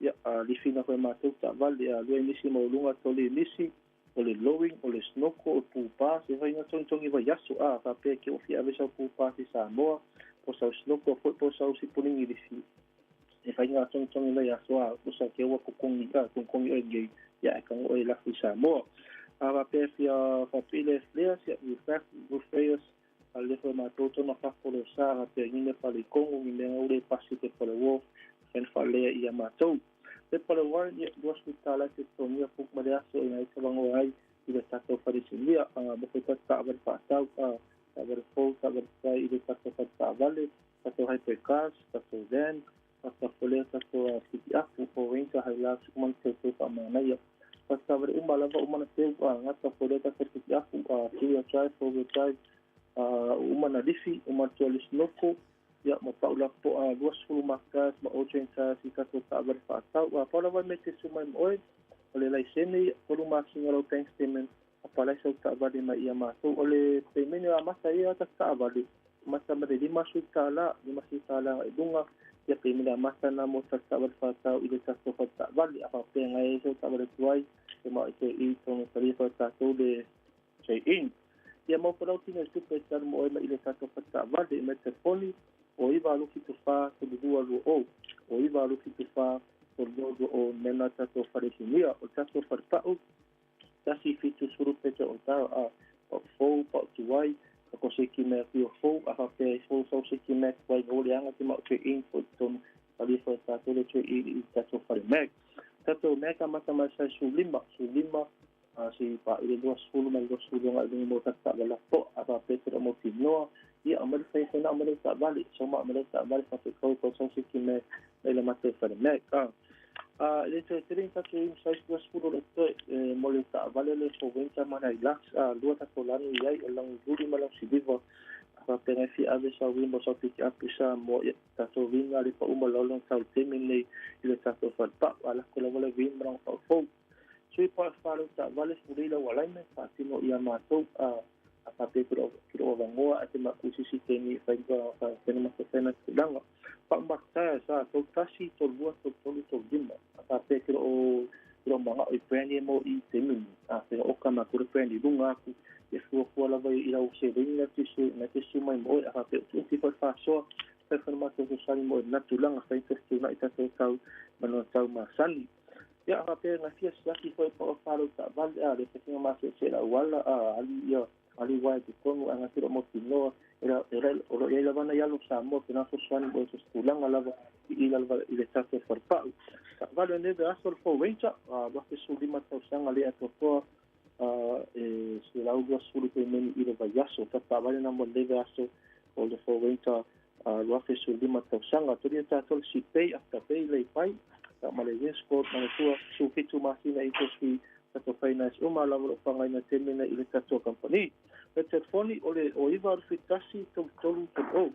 ya li fina ko matuta vale a lo inisi mo lunga to li inisi o le lowing o le snoko o pupa se vai na tongi vai yasu fa pe ke o fia vesa pupa si Samoa po sa snoko po sa si puningi di si e fai ngā tongi nei a soa usa ke ua kukungi o ngei ia e kango o i lafi Samoa. A wa pēwhia whapile flea sia Rufeus a lefo ma tōtona whakoro sā a pēr ngine whale kongo ni mea ure pasi te pale wo ken whalea i a mātou. Te pale warin ia duas kutala te tongia pukmare aso i ngai tawango ai i le tatou wharisinia mo ke tata awari whaatau awari fōu, awari whai i le tatou whaatawale, tatou hyper cars, tatou van, tatou whole, tatou whiti apu o Ranger hai la sukumani te whaamanaia. Tatou awari lava umana teu ngata whole, tatou whiti apu, two-wheel drive, four-wheel drive, umana rifi, umana tualis noko, ia ma paula po luas fulu makas, ma o-train tires, i tatou awari whaatau. Paula wai me te sumai moe, o le laisene, fulu masinga lau tank statement, a palai sau ta'awari mai ia mātou. O le peimene a mata ia ta ta'awari, mata mare lima su ta'ala ngai dunga, ia peimene a mata na mo ta ta'awari whaatau i le tatou ta'awari, a whapea ngai sau ta'awari tuai, e ma i te i tonga tarifa tatou le say-in. Ia mau parau tina stupe tanu mo ema i le tatou ta'awari, me te poni, o iwa aluki tu wha, tu lua o iwa aluki tu wha, tu lua o mena tatou wharesinia, o tatou wharpau, tasi fitu suru pete o tau o fou, pa o tuai, a ko seki mea ki o fou, a hapea i fou sau seki mea tuai ngore anga te mao te in fo i tonu talifa tatou le te i tatou whare meg. Tatou mea mata mai sai su lima, si pa i le lua sulu mai lua sulu ngai dungi mo tata wala po, a hapea te mo ti noa, ia amare whai whena amare ta wali, so ma amare ta wali whake kau sau seki mea le mata whare meg. Le te tering tatou i sai lua sulu le toe, mo le ta wale le fo wenta mana i laks, lua tatou lanu i ai, o langu guri malang si viva, a pengai fi ave sa wimbo sa piki api sa mo tatou vinga le pa uma lolong tau temi nei i le tatou whalpa, ala kola wale wimbrang pau fau. Sui pa whalu ta wale furila walaime, pa tino i a mātou, a pape kiro o wangoa, a te makusisi teni whainga whainga whainga tulanga. Pa mbaktaia sa tau tasi tol lua tol tolu tol dima, a pape kiro o mga o i brandi mo i temini, a pena oka makure brandi lunga aku, e fua lava i rau se ringa na te sumai mo e a hape o tuti pa whasoa, pai whanamata o sani mo e natulanga whaita stuna i tatou tau manoa tau masani. Ia a hape nga fia siaki whai pa o wharo ta vale a le pekinga masa se la wala ali wai te tonu a ngatira mo tinoa o lo ia wana ialo sa mo pena so sani mo e se stulanga lava i lava i le tatou wharpau. Ta vale neve asol fo wencha, wake sulima tau sanga le atotoa se laugua sulu pe meni i le vaiaso, tata vale na mo leve aso o le fo wencha wake sulima tau sanga, tori e tatou si pei afta pei lei pai, ta male winskot na tua su fitu masina i te sui tatou finance uma lava lo pangai na temena i le tatou company. Le telefoni o iwa rufitasi tolu o,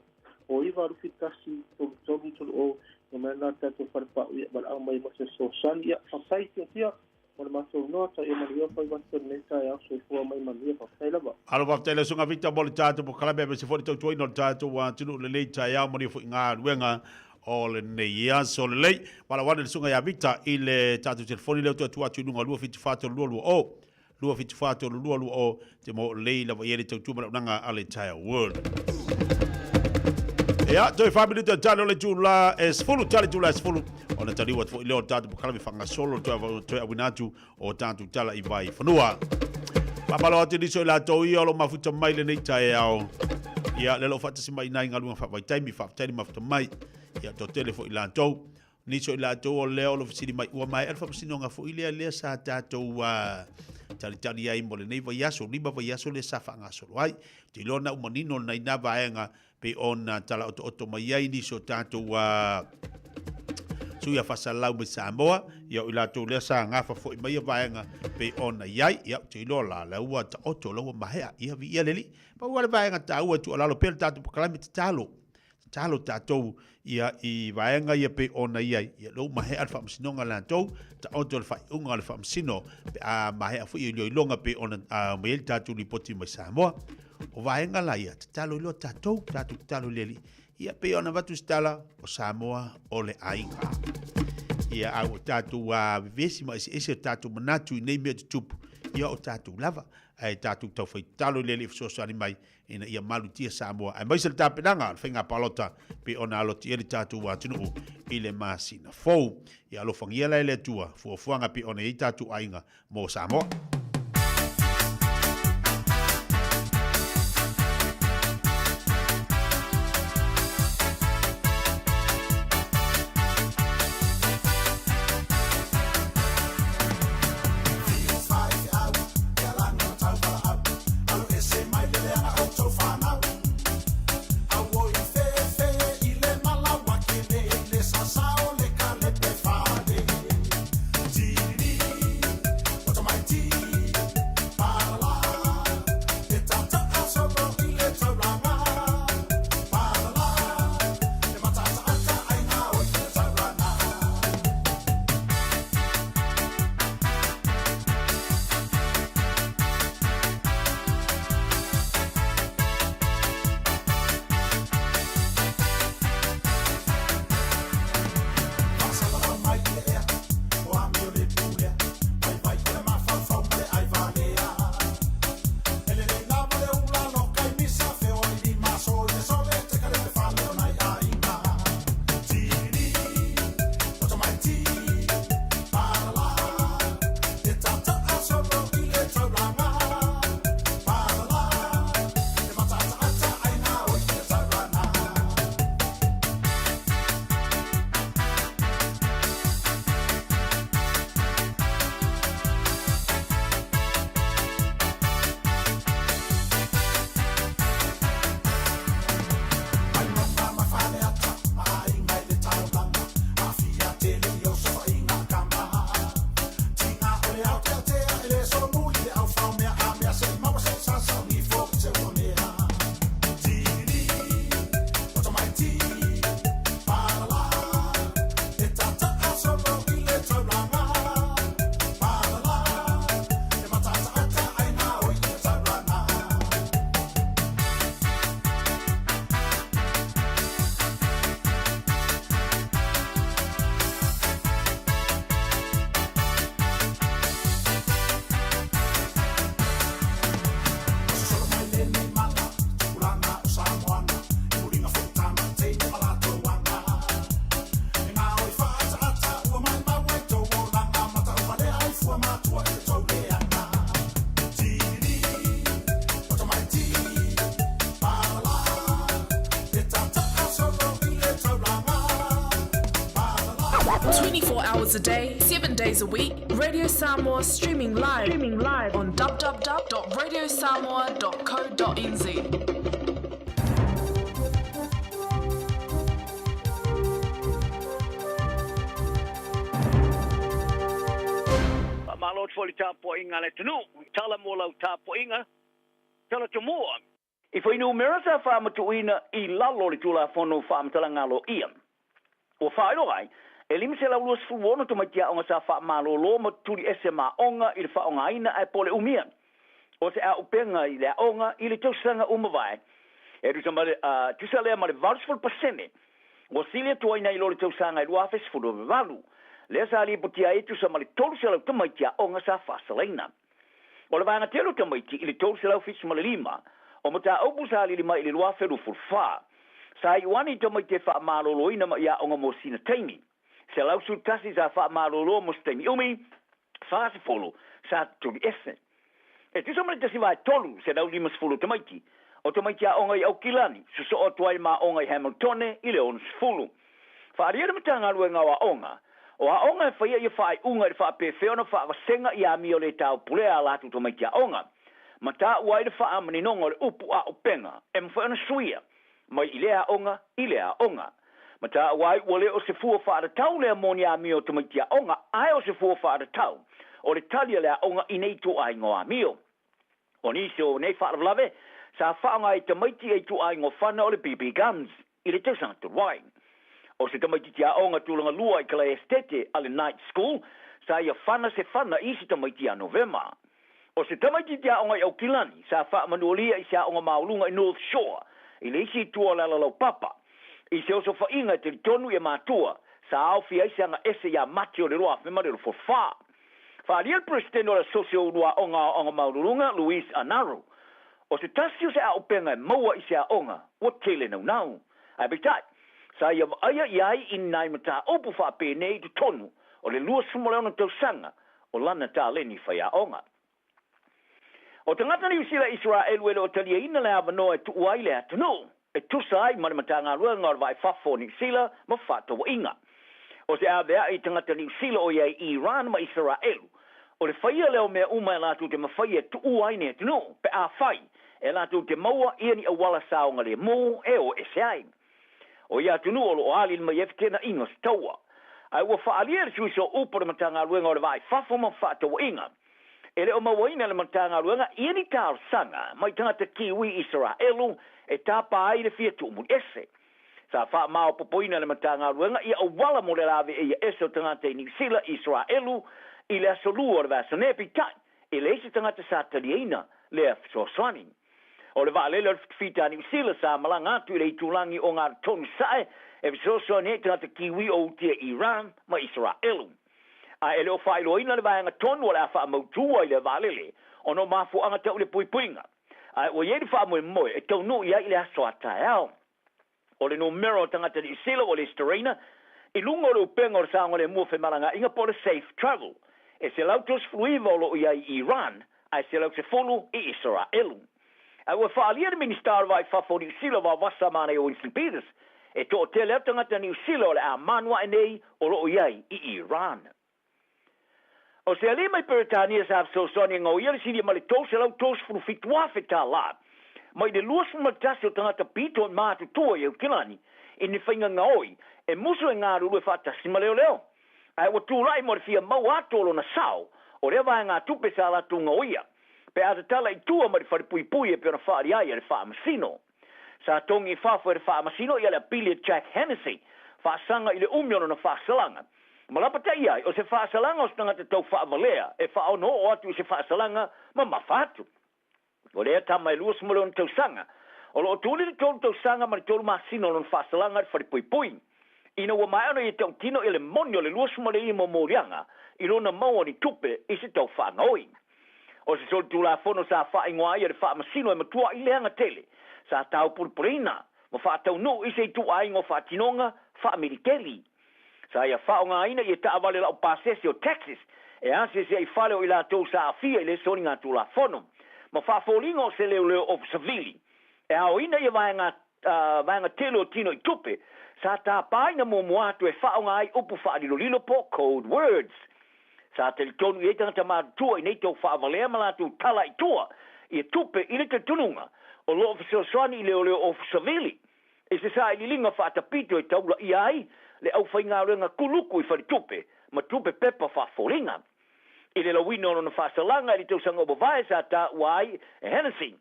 o iwa rufitasi tolu o, no mena tatou wharpau ia wala au mai masa so sani ia whasai tia o le matou noa ta ia maria whai wata neta e au soi fua mai maria whasai lava. Alo whaftaile sunga vita mo le tātou po kalame me se fori tau tuai no le tātou wa tinu le lei tai au maria fui ngā ruenga o le nei ia so le lei. Wala wane le sunga ia vita i le tātou telefoni leo tua tua nunga lua fiti whātou lua o. Lua fiti whātou lua o te mo lei lawa iere tau tua nanga ale tai world. Ia, toi whamini te talo le tūla e sfulu, tali tūla e sfulu. O na tariwa tfo i leo tātou po kalame whanga solo toi awinatu o tātou tala i vai whanua. Papalo ati niso i la tau i alo mafuta mai le nei tae au. Ia, lelo whatasi mai nai ngalunga whawai taimi whawtaini mafuta mai. Ia, to telefo i la tau. Niso i la tau o leo lo fisiri mai ua mai. Alfa masino ngā fo i lea sa tātou tali ai mo le nei vai aso. Lima vai aso le sa whanga solo ai. Te lona umanino nai na vaenga pe ona tala oto mai ai niso tātou suia whasalau me Samoa, ia i lātou lea sa ngāwha fo i mai a vaenga pe ona iai, ia te ilo la laua ta oto laua mahea, ia vi ia leli, pa ua le vaenga ta ua tu alalo pēr tātou pakalami te talo tātou ia i vaenga ia pe ona iai, ia lau mahea alfa msinonga lātou, ta oto le whai unga alfa msino, pe a mahea fo i ilonga pe ona maeli tātou li poti mai Samoa, o vaenga la ia, te talo ilo tātou talo leli, ia pe ona watu stala o Samoa o le ainga. Ia au o tātou vivesi ma ese tātou manatu i nei mea te tupu. Ia o tātou lava. ai tātou tau whai talo lele i whasosani mai ina ia malutia Samoa. Ai maisa le tāpenanga, le whainga palota, pe ona aloti ele tātou wātunu i le māsina. Fou, i alofangia lai le tua, fuafuanga pe ona i tātou ainga mō Samoa. Hours a day, 7 days a week. Radio Samoa streaming live on www.radiosamoa.co.nz. Malot for the tapo inga le tunu. Tala mo lau tapo inga. Tala to mo. If we know Mirasa Farmer to ina I lalo le tula fono farm talangalo iam. O whaero ai. Elim se la ulus fuwono to matia onga sa fa malolo ma tuli SMA onga I fa onga ina ai pole umia. O se a upenga I le onga I le tosanga umavai. E tu samale tu sale ma le varsful pasene. O silia to ina I lo le tosanga I luafes fudo valu. Le sa li putia I tu samale tolu se la to matia onga sa fa salina. O le vanga telo to maiti I le tolu se la fis ma le lima. O mata obu sa li lima I le luafe lu fulfa. Sa I wani to maite fa malolo ina ma ia onga mo sina taimi. Se lau su tasi sa wha maroro mo stemi umi, whaase folo, sa tuli ese. E tu somale tasi vai tolu, se lau limas folo tamaiti. O tamaiti a ongai au kilani, su so o tuai ma ongai Hamiltone, I le onus folo. Whaariere matanga lue ngawa onga, o a onga e whaia I whaai unga I wha pewheona wha wasenga I a mio le tau pulea latu tamaiti a onga. Ma ta uai le wha amani nonga le upu a upenga, e mwhaona suia. Mai I lea onga, I lea onga. Mata wai wale o se fua wha tau lea moni a mio to maitia onga, ai o se fua wha tau. O le talia lea onga I nei tu ai ngoa mio. O nisi o nei wha lave, sa whaanga I te maiti ai tu ai ngo whana o le BB Guns, I le tausanga tu wai. O se te maiti tia onga tūlanga lua I kala estete a le night school, sa ia whana se whana I se te maiti a November. O se te maiti tia onga I au kilani, sa wha manuolia I se onga maulunga I North Shore, I le isi tua lalau papa. I se oso whainga te tonu e mātua, sa au fia ise anga ese ia mati o le roa, me mare lo for wha. Whaaliel President o le sosio rua onga maururunga, Luis Anaro. O se tasio se au penga maua i se a onga, o tele nau. Ai bitai, sa ia aya iai in nai mata opu wha penei tu tonu, o le lua sumaleona tau sanga, o lana tā leni whai a onga. O te ngata ni usila Israel wele o talia ina le avanoa e tu uaile a tunu, e tusa ai marimata ngā rua ngā vai whafo ni sila ma whata wa inga. O se avea i tangata ni usila o iai Iran ma Israel, o le whaia leo mea uma e lātu te mawhaia tu uaine e tunu, pe a whai, e lātu te maua ia ni awala saonga le mō e o e se ai. O ia tunu o lo alin ma yeftena inga staua. Ai ua whaalia sui so upore matanga ruenga o le vai whafo ma whata wa inga. E le o mawaina le matanga ruenga ia ni tāo sanga mai tangata kiwi Israelu e tāpa ai le fia tumu ese. Sa wha mao popoina le matanga ruenga ia awala mo le lawe e ia ese o tangata i Nisila Israelu i le asolua o le vasa nepi tai. E le ese tangata sa taliena le afsoswani. O le vaalele o le fita ni Nisila sa malanga atu i le itulangi o ngā tonu sae e afsoswani e tangata kiwi o utia Iran ma Israelu. A ele o failo ina le vaenga tonu o le afa mautua i le vaalele o no mafu anga tau le puipuinga. A o yeri wha moe moe e tau no ia i le aso atai au. O le numero tangata ni Nisila o le Starina i lungo le upenga o le saonga le mua whemalanga inga po le safe travel. E se lautos fluiva o lo ia i Iran a se lau se folu i Israelu. A ua whaalia le ministar vai whafo ni Nisila wa wasa mane o Winston Peters e to o te leo tangata ni Nisila o le a manua e nei o lo iai i Iran. O se alima i Peritania sa afsosoni ngau ia le siri ma le tose lau tose furu fituafe tā la. Mai le luas matasi o tangata pito o mātu tua i au kilani i ni whainga ngaoi e musu e ngā ruru e whatasi ma leo leo. Ai wa tūrai mo le fia mau atolo na sao o rewa e ngā tupe sa la tu ngau ia. Pe ata tala i tua ma le wharipui e pe ona whaari ai e le whaamasino. Sa tongi whafo e le whaamasino i le apili Jack Hennessy whaasanga i le umiono na whaasalanga. Malapata ia o se whaasalanga o stangata tau whaavalea e whaono o atu i se whaasalanga ma mawhatu. O lea tama e luas mole on tau sanga. O lo tūli le tōru tau sanga ma le tōru masino on whaasalanga e wharipuipui. Ina ua mai ano i tau tino e le monio le luas mole i mo morianga i rona maua ni tupe i se tau whaangoi. O se sol tūla fono sa whaingoa i le whaamasino e matua i leanga tele. Sa tau purpurina ma whaatau no i se tu aingo whaatinonga whaamerikeli. Sa ia whaonga ina i ta avale lau pasesi o Texas, e anse se i whale o i la tau sa afia i le soni ngā tū la whono. Ma whaafolinga o se leo leo o Savili. E ao ina i vaenga telo tino i tupe, sa ta paina mo moatu e whaonga ai upu whaadilo lilo po code words. Sa te tonu i etanga mātua i nei tau whaavalea malatu tala i tua, i tupe i le te tununga, o lo ofisoswani i leo leo o Savili. E se sa i lilinga whaatapito i taula i ai, le au whainga renga kuluku i whari tupe, ma tupe pepa whaaforinga. I le lawino no na whaasalanga i tau sanga obavae sa ta uai e Hennessy.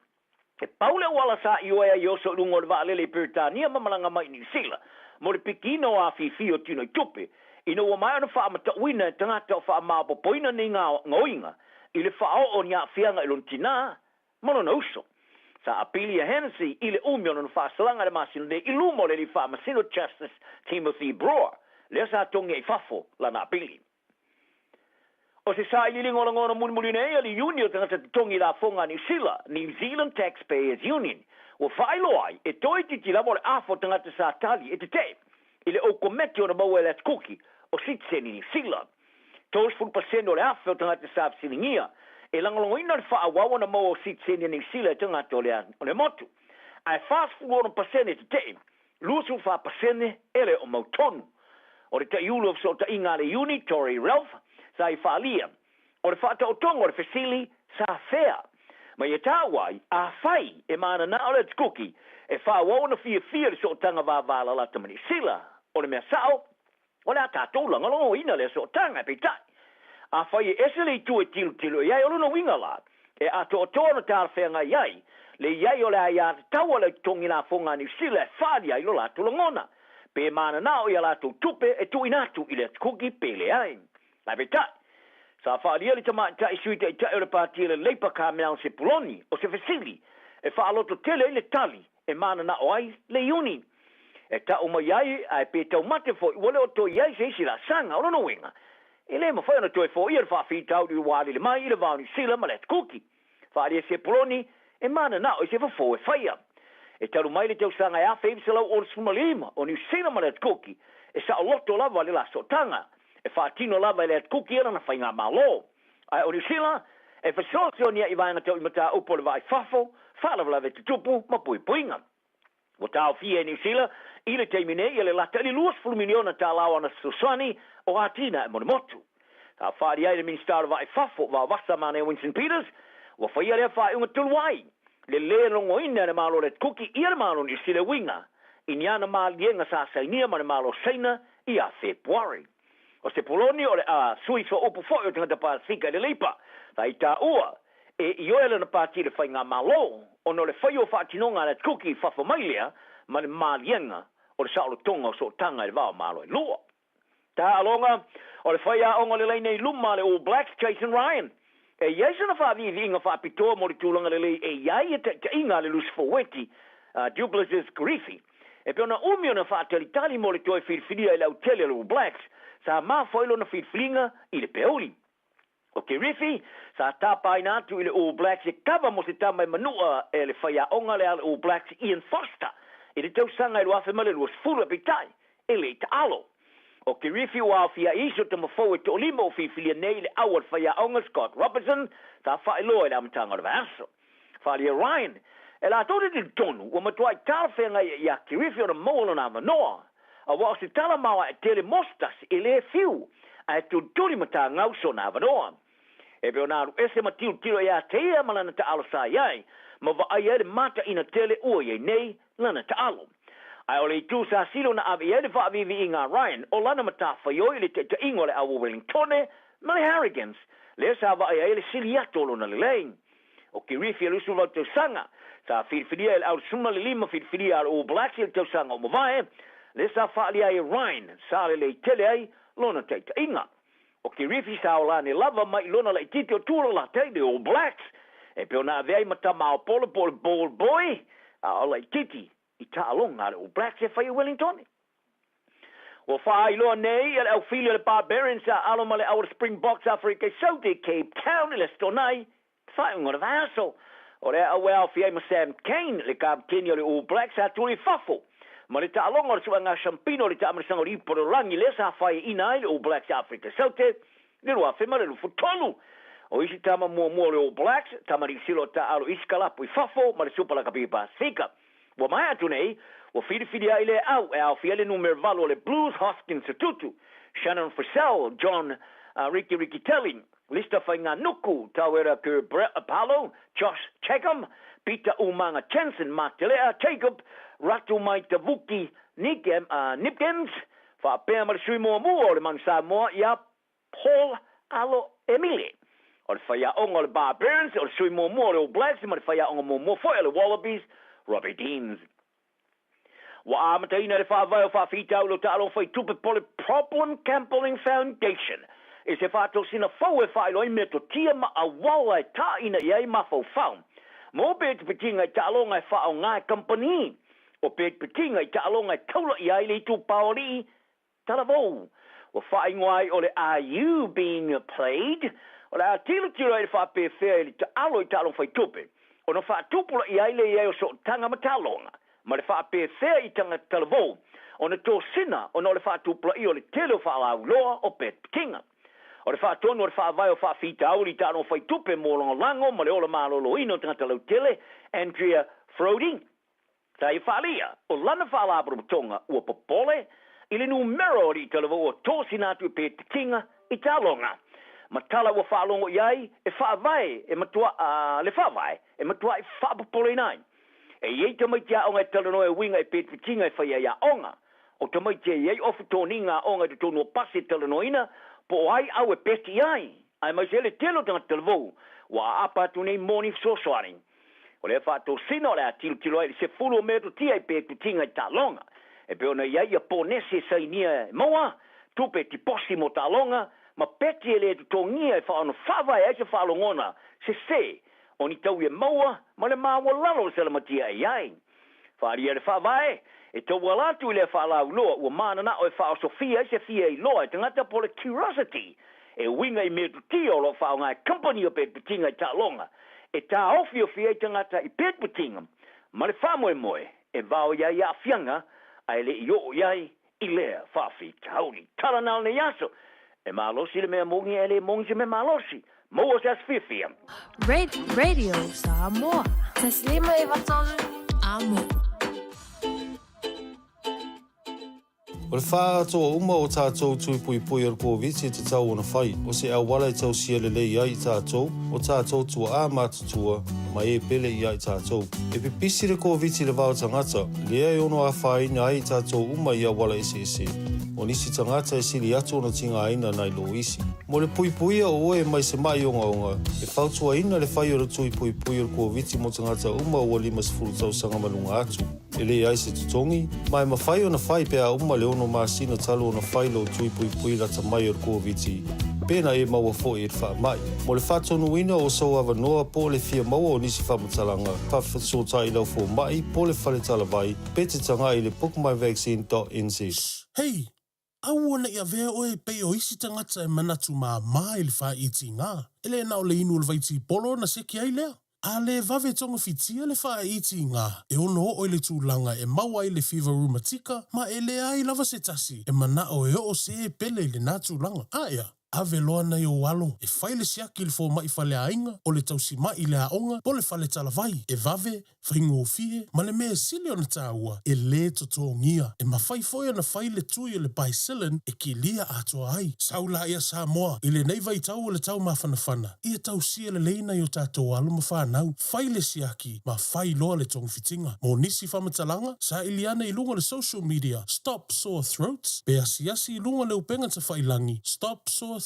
E paule wala sa i oea i oso lungo le vaalele i Peritania mamalanga mai ni Sila, mo le pikino a fifi o tino i tupe, i no wamai ana whaamata uina e tangata o whaamabo poina ni ngā ngoinga, i le whao o ni a whianga i lontina, mono na uso. Sa apili a Hennessy i le umio no whaasalanga le masino de i lumo le li whaamasino Justice Timothy Brewer, le sa tongi e whafo la na apili. O se sa i li ngona ngona muni nei ali union tangata tongi la fonga ni Sila, New Zealand Taxpayers Union, o whailo ai e toi titi lamo le afo tangata sa tali e te te, i le o kometi o na maua le atkuki o sitseni ni Sila. Tos fulpaseno le afo tangata sa siningia, e langolongo ina le whaawawa na maua o sitseni ni Sila tangata o le motu. Ai fast fulono pasene te te, lusu wha pasene ele o mautonu. O le ta iulu of so ta inga le uni, Tory Ralph, sa i whaalia. O le whaata o tongo le fesili, sa fea. Ma i tāwai, a whai e mana na o le tkuki, e whaawau na fia le so tanga wāwāla la tamani Sila. O le mea sao, o le a tātou langolongo ina le so tanga pe tai. A whai e esele i tu e tilu iai o luna winga la, e a to o tōna tāra whenga iai, le iai o le ai a taua le tongi la fonga ni Sila e whaadi ai lo la tulangona. Pe mana na o ia la tu tupe e tu inatu i le tkuki pele ai. Lai pe tai. Sa whaalia li tama ta i suita i ta e le pātia le leipa ka mea se puloni o se fesili, e whaaloto tele le tali, e mana na o ai le uni. E ta o mai ai, ai pe tau mate fo, i wale o to iai se isi la sanga, o no winga. Ele ma fai na toi fo ia fa fi tau di wali le mai le vani sila ma let kuki. Fa dia se poloni e mana na o se fa fo e fai. E talu mai le tau sanga ya fe se lau o sumalima o ni sila ma let kuki. E sa loto lava le la sotanga. E fa tino lava le let kuki era na fai nga malo. Ai o ni sila e fa sosio ni i vai na tau i mata upo le vai fafo, fa lava le tupu ma pui puinga. O tau fie ni sila i le teimine i le lata li luas fulminiona ta lawa na Susani o atina e motu. Ta whaari ai le minister vai fafo wa wasa mane Winston Peters wa whaia le whae unga tuluai. Le le rongo ina le malo le kuki i le malo ni sile winga. I niana maalienga sa sainia ma le malo seina i a Februari. O se poloni o le a suiso upu foi o tangata Pasifika le leipa. Ta i ta ua e i oele na pati le whainga malo o no le whaio whaatinonga le kuki fafo mailia ma le maalienga o le saolo tonga o so tanga le vao malo e lua. Ta alonga o le whaia onga le leine i luma le All Blacks Jason Ryan. E yeisa na whaavivi inga whaapitoa mo le tūlanga le lei e iai e te inga le Lusfoweti Duplessis Griffey. E peona umio na whaatalitali mo le toi whirwhiria i lau tele le All Blacks sa maa whailo na whirwhiringa i le peoli. O ke Griffey sa tāpai nātu i le All Blacks e kawa mo se tamai manua e le whaia onga le All Blacks Ian Foster. E le tau sanga i luafe male luas furu apitai e le ta alo. O ke rifi o awhia iso te mawhau e to lima o whiwhilia nei le awar whaia onga Scott Robertson ta whaeloa e la matanga o vaso. Whalia Ryan e la tōre te tonu o matua i tāwhenga i a ke rifi o na maulo na manoa. A wa o se tala maua e tele mostas e le fiu a e tu turi mata ngauso na manoa. E beo naru ese matiu tiro e a teia malana ta alo sa iai ma wa ai ere mata ina tele ua ye nei lana ta alo. Ai ole tu sa silo na avi ere wha avivi i ngā Ryan o lana mata whaioi le te ingo le awa Wellingtone ma le Harrigans le sa wa ai ele sili atolo na le lein. O ki rifi e lusu lau tau sanga sa whirwhiria ele au suma le lima whirwhiria al All Blacks ele tau sanga o mawae le sa whaali ai Ryan sa le tele ai lona te inga. O ki rifi sa o lani lava mai lona le titi o tūra la te le All Blacks e peo na avei mata mao pole ball boy a o le titi i ta alonga le All Blacks e whai Wellington. O whai loa nei e au whilia le Barbarians a aloma le our Springboks Africa Saudi Cape Town le stonai whai unga le vaso. O le au au whiai ma Sam Kane le kaptenia le All Blacks a turi fafo. Ma le ta alonga le suanga Champino le ta amarisango le iporo rangi le sa whai inai le All Blacks Africa Saudi le rua whima le lufu tolu. O isi tama mua le All Blacks tamari silo ta alo iskalapu i fafo ma le supala kapi Pasifika. Wa mai atu nei, wa whiriwhiri ai le au e au fiele numer valo le Blues Hoskins Tutu, Shannon Fussell, John Ricky Telling, Lista Whainga Nuku, Tawera Ke Brett Apollo, Josh Checkham, Peter Umanga Jensen, Mark Telea, Jacob, Ratu Mai Tavuki, Nipkins, Fa Pea Marisui Moa Mua, le Man Samoa, ia Paul Alo Emile. O le whaia onga le Barbarians, o le Sui Moa Mua, le All Blacks, ma le whaia onga Moa Mua Foia, le Wallabies, Robbie Deans. Wa amataina le whaavai o whaafitau lo talo whai tupe pole Problem Campbelling Foundation. E se whaato sina whau e whaelo i mea to tia ma a wala e ta ina iei ma whau whau. Mo pēt petinga i talo ngai whao ngai company. O pēt petinga i talo ngai taula i ai le tu paori tala vau. Wa whai ngwai o le Are You Being Played? O le a tilo tiro e whaape whea i talo i talo whai tupe. O no whaatupula i aile i o so tanga matalonga. Ma le whaape whea i tanga talavo. O na tō sina o no le whaatupula i o le tele o whaalau loa o pet kinga. O le whaatonu o le whaavai o whaafita auri tāno whai tupe mō longa lango ma le ola mālolo ino tanga talau tele Andrea Frody. Tā i whaalia o lana whaalabra tonga ua popole i le numero i talavo o tō sina atu pet kinga i talonga. Ma tala ua whaalongo iai e whaavai e matua le whaavai e matua e whaapapole nai. E iei tamaitia onga e talanoa e winga e petwitinga e whaia ia onga. O tamaitia iei ofu tōninga onga e tōnua pasi talanoina po ai au e peti ai. Ai mai se le telo tanga talvou wa apatu nei moni sosoaring. O le whaato sino le a tilo ai se fulu o meto tia e petwitinga i talonga. E pe ona iei a ponese sa inia moa tupe ti posi mo talonga ma peti ele tu tongia e whaano whawai e se whaalongona se o ni tau e maua ma le maua lalo se la matia e iai. Whaari e le whawai e tau walatu i le whaalau loa ua mana na o e whao sofia e se fia i loa e tangata po le curiosity e winga I me tuti o lo whaonga company o pet putinga I ta longa. E ta ofi o fia I tangata I pet putinga. Ma le whamoe moe, e vao ia ia fianga, ai le I o iai I lea whawhi tauri. Tala nao ne yaso. E malosi le mea mongi e le mongi me malosi. Moa se asfifia. Radio Samoa. Taslima I vatolu. Amo. O le wha atoa uma o tātou tui pui pui ar kua viti te tau ona whai. O se au wala I tau sia le lei ai tātou, o tātou tua a mātutua, ma e pele I ai tātou. E pipisi le kua viti le vau tangata, lea I ono a whaina ai tātou uma I a wala ese ese. O nisi tangata e sili atu ona tinga aina nai lo isi. Mo le pui pui a oe mai se mai onga. E whautua ina le whai o le tui pui pui ar kua viti mo tangata uma ua 5 tau sanga malunga atu. E le ai se tutongi, mai ma whai ona whai pea uma le ono masina talo ona whai lo tui pui pui lata mai ar kua viti. Pena e maua fo e wha mai. Mo le whatonu ina o sau awa noa po le fia maua o nisi whamatalanga. Whawhasota I lau fo mai po le whale talavai. Pete tanga I le bookmyvaccine.nz. Hei! Au ona ia vea oe pei o isi tangata e manatu maa mai le wha iti ngā. Ele na o le inu le vaiti polo na seki ai lea. A le vave tonga fitia le wha iti ngā. E ono o le tūlanga e maua I le fever rheumatica, ma e le ai lava se tasi. E mana o e o se e pele le nā tūlanga. Aia. Ave loa na o walo, e whaile siaki le fō mai whale ainga, o le tausi mai le aonga, po le whale talavai, e vave, whaingo o fie, ma le mea sili ona tāua, e le totongia, e ma whai foia na whaile tui o le baisilin, e ki lia atoa ai. Saula ia Samoa, i le nei vai tau o le tau mawhanawhana, ia tau sia le leina I o tātou alo ma whanau, whaile siaki, ma whai loa le tonga fitinga. Mo nisi whamatalanga, sa iliana I lunga le social media, Stop Sore Throats, pe asiasi I lunga le upenga ta whailangi, stopsorethroats.nz.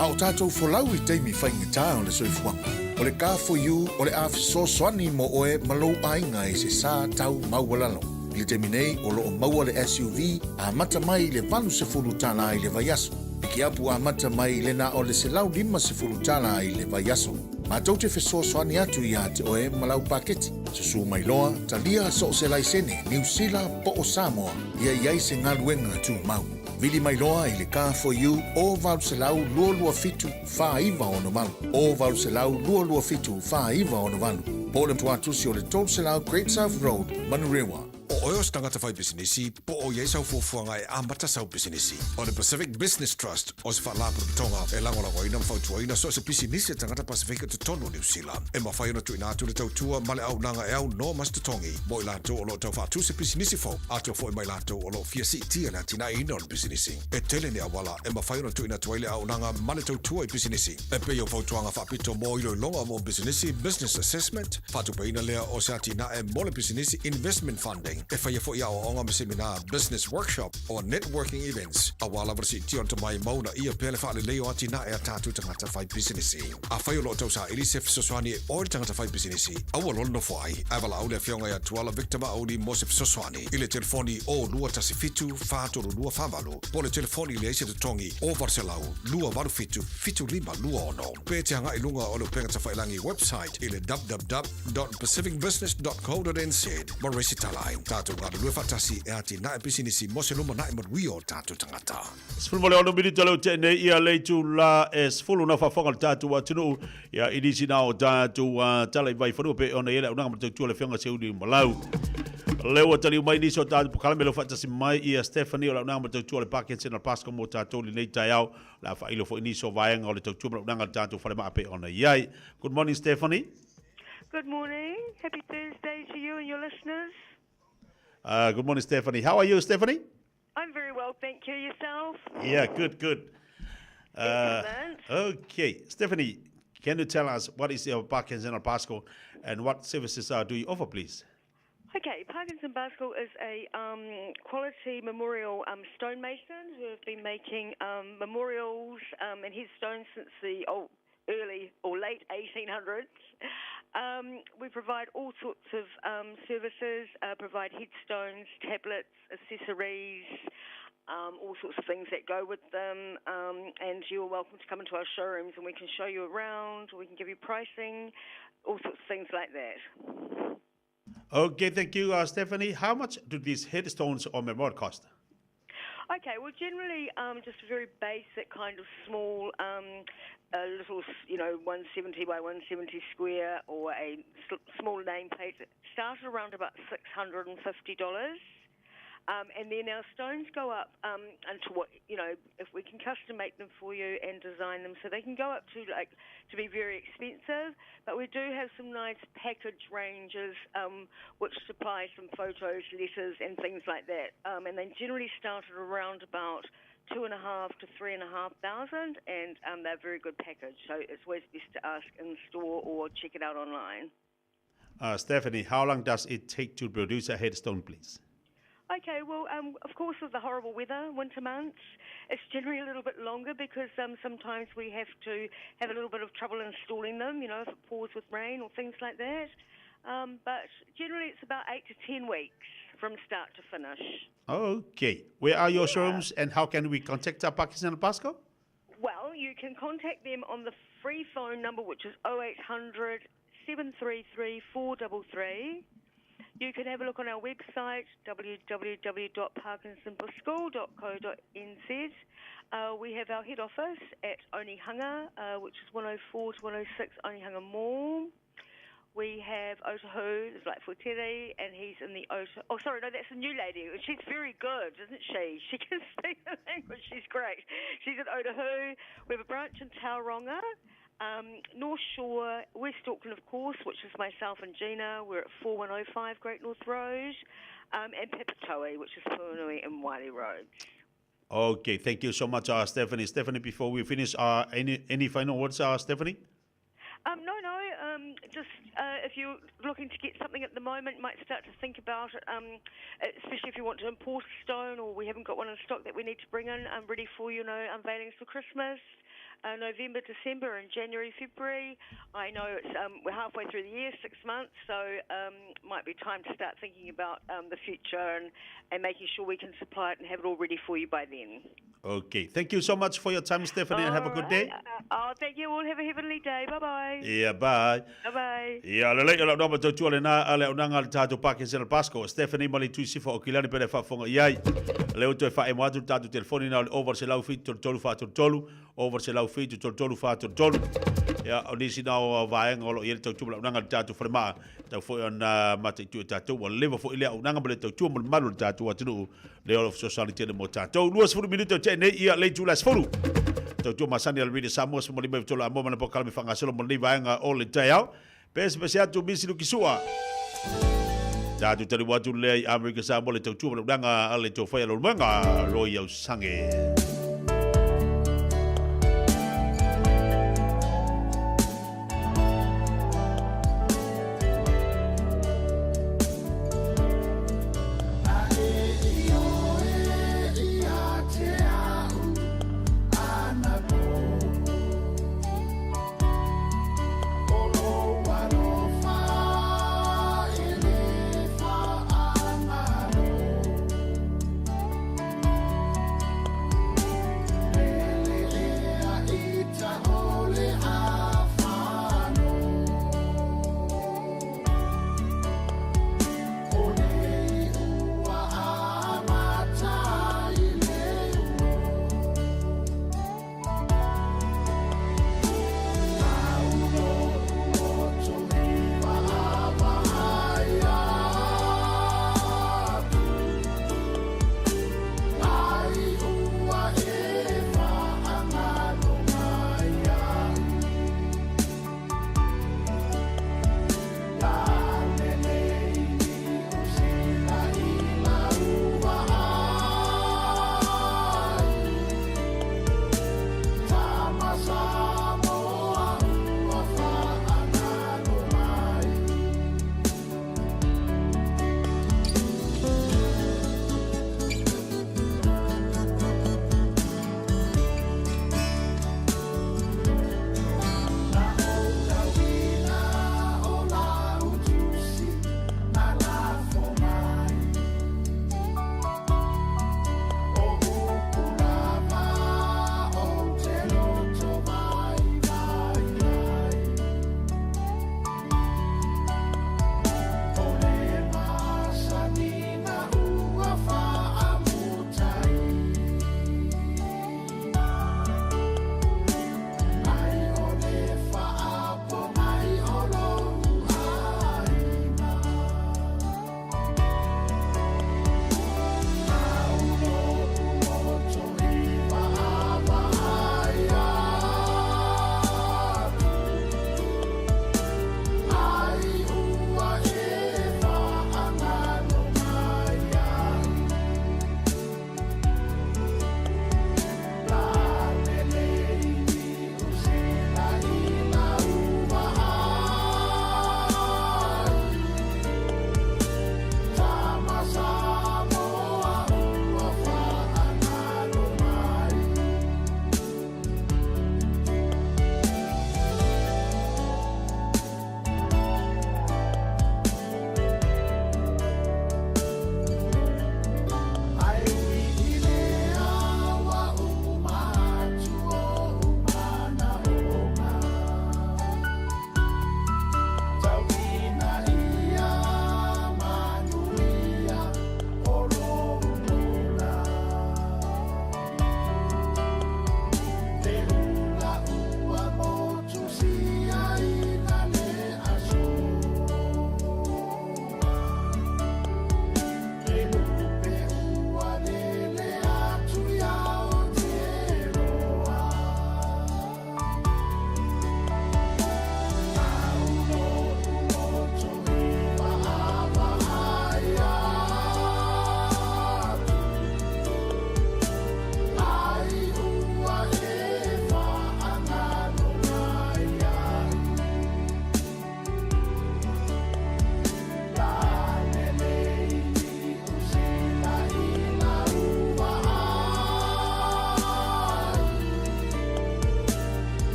A o tātou wholau I teimi whainga o le soifuanga. O le ka for you, o le awhiso swani mo oe malou ainga I se sā tau maualalo. I le teimi nei, o lo o maua le SUV, a mata mai le valu se fulu tana I le vaiaso. Piki apu a mata mai le na o le se lau 5 se fulu tana I le vaiaso. Ma tau te wheso swani atu I a te oe malau paketi. Se su mai loa, talia so se laisene, New Zealand po o Samoa, ia iai se ngaluenga tu mau. Vili mai loa I le ka for you, o valu se lau lua fitu, wha iwa ono malu. O valu se lau lua fitu, wha iwa ono malu. Po le tuatusi o le tol se lau Great South Road, Manurewa. O oios tangata whai bisinisi, po o iei sau fuafuanga e amata sau bisinisi. O le Pacific Business Trust, o se whaalapu pitonga, e langolango ina mwhautua ina so se bisinisi tangata Pacifica te tonu New Zealand. E mawhai ona tuina atu le tautua, male au nanga e au no mas te tongi. Mo I lato o lo tau whaatu se bisinisi fo, atu fo I mai lato o lo fia si tia na tina ina o le bisinisi. E tele ni awala, e mawhai ona tuina tuaile au nanga male tautua I bisinisi. E pe o whautuanga whapito mo ilo longa mo bisinisi, business assessment, whatu peina lea o se atina e mole bisinisi investment funding. E whaia fo ia o onga me seminar, business workshop or networking events. A wala varsi tion to mai mauna ia pele whaale leo ati na e a tātu tangata whai bisinisi. A whai o lo tau sa ili se fisoswani e ori tangata whai bisinisi. A wala no whai. A wala au lea fionga ia tuala victima au ni mo se fisoswani. Ile telefoni o lua tasi fitu, whaatoro lua whavalu. Po le telefoni le eise te tongi o varselau, lua varu fitu, fitu lima lua ono. Pe te hanga ilunga o lo pengata whailangi website ile www.pacificbusiness.co.nz. Marisi talai. Tātu ngā lue whatasi e ati na e pisinisi mo se luma na e marui o tātu tangata. Sfulu mole ono minita leo tene ia leitu la e sfulu na whawhanga tātu atunu ia inisi na o tātu tala I vai whanua pe ona ia unanga matautua le whianga seuni malau. Leo atani umai niso tātu pukalame leo whatasi mai ia Stephanie o la unanga matautua le pakets na Pasco mo tātu li nei tai au la whailo fo iniso vaenga o le tautua ma unanga tātu whale maa pe ona iai. Good morning Stephanie. Good morning. Happy Thursday to you and your listeners. Good morning, Stephanie. How are you, Stephanie? I'm very well, thank you. Yourself? Yeah, good. Excellent. Okay. Stephanie, can you tell us what is your Parkinson and Pasco and what services do you offer, please? Okay, Parkinson Basco is a quality memorial stonemason who have been making memorials and headstones since the early or late 1800s. We provide all sorts of services, provide headstones, tablets, accessories, all sorts of things that go with them, and you're welcome to come into our showrooms and we can show you around, we can give you pricing, all sorts of things like that. Okay, thank you, Stephanie. How much do these headstones or memorial cost? Okay, well, generally, just a very basic kind of small, little, 170 by 170 square or a small nameplate starts around about $650. And then our stones go up into what, if we can custom make them for you and design them, so they can go up to be very expensive. But we do have some nice package ranges which supply some photos, letters, and things like that. And they generally start at around about $2,500 to $3,500, and they're a very good package. So it's always best to ask in store or check it out online. Stephanie, how long does it take to produce a headstone, please? Okay, well, of course, with the horrible weather, winter months, it's generally a little bit longer because sometimes we have to have a little bit of trouble installing them, if it pours with rain or things like that. But generally, it's about 8 to 10 weeks from start to finish. Okay. Where are your showrooms and how can we contact Pakistan Pasco? Well, you can contact them on the free phone number, which is 0800 733 433. You can have a look on our website, www.parkinsonbuschool.co.nz. We have our head office at Onehunga, which is 104 to 106 Onehunga Mall. We have Otahu, there's like Futere, and he's in the Otahu. Oh, sorry, no, that's a new lady. She's very good, isn't she? She can speak the language. She's great. She's at Otahu. We have a branch in Tauranga. North Shore, West Auckland, of course, which is myself and Gina. We're at 4105 Great North Road, and Pepatoe, which is Puanui and Wiley Road. Okay, thank you so much, Stephanie. Stephanie, before we finish, any final words, Stephanie? No. Just if you're looking to get something at the moment, you might start to think about it, especially if you want to import a stone or we haven't got one in stock that we need to bring in. I'm ready for, unveilings for Christmas. November, December, and January, February. I know it's we're halfway through the year, 6 months, so might be time to start thinking about the future and making sure we can supply it and have it all ready for you by then. Okay, thank you so much for your time, Stephanie, and have a good day. Thank you all. Have a heavenly day. Bye-bye. Yeah, bye. Bye-bye. Yeah, le leia no to tu le na ale unanga le tatu Pakistan Pasco. Stephanie mali tu sifa o kilani pele fa fonga yai. Le o to fa e moatu tatu telefoni na over se lau fit tolu fa tolu over se lau fit tolu fa tolu. Ya onisi na o vaenga o ile to tu unanga tatu frema. Ta fo ona mate tu tatu o leva fo ile unanga bele to tu mo malu tatu atu le of society le mo tatu. 2 minuto te ne ia le tu las folu. Tu masani al video Samuel mo liba tola mo mana pokala mi fanga solo mo liba nga all the out. Pes pesia tu bisi lu kisua. Ja tu tali watu le America Samuel le tu mo danga ale to fa lo manga lo yo sange.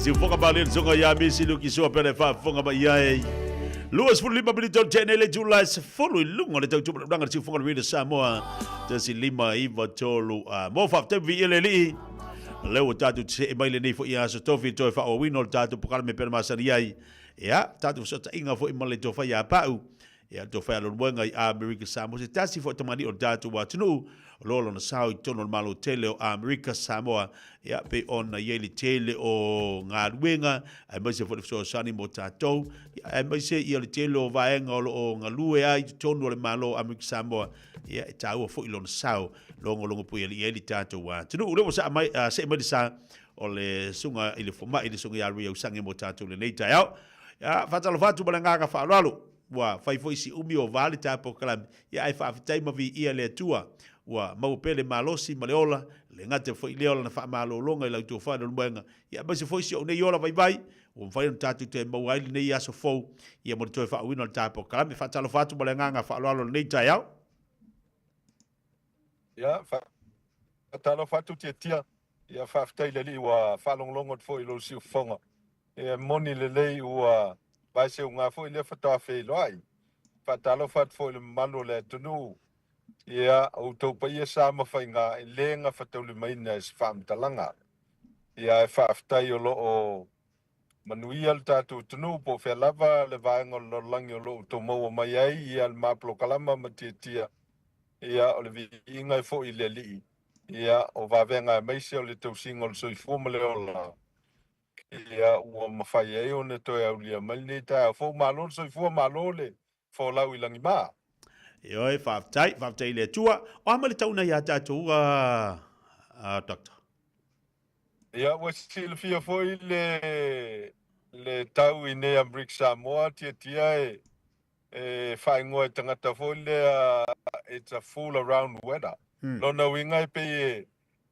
Si fonga bali zonga ya misi lu kisua pele fa fonga ba ia. Luas fulu lima minit tene le Julai fulu lunga le tau tupu danga si fonga Radio Samoa. Tasi lima iwa tolu mo fa te vi ele li. Leo tatu se mai le nei fo ia so tofi to fa o wino tatu pokala me pele masani ai. Ya tatu so ta inga fo imale to fa ya pau. Ya to fa lo mwenga i America Samoa se tasi fo tamani o tatu wa tunu. Lolo na sao tono malo tele o America Samoa ya pe on na yeli tele o ngaruenga ai mai se fo so sani mo tato ai mai se yeli tele o vaenga o ngalue ai tono le malo America Samoa ya tau fo ilo na sao longo po yeli tato wa tunu le sa mai se mai sa o le sunga ile foma ile sunga ya rio sange mo tato le nei tau ya fatalo fatu balanga ka fa lalo wa fai foi si umi o vale tapo kala ya ai fa fitai ma vi ia le tua wa mau pele malosi maleola le ngate foi leola na fa malo longa la tu fa no mwenga ya ba se foi si o ne yola vai vai o fai no tatu te mau ai ne ya so fo ya mo to fa wino tapo kala me fa talo fatu balanga fa lo nei tai au ya fa talo fatu te tia ya fa fitai le li wa fa longo foi lo si fonga e moni le lei wa vai se unga foi le fa ta fe lo ai fa talo fat foi le malo le tunu ia o tau pa ia sa mawhainga e lenga whatauli maina e whaamtalanga. Ia e whaaftai o lo o manuia le tātou tunu po whea lava le vaenga lo langi o lo tau maua mai ai ia le maplo kalama ma tia ia o le vi inga e fo i le li. Ia o vavenga e meise o le tau singa o le soifua ma le ola. Ia ua mawhai e o ne toi au lia malini tā fo malo le soifua malo le fo lau i langi maa. Yo e whaftai le tua. O amale tauna ia tātou doctor. Ia, wa silfia foi le tau i ne America Samoa tia e whaingoa tangata foi le it's a full around weather. Lona winga e pe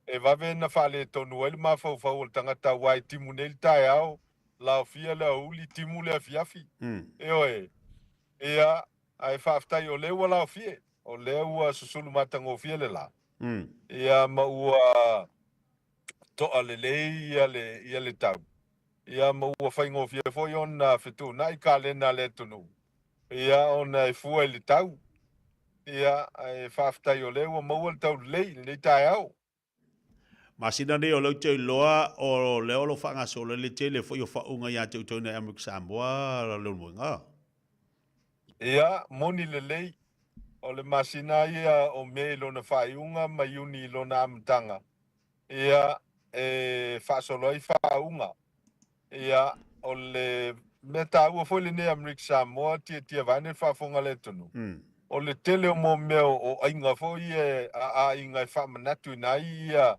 e vave na whale tonu ele ma fau tangata wai timu nel tai au la fia la uli timu le fiafi. Ia ai whaftai o lewa lao fie, o lewa susulu matango fie le la. Ia maua toa le lei ia le tau. Ia maua whaingo fie foi ona fitu, na i ka lena le tunu. Ia ona e fua le tau. Ia ai whaftai o lewa maua le tau le tai au. Masina ne o lau te loa o leo lo whanga so le tele foi o whaunga ia te utona America Samoa leo mwinga. Ia, moni le lei, o le masina ia o me lona whaiunga mai uni lona amtanga. Ia, whaasolo i whaunga. Ia, o le meta ua foi le ne America Samoa tia vane whaafonga le tonu. O le tele o mo meo o ainga foi a inga whaamanatu nai ia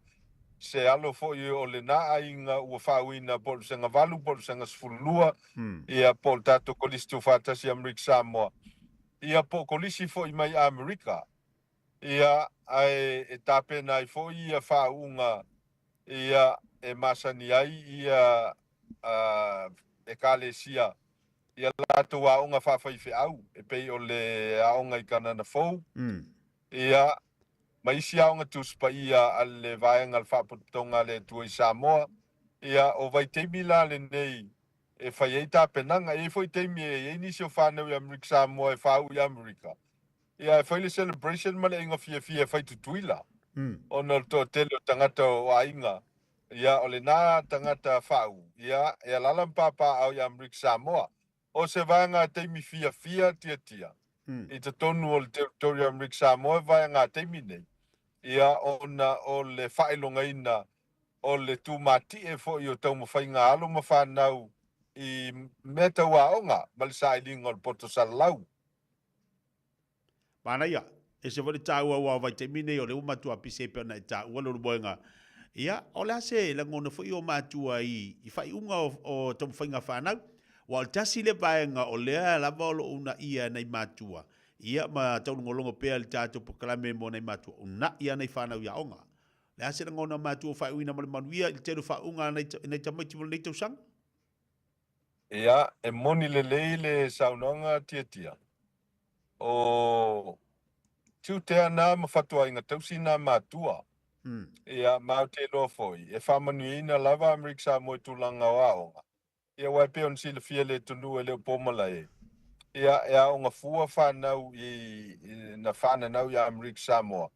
se alo foi o le na inga ua whauina polu senga valu, polu senga sfulua, ia polu tato kolisi tu whatasi America Samoa. Ia po kolisi foi mai Amerika. Ia e tape nai foi ia whaunga, ia e masani ai, ia e kalesia. Ia lato aonga whawhaife au, e pei o le aonga i kanana fau. Ia maisi aonga tuspa ia ale vaenga al whaputonga le tua i Samoa. Ia o vai teimi la le nei e whai ei tāpenanga e foi teimi e nisi o whanau i America Samoa e whau i Amerika. Ia e whai le celebration ma le inga fia e whai tutuila. O na to tele o tangata o ainga. Ia o le nā tangata whau. Ia e alalam papa au i America Samoa. O se vaenga teimi fia tia. I te tonu o le territory America Samoa vaenga teimi nei. Ia ona o le whailonga ina o le tūmati e fo i o tau mawhainga alo ma whanau i meta waonga malisa i linga o le poto salau. Mana ia, e se wale tāua wa vai te mine o le umatua pise pena e tāua lo ruboenga. Ia, o le ase la ngona fo i o matua i whai unga o tau mawhainga whanau, wa o tasi le vaenga o lea lava o lo una ia nei matua. Ia ma tau ngolongo pea le tātou pokalame mo nei matua. Una ia nei whanau ia onga. Le ase la ngona matua whai uina mo le manuia, i teru whaunga nei tamaiti mo le nei tau sang? Ia, e moni le leile saunonga tia. O tiutea nā mawhatua inga tausi nā matua. Ia mau te lo foi. E whamanuina lava Amerika Samoa tulanga waonga. Ia waipe on sila fia le tunu e leo pomala e. Ia o ngā fua whanau na whananau i Amerika Samoa.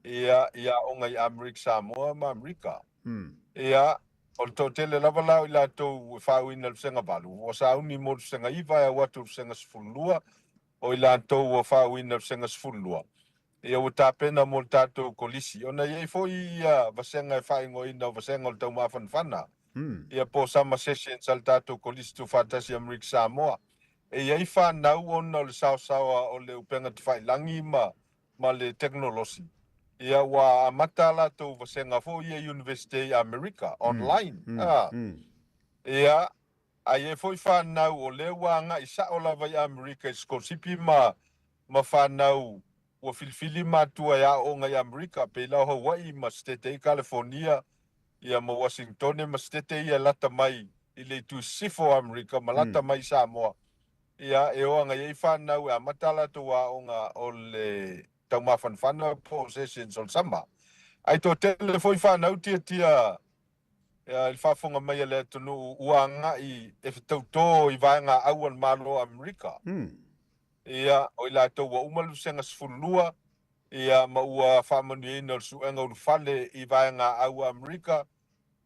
Ia o ngā i Amerika Samoa ma Amerika. Ia o to tele lava lau i lātou whauina le senga balu. O sa uni mo le senga iwa e watu le senga sifulua. O i lātou o whauina le senga sifulua. Ia o tāpena mo le tātou kolisi. Ona iei fo i vasenga e whaingo ina o vasenga o le tau mawhanwhana. Ia po sama session sa le tātou kolisi tu whatasi Amerika Samoa. E iei whanau ona o le sao o le upenga te whailangi ma le teknolosi. Ia wa amata lātou vasenga fo ia University America online. Ia a iei fo i whanau o le wanga i sa o lava i Amerika i skosipi ma whanau ua filifili matua ia o ngai Amerika pe lau Hawaii ma state California ia ma Washington ma state ia lata mai i le tu sifo Amerika ma lata mai Samoa ia e o ngai whanau a matala tua o le tau mawhanwhana possession sol sama ai to tele foi whanau tia ia il whafonga mai le tunu uanga i e tau i vaenga awan malo Amerika ia o la to wa umalu senga sfulua ia ma ua famani no suenga u fale i vaenga au Amerika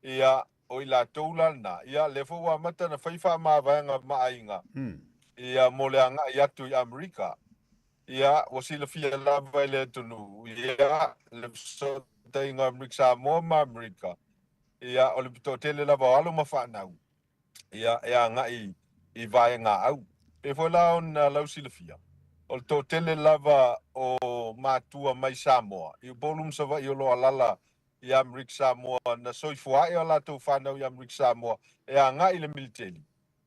ia o la to na ia le fo wa mata na faifa ma vaenga ma ainga ia mo le anga ia tu i Amerika ia o sila fia la vele tunu ia le so tainga Amerika Samoa ma Amerika ia o le to tele la va alo ma fanau ia anga i vaenga au e foi la on lau silafia. O to tele lava o matua mai Samoa. I bolum sa va i lo alala i Amerika Samoa na soifua e ala to whanau i Amerika Samoa e a nga i le militeli.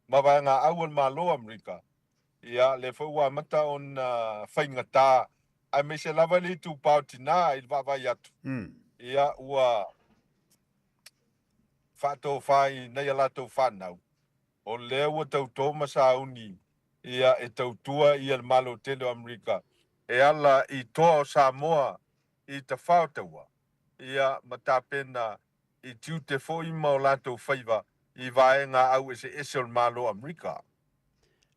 Ma vai nga awal malo Amerika. Ia le fua mata on whaingata ai me se lava le tu pautina i vai atu. Ia ua whato whai nei ala to whanau. O leo tau tōma sa uni ia e tautua ia le malo tele o Amerika. E ala i toa o Samoa i ta whaotaua. Ia matapena i tiu te fōi mao lātou whaiva i vaenga au ese o malo Amerika.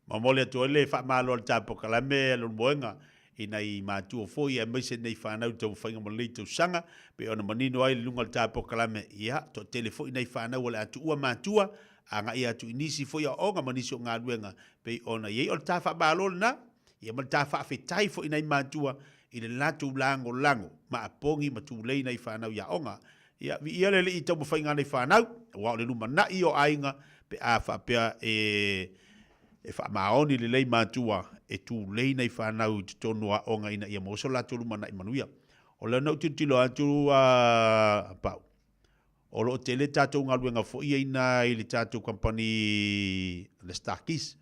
Ma mole atu ele wha malo le tāpo kalame lo moenga ina i mātua fōi e meise nei whanau tau whainga mo lei tau sanga pe ona manino ai lunga le tāpo kalame ia to tele fōi nei whanau le atu ua mātua anga ia tu inisi foi o nga manisi o ngā luenga pe ona ye o tafa balol na ye mal tafa fetai fo ina matua i le latu lango ma apongi ma tu lei nei fanau ya onga ia vi ia le i tau mawhainga nei fanau wa le luma na i o ainga pe a fa pe e fa maoni le lei matua e tu lei nei fanau te tonu a onga ina ia mo so latu luma na i manuia o le no tilo atu pau o lo tele tatou ngā luenga fo ia ina i le tatou company le Starkis.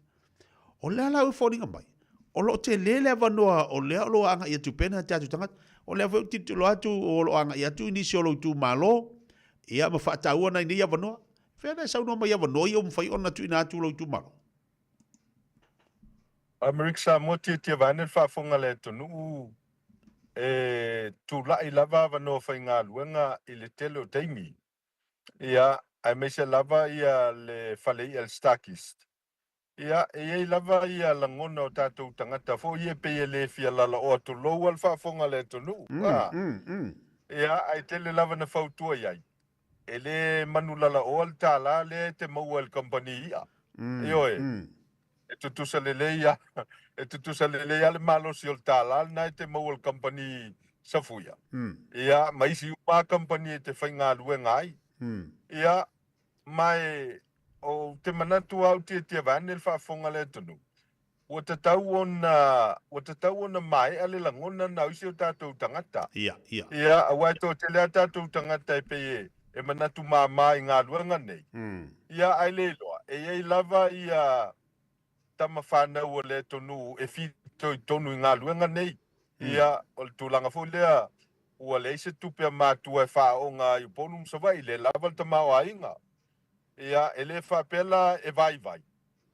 O lea lau e whoringa mai. O lo tele le avanoa o lea lo anga i atu pena tatou tangat. O lea whau titulo atu o lo anga i atu inisi o lo tu malo. Ia ma whaataua na ini avanoa. Whena sau no mai avanoa i o mwhai ona tu ina atu lo tu malo. Amerika Samoa tia vane whaafonga le tonu e tu lai lava avanoa whai ngā luenga i le tele o teimi. Ia, ai meise lava ia le fale ia le Starkist. Ia, e lava ia la ngona o tātou tangata fo ia pe ia le fia lala o atu lou al whaafonga le tonu. Ia, ai tele lava na whautua iai. E le manu lala o al tāla le te maua el company ia. Ioe, e tutusa lele ia, le malo si o tāla na te maua el company safuia. Ia, maisi uma company te whainga luenga ai. Ia, mai o te manatu au tia vane le whaafonga le tonu. Ua te tau ona mai ale langona na usi o tātou tangata. Ia. Ia, awai tō te lea tātou tangata e peye e manatu māma i ngā luenga nei. Ia, ai leiloa, e ei lava ia tama whanau o le tonu e fito i tonu i ngā luenga nei. Ia, o le tūlanga fo lea, ua le se tupe matua e whaonga i ponum sa vai, le laval ta mau ainga. Ia, e le whapela e vai.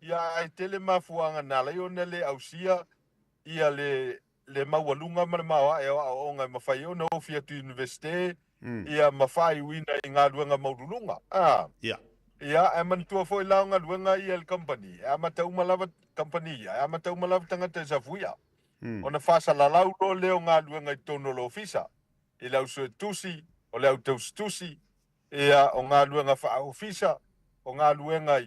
Ia, ai tele mafuanga nala i one le ausia, ia le maualunga mana maua e o onga i mawhai o na ofia tu universite, ia mawhai wina I ngā luenga maurulunga. Ia, e mantua foi lao ngā luenga I el company. E amata umalawa company ia. E amata umalawa tangata sa fuia. Ona whasa la lau lo leo ngā luenga I tono lo ofisa. I lau sue tusi, o leo taus tusi. Ia, o ngā luenga wha ofisa. O ngā luenga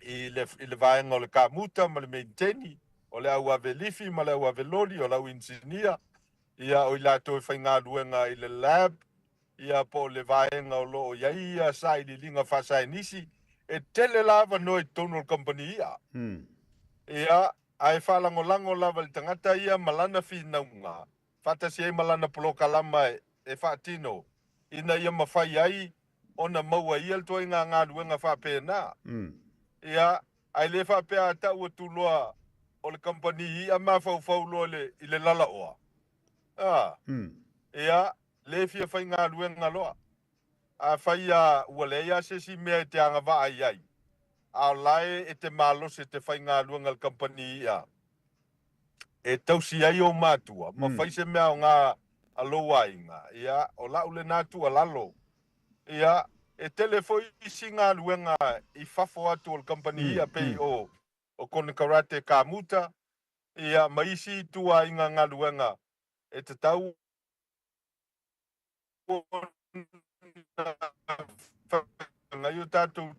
I le vaenga o le kamuta, ma le maintaini. O le au ave lifi, ma le au ave loli, o lau insinia. Ia, o I lato I whai ngā luenga I le lab. Ia po le vaenga o lo iai ia sai li linga whasai nisi. E tele lava noi tono company ia. Ia, ai whalango lango lava le tangata ia malana fi naunga. Whatasi ai malana poloka lama e whaatino. Ina ia mawhai ai, ona maua ia le toi ngā luenga whapena. Ia, ai le whapea tau atu loa o le company ia mawhau loa I le lala oa. Ia, le fia whai ngā luenga loa. A whai a ualea se si mea te anga waa ai. A lae e te malos e te whai ngā luenga le company ia. E tausi ai o mātua. Ma whai se mea o ngā aloa inga. Ia, o lau le nātua lalo. Ia, e telefoi isi ngā luenga I whafo atu o le company ia pei o kone karate ka muta. Ia, ma isi tua inga ngā luenga. E te tau ngai o tātou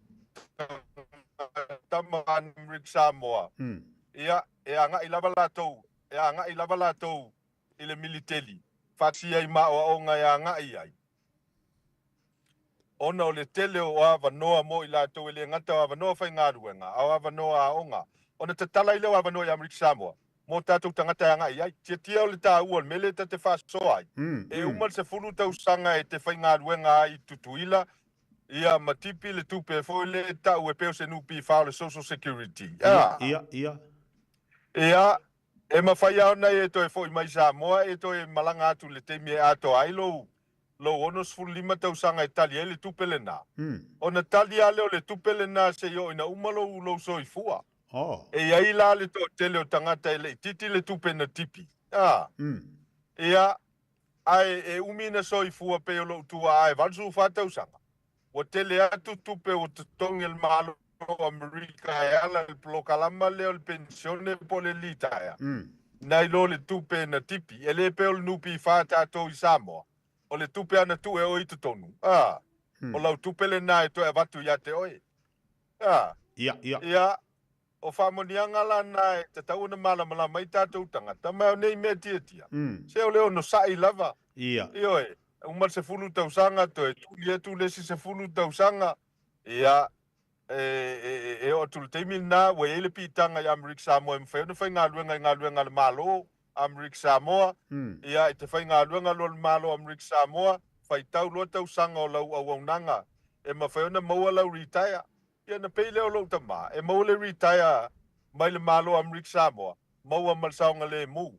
tamaran Rick Samoa. Ia, e anga I lava lātou. E anga I lava lātou I le militeli. Whatsi ai mao o ngai anga I ai. Ona o le tele o awa noa mo I lātou I le ngata o awa noa whai ngā ruenga. O awa noa a onga. Ona te tala I leo awa noa I Rick Samoa. Mo tātou tangata anga I ai. Tia o le tā ua, mele ta te whasoa ai. E umal se fulu tau sanga e te whai ngā ruenga ai tutuila. Ia matipi le tupe foi le tau e peo se nupi whao le social security. Ia. Ia, e mawhai au nei e toi foi mai Samoa, e toi malanga atu le teimi e ato ai lo onos fulu lima tau sanga e tali e le tupe le nā. Ona tali ale o le tupe le nā se yo ina umalo ulo soi fua. E iai la le to tele o tangata e le titi le tupe na tipi. Ia, ai e umina soi fua pe o lo tua ai valsu whatau sanga. O tele atu tupe o te tongi el malo o Amerika e ala el plokalama leo le pensione po le litaia. Nai lo le tupe na tipi, e le pe o le nupi whātātou I Samoa. O le tupe ana tu e oi te tonu. O lau tupe le nai to e watu ia te oi. Ia, o whamonianga la nai, te tau na malamala mai tātou tangata, mai o nei mea tia. Se o leo no sai lava. Ioe, umal se fulu tau sanga, to e tuli e tuli se fulu tau sanga. Ia, e o tulu teimil na, we ele pitanga I Amerika Samoa, e mwhai whai ngā luenga le malo, Amerika Samoa. Ia, e te whai ngā luenga le malo, Amerika Samoa, whai tau loa tau sanga o lau awaunanga. E mwhai ona maua lau retire. Ia na pei leo lau tama, e mau le retire mai le malo Amerika Samoa, maua malsaunga le mu.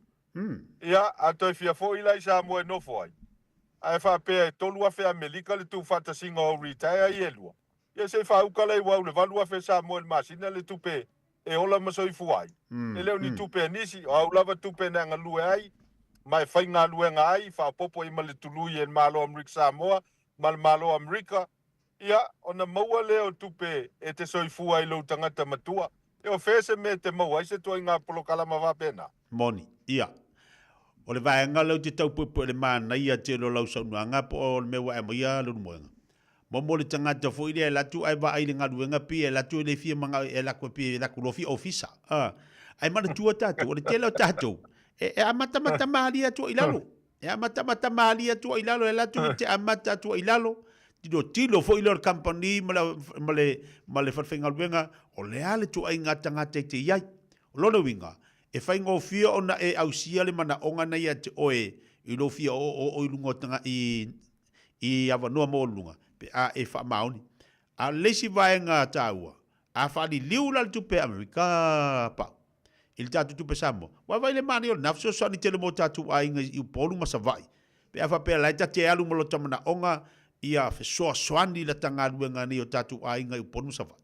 Ia, atoi fia fo ila I Samoa e nofo ai. Ai whapea e tolu afe Amerika le tu whatasinga o retire I elua. Ia se whauka lei wau le valu afe Samoa le masina le tupe e ola masoi fuai. E leo ni tupe nisi, o au lava tupe na ngalue ai, mai whai ngā luenga ai, whapopo I ma le tului e malo Amerika Samoa, ma le malo Amerika. Ia, ona maua leo tupe e te soifua I lau tangata matua. E o whese me te maua, I se tua I ngā polokalama wapena. Moni, ia. O le vaenga lau te taupupu le mana ia te lo lau saunuanga po o le mewa e moia lunu moenga. Mo le tangata fo ile e latu ai wa ai le ngaluenga pi e latu e le fia manga e laku pi e laku lofi ofisa. Ai mana tua tatu, o le telo tatu. E amata mata maali atu ilalo. E amata mata maali atu ilalo e latu te amata atu ilalo. Tilo fo ilo company male farfenga luenga o le ale tu ai ngata ngata te iai o lona winga e fai ngo fia ona e au sia le mana onga na ia te oe I lo fia o ilungo tanga I ava noa mo lunga pe a e fa mauni a lesi vaenga taua a fa li liula tu pe Amerika pa il tatu tu pe samo wa vai le mani o nafso so ni tele mo tatu ai ngi polu masavai pe a fa pe la te alu mo lo tamana onga ia fe soani la tanga luenga ni o tatu ainga I ponu sava.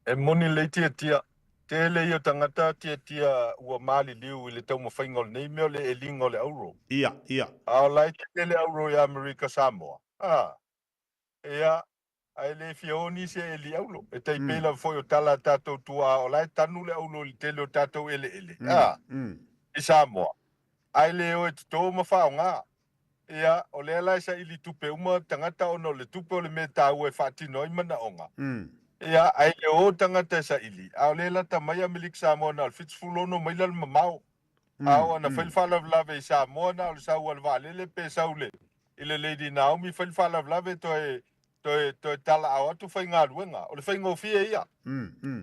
E moni le tia. Tele ia tangata tia ua mali liu i le tau mawhainga o le nei meo le e linga o le auro. Ia. A lai te le auro i Amerika Samoa. Ia, ai le fioni se e li aulo. E tei pela foi o tala tatou tua o lai tanu le aulo li tele o tatou ele. I Samoa. Ai le o e tō mawhao ngā. Ia, o le alai sa ili tupe uma tangata ono le tupe o le me tau e whaatino i mana onga. Ia, ai le o tangata sa ili. Au le lata mai Amerika Samoa na alfitsfulono mai lal mamau. Au ana whailwhala vlave i Samoa na o le sau alwalele pe saule. Ile Lady Naomi whailwhala vlave toi tala au atu whainga ruenga. O le whainga fie ia.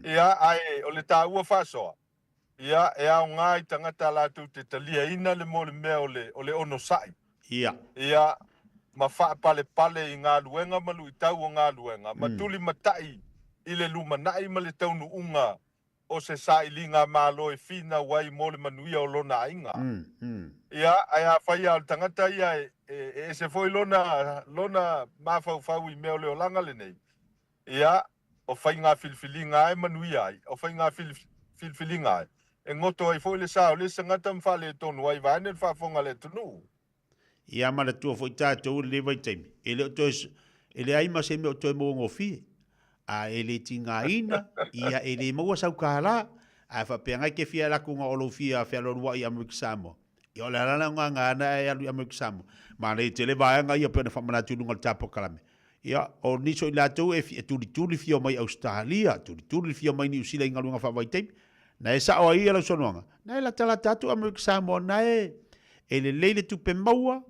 Ia, ai, o le tāua whasoa. Ia, e au ngā i tangata lātu te talia ina le mo le mea o le ono sai. Ia, ma wha pale i ngā luenga malu i tau o ngā luenga. Ma tuli matai i le lumanai ma le taunu unga o se sa i linga malo e fina wai mo le manuia o lona inga. Ia, ai a whai al tangata ia e se foi lona mawhau i meo leo langa le nei. Ia, o whai ngā filfilinga e manuia ai, o whai ngā filfilinga ai. E ngoto ai foi le sao le sangata mwhale tonu ai vane whafonga le tunu. Ia mara tua foi tātou le vai taimi. Ele aima se meo toi mo ngofi. A ele tinga ina, ia ele maua sau kāla, a whapeanga ke fia laku ngā olo fia fia lorua i Amerika Samoa. I ole alana ngā ana e alu i Amerika Samoa. Ma le te le vaenga ia pena whamanatu nunga le tāpo kalame. Ia, o niso i lātou e tuli fia mai Australia, tuli fia mai New Zealand inga lunga whawai taimi. Na e sa o ia lau sonoanga. Na e la tala tātou Amerika Samoa na ele leile tupe maua,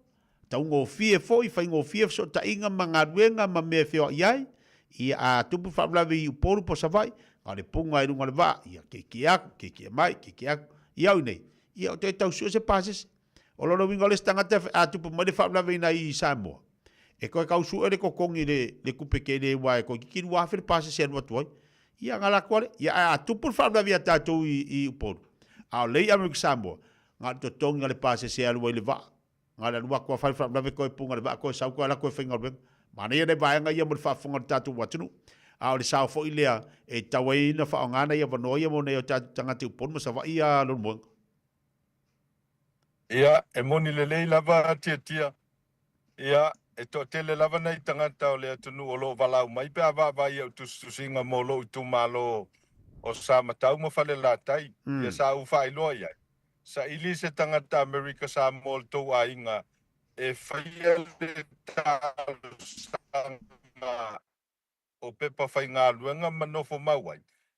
tau ngō fie fo, i whai ngō fie so ta inga mga ruenga ma mea feo iai, ia a tupu whaulawe i uporu po savai, ka le punga i runga le wā, ia ke aku, mai, ia au nei, ia o te tau sua se pases, o loro winga le stangata a tupu mai le whaulawe ina i Samoa. E koe kau sua le kokongi le kupe ke le wā, e koe kikiru wafe le pases e anua tuai, ia ngala kuare, ia a tupu whaulawe a tātou i uporu. A o lei Amerika Samoa, ngā to tongi le pases e alua i le wā, ngā le lua kua whaulawe koe punga le wā, koe sau koe la koe whainga ruenga. Mana ia ne vaenga ia mo le whaafonga tātou watunu. A o le sao fo i lea e tawa ina whaongana ia wanoia mo nei o tātou tangati upon ma sa wa ia lor muang. Ia, e moni le lei lava tia. Ia, e to tele lava nei tangata o le atunu o lo walau mai pe awa vai au tusinga mo lo utu malo o sa matau mo whale la tai. Ia sa uwha iloa ia. Sa ili se tangata Amerika sa mo tau a inga e whaia le tālu sanga o pepa whai ngā luenga manofo mauai.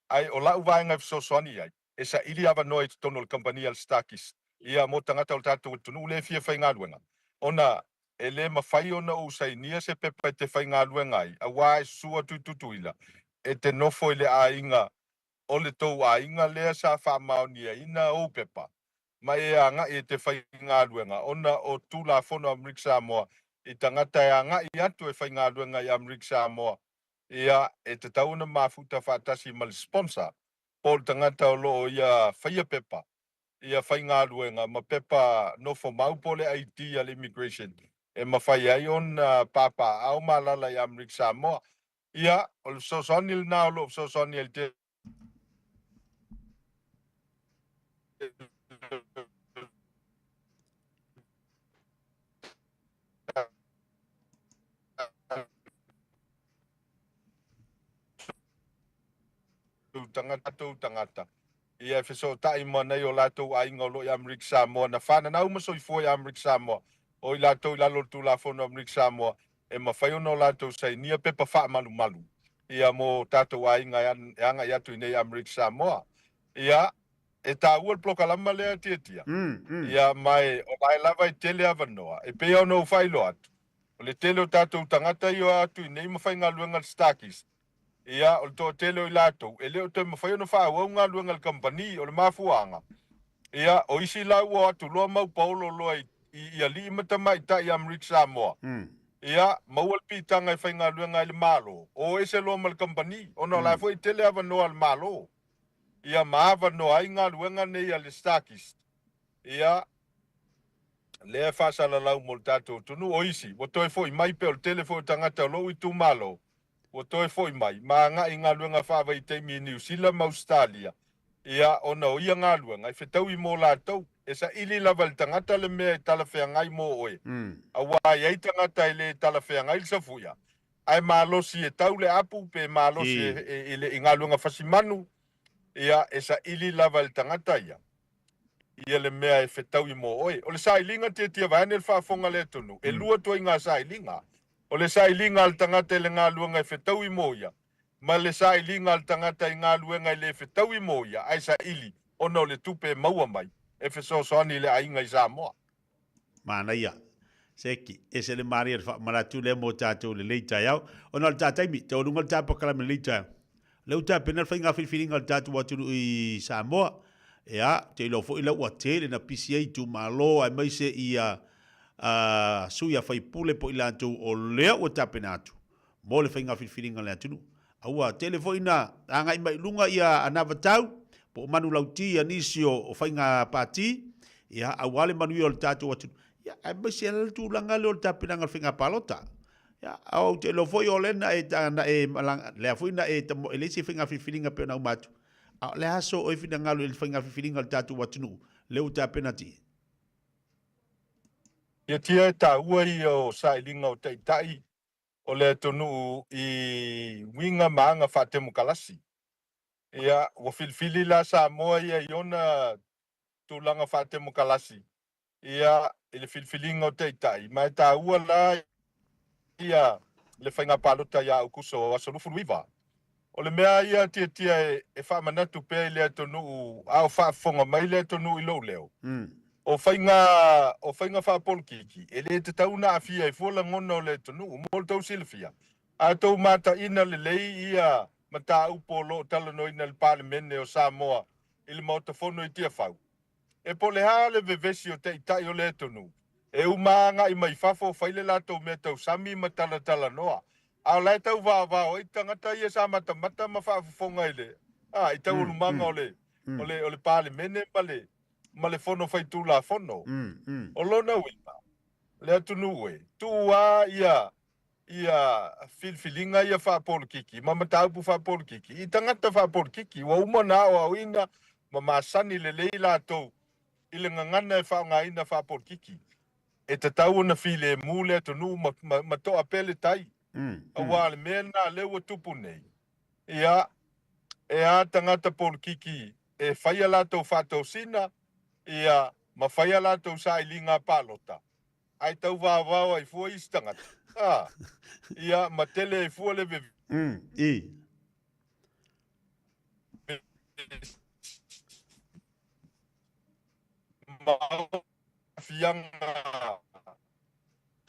Ai o lau vaenga fsoswani ai. E sa ili awa noi tono le company al Starkis. Ia mo tangata o tātou tunu le fia whai ngā luenga. Ona e le mawhai ona usai nia se pepa te whai ngā luenga ai. A wae sua tututuila. E te nofo i le a inga. O le tau a inga lea sa wha maonia ina o pepa. Ma e anga e te whai ngā luenga. Ona o tūla whono Amerika Samoa. I tangata e anga i atu e whai ngā luenga i Amerika Samoa. Ia e te tauna mafuta whaatasi ma le sponsor. Pol tangata o loo ia whaia pepa. Ia whai ngā luenga. Ma pepa nofo maupole IT al immigration. E ma whai ai on papa au malala i Amerika Samoa. Ia o le sosonil na o loo sosonil te tangata. Ia e wheso tai manei o lātou a inga o lo i Amerika Samoa. Na whananau maso i fo i Amerika Samoa. O i lātou i lalo tū la whono Amerika Samoa. E ma whaiona o lātou sei nia pepa wha malu. Ia mo tātou a inga e anga i atu i nei Amerika Samoa. Ia e tā ua ploka lama lea tia. Ia mai o lai lava i tele avanoa. E pea o no whailo atu. O le tele o tātou tangata i o atu i nei mawhai ngā luenga Starkis. Ia o le tō tele o i lātou. E leo te mawhai ono wha au ngā luenga le company o le mafuanga. Ia o isi lau o atu loa mau paulo loa i ali matama i ta i Amerika Samoa. Ia maua le pitanga i whai ngā luenga i le malo. O ese loa ma le company. O no lai fwoi tele avanoa le malo. Ia maava no ai ngā luenga nei a le Starkis. Ia lea whasala lau mo le tātou tunu o isi. Wa toi fwoi mai pe o le telefo tangata lo i tu malo. Wa toi fwoi mai. Ma ngā i ngā luenga whawa i teimi i New Zealand ma Australia. ia ona o ia ngalua ngai fetau I mo latou e sa ili lava le tangata le mea tala whengai mo oe. A wā iei tangata I le tala whengai le safuia. Ai malosi e tau le apu pe malosi e le ingalunga fasimanu ia e sa ili lava le tangata ia. Ia le mea e whetau I mo oe. O le sa ilinga te tia vane le whaafonga le tonu. E lua toi ngā sa ilinga. O le sa ilinga le tangata le ngā luanga e whetau I mo ia. Ma le sa ilinga le tangata I ngā luanga le whetau I mo ia. Ai sa ili. Ono le tupe maua mai. E whesosoani le ainga I Samoa. Mana ia. Seki. E se le maria le maratu le mo tātou le leita iau. Ono le tātaimi. Te orunga le tāpakala me leita. Leu tāpena le whainga whiwhiringa le tātou aturu I Samoa. Ea, te ilo fo ila ua tele na PCA tu malo ai mai se ia suia whaipule po ila atu o lea ua tāpena atu. Mo le whainga whiwhiringa le atunu. Aua, tele fo ina angai mai lunga ia anavatau. Po manu lauti anisio o whainga pāti, ia awale manu I o le tātou atu. Ia, ai mai se ala tu langa leo le tāpinanga le whainga palota. Ia, au te lo foi o lena e tāna e malanga, lea fuina e tamo e leisi whainga whiwhiringa pe na umatu. Au le aso o whina ngalo le whainga whiwhiringa le tātou atunu, leo tāpena ti. Ia tia e tā ua I o sailinga o teitai, o le tonu I winga maanga whaatemu kalasi. Ia, wa filfili la Samoa ia iona tūlanga whaatemu kalasi. Ia, le filfilinga o teitai. Mai tā ua la ia le whainga palota ia ukuso o asarufu ruiva. O le mea ia tia e whaamanatu pēi lea tonu au whaafonga mai lea tonu I lou leo. O whainga whaapolkiki. E le te tauna a fia I fuala ngona o le tonu. Mol tau silfia. A tau mata ina le lei ia mata upo lo tala no ina le parlemene o Samoa I le mautafono I tia whau. E po le hale vevesi o te itai o le tonu. E umanga I mai fafo whaile lato me tau sami matala noa. A lai tau vāvā o I tangata ia sa mata ma whaafonga I le. I tau ulumanga o le parlemene ma le fono whaitu la fono. O lona wima. Le atunu ue. Tua ia filfilinga ia whaapolkiki. Mama taupu whaapolkiki. I tangata whaapolkiki. Wa umana o au ina ma masani le leila tau. I le ngangana e whaonga ina whaapolkiki. E te tau na file mule atunu ma toa pele tai. Awa le mena lewa tupu nei. Ia e a tangata polkiki e whaia lato whato sina. Ia ma whaia lato sa ilinga palota. Ai tau wāwāwa I fua istangata. Ia ma tele I fua le vevi. Ma fianga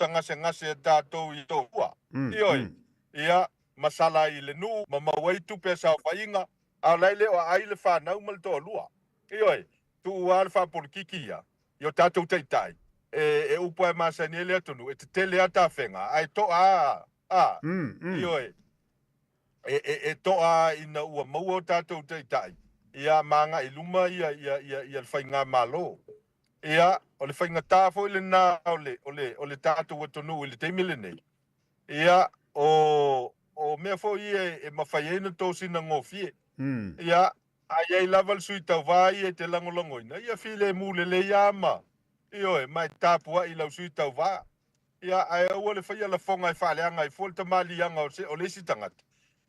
ngase e tātou I tō hua. Ioi, ia masala I le nu, ma mawai tupe sa whainga, a laile o aile whanau mal tō lua. Ioi, tu uar whapolkiki ia, I o tātou teitai. E upo e masani ele atonu, e te tele ata whenga, ai to ioi, e to ina ua maua o tātou teitai. Ia manga I luma ia le whainga malo. Ia, o le whainga tāfo I le nā o le tātou atonu I le teimile nei. Ia, o mea fo e mawhaiena tō sina ngofie. Ia, ai ai lava le sui tau vai e te langolongoina. Ia file mule le iama. Ioe, mai tāpua I lau sui tau vā. Ia, ai aua le whaia la fonga I whaleanga I fol ta mali anga o le si tangata.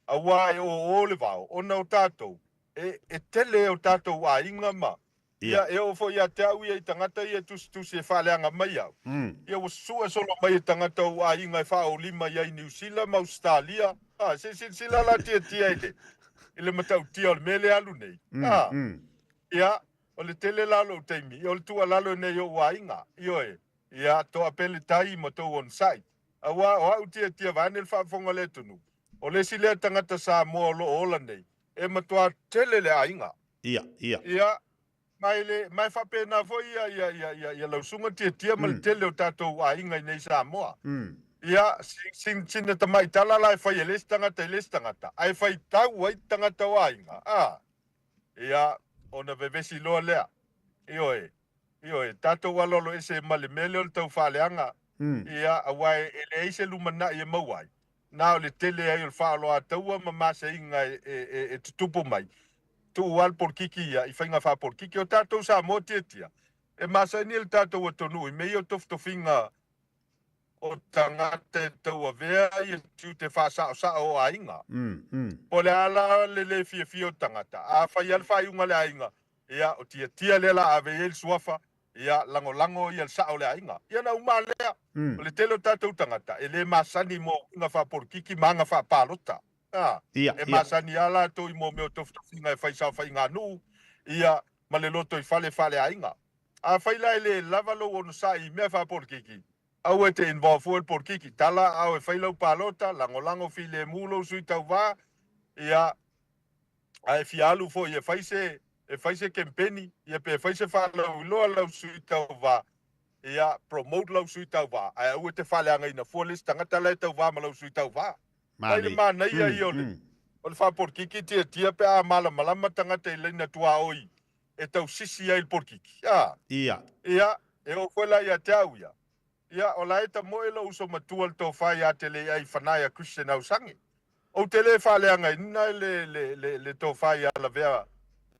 Awa e o le vāo, ona o tātou. E tele o tātou a inga ma. Ia, e o fo ia te au I tangata I tusi e whaleanga mai au. Ia, o sua solo mai tangata o a inga I whao lima I New Zealand, ma Australia. Sila la tia ele. Ile matau tia o le mele alu nei. Ia, o le tele lalo teimi, o le tua lalo nei o wainga. Ioe, ia toa pele tai mo tau on site. Awa o au tia vane le whaafonga le tunu. O le si le tangata sa mo lo ola nei. E matua tele le ainga. Ia. Ia, mai whapena fo ia lausunga tia ma le tele o tātou ainga nei sa moa. Ia, sina tamai tala lai whai e les tangata. Ai whai tau ai tangata o ainga. Ia, ona vevesi loa lea. Ioe, tātou alolo ese male mele o le tau whaleanga. Ia, awai ele eise lumana I mauai. Nā o le tele ai o le whaaloa taua ma masa inga e tutupu mai. tu al por kiki ia i whainga wha por kiki o tātou sa mo tia. E masa ni le tātou atonu i mei o tofinga o tangata tau a vea i tu te wha sa o ainga. Po le ala le fia o tangata. A whai al whai unga le ainga. Ia o tia le la ave el suafa. Ia lango ia sa o le ainga. Ia na uma lea. O le telo tātou tangata. E le masani mo inga wha por kiki manga wha palota. E masani ala to i mo meo tofinga e whai sa whai ngā nu. Ia ma le loto i whale ainga. A whai lai le lavalo o sa i mea wha por kiki. Au e te involve o por kiki. Tala au e whailau palota, lango file mulo sui tau wā. Ia a e fialu fo i e whaise kempeni. Ia pe e whaise whalau iloa lau sui tau wā. Ia promote lau sui tau wā. A au e te whaleanga ina fualis tangata lai tau wā ma lau sui tau wā. Maile mā nei a i ole. O le wha por kiki tia pe a malama tangata i leina tua oi. E tau sisi ai por kiki. Ia e o kwela ia te au ia. Ia o la eta mo elo uso matua le tō whai a te le ai whanai a Christian au sangi. O te le whaleanga ina le tō whai a la vea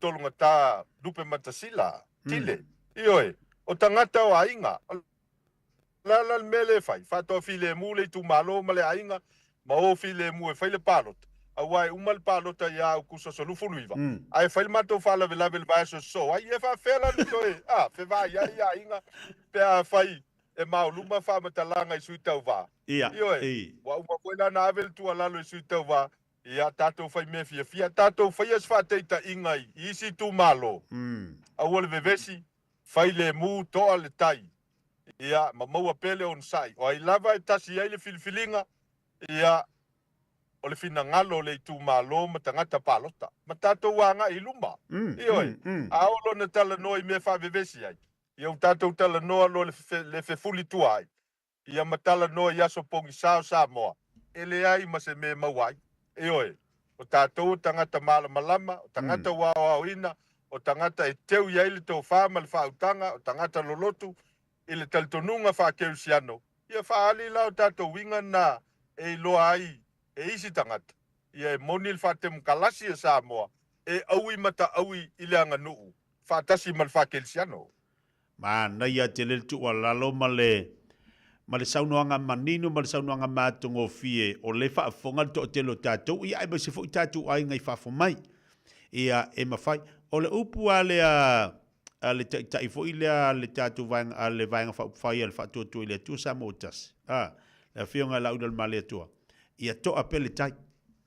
tolunga tā dupe matasila. Tile. Ioe. O tangata o ainga. La mele whai. Whatoa file mu le tu malo ma le ainga. Ma o file mu e whaile palota. Awai umal palota ia au kusa solufu nuiva. Ai whaile mato whala ve lavel vai so. Ai e wha whela ni toe. Whe vai ia ainga. Pea whai. E mauluma wha matalanga i sui tau wā. Ioe, wa uma koina na avel tua lalo i sui tau wā. Ia tātou whai me fia. Tātou whai as whateita ingai. Isi tu malo. Awole vevesi. Whai le mu toa le tai. Ia maua pele on sai. O ai lava e tasi ai le filifilinga. Ia o le fina ngalo le tu malo ma tangata palota. Ma tātou wanga i luma. Ioe, aolo na tala noi me wha vevesi ai. Ia tātou tala noa lo le fefuli tuai. Ia matala noa ia so pongi sao moa. Ele ai ma se me mawai. E oe, o tātou tangata malama, o tangata wao ina, o tangata e teu ia ili tō whāma le whautanga, o tangata lolotu, ili taltonunga whakeusiano. Ia whaali lao tātou winga na e loa ai, e isi tangata. Ia e moni le whatemu kalasi e Samoa, e aui mata aui ile anga nuu. Whatasi mal whakeusiano. Ma na ia te le tu lalo ma le saunoanga manino ma le saunoanga mātungo fie o le whaafonga to te lo tātou ia e ma se fo tātou ai ngai whaafo mai ia e mawhai o le upu a le tai fo i le tātou vaenga a le vaenga whai a le whaatuatu i le tu sa motas le whionga lau dal ma le tua ia to a pele tai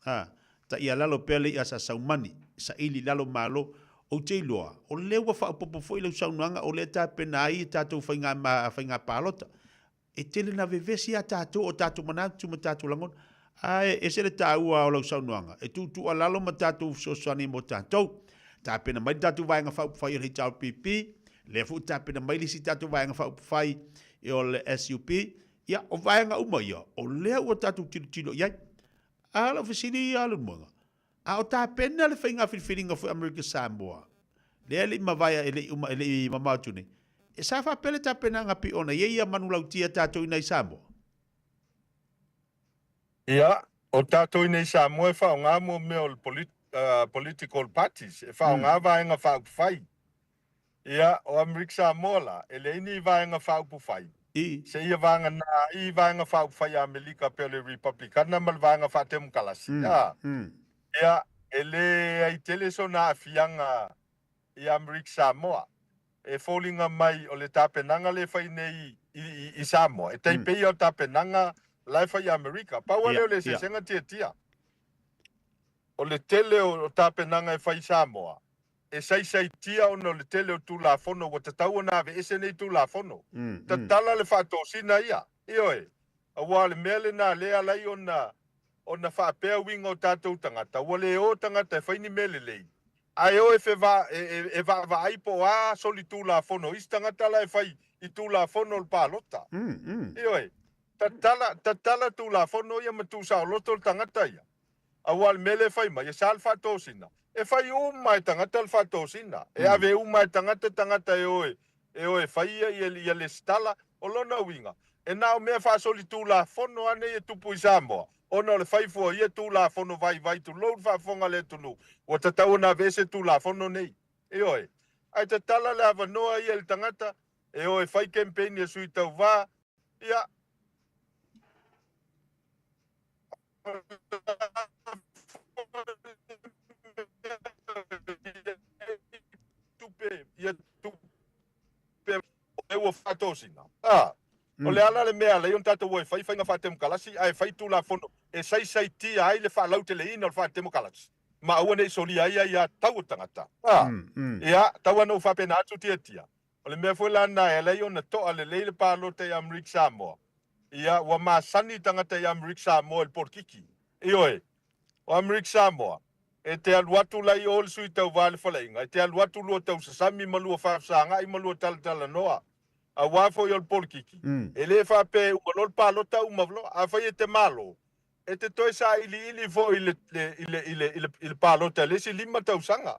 ta ia lalo pele ia sa saumani sa ili lalo malo o te loa, o lewa whaapopo fo i lau saunuanga, o le tā penai tātou whainga palota. E tele na vevesi a tātou o tātou manatu ma tātou langon. Ai, e se le tā ua o lau saunuanga. E tu a lalo ma tātou sosani mo tātou. Tā pena mai tātou vaenga whai o le tāu PP. Le fu tā pena mai lisi tātou vaenga whai o le SUP. Ia, o vaenga uma ia. O lea ua tātou tilo iai. Ala whisini i alu mwanga. A o tā pena le whainga whiwhiringa fu Amerika Samoa. Lea li mawaya ele i mamautune. E sa wha pele tā pena ngapi ona. Ie ia manulau tia tātou inai Samoa. Ia, o tātou inai Samoa e whao ngā mua meo political parties. E whao ngā vaenga whao whai. Ia, o Amerika Samoa la. Ele ini vaenga whao whai. Se ia vaenga na i vaenga whao whai a Amerika pele Republicana mal vaenga wha temu kalasi. Ia, ele ai tele so na afianga i Amerika Samoa. E fōlinga mai o le tāpenanga le whai nei i Samoa. E teipei o tāpenanga lai whai Amerika. Paua leo le sesenga tia. O le tele o tāpenanga e whai Samoa. E sai tia ono le tele o tū la fono. Wa tatau na ave ese nei tū la fono. Tatala le whātōsina ia. Ioe. Awa le mele na lea lai o na whaapea winga o tātou tangata. Wale o tangata e whaini mele lei. Ai o e va aipo a soli tū la fono. Isi tangata la e whai i tū la fono le pālota. Ioe. Tatala tū la fono ia ma tū sao loto le tangata ia. Awal mele whai mai. E sal whaatōsina. E whai umai tangata le whaatōsina. E ave umai tangata e oe. E oe whai ia le stala o lona winga. E nao mea whaasoli tū la fono ane e tupu i Samoa. ona o le faifua ia tulafono vai tu lou faafoga le tunu ua tatau na vese tulafono nei e oe ai tatala le avanoa ia le tagata e oe fai campaign e sui tauvā ia ia tupe e ua faatosina o le ala le mea le on tatou ua fai faiga faatemo kalasi ae fai tulafono e saisaitia ai le faalau teleina o le faatemo kalasi ma aua nei solia ia ia tau o tagata ia tau ana u faapena atu tiatia o le mea foi lana e lei ona to'a lelei le palota i Amerika Samoa ia ua masani tagata i Amerika Samoa i le porkiki i oe o Amerika Samoa e te alu atu lai o le sui tauvā le falaiga e te alu atu lua tausasami ma lua faafesaga'i ma lua talatalanoa auā foi o le porkiki e lē faapē uma lo le palota uma valoa afai e te malo e te toe sa ili fo'i i le palota e lesi 5 tausaga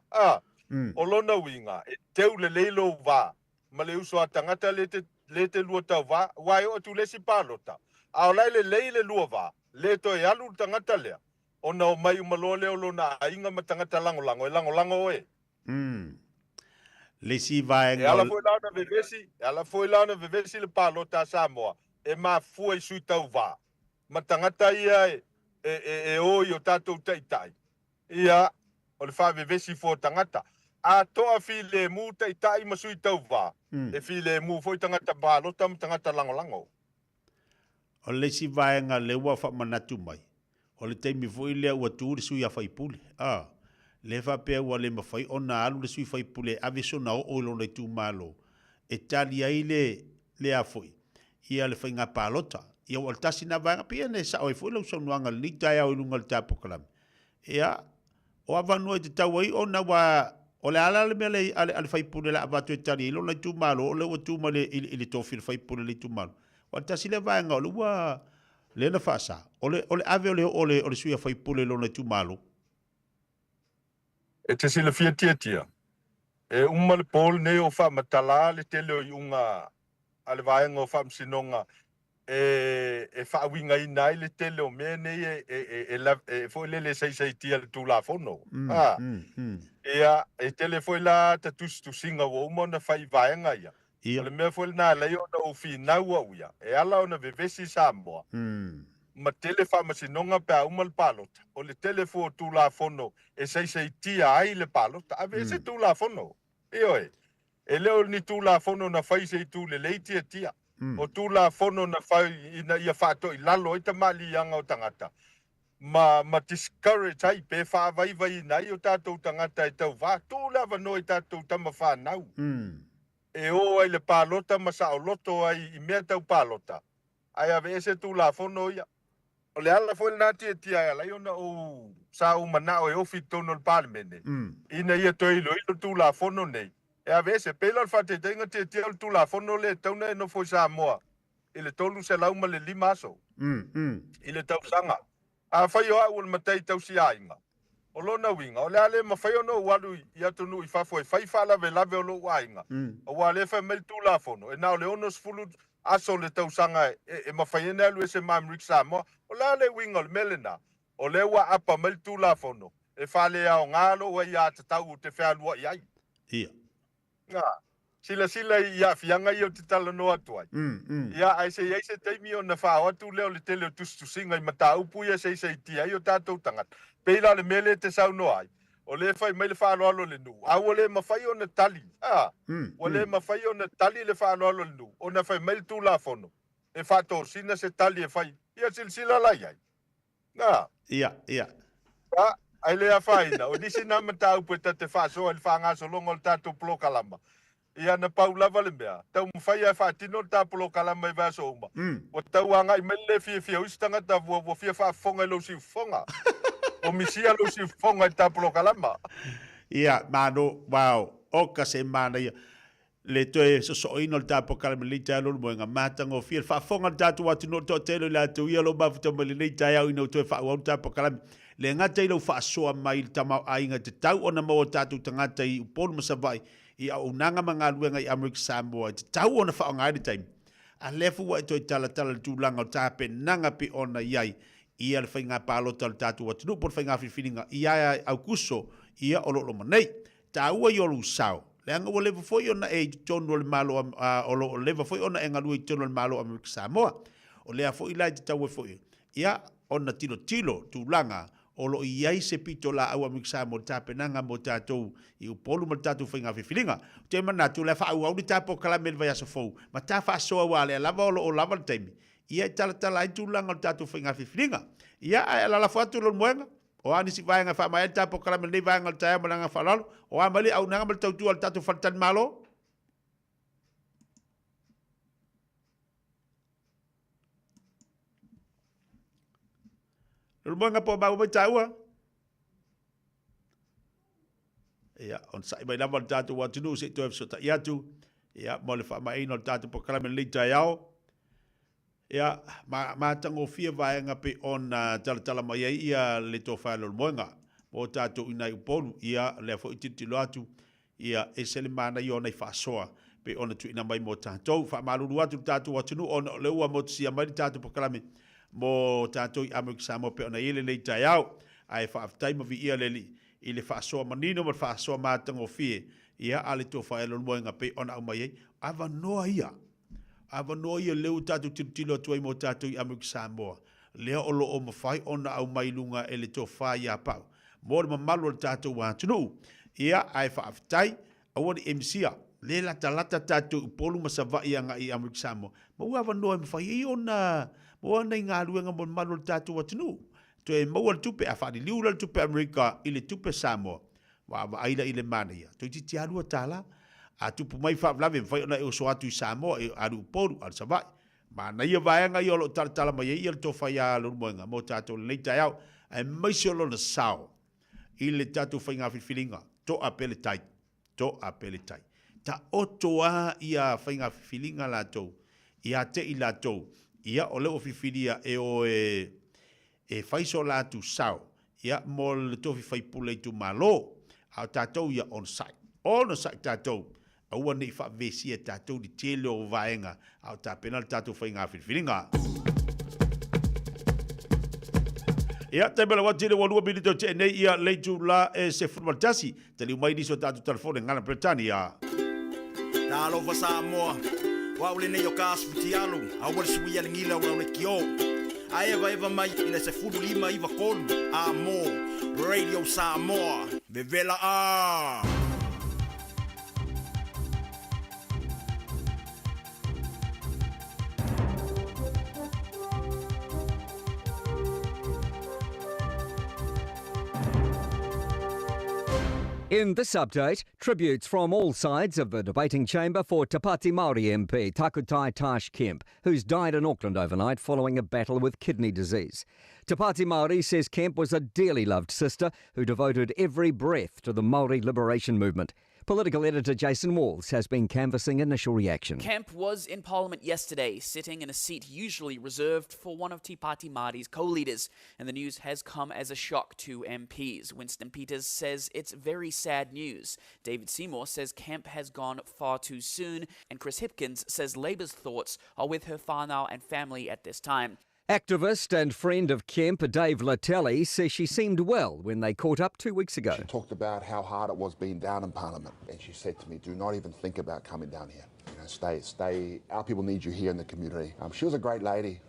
o lona uiga e teu lelei lou vā ma le uso a tagata le te lua tauvā ua e o atu lesi palota a o lai lelei le lua vā le toe alu le tagata lea ona o mai uma loa lea o lona aiga ma tagata lagolago e lagolago oe le si vaenga e ala foi launa vevesi le palota a Samoa e mafua i sui tauvā ma tagata ia e oi o tatou taitai ia o le faavevesi fo tagata a to'a filemu taitai ma sui tauvā e filemu foi tagata palota ma tagata lagolago o le si vaenga le ua faamanatu mai o le taimi fo'i lea ua tu le sui a faipule le faapea ua le mafai ona alu le sui faipule ave sona o'o i lona i tumālo e tali ai le a fo'i ia le faiga palota ia ua le tasi na vaega pia ne sa'o ai fo'i lau saunoaga le nitai ao i luga le tapokalame ia o avanua i te tau ai ona ua o le ala le mea le ale faipule la avatu e tali ai lona i tumālo o le ua tuma i le tofi le faipule le tumālo ua le tasi le vaega o le ua lena fa'asa o le ave o le sui a faipule lona i tumālo e te sila fia tia. E uma le pol ne o wha matala le tele o iunga a le vaenga o wha msinonga e wha winga i nai le tele o mea nei e foi lele sei tia le tūla fono. E tele foi la ta tusinga o uma na whai vaenga ia. O le mea foi na lei o na o whinau au ia. E ala o na vevesi Samoa. Ma tele whamasinonga pe a uma le palota. O le tele fo tūla fono e sei tia ai le palota. A vese tūla fono. E oe. E leo ni tūla fono na whai sei tū le lei tia. O tūla fono na whai ia whāto i lalo i ta mali anga o tangata. Ma discourage ai pe whaavai nai o tātou tangata e tau wā. Tūla wano i tātou tama whānau. E o ai le palota ma sa o loto ai i mea tau palota. Ai a vese tūla fono ia. O le ala foi na tia ala iona o sa o mana o ofi tono le parlemene ina ia toilo tu la fono nei e a vese pelo al fate tenga tia tu la fono le tona no foi Samoa ile tolu se lauma le limaso ile tau sanga a fai o ul matai tau si ainga o lona winga o le ale ma fai no walu ia tonu i fa foi fai fa la ve o lo wainga o wale fa mel tu la fono e na le onos fulu aso le tau sanga e mawhaiene alu ese Amerika Samoa o la le winga le melena o le wa apa mel tu la fono e fale ao ngalo wa ia te tau te whea lua iai ia sila ia fianga i o te tala no atu ai ia ai se teimi o na wha atu leo le tele o tusinga i mata upu ia se tia i o tātou tangata peila le mele te sau no ai o le fai mai le whaaloalo le nu. A o le mawhai o na tali. O le mawhai o na tali le whaaloalo le nu. O na fai mai le tūla fono. E whato sina se tali e fai. Ia silsila lai ai. Ia. Ai le a whaina. O nisi na mata upu e tate whaso le whangaso longo le tātou plo kalama. Ia na pau lava le mea. Tau mwhai a whatino le tātou plo kalama i vaso uma. O tau anga i mele fia uistangata vo fia whafonga i lo si fonga. O misia lo si fonga i tapolo kalama. Ia, mano, wow, oka se mana ia. Le toe so ino le tapo kalama le tai alo mo nga matanga o fia. Fa fonga tatu watu no to telo la tu ia lo mafuta mo le tai au ino toe fa au tapo kalama. Le ngata ilo fa soa mai le tamau ainga te tau ona mo tatu tangata i upolu masavai. I au nanga mga luenga i Amerika Samoa. Te tau ona fa ngai de taimi. A lefu wa toi tala tu langa o tape nanga pi ona iai. ia le whainga pālota le tātou atunu, por whainga whiwhiringa, ia au kuso, ia o lo manei, tā ua i olu sao. Le anga ua lewa foi ona e tonu le malo, o lo lewa foi ona e ngalua i tonu le malo Amerika Samoa, o lea foi lai te tau e foi. Ia, ona tilo tūlanga, o lo iai se pito la au Amerika Samoa, tā penanga mo tātou, i upolu ma tātou whainga whiwhiringa. Te manatu, le wha au ni tāpo kalame le vai asa fou, ma tā wha soa wā le lava o lo o lava le taimi. Ia e tala ai tūlanga o tātou whainga whiwhiringa. Ia e alala whatu lo moenga, o ani si vaenga wha mai tāpo kalame le vaenga le taia malanga whalalo, o amali au nanga mal tautua le tātou whaltani malo. Lo moenga po mau mai taua. Ia, on sai mai lama le tātou watunu se to efsota iatu. Ia, mo le wha mai ino le tātou po kalame le taiao. Ia, ma tango fia vaenga pe on tala mai ia le to whaelo le moenga. Mo tātou inai upolu, ia le fo ititilo atu, ia e sele mana i ona i whaasoa. Pe ona tu ina mai mo tātou, wha maruru atu tātou watunu, ona le ua mo tia mai tātou po kalame. Mo tātou i Amerika Samoa pe ona ile nei tai au, ai whaafitai ma vi ia leli, i le whaasoa manino ma whaasoa ma tango fie, ia ale to whaelo le moenga pe ona au mai ei, awa noa ia. Awa noa ia leu tātou tilo atuai mo tātou i Amerika Samoa. Lea olo o mawhai ona au mailunga e le tō whai a pau. Mō le mamalu le tātou wātunu. Ia ai whaafitai, awani MCA. Le lata tātou i polu masawa i anga i Amerika Samoa. Mau awa noa e mawhai e ona. Mo nei ngā ruenga mo mamalu le tātou wātunu. To e maua le tupe, a whaari liura le tupe Amerika i le tupe Samoa. Wa aila i le mana ia. To i ti tiarua tāla. A tupu mai whaaflawe, mwhai ona e o so atu i Samoa, e aru poru, al savai. Ma na ia vaenga i olo tala mai i al to whai a lor moenga, mo tātou le nei tai au, e maisi olo na sao, i le tātou whai ngā whiwhiringa, to a pele tai. Ta otoa i a whai ngā whiwhiringa la tau, i a te i la tau, i a ole o whiwhiria e o e whaiso la tu sao, i a mo le tofi whai pule i tu malo, a tātou i a on site. On site tātou, aua nei whaavesi e tātou di tele o vaenga au tā pena le tātou whai ngā whiwhiringa. Ia, taimela watire walua milito te nei ia leitu la e se furumatasi, te liu mai niso tātou telefone ngana Bretania. Tā alofa Samoa, waule nei o kāsputi alu, awale sui alingila ua ule kio. A eva mai ina se furu lima iwa kolu, a mo, Radio Samoa, vevela a. In this update, tributes from all sides of the debating chamber for Te Pāti Māori MP Takutai Tash Kemp, who's died in Auckland overnight following a battle with kidney disease. Te Pāti Māori says Kemp was a dearly loved sister who devoted every breath to the Māori liberation movement. Political editor Jason Walls has been canvassing initial reaction. Kemp was in Parliament yesterday, sitting in a seat usually reserved for one of Te Pāti Māori's co-leaders, and the news has come as a shock to MPs. Winston Peters says it's very sad news. David Seymour says Kemp has gone far too soon, and Chris Hipkins says Labour's thoughts are with her whānau and family at this time. Activist and friend of Kemp, Dave Latelli, says she seemed well when they caught up 2 weeks ago. She talked about how hard it was being down in Parliament, and she said to me, do not even think about coming down here. You know, stay. Our people need you here in the community. She was a great lady.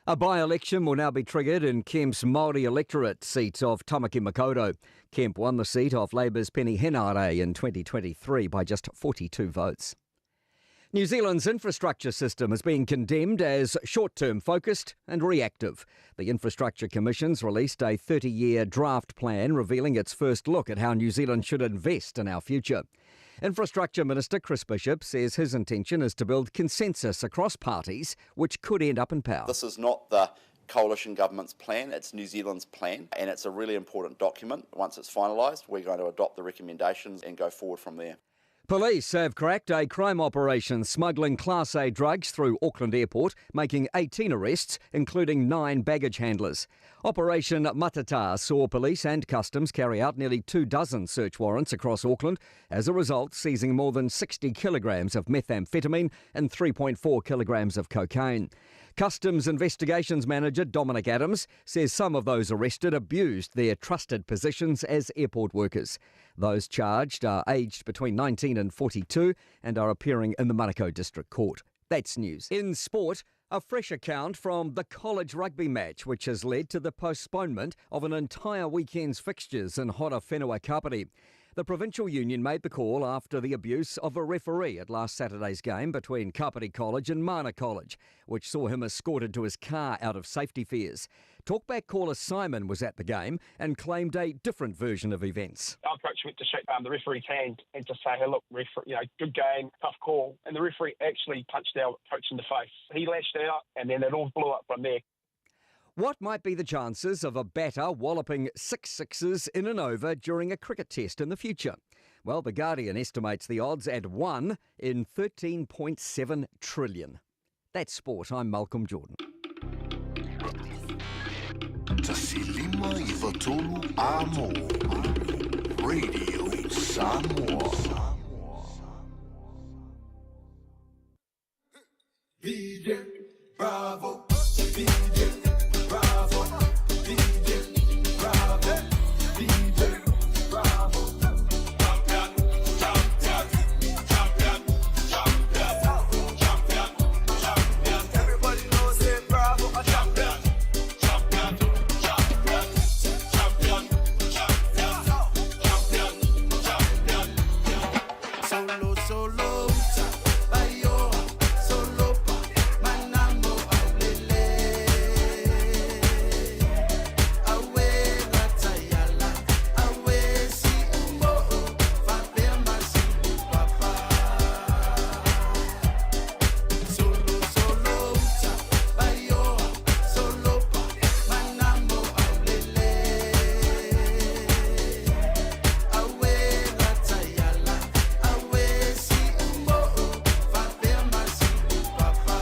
A by-election will now be triggered in Kemp's Māori electorate seat of Tamaki Makaurau. Kemp won the seat off Labour's Penny Henare in 2023 by just 42 votes. New Zealand's infrastructure system is being condemned as short-term focused and reactive. The Infrastructure Commission's released a 30-year draft plan revealing its first look at how New Zealand should invest in our future. Infrastructure Minister Chris Bishop says his intention is to build consensus across parties, which could end up in power. This is not the coalition government's plan, it's New Zealand's plan, and it's a really important document. Once it's finalised, we're going to adopt the recommendations and go forward from there. Police have cracked a crime operation smuggling Class A drugs through Auckland Airport, making 18 arrests, including 9 baggage handlers. Operation Matata saw police and customs carry out nearly 24 search warrants across Auckland, as a result seizing more than 60 kilograms of methamphetamine and 3.4 kilograms of cocaine. Customs Investigations Manager Dominic Adams says some of those arrested abused their trusted positions as airport workers. Those charged are aged between 19 and 42 and are appearing in the Manukau District Court. That's news. In sport, a fresh account from the college rugby match, which has led to the postponement of an entire weekend's fixtures in Hora Whenua Kapiti. The Provincial Union made the call after the abuse of a referee at last Saturday's game between Kapiti College and Mana College, which saw him escorted to his car out of safety fears. Talkback caller Simon was at the game and claimed a different version of events. Our coach went to shake the referee's hand and to say, hey, look, referee, good game, tough call. And the referee actually punched our coach in the face. He lashed out and then it all blew up from there. What might be the chances of a batter walloping 6 sixes in an over during a cricket test in the future? Well, The Guardian estimates the odds at 1 in 13.7 trillion. That's sport. I'm Malcolm Jordan. Tasilima i Watolu Amo. Radio Samoa. DJ Bravo. DJ Bravo. DJ Bravo. DJ Bravo. Champion, champion, champion, champion, champion, champion. Everybody knows it, Bravo, a champion. Champion, champion, champion, champion, champion, champion. Solo, bayo, solo pa, manamo aulele. Awe gatayala, awe si umbo, fapema si papa. Solo, bayo, solo pa, manamo aulele. Awe gatayala, awe si umbo, fapema si papa.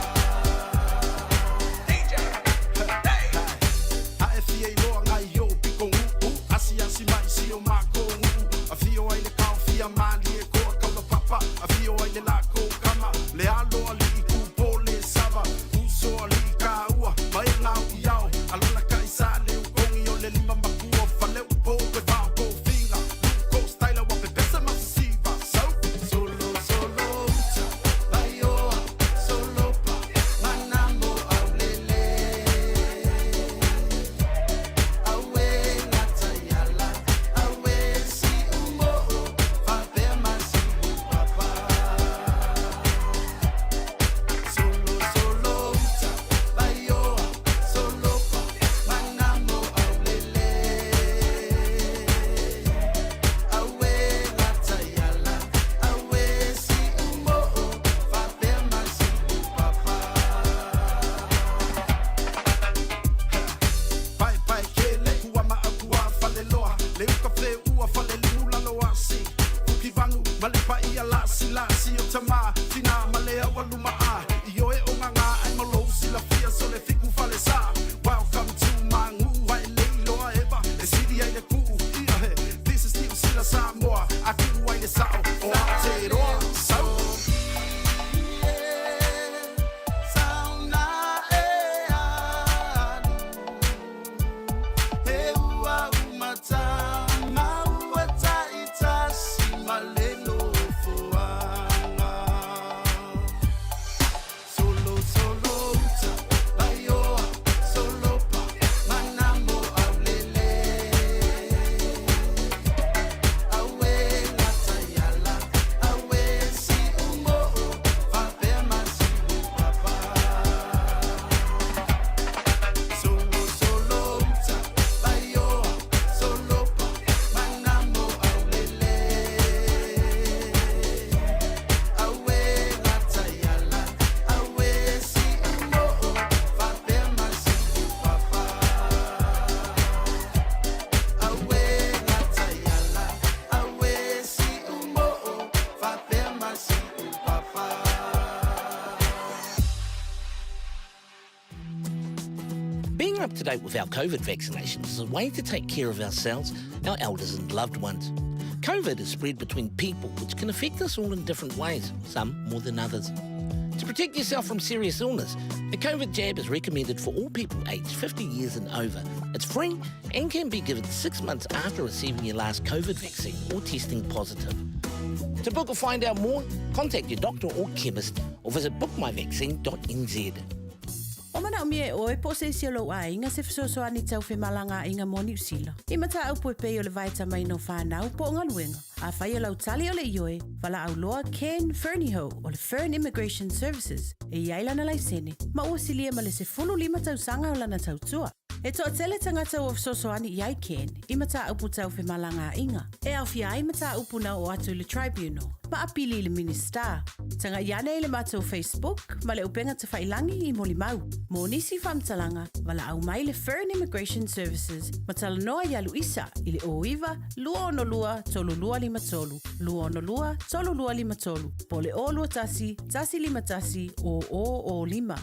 AFA loa ngai yo piko ngu asi mai si o mako ngu afio ai le kau fia mali e koa kaula papa afio ai le lako kama le alo ali ku pole sava uso ali ka ua mai nga u yao alona kai sale u kongi o le lima makua fale u po pe va po finga ko style wa pe pesa masiva Solo, bayo, solo pa, manamo aulele. Awe gatayala, awe si umbo, fapema si papa. Solo, bayo, solo pa, manamo aulele. Awe gatayala, awe si umbo, fapema si papa. pai kele kua ma akua fale loa le uka fe ua fale lula loa si uki vangu male pa ia lasi o tama tina male awa luma a io e o nganga ai malo si la fia so le fiku fale sa welcome to mangu wai le loa eva e sidi ai le ku ia he this is still sila Samoa I do wai le sao o Aotearoa sao Sauna e anu, e ua umata, maua taitasi malelo fuanga. Solo, bayo, solo pa, manamo aulele. Awe gatayala, awe si umbo, fapema si papa. Solo, bayo, solo pa, manamo aulele. Awe gatayala, awe si umbo, fapema si papa. Awe gatayala, awe si umbo, fapema si papa. Being up to date with our COVID vaccinations is a way to take care of ourselves, our elders and loved ones. COVID is spread between people, which can affect us all in different ways, some more than others. To protect yourself from serious illness, the COVID jab is recommended for all people aged 50 years and over. It's free and can be given 6 months after receiving your last COVID vaccine or testing positive. To book or find out more, contact your doctor or chemist or visit bookmyvaccine.nz. O mana umie o e po se sialo a inga se fisoso ani tau fe malanga inga moni usila. I mata au po e peo le vaita mai no whanau po ngā luenga. A whai o lau tali o le ioe, wala au loa Ken Fernieho o le Fern Immigration Services e iaila na laisene. Ma ua silia ma le se fulu 5 tau sanga o lana tau tua. E toa tele tangata o fisoso ani iai Ken, I mata upu tau fe malanga inga. E au fia ai mata upu na o atu le tribunal. Ma apili le minister. Tanga iane le mato Facebook, ma le upenga te whailangi I moli mau. Mo nisi whamtalanga, wala au mai le Fern Immigration Services, ma tala noa ialu isa, I le oiwa, lua ono lua, tolu lua lima tolu. Lua ono lua, tolu lua lima tolu. Po le o lua tasi, tasi lima tasi, o lima.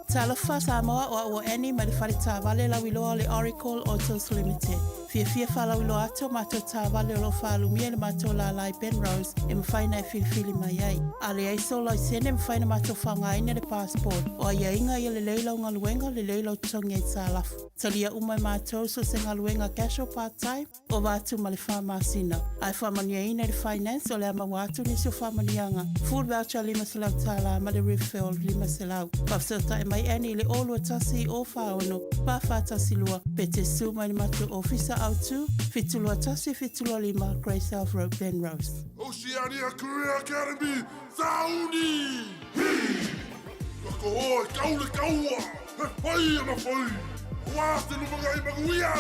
Talofa Samoa o eni ma le whare tāwale la wiloa le Oracle Autos Limited. Fia whala wiloa ato mātou tāwale o lo whalumia le mātou la lai Penrose e mwhaina e whiwhili mai ai. A le aiso lai sene mwhaina mātou whangaina le passport o a iainga I le leilau ngā luenga le leilau tongi e tālafu. Talia umai mātou so se ngā luenga cash o part-time o wātu ma le whamasina. Ai whamania ina le finance o le ama wātu ni so whamanianga. Full voucher 5 selau tāla ma le refill 5 selau. Whafsota e mai eni le olua tasi o whaono, pawha tasi lua, pe te suma ni matu ofisa autu, fitulua tasi fitulua 5, Grace Elf Road, Penrose. Oceania Career Academy, Sauni! Hei! Kako oi, kaule kaua! He pai ana pai! Oa te lumaga I maguia!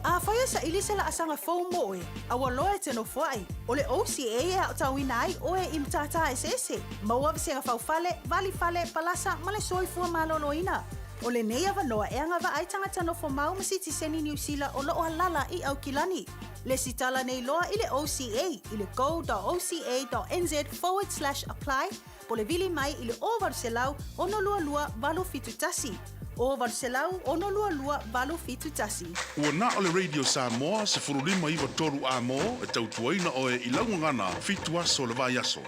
A whaia sa ili se la asanga fau moe, a waloa te no whai. O le OCA e au tauina ai o e imtata e sese. Maua visenga fau fale, vali fale, palasa, ma le soifua maloloina. O le nei avanoa e anga wa aitanga tano fo mau masiti seni New Zealand o loo halala I au kilani. Le sitala nei loa I le OCA, I le go.oca.nz/apply, po le vili mai I le ovar selau ono lua lua valo fitu tasi. O Varselau, ono lua lua, valo fitu tasi. Ua na o le Radio Samoa, se furulima iwa toru a mo, e tautuaina o e ilangu ngana, fitu aso le vai aso.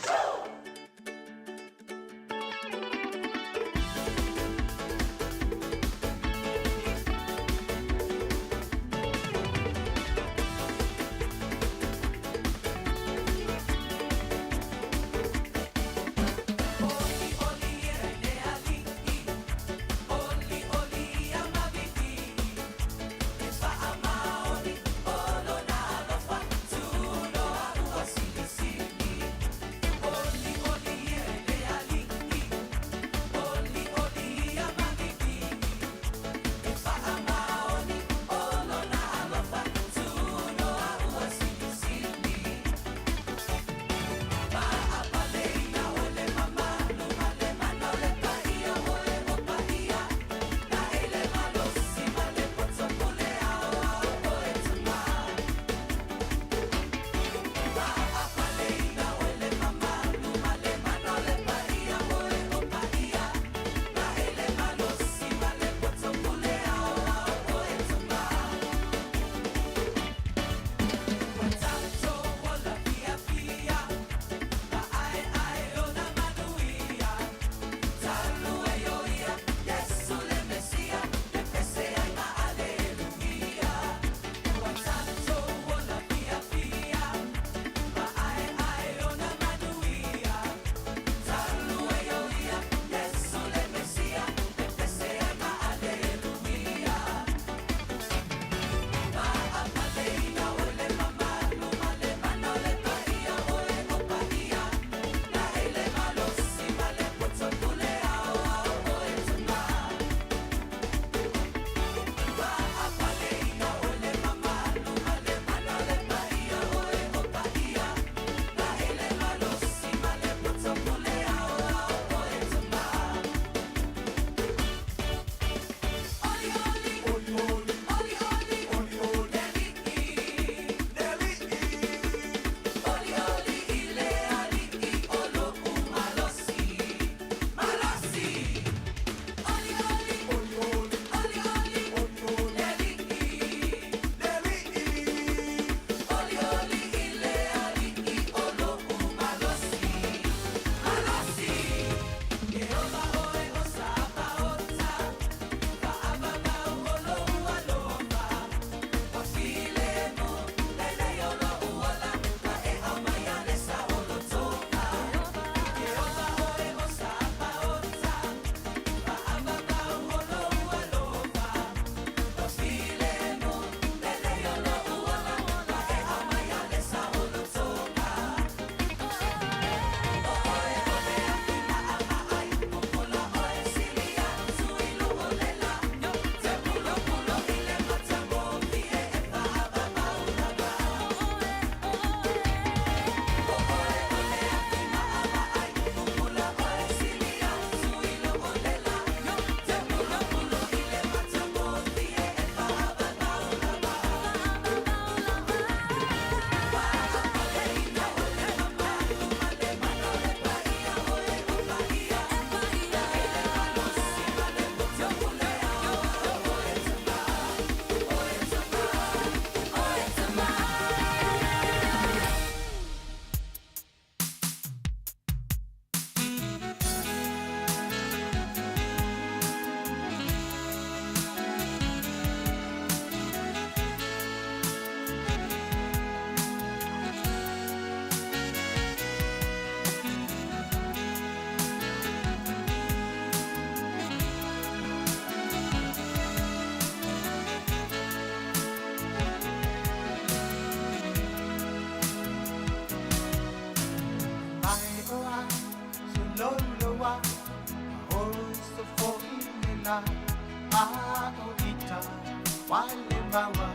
wale mawa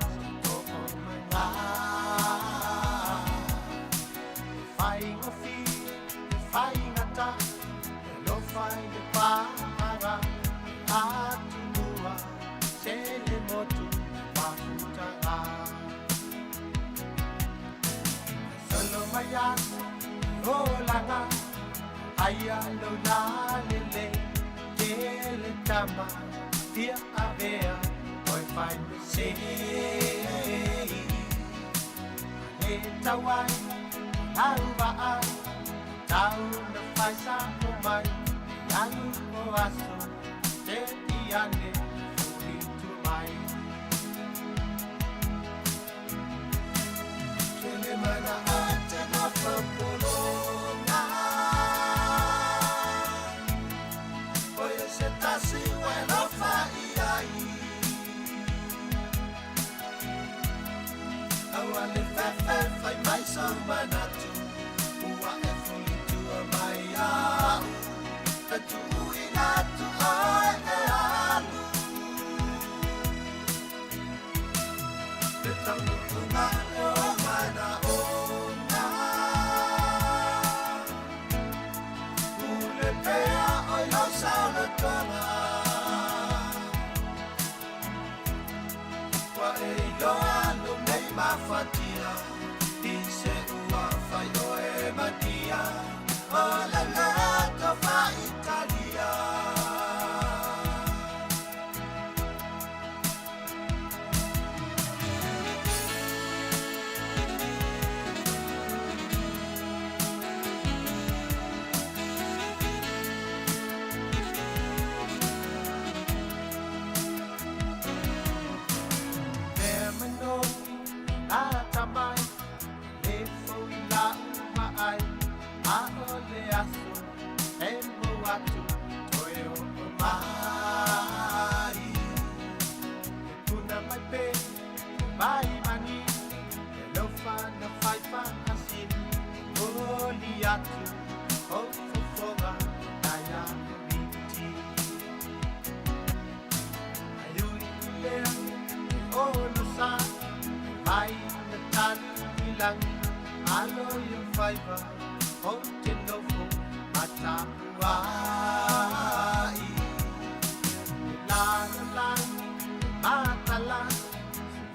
o manga fai ngofi fai ngata lo fai de para atua sele motu pafuta solo maya rolanga aya lo la lele ele tama dia avea oi fai se e tawai alva ai tau na fai sa o mai yalu o aso te iane fui tu mai kele mana ate na papolonga oye se tasi welo fai ai awale fefe fai mai so manatu ua e fui tu mai au tu ina tu ai e alu te tau tunga o mana ona ule pea oi lo sao le tonga wa e lo alu nei mafatia i se ua fai o e matia o la gato fa Italia Termino la tamai le foi la mai a ole aso e mo atu toyo mai tuna mai pe mai mani lo fa na fai fa asin oli atu o foga daya biti ayuri le o no sa mai na tan bilang alo yung fiber o tinofo matapuai lang matalan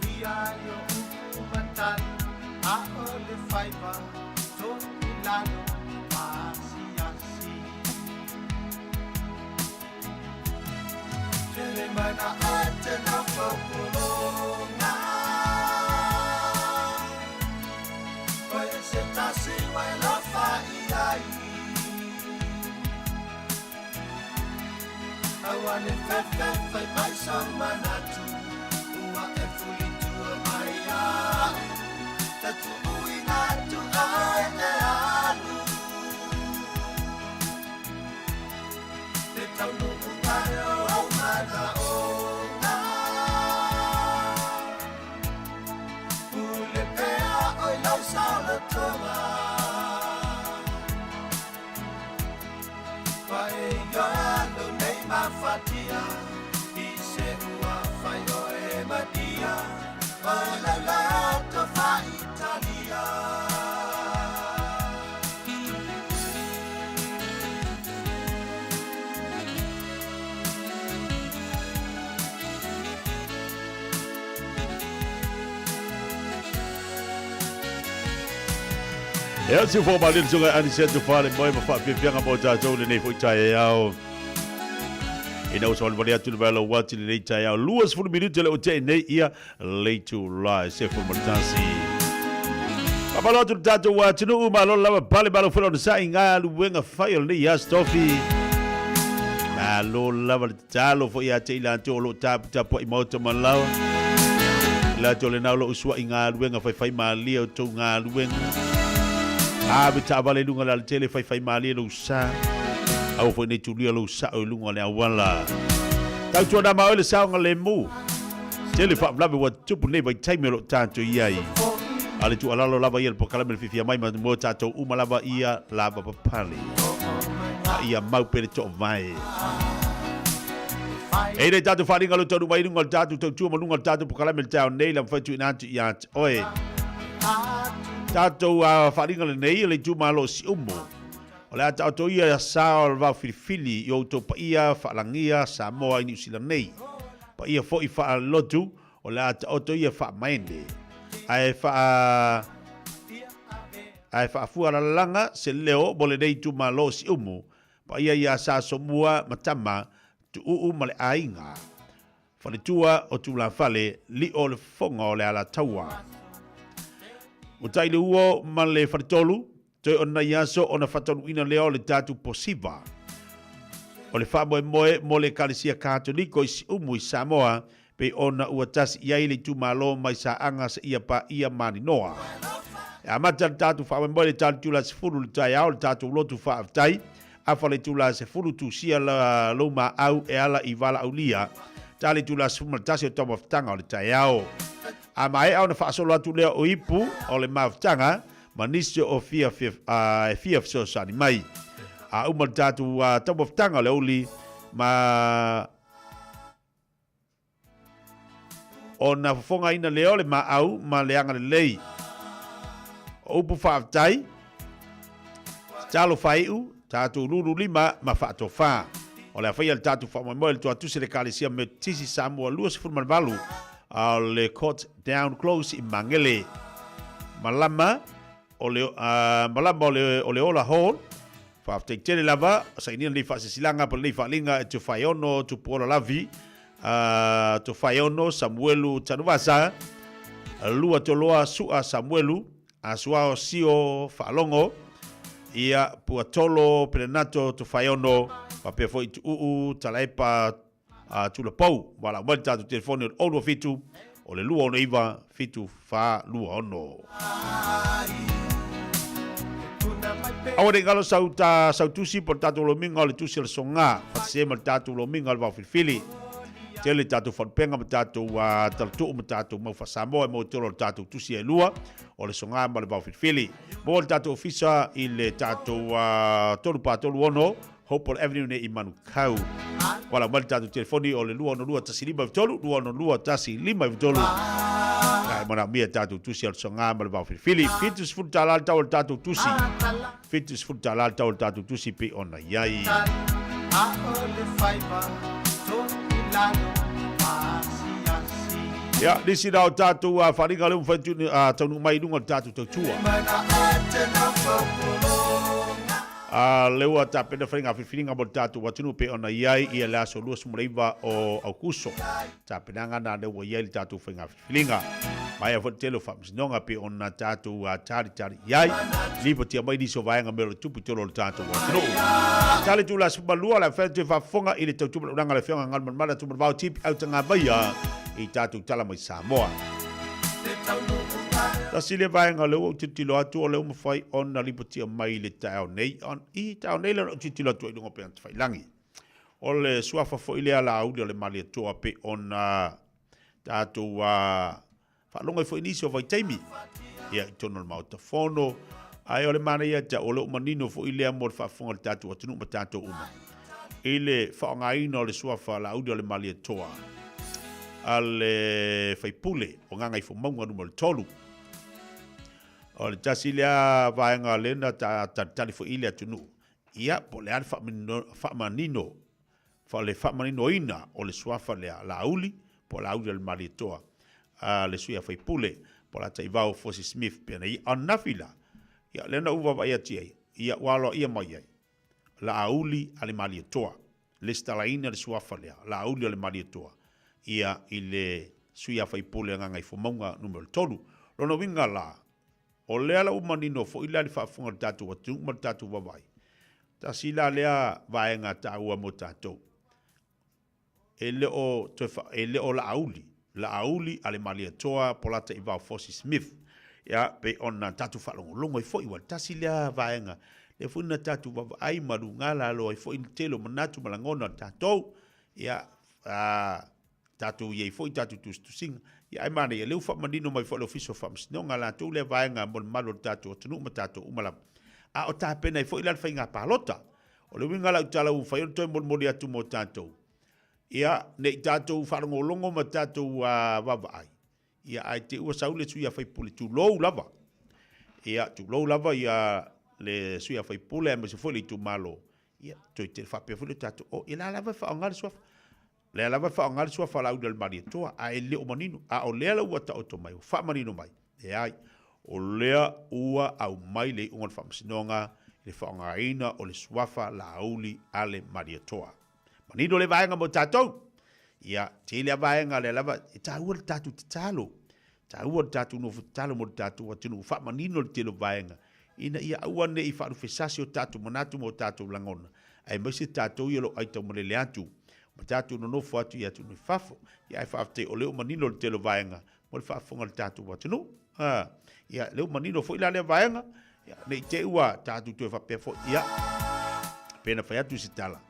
wiayo umatan a ole fiber to ilano pasiasi kele mana ate na popolonga oye se tasi wai la fai ai awane fefe fai mai so manatu ua e fuli tua mai a tatu uina tu ai e alu te tau nuku ngai o mana ona ule pea oi lau sao le tonga Pai galo nei mafatia i se ua fai o e madia o la lato fa Italia E ati fo malil sunga ani setu fale moi ma fa pianga mo tatou le nei fo tai ao. Ina o sol valia tu vela wati le nei tai ao. Luas fu minuto le o te nei ia late to lie se fo mortansi. Papalo tu tatou wa tinu uma lo lava pale balo fo no sa inga lu wenga file ni ya stofi. Ma lo lava talo fo ia te ila to lo tap po i moto malawa. La to le na lo uswa inga lu wenga fai mali o to nga lu wenga. Bita vale lunga la tele fai mali lo sa au foi nei tulia lo sa o lunga le awala tau tua na maole sa nga le mu tele fa blabe wa tupu nei vai time lo tanto iai ale tu alalo lava ia po kala me fifia mai ma mo tato uma lava ia lava papali ia mau pere to vai E le tātou wharinga lo tonu mai runga tātou tau tua manunga tātou pokala me tāo nei lam whaitu inatu i atu. Oe. Tātou wharinga le nei le tū malo si umo. O le ata auto ia sa o le vau filifili i outou pa ia whaalangia Samoa i New Zealand nei. Pa ia fo i whaalotu o le ata auto ia whaamaene. Ai whaafuaralanga se leo mo le nei tū malo si umo. Pa ia sa somua matama tu uu ma le ainga. Whaletua o tu la whale li o le fonga o le ala taua. O taile uo ma le whaletolu, toi ona iaso ona whatonu ina leo le tatu posiva. O le whamoe moe mo le Kalesia Katoliko i si umu i Samoa, pe ona uatasi iai le tu malo mai sa anga sa ia pa ia mani noa. E amata le tatu whamoe moe le tatu tula se furu le tai au le tatu lotu whaaftai, afa le tula se furu tu sia la loma au e ala i vala aulia, ta le tula se fumatasi o tamo aftanga o le tai au. A mai au na whaasolo atu lea o ipu o le maaftanga, manisio o fia fiso sani mai. A umar tatu tamo aftanga le uli, ma o na fonga ina leo le ma au, ma leanga le lei. O upu whaaftai, talo whaiu, tatu lulu lima ma whaato wha. O le awhai al tatu whamoe le tua tuse le Kalesia me tisi Samoa lua se furman valu a le court down close i Mangele. Malama o le ola hall whaaftai tele lava sa inian li whaasesilanga pa li whaalinga e tu whaiono tu puola lavi tu whaiono Samuelu Tanuvasa lua toloa sua Samuelu a suao sio whaalongo ia puatolo perenato tu whaiono pa pe foi tu talaipa tula pau wala mai tatu telefone o lo fitu o le lua ono iwa fitu fa lua ono awore ngalo sautusi por tatu lo minga le tusi le songa fatsema tatu lo minga le va filfili tele tatu fonpenga tatu tatu tatu mo fa Samoa mo tolo tatu tusi e lua o le songa ma le va filfili mo tatu ofisa il tatu tolu pa tolu ono Hopewell Avenue ne Imanu Kau. Wala mali tatu telefoni o le lua no lua tasi lima vitolu, lua no lua tasi lima vitolu. Kai mana mia tatu tusi al songa ma le vau filifili. Fitus full talal tau tatu tusi. Fitus full talal tau tatu tusi pe ona iai. Ya, disi dau tatu wharinga leu whaitu taunu mai nunga tatu tau tua. Leua ta pena whainga whiwhiringa mo tātou watunu pe ona iai ia lea so lua sumureiva o Aukuso. Ta pena ngana leua iai li tātou whainga whiwhiringa. Mai a whatelo whamsinonga pe ona tātou tari iai. Lipo tia mai niso vaenga mero tupu tolo le tātou watunu. Tale tu la sumalua la whaite whafonga i le tau tupu uranga le whionga ngalman mara tupu vau tipi au tanga vaia i tātou tala mai Samoa. Ta sile vaenga leo o titilo atu o leo mawhai ona lipotia mai le tau nei. I tau nei leo o titilo atu i lunga pe anta whailangi. O le suafa fo ilea la auli o le mali atua pe ona tātou whalonga i fo inisi o vai taimi. Ia i tono le mauta whono. Ai o le mana ia ta o leo manino fo ilea mo le whafonga le tātou atunu ma tātou uma. I le whaonga ina o le suafa la auli o le mali atua. Ale whaipule o nganga i fo maunga numero tolu. O le tasi lea vaenga lena tali fo ile atunu. Ia, po le ane whamanino, le whamanino ina o le suafa lea la auli, po la auli le maritoa, le suia whaipule, po la taivao Fosi Smith, pena i anawhila. Ia, lena uwa vai atiai, ia walo ia mai ai. La auli ale maritoa, le stalaina le suafa lea, la auli ale maritoa. Ia, i le suia whaipule nganga i fomaunga numero tolu. Lono winga la, o lea la umanino fo ila li whaafunga tatu watu ma tatu wawai. Ta sila lea vaenga ta ua mo tatu. E leo la auli ale malia toa polata i vau Fosi Smith. Ya pe ona tatu whalongo longo i fo iwa. Ta sila vaenga le funa tatu wawai maru ngala lo i fo in telo manatu malangona tatu. Ya tatu ye fo i tatu tusinga. Ya imane ya leu whamanino mai whalo fiso whamsinonga la tau le vaenga mon malo tatu o tunu ma tatu umalap. A o tā pena i fo ilan whainga pālota. O le winga lau tala u whaion toi mon mori atu mo tatu. Ia, ne tātou whanongolongo ma tātou wawaai. Ia, ai te ua saule suia whaipule tūlou lava. Ia, tūlou lava ia le suia whaipule ma se fwele tu malo. Ia, toi te whapea fwele tātou. O, ia la lava whaongari suafa. Le lava whaongari suafa lau del maria toa. A e leo manino. A o lea la ua ta oto mai. O wha manino mai. E ai. O lea ua au mai le ungan whamasinonga. Le whaongaina o le suafa la auli ale maria toa. Manino le vaenga mo tātou. Ia, te le vaenga le lava. E tā ua le tātou te tālo. Tā ua le tātou no whatalo mo le tātou watinu. Wha manino le te lo vaenga. Ina ia aua ne i wharu whesasi o tātou manatu mo tātou langona. Ai maise tātou i alo aitau mo le leatu. Ma tātou no nofo atu i atu ni whafo. Ia ai whaafte o leo manino le te lo vaenga. Mo le whaafonga le tātou watinu. Ia, leo manino fo ila le vaenga. Ia, ne i te ua tātou tue whapea fo. Ia, pena whai atu si tala.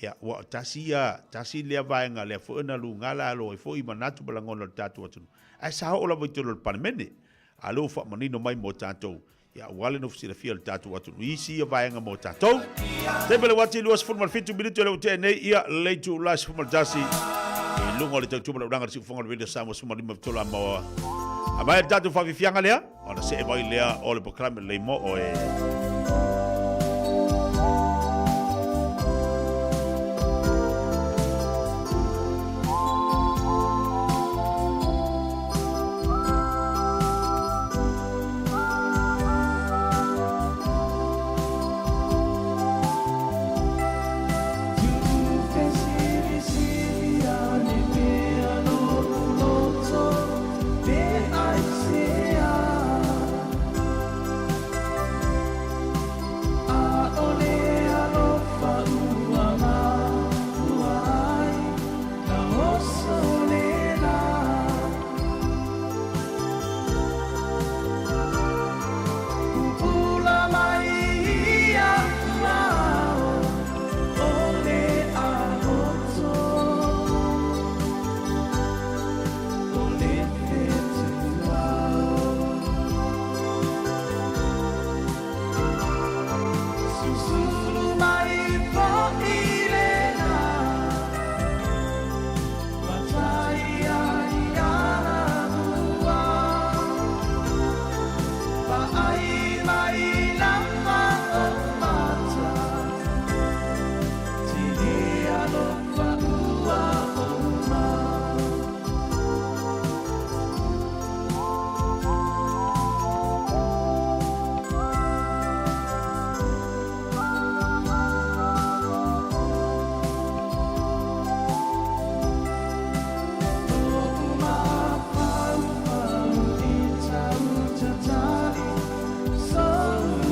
Ia, ua tasi lea vaenga lea fo ena lu ngala alo e fo i manatu balangona le tātou watinu. Ai sa ho la voitolo le panemene. Alo wha manino mai mo tātou. Ia, wale no fsira fia le tātou watinu. Isi ia vaenga mo tātou. Te pele wati luas formal fitu minuto le ute nei ia leitu las formal jasi. E lunga le tau tupala uranga le si ufonga le video samo suma lima vitola mawa. Amai le tātou whawifianga lea. Ona se e vai lea o le poklame le mo o e... So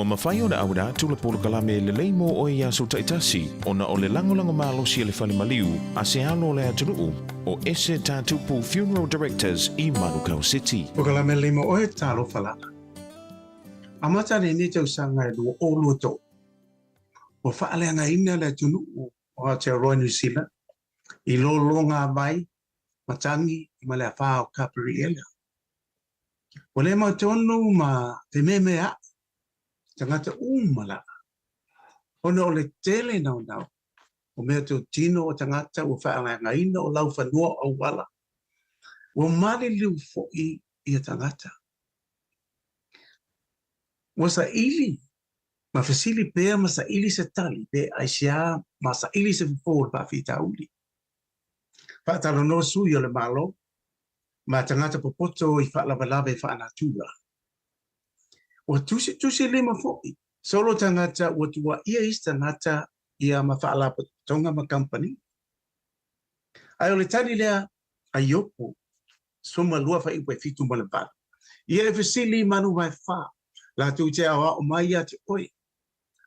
mawhai o le awera tu le polo kalame le leimo o ia so taitasi ona o le langolango malosi le fale maliu a se alo le atunuu o ese tatupu Funeral Directors i Manukau City. O kalame leimo o e talo falana. Amata ni tau sanga e lua o lua tō. O whaalea ina le atunuu o Aotearoa New Zealand i lo ngā vai matangi i malea wha o Kapiri Ela. O le mau tonu ma te meme a tangata umala. Ona o le tele nau o mea tō tino o tangata o whaanga ina o lau whanua au wala. O mali liu fo'i i a tangata. O sa ili, ma fasili pēr ma sa ili se tali, pe aisia ma sa ili se fōr pa whita uli. Whaatalo no sui o le malo, ma tangata popoto i whaalawalawe whaanatura. O tusi lima fo'i. Solo tangata o tua ia is tangata ia ma whaalapa tonga ma company. Ai o le tani lea a yopo, suma lua wha iwe fitu ma le bala. Ia e fasili manu mai wha, la tu te awa o mai ia te oi.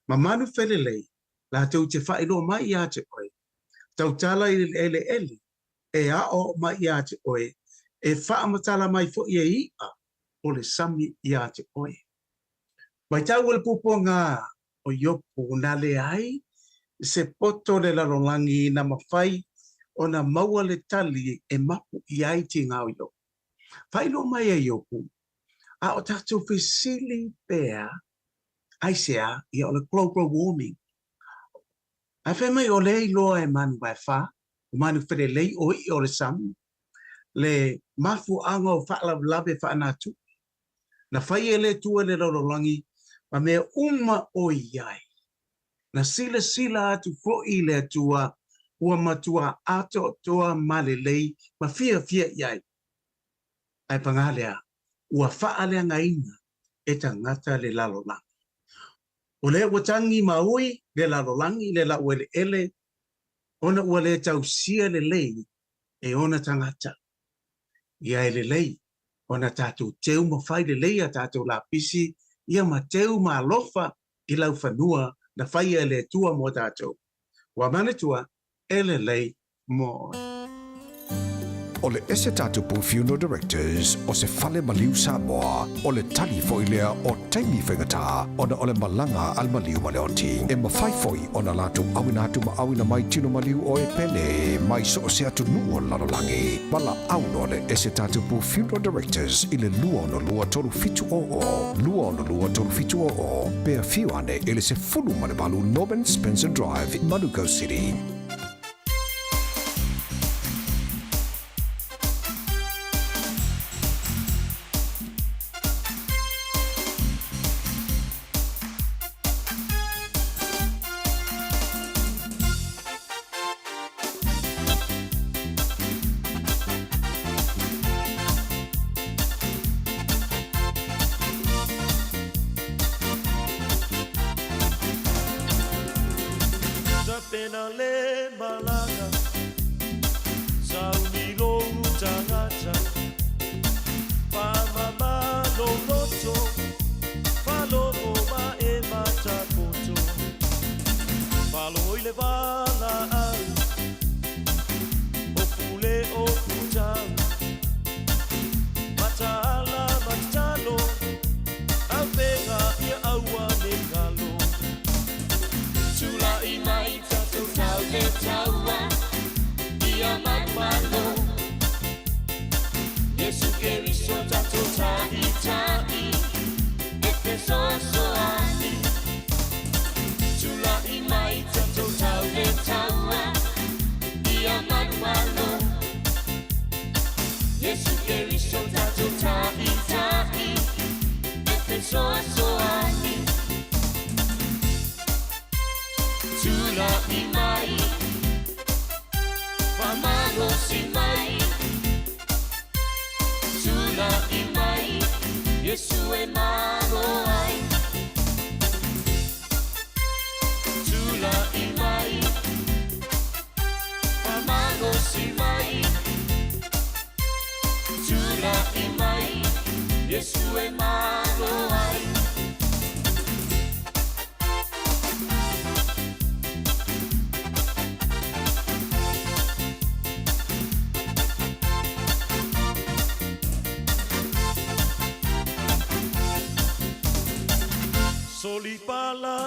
Ma manu whelelei, la tu te wha ilo mai ia te oi. Tau tala i ele, e a o mai ia te oi. E wha amatala mai fo ia ia, o le sami ia te oi. Mai tau le pupo ngā o yopo na le ai, se poto le larolangi na mawhai o na maua le tali e mapu i ai ti ngā o yopo. Whailo mai e yopo, a o tātou whisili pēr, aisea i o le global warming. A whemai o le iloa e manu mai wha, o manu where lei o i o le samu, le mafu anga o whaalawe whaanatu. Na whai e le tua le larolangi, ma mea o iai. Na sila atu fo i le atua, ua matua ato toa malelei, ma fia iai. Ai pangalea, ua whaalea ngaina e tangata le lalolangi. O le watangi maui, le lalolangi, le la uele ele, ona ua le tausia le lei, e ona tangata. Ia le lei, ona tātou teu mawhai le lei a tātou la pisi, ia ma teu ma alofa i lau whanua na whaia le tua mo tātou. Wa manatua, ele lei mo. O le ese tatupu Funeral Directors o se fale maliu Samoa o le tali foilea o taimi whaingata ona o le malanga al maliu maleoti e mawhaifoi ona latu awinatu ma awina mai tino maliu o e pele mai so se atu nuo lalolangi wala auno le ese tatupu Funeral Directors i le lua no lua tolu fitu o pea fiuane ele se fulu male balu Norman Spencer Drive in Manukau City.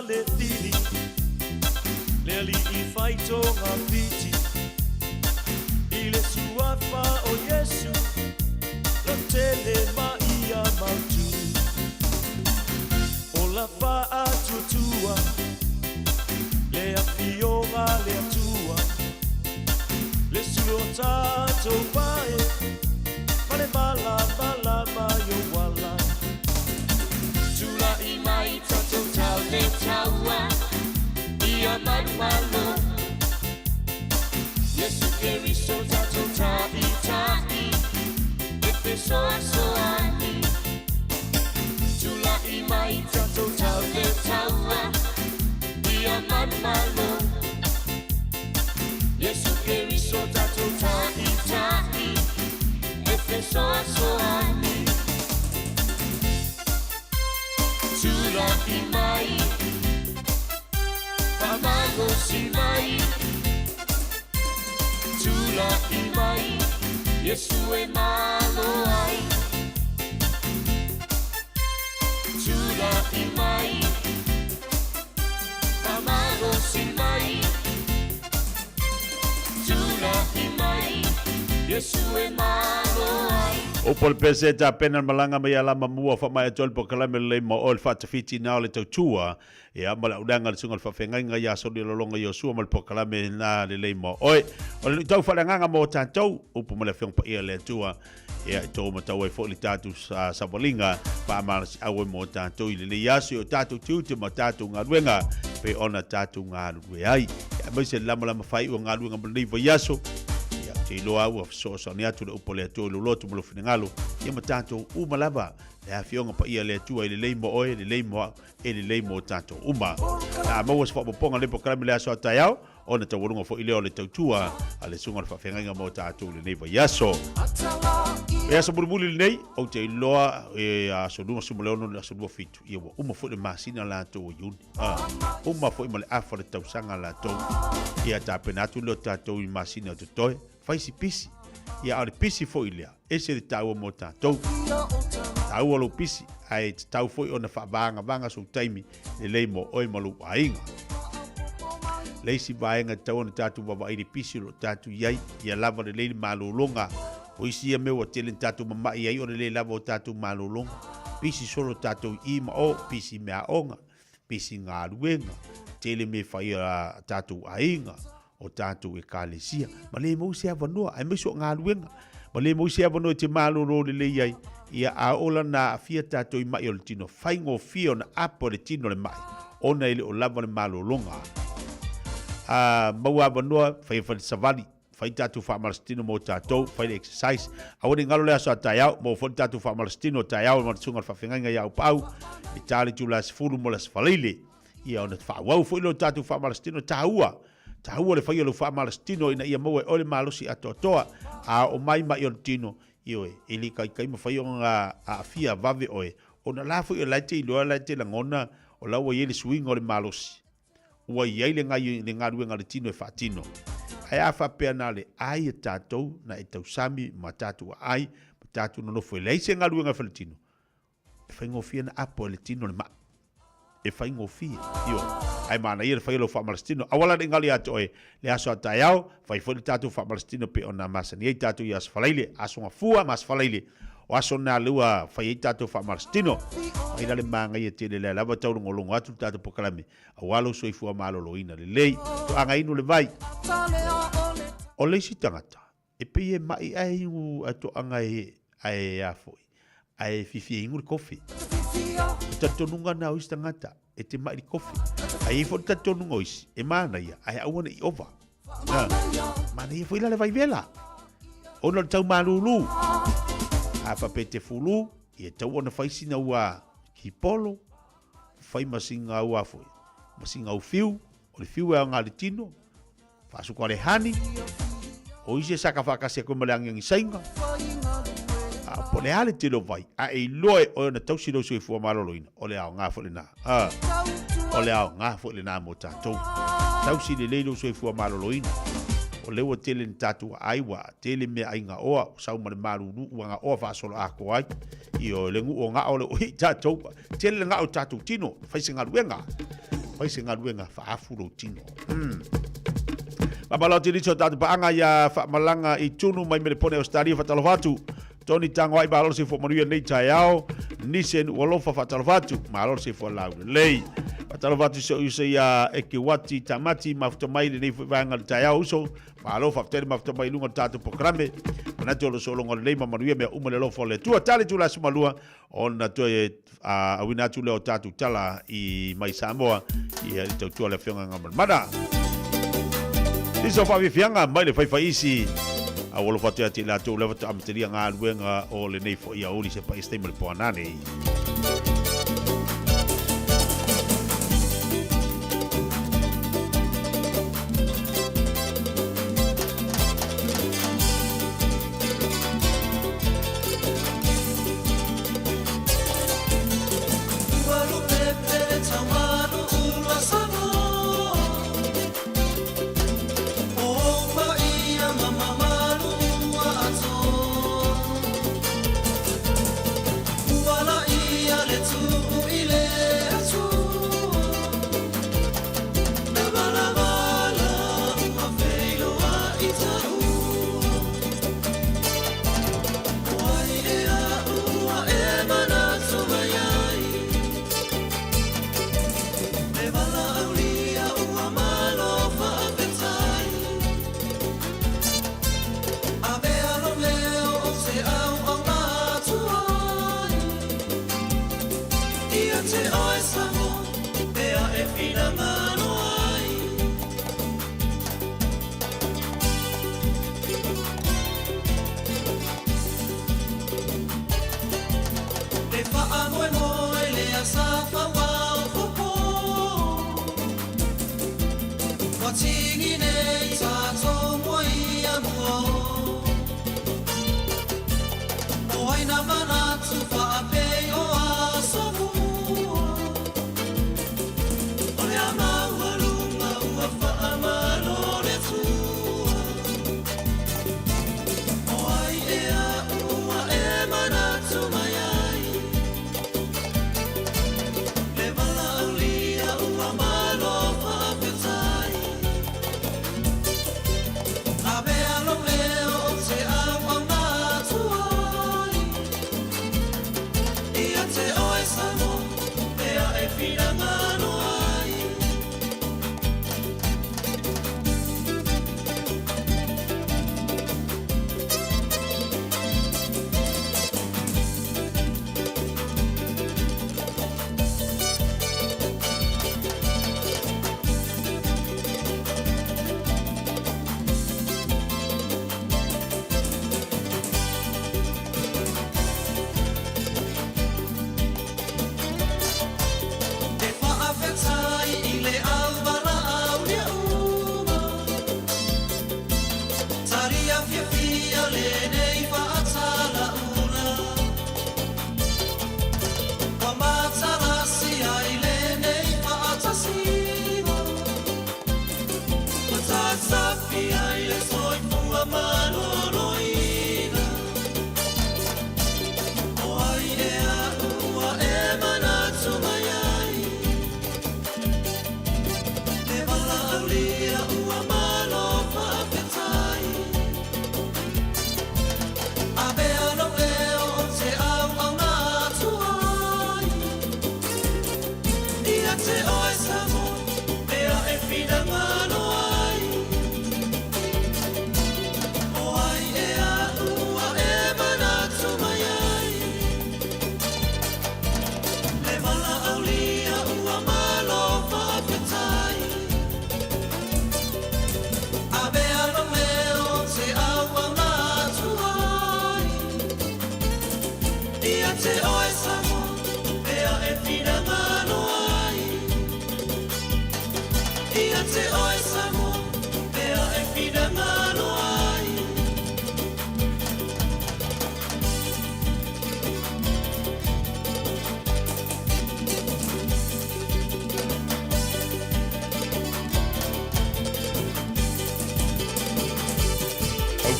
le tili le ali I whaitonga piti I le suafa o Yesu lo tele ma ia mautu o la wha atutua le awhionga le atua le suo tātou pae Male mala mala mai o wala Tula I mai tātou tau le taua Ia marumalo Yesu Keriso tātou tai tai E pe soa soani Tula I mai tātou tau le taua Ia marumalo Yesu Keriso tātou tai tai E pe soa soani Tula I mai Pamago si mai Tula I mai Yesu e malo ai Tula I mai Pamago si mai Tula I mai Yesu e malo ai O pol pese ta pena malanga mai ala mamua fa mai tol po kala le mo ol fa tafiti na le tua ya mala udanga le sungal fa fenga ya so le longa yo su mal po kala me na le mo oi o le tau fa nga mo tantou o po mala feng pa le tua ya to mo tau e fo li tatu sa bolinga pa mal awe mo tantou le ya so tatu tu mo tatu nga ruenga pe ona tatu nga ruwe ai ya mai se lama fai o nga ruenga bli vo yaso te loa ua so ni atu le upo le atu le lotu mo lo finengalo ia matato uma lava le afionga pa ia le atu le leimo oe le leimo tato uma na mo was fo ponga le programa le aso tayao ona te wolunga fo ile o le tautua ale sunga fa fenga mo tato le neva yaso yaso burbuli nei o te loa e aso lunga sumuleo no aso lunga fitu ia uma fo le masina la to yuni uma fo le afa le tausanga la to ia ta penatu lo tato I masina to toe faisi pisi ia ale pisi fo ilea ese le tau mo tatou tau alo pisi ai tau foi ona fa vanga so taimi le leimo oi malu ainga leisi vaenga tau ona tatu baba I pisi lo tatu yai ia lava le leili malolonga o isi me o tele tatu mama ia o le lava o tatu malolonga pisi solo tatu I ma o pisi me aonga pisi ngā ruenga tele me fai tatu ainga o tātou e kālesia. Ma le mou se avanua, ai meso ngā luenga. Ma le mou se avanua te māloro le le iai. Ia a ola na fia tātou I mai o le tino. Fai ngō fia o na apo le tino le mai. Ona ele o lava le mālolonga. Mau avanua, fai savali. Fai tātou whaamalastino mo tātou. Fai le exercise. Awani ngalo le aso a taiao. Mo fai tātou whaamalastino taiao. Ma tsunga whawhengainga iau pau. I tāli tu las furu mo las whaleile. Ia ona whawau fo ilo tātou whaamalastino tāua. Tahua le fai o le wha malastino ina ia moe o le malosi atoa a o mai o le tino ioe ili kai ma fai o ngā a fia vave oe o na lafo I laite I loa laite la ngona o laua I ele swing o le malosi ua I aile ngā ruenga le tino e whaatino ai a whapea nā le ai e tātou na e tausami ma tātou ai ma tātou no nofo e leise ngā ruenga whale tino e whai ngofia na apo le tino le maa e fai ngofia io ai mana ia fai lo fa malastino awala de ngali ato e le aso ataiao fai fo tatu fa malastino pe ona masani e tatu ia sfalaile aso nga fua mas falaile o aso na lua fai tatu fa malastino ai le manga ia te le lava tau ngolongo atu tatu pokalame awalo so I fua malo loina le lei to anga inu le vai o le si tangata e pe e mai ai u ato anga e ai afoi ai fifi ingur kofi tatonunga na ois tangata e te mai kofi ai fo tatonunga ois e mana ia ai awana I ova mana ia foi la vai vela ona tau malulu a fa pete fulu e tau ona fai sina ua hipolo fai masinga ua foi masinga u fiu o le fiu e ngale tino fa su kore hani o ise saka fa kasi ko malang yang isainga po le ale te lo vai a e loe o na tau silo so fu maloloina o le ao nga fo le na o le ao nga fo le na mo tatou tau si le leilo so fu maloloina o le o tele tatu aiwa tele me ainga oa sau ma le malulu nga oa fa solo ako ai I o le ngu o nga o le o tatou tele nga o tatou tino fa singa luenga Pai se ngaluenga whaafu lo tino. Mamalao tini so tatu paanga ia whaamalanga I tunu mai mele pone Australia whatalofatu. Tony tango ai malolo se fo manuia nei tai ao. Nisen walofa whatalofatu. Malolo se fo lau lei. Whatalofatu se usa ia eke wati tamati mafuta mai nei whaanga tai ao uso. Malolo whaftere mafuta mai lunga tatu pokrame. Manatu olo solonga lei ma manuia mea umale lofo le tua tale tu la sumalua. Ona toe awina tu leo tatu tala I mai Samoa. I tau tua le whionga ngamarmada. Iso whawiwhianga mai le whaiwhaisi. A wolo whatea te la tau lewa ta amteria ngā luenga o le nei fo ia ori se pa istei mele poanane.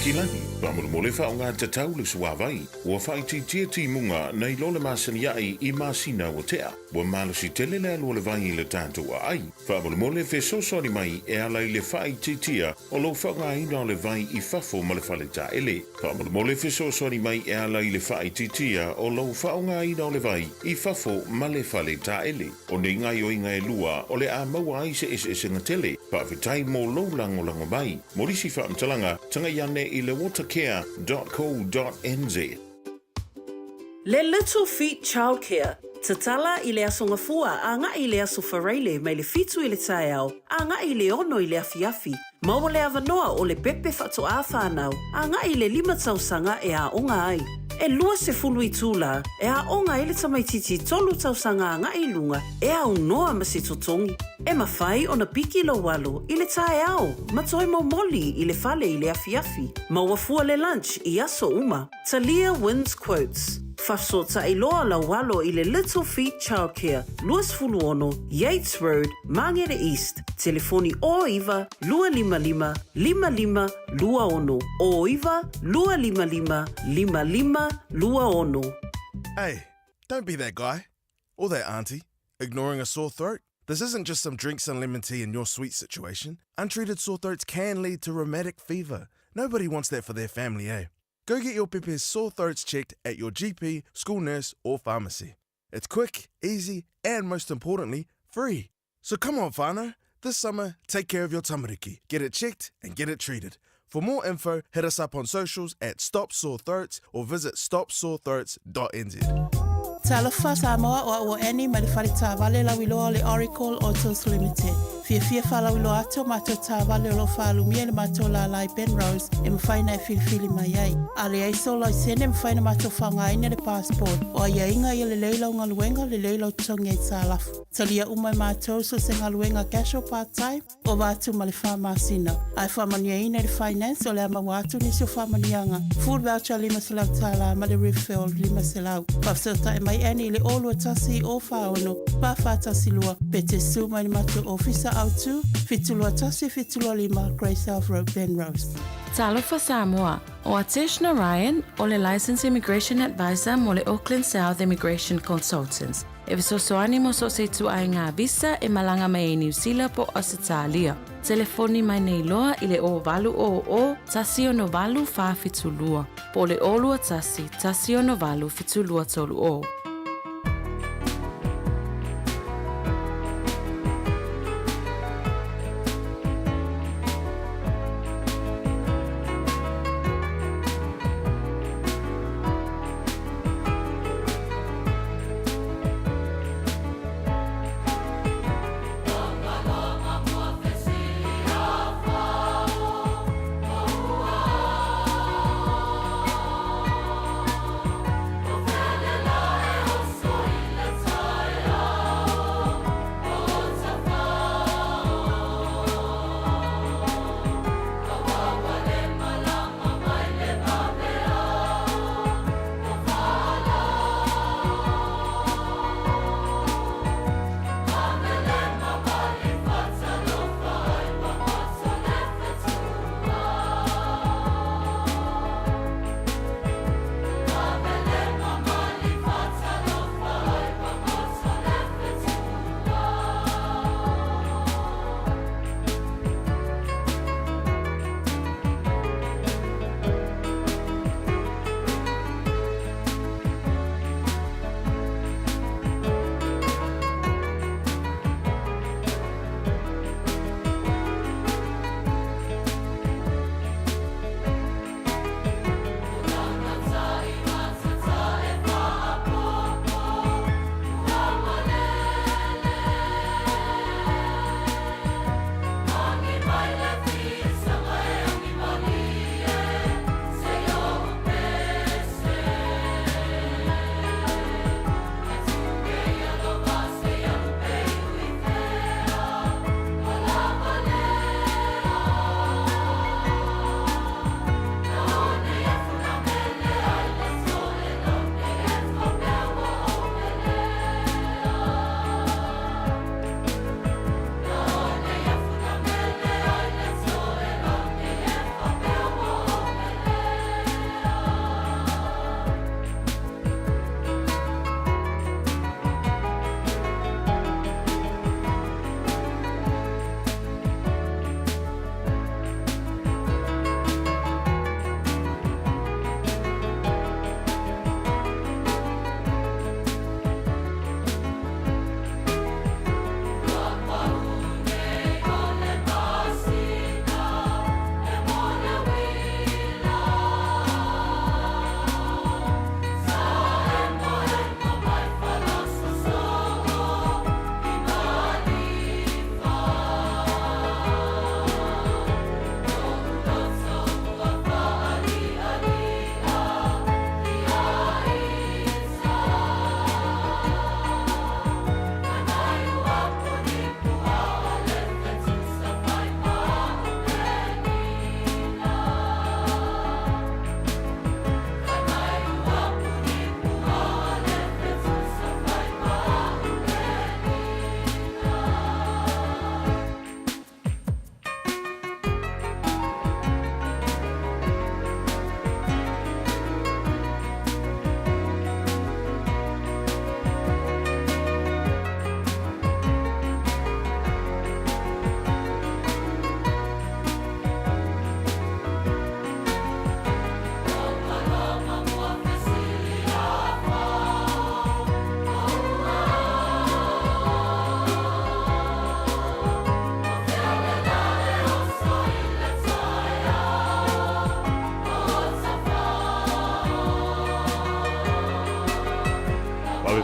Kilani, Whamole whaonga te tau le suawai. Ua whaiti tia timunga nei lole masaniai I masina o tea. Ua malosi tele le alu le vai le tātua ai. Whamole fe sosoni mai e alai le whaiti tia o lo whaonga ina le vai I fafo ma le whale ta ele. Whamole fe sosoni mai e alai le whaiti tia o lo whaonga ina le vai I fafo ma le whale ta ele. O ne ngai o inga e lua o le a maua ai se ngatele. Whawhitai mo lo lango mai. Morisi whaamtalanga tanga iane I le watercare.co.nz. Le Little Feet Childcare. Tatala I le asonga fua a nga I le aso whareile mai le fitu I le tae au, a nga I le ono I le afiafi. Maua le avanoa o le pepe whato a whanau, a nga I le 5 tausanga e a onga ai. E lua se fulu I tūla, e a onga I le tamaititi 3 tausanga a nga I lunga, e a unoa ma se totongi. E mawhai o na piki lo walo I le tae au, matoi mo moli I le fale I le afiafi. Maua fua le lunch I aso uma. Talia wins quotes. Whafsota I loa la walo I le Little Feet Childcare, Luas Fuluono, Yates Road, Mangere East. Telefoni o iwa, 255 55 luaono. O iwa, 255 55 luaono. Hey, don't be that guy, or that auntie, ignoring a sore throat. This isn't just some drinks and lemon tea in your sweet situation. Untreated sore throats can lead to rheumatic fever. Nobody wants that for their family, eh? Go get your Pepe's sore throats checked at your GP, school nurse, or pharmacy. It's quick, easy, and most importantly, free. So come on, whānau. This summer, take care of your tamariki. Get it checked and get it treated. For more info, hit us up on socials at Stop Sore Throats or visit stopsorethroats.nz. Talofa Samoa o eni ma le whare tāwale la wiloa le Oracle Autos Limited. Fia whalawilo ato mato tāwale o lo whalumia le mato la lai Penrose e mwhaina e whilwhili mai ai. A le aiso lai sene mwhaina mato whangaina le passport o a iainga I le leila o ngaluenga le leila o tongi e tālafu. Talia umai mato so se ngaluenga cash o part-time o watu ma le whamasina. Ai whamania ina le finance o le ama watu nisi o whamanianga. Full voucher 5 selau tāla ma le refill 5 selau. Whafsota e mai eni le olu tasi o whaono. Pawha tasi lua pete suma ni mato officer autu, fitulua tasi fitulua 5 Gracehouse Road, Penrose. Talofa Samoa, o Ateshna Ryan, o le Licensed Immigration Advisor mo le Auckland South Immigration Consultants. E visosoani mo so se tu ai ngā visa e malanga mai e New Zealand po Australia. Telefoni mai nei loa I le o valu o tasi o no valu wha fitulua. Po le olua tasi o no valu fitulua tolu o.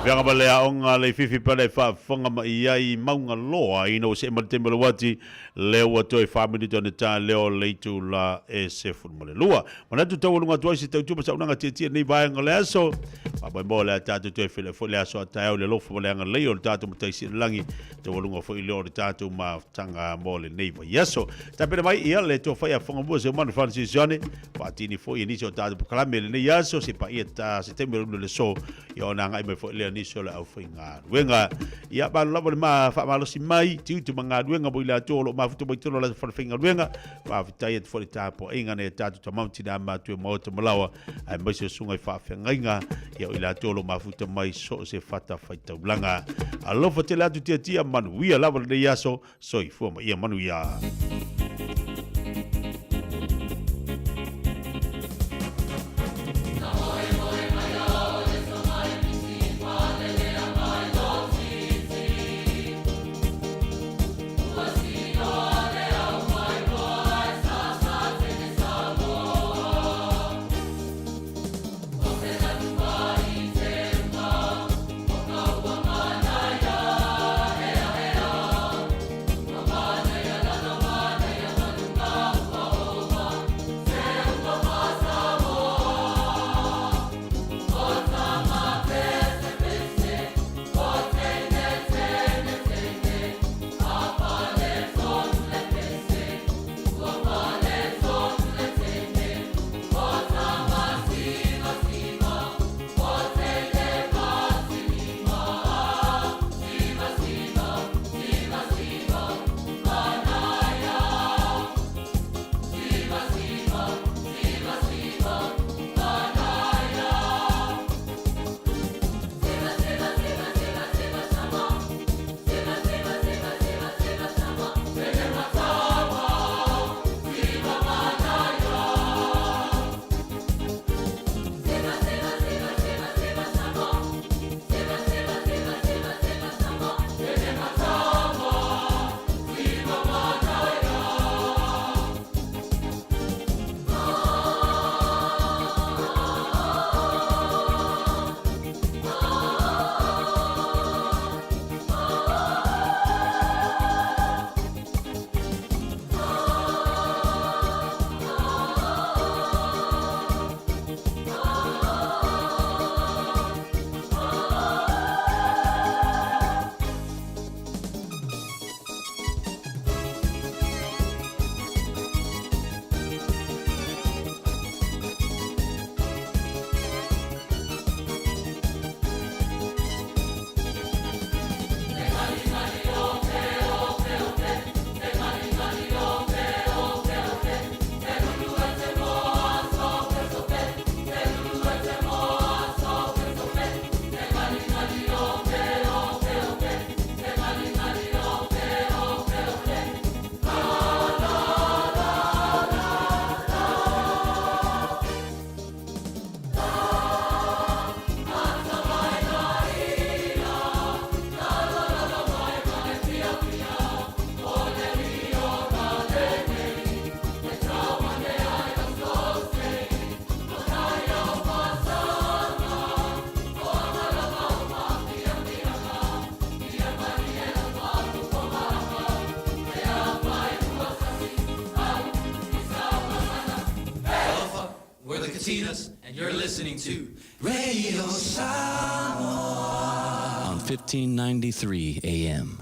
Fianga ba lea onga le fifi pale fa fonga ma iai maunga loa ino se ma tembe wati leo watu e family tone ta leo leitu la e se fun mo le lua. Mana tu tau lunga tu si tau tu sa unanga titi nei vai ngale aso. Pa ba mo le tatu tu e fele fo le aso ta le lo fo le nga leo le tatu mo tai si langi tu lunga fo i leo le tatu ma tanga mo le nei vai aso. Ta pere mai ia le to fa ia fonga mo se man Francis Jone pa tini fo i ni so tatu kala me le nei aso se pa ia ta se tembe le so yo na ngai me fo le ni so le au finga wenga ia ba la ma fa malo si mai tiu tu manga wenga bo ila to lo ma fu bo to la fa finga wenga pa vitai fo le tapo inga ne tatu ta mauti da ma tu mo to malawa ai mai se sunga fa finga ia ila to lo ma fu to mai so se fata fa taulanga alo fo te la tu tia manu ia la le yaso so i fu ma ia manu ia And you're listening to Radio Samoa on 1593 AM.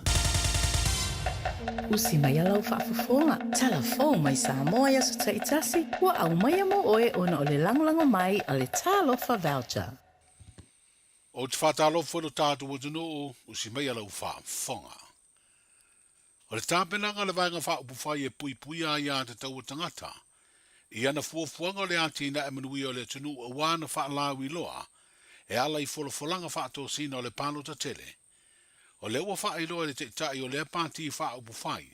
Usi mai alau whaafafonga. Telefon mai Samoa ya sa taitasi. Wa au mai mo oe ona o le langolango mai a le talofa voucher. O te whātalofa no tātu o tunu usi mai alau whaafonga. O le tāpenanga le vaenga whaupufai e pui pui a ia te tau o tangata. I ana fuafuanga le atina e manui o le tunu a wana whaalawi loa, e ala I wholofolanga whaato sina o le palo ta tele. O le ua whaailoa le te tai o le pāti whaupufai.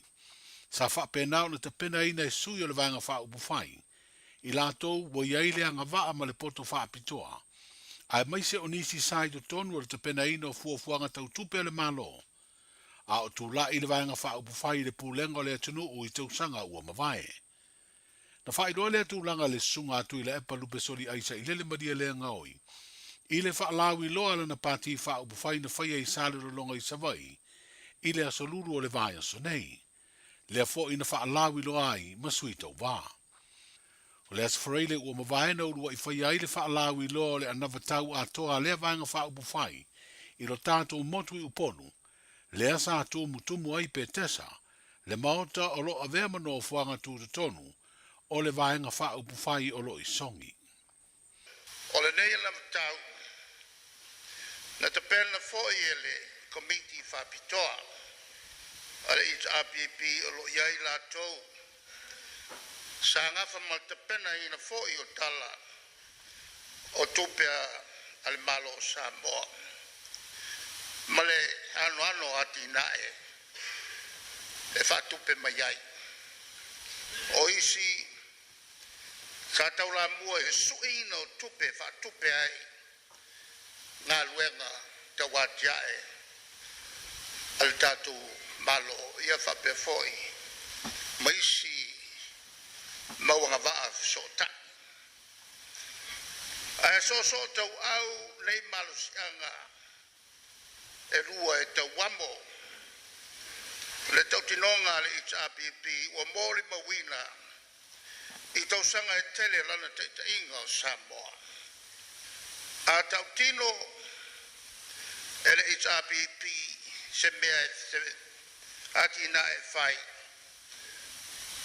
Sa whaapenao na te pena ina e sui o le vanga whaupufai. I lātou wa iai le anga waa ma le poto whaapitoa. Ai mai se o nisi sai to tonu o le te pena ina o fuafuanga tau tupe le malo. A o tu la I le vanga whaupufai le pūlenga o le tunu o I tau sanga ua mawai. Na whaidoa lea tūlanga le sunga atu I le epa lupe soli aisa I lele maria lea ngaoi. I le whaalawi loa lana pāti whaupu whai na whai ei sālero longa I savai, I le asaluru o le vai aso nei. Lea fo ina whaalawi loa ai masui tau wā. O le asfareile ua mawaena urua I whai ai le whaalawi loa le anawa tau a toa lea vanga whaupu whai, I lo tātou motu I uponu, lea sā tō mutumu ai pe tesa, le maota o lo avea mano fuanga tūta tonu, o le vaenga whaupu whai o lo I songi. O le nei la matau, na te pēna fōi e le komiti whapitoa, ale I RPP o lo iai la tau, sa ngafa mal te pēna I na fōi o tala, o tupea ale malo o Samoa. Male ano ati nae, e whatupe mai ai. O isi, sa taula mua e suina o tupe, whatupe ai, ngā luenga te watiae, al tatu malo ia whape foi, maisi mauanga waa sota. Ai so tau au nei malo sianga, e rua e tau wamo, le tau tinonga le HRPP, o mōri mawina, I tau sanga e tele lana te inga o Samoa. A tau tino e le HRPP se mea se ati na e whai,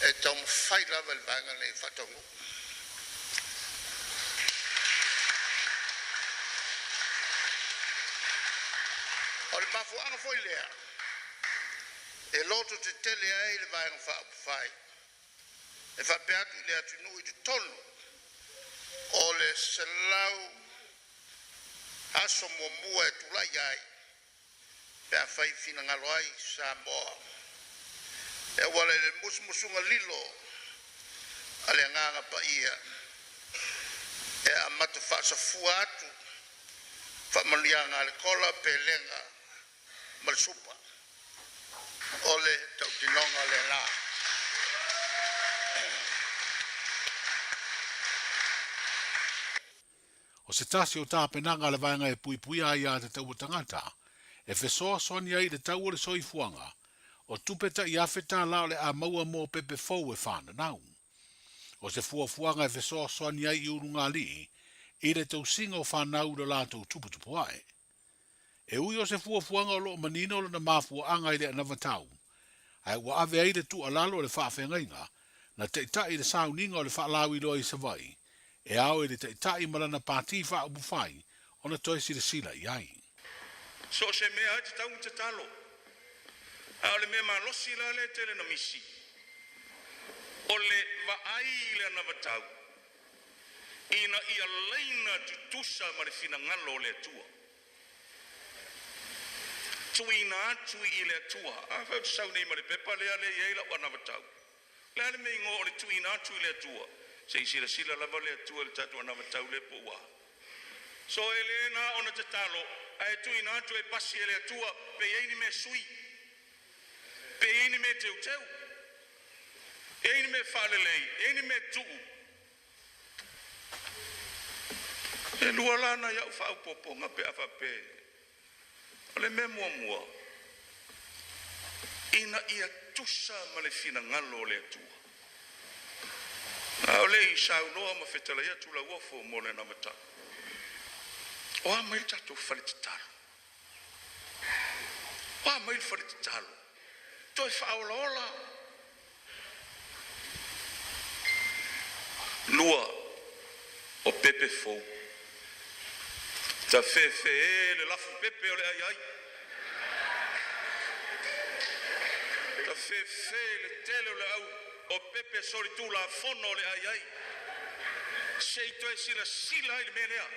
e tau mwhai lava le vanga le whatongu. O le mafu anga foi lea, e loto te tele ai le vanga whai, e whapeatu le atunu I te tonu, o le selau aso mua e tulai ai, pea whai fina ngalo ai Samoa, e wale le musmusunga lilo, ale nganga pa ia, e amatu whaasa fuatu, whamalianga le kola pelenga, malsupa, ole tau tinonga le la. O se tasi o tāpenanga le vaenga e pui ai a te tau tangata, e whesoa soni ai le tau o le soifuanga, o tupeta I awheta lao le a maua mō pepe fau e whāna nau. O se fuafuanga e whesoa soni ai I urunga li, I le tau singa o whanau le lātou tuputupu ai. E ui o se fuafuanga o lo manino le na mafua anga I le anavatau, ai ua ave ai le tu alalo le whaafengainga, na te itai le sauninga o le whaalawi loa I savai, e au e le te itai marana pāti whaupu whai, o na toi si le sila I ai. So se mea ai te tau te talo. A ole mea maa losi la le tele na misi. O le wa ai le anavatau. Ina ia leina tutusa ma le fina ngalo le tua. Tuina atu I le tua. A whau sau nei ma le pepa lea le ieila o anavatau. Lea le mei ngo o le tuina atu I le tua. Se sila lava le tua le tatu anavatau le po wa. So e le na ona te talo. Ai tuina atu e pasi e le tua pe eini me sui. Pe eini me teu teu. Eini me whalelei. Eini me tuu. E lua lana iau whau poponga pe awha pe. Ole me mua. Ina ia tusa ma le fina ngalo le tua. Ole I sau noa ma whetala ia tula uafo mo le namata. O a mai tatu whare te talo. O a mai whare te talo. Toi whaola ola. Lua o pepe fou. Ta fe le lafu pepe o le ai ai. Ta fe le tele o le au. O pepe sori tu la fono le ai ai. Sei toi sila I le melea.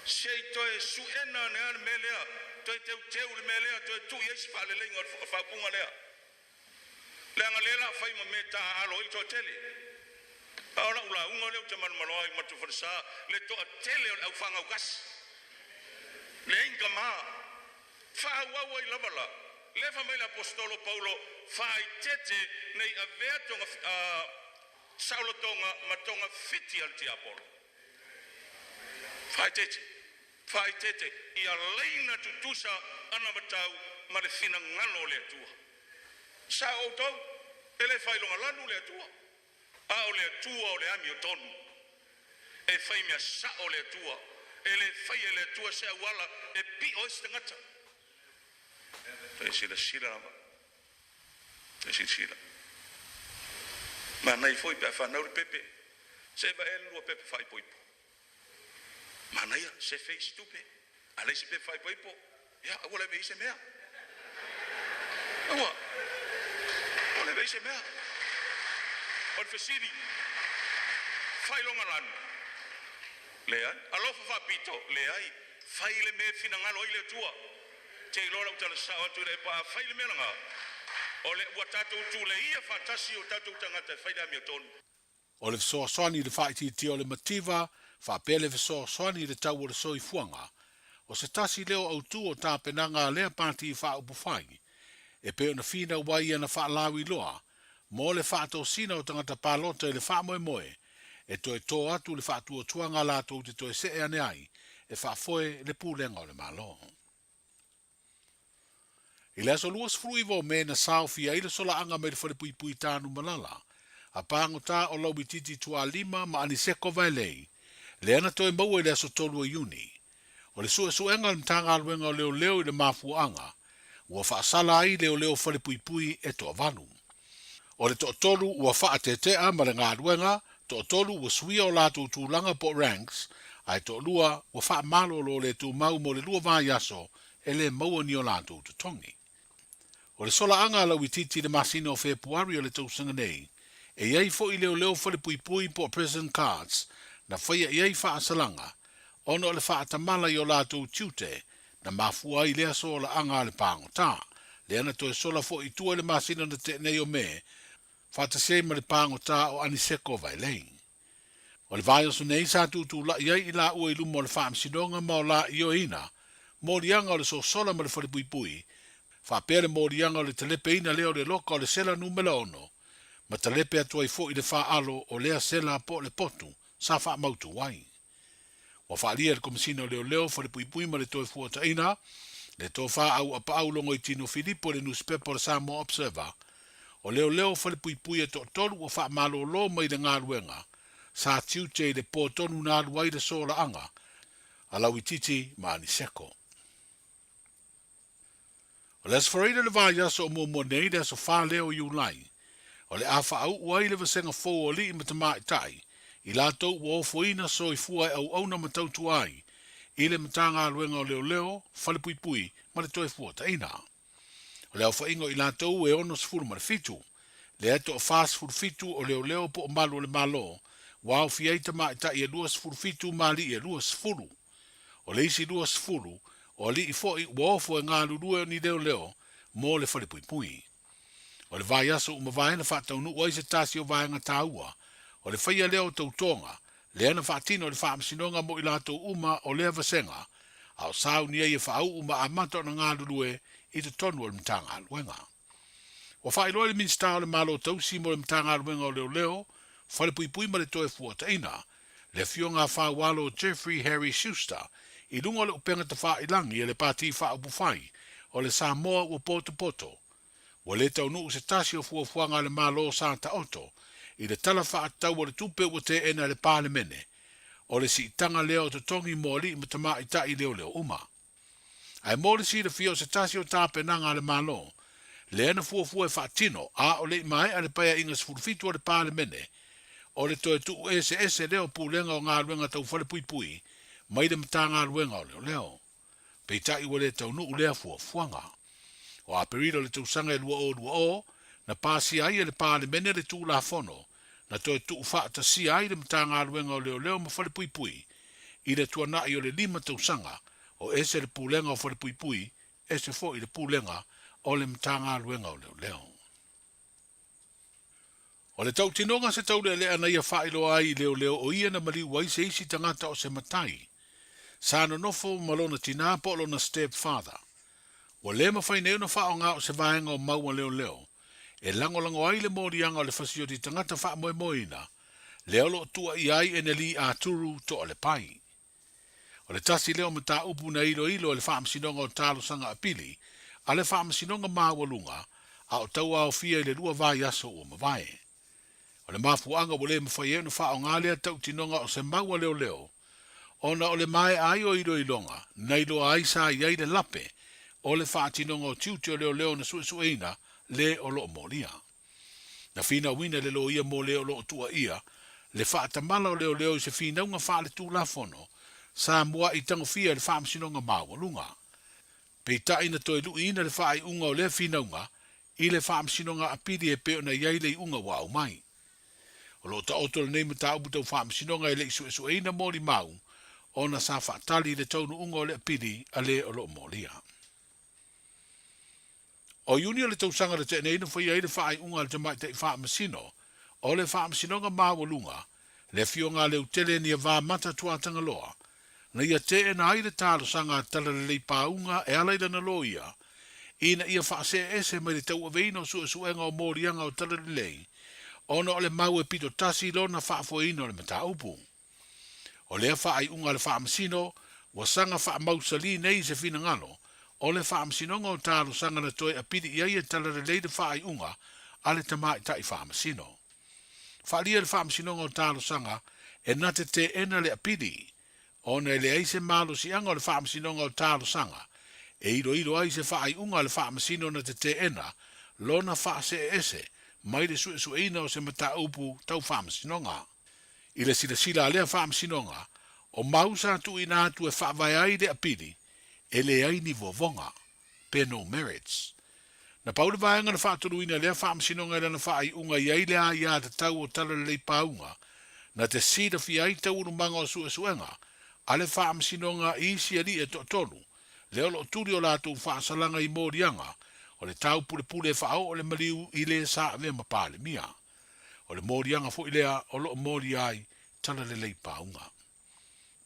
Sei toi suena ne al melea. Toi teu le melea. Toi tu yes pa le lenga o whapunga lea. Leanga lela whai ma me ta alo I toi tele. Aora ula unga leo te manumaloa I matu whanisa. Le toa tele au whanga ukas. Le inga maa. Whaua I lavala. Lefa mai l'apostolo Paulo fai tete nei avea tonga Saulo tonga ma tonga fiti al ti Apolo. Fai tete, ia leina tutusa ana matau ma le fina ngalo le atua. Sa o tau, ele fai longa lanu le atua. A o le atua o le ami o tonu. E fai mea sa o le atua. Ele fai e le atua se awala e pi o istangata. E sila rama. E sila. Ma nei foi pe whanau le pepe. Se va e lua pepe fai poipo. Ma nei se fei stupe. Ale se pepe fai poipo. Ya, awala me ise mea. Awa. Awala me ise mea. O le fesiri. Fai longa lanu. Leai. Alofa fa pito. Leai. Fai le me fina ngalo ile tua. Te ilora utala sawa tu le pa. Fai le me langa. O le ua tatou tu le ia fatasi o tatou tangata fai da mia tonu. O le fesoasoani le faʻitiiti o le mativa faapea le fesoasoani le tau o le soifuaga o se tasi leo autū o tapenaga a lea pati faaupuafai e pe ona finau ai ana faalawi loa mo le faatosina o tagata palota i le faamoemoe e toe atu le faatuatuaga a latou te toe see ane ai e faafoe le pulega o le malo. I le aso luas fruiva o mena sao fia i le solaaga mai le falepuipui tanu malala a pangota o lau bititi tua lima ma aniseko vailei. Le ana toi maua i le aso tolu o Iuni. O le suenga le mtanga aluenga o leo i le mafuanga. Ua whaasala ai leo whalepuipui e toa vanu. O le tolu ua whaatetea ma le ngā aluenga, tolu ua suia o lato tūlanga po ranks, ai lua ua whaamalo lo le tu mau mo le lua vai aso e le maua ni o lato tutongi. O le sola anga lau bititi le masino o Februari o le tausanga nei, e iei fo i leo whalepuipui po prison cards, na whaia iei whaasalanga, ono o le whaatamala i o lātou tiute, na mafua i lea so la anga le pangota, le ana toe sola fo i tua le masina na te nei o me, whaatasei ma le pangota o aniseko vailei. O le vai osu nei sa tutu la iei i la ua i lumo le whaamsinonga ma o la i o ina, morianga o le so sola ma le whalepuipui, whaapea le morianga o le telepe ina leo le loka o le sela numela ono, ma talepe atu ai fo i le whaalo o lea sela po le potu, sa wha mautu wai. Wa whaalia le komisino leo whalepuipui ma le toe fuata ina, le tō wha au apa au longo i tino Filipo le newspaper Samoa Observer, o leo whalepuipui e tolu o wha malo lo mai le ngā ruenga, sa tiute le po tonu nā ruai le sola anga, a lawi titi ma aniseko. O le asfareida le vai aso o mua nei le aso wha leo i ulai, o le afa au uai le vasenga fō o li i matama i tai, i lato ua ofoina so i fua au au na matautu ai, i le matanga aluenga o leo, whalepuipui, ma le toe fua ta ina. O le au whaingo i lato e ono sifuru ma le fitu, le eto o fast food fitu o leo po o malu o le malo, wa au fiaita ma i tai e lua sifuru fitu ma li e lua sifuru. O le isi lua sifuru, o li i fo i ua ofo e ngā lulue ni leo, mo le whalepuipui. O le vai aso uma vai na whaatau nu oise tasi o vai ngata ua. O le whaia leo tautonga, le ana whaatino le whaamsinonga mo i lato uma o lea vasenga, au sau ni e whaau uma a mato na ngā lulue i te tonu o le mtanga aluenga. O whaeloa le minsta o le malo tausi mo le mtanga aluenga o leo, whalepuipui ma le toe fuata ina, le fionga whaawalo Jeffrey Harry Schuster, i lunga le upenga ta whaailangi e le pati whaabufai, o le Samoa ua poto. Wa le tau nuu se tasi o fuafuanga le malo Santa Otto, i le tala whaatau o le tupe ua te ena le pālemene, o le si tanga leo te tongi mōli i matama i tai leo uma. Ai mōli si le fio se tasi o tāpe nanga le malo, le ena fuafua e whaatino, a o le mai a le paya inga sfurufitu o le pālemene, o le toe tu ese leo pūlenga o ngā ruenga tau whalepuipui, mai le matanga ruenga o leo. Pei tai wa le tau nuu lea fuafuanga. O aperilo le tausanga e lua o, na pāsi ai e le pālemene le tū la fono, na toi tu whaata si ai le matanga aluenga o leo ma whalepuipui, i le tuanai o le 5 tausanga, o ese le pūlenga o whalepuipui, ese fo i le pūlenga o le matanga aluenga o leo. O le tau tinonga se tau le ana ia whailo ai leo o ia na mali wai se isi tangata o se matai. Sāna nofo malona tina po lona stepfather. Wa le mawhai neo na whao ngā o se vaenga o maua leo, e lango ai le morianga o le fasio di tangata wha moina, leo lo tua i ai e ne li a turu to o le pai. O le tasi leo mata upu na ilo le whaamasinonga o talo sanga apili, a le whaamasinonga mawalunga, a o taua o fia i le lua vai aso o mawai. O le mafuanga o le mawhai enu wha o ngalea tau tinonga o se maua leo leo, ona o le mai ai o ilo ilonga, na ilo aisa i aile lape, o le whaatinonga o tiutio leo leo na suesueina le o lo molia. Na fina wina le lo ia mo leo lo tua ia, le whaatamala o leo leo i se fina unga wha le tūla fono, sa mua i tango fia le whaamasinonga mawalunga. Pei ta ina toi lu ina le whaai unga o le fina unga, i le whaamasinonga apiri e peo na iai le unga wa au mai. O lo ta oto le neima ta upu tau whaamasinonga e le isuesueina mori mau, ona sa whaatali le taunu unga o le apiri a le o lo molia. O iuni o le tausanga le te neina whai ai le whaai unga le tamai te whaamasino, o le whaamasinonga mawalunga, le fionga le utele ni a wā mata tuatanga loa, na ia te e na aile tālo sanga tala le leipaunga e alaida na loia, ina ia whaase ese mai le tau aveina o suenga o morianga o tala le lei, ona o le mau e pito tasi lo na whaafoina o le mata upu. O lea whaai unga le whaamasino, wa sanga whaamausali nei se fina ngalo, o le whaamasinonga o tālo sanga na toi apiri iai e tala le leida whaai unga, a le tamai tai whaamasino. Whaalia le whaamasinonga o tālo sanga, e nate te ena le apiri, ona le aise malo si anga le whaamasinonga o tālo sanga, e ilo aise whaai unga le whaamasino na te ena, lona whaase ese, mai le suesueina o se mata upu tau whaamasinonga. I le sila lea whaamasinonga, o mausa tu ina atu e whaavai ai le apiri, e le ai ni vovonga, pe no merits. Na paule vaenga na whaatuluina lea whaamasinonga e lana whaai unga iai lea ia te tau o tala le leipaunga, na te sida fi ai tau urumanga o suesuenga, ale whaamasinonga i si ali e tonu, leo lo turi o lātou whaasalanga i mōrianga, o le tau pule e whaau o le maliu i le sa ave mapale mia. O le mōrianga fo i lea o lo mōri ai tala le leipaunga.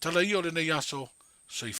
Tala i o le nei aso, so i